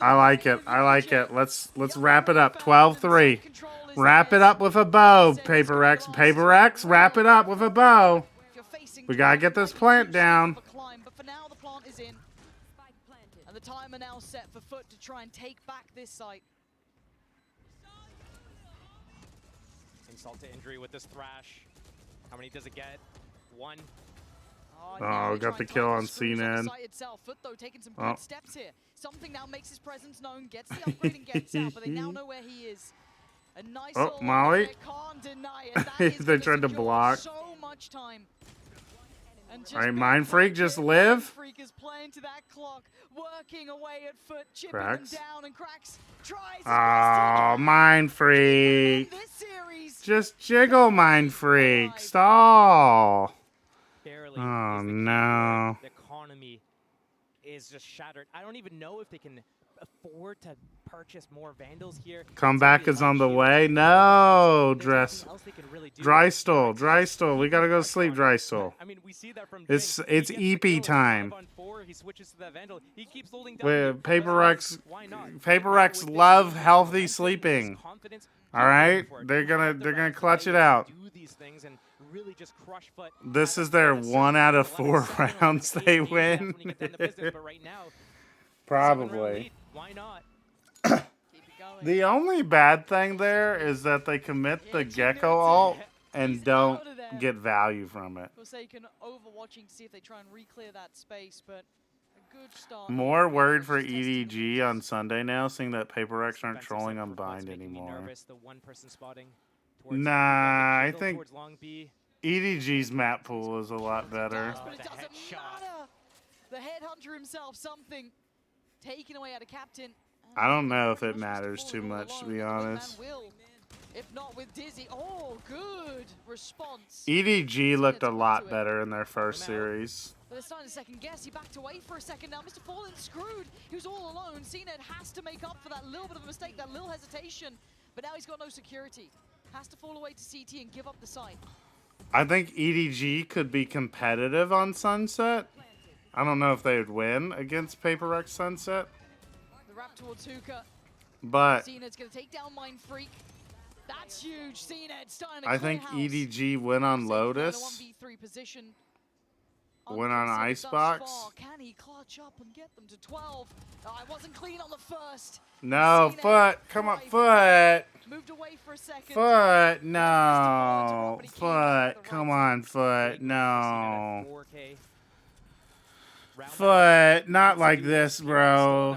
I like it. I like it. Let's wrap it up. 12-3. Wrap it up with a bow, Paper X. Paper X, wrap it up with a bow. We gotta get this plant down. The timer now set for Foot to try and take back this site. Insult to injury with this Thrash. How many does it get? 1. Oh, got the kill on CNED. Foot, though, taking some good steps here. Something now makes his presence known, gets the upgrade and gets out, but they now know where he is. A nice Molly. Can't deny it. They tried to block. So much time. All right, Mind Freak, just live. Freak is playing to that clock, working away at Foot, chipping Cracks. them down, and Cracks tries his Oh, Mind Freak. Just jiggle, Mind Freak. Stall. Barely. Oh, no. The economy is just shattered. I don't even know if they can afford to purchase more Vandals here. Comeback is on the way. No, Drystole. We gotta go to sleep, Drystole. I mean, we see that from it's EP time. He switches to that Vandal. He keeps holding down. With Paper X love healthy sleeping. All right, they're gonna clutch it out. This is their 1 out of 4 rounds they win. Probably. Why not? The only bad thing there is that they commit the Gecko ult and don't get value from it. Overwatching to see if they try and re-clear that space, but a good start. More worried for EDG on Sunday now, seeing that Paper X aren't trolling on Bind anymore. Nah, I think EDG's map pool is a lot better. But it doesn't matter. The headhunter himself, something taken away out of Captain. I don't know if it matters too much, to be honest. If not with Dizzy. Oh, good response. EDG looked a lot better in their first series. But they're starting to second guess. He backed away for a second now. Mr. Fallen screwed. He was all alone. CNED has to make up for that little bit of a mistake, that little hesitation. But now he's got no security. Has to fall away to CT and give up the site. I think EDG could be competitive on Sunset. I don't know if they would win against Paper X Sunset. The wrap towards Hookah. But CNED's going to take down Mind Freak. That's huge. CNED starting to I think EDG win on Lotus. Win on Icebox. Can he clutch up and get them to 12? Oh, it wasn't clean on the first. No, Foot. Come on, Foot. Moved away for a second. Foot. No. Foot. Come on, Foot. No. Foot. Not like this, bro.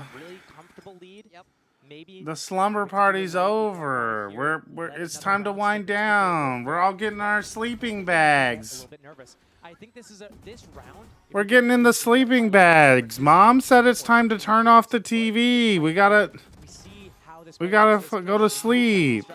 The slumber party's over. It's time to wind down. We're all getting our sleeping bags. I think this round. We're getting in the sleeping bags. Mom said it's time to turn off the TV. We gotta go to sleep.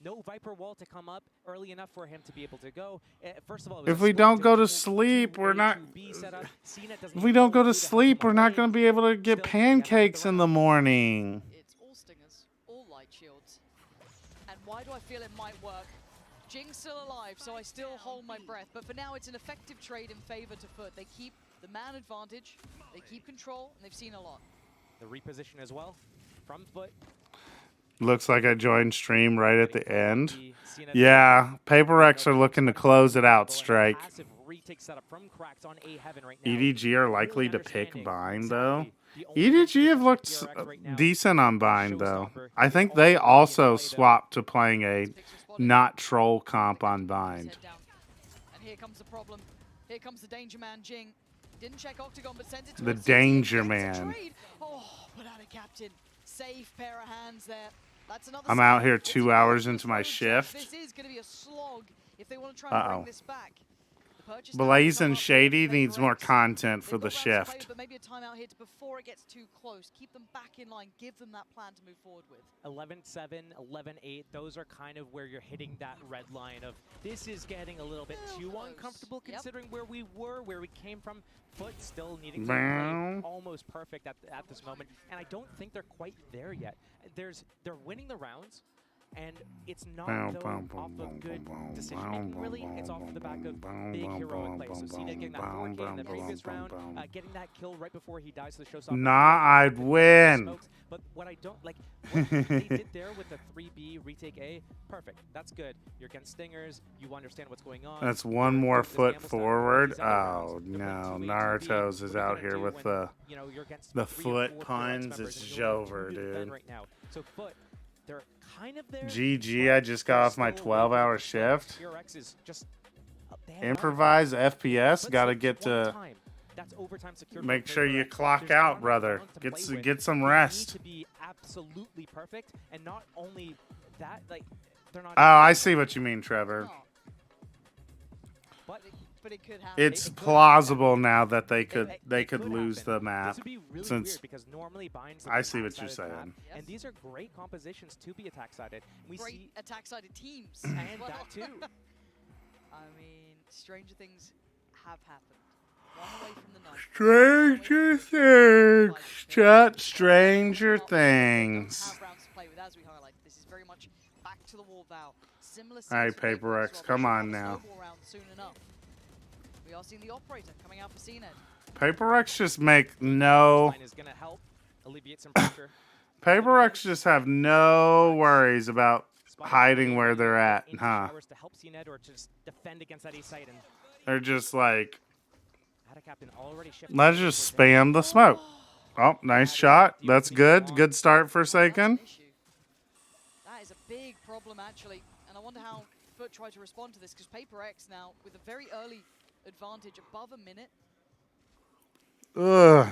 No Viper wall to come up early enough for him to be able to go. First of all, if we don't go to sleep, we're not. If we don't go to sleep, we're not going to be able to get pancakes in the morning. It's all stingers, all light shields. And why do I feel it might work? Jing's still alive, so I still hold my breath. But for now, it's an effective trade in favor to Foot. They keep the man advantage, they keep control, and they've seen a lot. The reposition as well from Foot. Looks like I joined stream right at the end. Yeah, Paper Rex are looking to close it out, Strike. EDG are likely to pick Bind, though. EDG have looked decent on Bind, though. I think they also swapped to playing a not troll comp on Bind. And here comes the problem. Here comes the danger man, Jing. Didn't check Octagon, but sends it to The danger man. Oh, but out of captain. Safe pair of hands there. That's another I'm out here 2 hours into my shift. This is going to be a slog if they want to try and bring this back. Blaze and Shady needs more content for the shift. But maybe a timeout hit before it gets too close. Keep them back in line. Give them that plan to move forward with. 11-7, 11-8. Those are kind of where you're hitting that red line of this is getting a little bit too uncomfortable considering where we were, where we came from. Foot still needing to play almost perfect at this moment, and I don't think they're quite there yet. They're winning the rounds. And it's not off of good decision making, really. It's off the back of big heroic plays. So Cena getting that 4K in the previous round, getting that kill right before he dies to the showstopper. Nah, I'd win. But what I don't like, what they did there with the 3B retake A, perfect. That's good. You're against stingers. You understand what's going on. That's one more foot forward. Oh no, Naruto's is out here with the foot puns. It's over, dude. So Foot, they're kind of there. GG, I just got off my 12-hour shift. Improvise FPS, gotta get to make sure you clock out, brother. Get some rest. To be absolutely perfect, and not only that, like they're not. Oh, I see what you mean, Trevor. But it could happen. It's plausible now that they could lose the map since because normally Bind's I see what you're saying. And these are great compositions to be attack-sided. We great see attack-sided teams. And that too. I mean, stranger things have happened. One away from the knife. Stranger things. Chat stranger things. Have rounds to play with, as we highlight. This is very much back to the wall vow. Similar All right, Paper X, come on now. Soon enough. We are seeing the operator coming out for CNED. Paper X just make no. Is gonna help alleviate some pressure. Paper X just have no worries about hiding where they're at, huh? To help CNED or just defend against that A site, and they're just like, already let's just spam the smoke. Oh, nice shot. That's good. Good start for Forsaken. That is a big problem, actually. And I wonder how Foot tried to respond to this, because Paper X now, with a very early advantage above a minute. Ugh.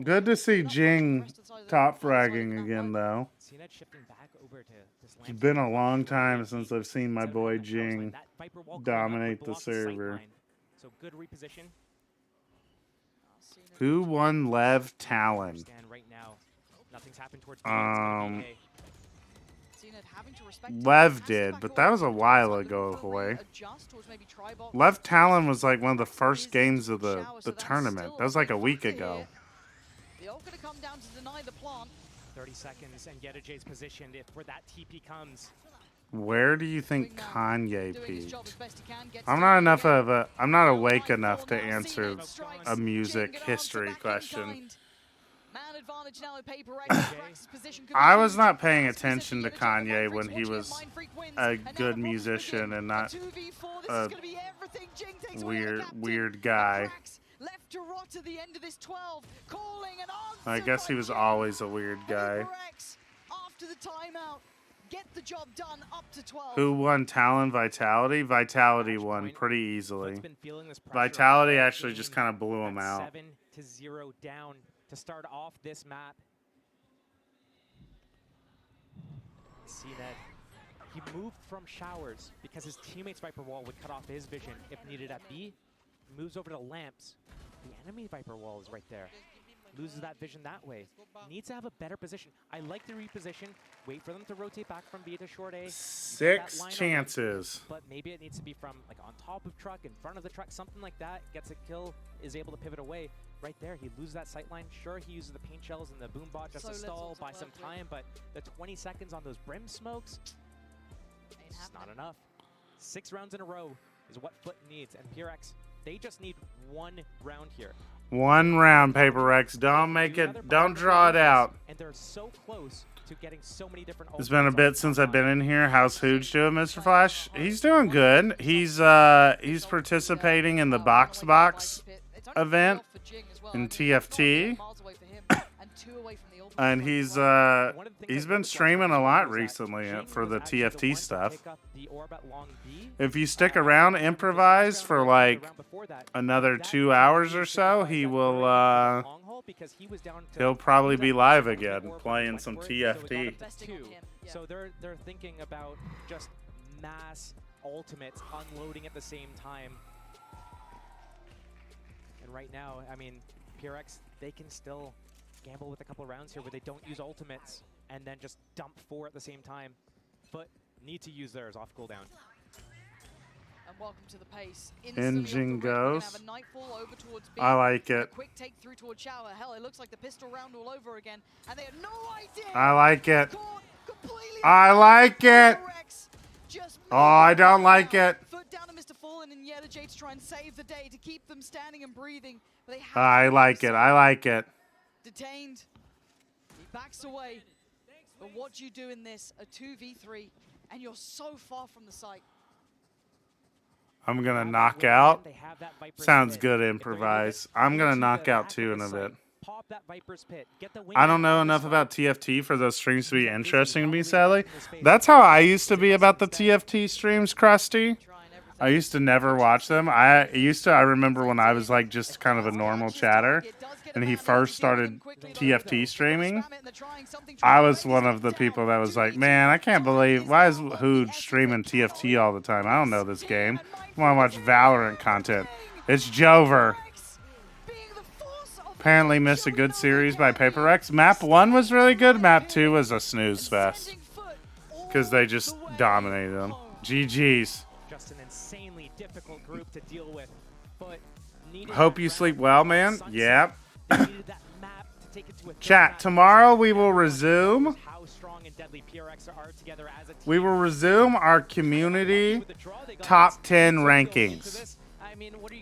Good to see Jing top fragging again, though. It's been a long time since I've seen my boy Jing dominate the server. So good reposition. Who won Lev Talon? Lev did, but that was a while ago, boy. Lev Talon was like one of the first games of the tournament. That was like a week ago. They're all going to come down to deny the plant. 30 seconds and Yedajay's positioned if where that TP comes. Where do you think Kanye peaked? I'm not awake enough to answer a music history question. I was not paying attention to Kanye when he was a good musician and not a weird guy. I guess he was always a weird guy. After the timeout, get the job done up to 12. Who won Talon Vitality? Vitality won pretty easily. Vitality actually just kind of blew him out. 7-0 down to start off this map. See that he moved from showers because his teammate's Viper Wall would cut off his vision if needed at B. Moves over to lamps. The enemy Viper Wall is right there. Loses that vision that way. Needs to have a better position. I like the reposition. Wait for them to rotate back from B to short A. 6 chances. But maybe it needs to be from like on top of truck, in front of the truck, something like that. Gets a kill, is able to pivot away. Right there, he loses that sight line. Sure, he uses the paint shells and the boom bot just to stall, buy some time, but the 20 seconds on those brim smokes, it's not enough. 6 rounds in a row is what Foot needs, and PRX, they just need 1 round here. 1 round, Paper Rex. Don't make it. Don't draw it out. And they're so close to getting so many different. It's been a bit since I've been in here. How's Hooge doing, Mr. Flash? He's doing good. He's participating in the box event in TFT. And he's been streaming a lot recently for the TFT stuff. If you stick around, improvise for like another 2 hours or so, he'll probably be live again playing some TFT. So they're thinking about just mass ultimates unloading at the same time. And right now, I mean, PRX, they can still gamble with a couple rounds here where they don't use ultimates and then just dump 4 at the same time. Foot need to use theirs off cooldown. And welcome to the pace. Engine goes. I like it. Quick take through toward Shower. Hell, it looks like the pistol round all over again. And they have no idea. I like it. I like it. Oh, I don't like it. Foot down to Mr. Fallen and Yellow Jade to try and save the day, to keep them standing and breathing. But they have I like it. I like it. Detained. He backs away. But what do you do in this? A 2v3, and you're so far from the site. I'm going to knock out. Sounds good, improvise. I'm going to knock out 2 in a bit. I don't know enough about TFT for those streams to be interesting to me, sadly. That's how I used to be about the TFT streams, Krusty. I used to never watch them. I remember when I was like just kind of a normal chatter and he first started TFT streaming. I was one of the people that was like, man, I can't believe, why is Hooge streaming TFT all the time? I don't know this game. I want to watch Valorant content. It's Jover. Apparently missed a good series by Paper Rex. Map 1 was really good. Map 2 was a snooze fest because they just dominated them. GG's. Just an insanely difficult group to deal with. But hope you sleep well, man. Yep. Chat, tomorrow we will resume. We will resume our community top 10 rankings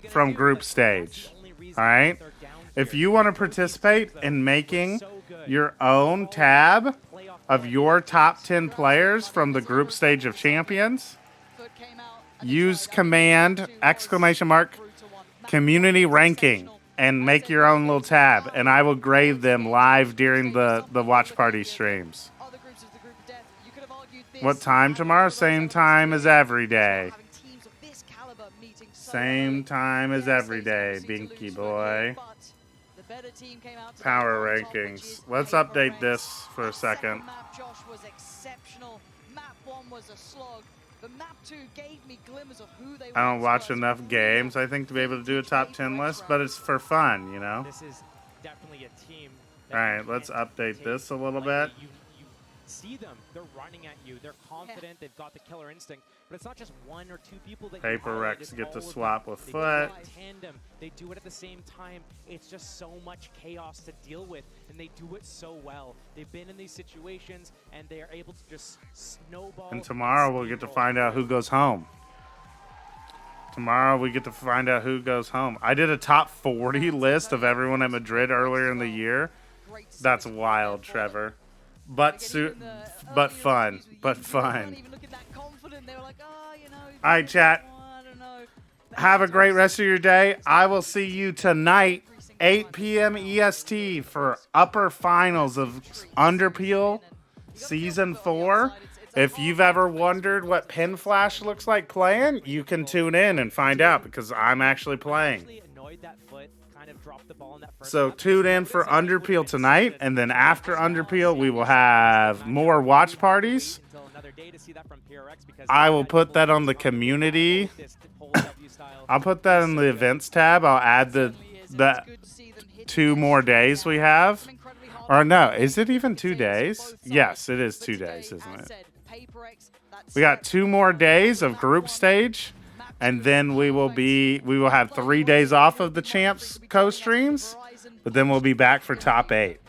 from group stage. All right? If you want to participate in making your own tab of your top 10 players from the group stage of champions, use command ! community ranking and make your own little tab, and I will grade them live during the watch party streams. What time tomorrow? Same time as every day. Same time as every day, Binky boy. Power rankings. Let's update this for a second. Map Josh was exceptional. Map 1 was a slog. But map 2 gave me glimmers of who they were. I don't watch enough games, I think, to be able to do a top 10 list, but it's for fun, you know? This is definitely a team. Alright, let's update this a little bit. You see them. They're running at you. They're confident. They've got the killer instinct. But it's not just 1 or 2 people that Paper Rex get to swap with Foot. Tandem. They do it at the same time. It's just so much chaos to deal with, and they do it so well. They've been in these situations, and they are able to just snowball. And tomorrow we'll get to find out who goes home. Tomorrow we get to find out who goes home. I did a top 40 list of everyone at Madrid earlier in the year. That's wild, Trevor. But fun. But fun. All right, chat. Have a great rest of your day. I will see you tonight, 8 p.m. EST, for upper finals of Underpeel Season 4. If you've ever wondered what Pin Flash looks like playing, you can tune in and find out because I'm actually playing. So tune in for Underpeel tonight, and then after Underpeel, we will have more watch parties. I will put that on the community. I'll put that in the events tab. I'll add the 2 more days we have. Or no, is it even 2 days? Yes, it is 2 days, isn't it? We got 2 more days of group stage. And then we will have 3 days off of the Champs co-streams, but then we'll be back for top 8.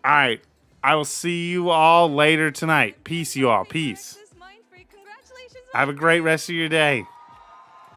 All right. I will see you all later tonight. Peace, you all. Peace. Have a great rest of your day.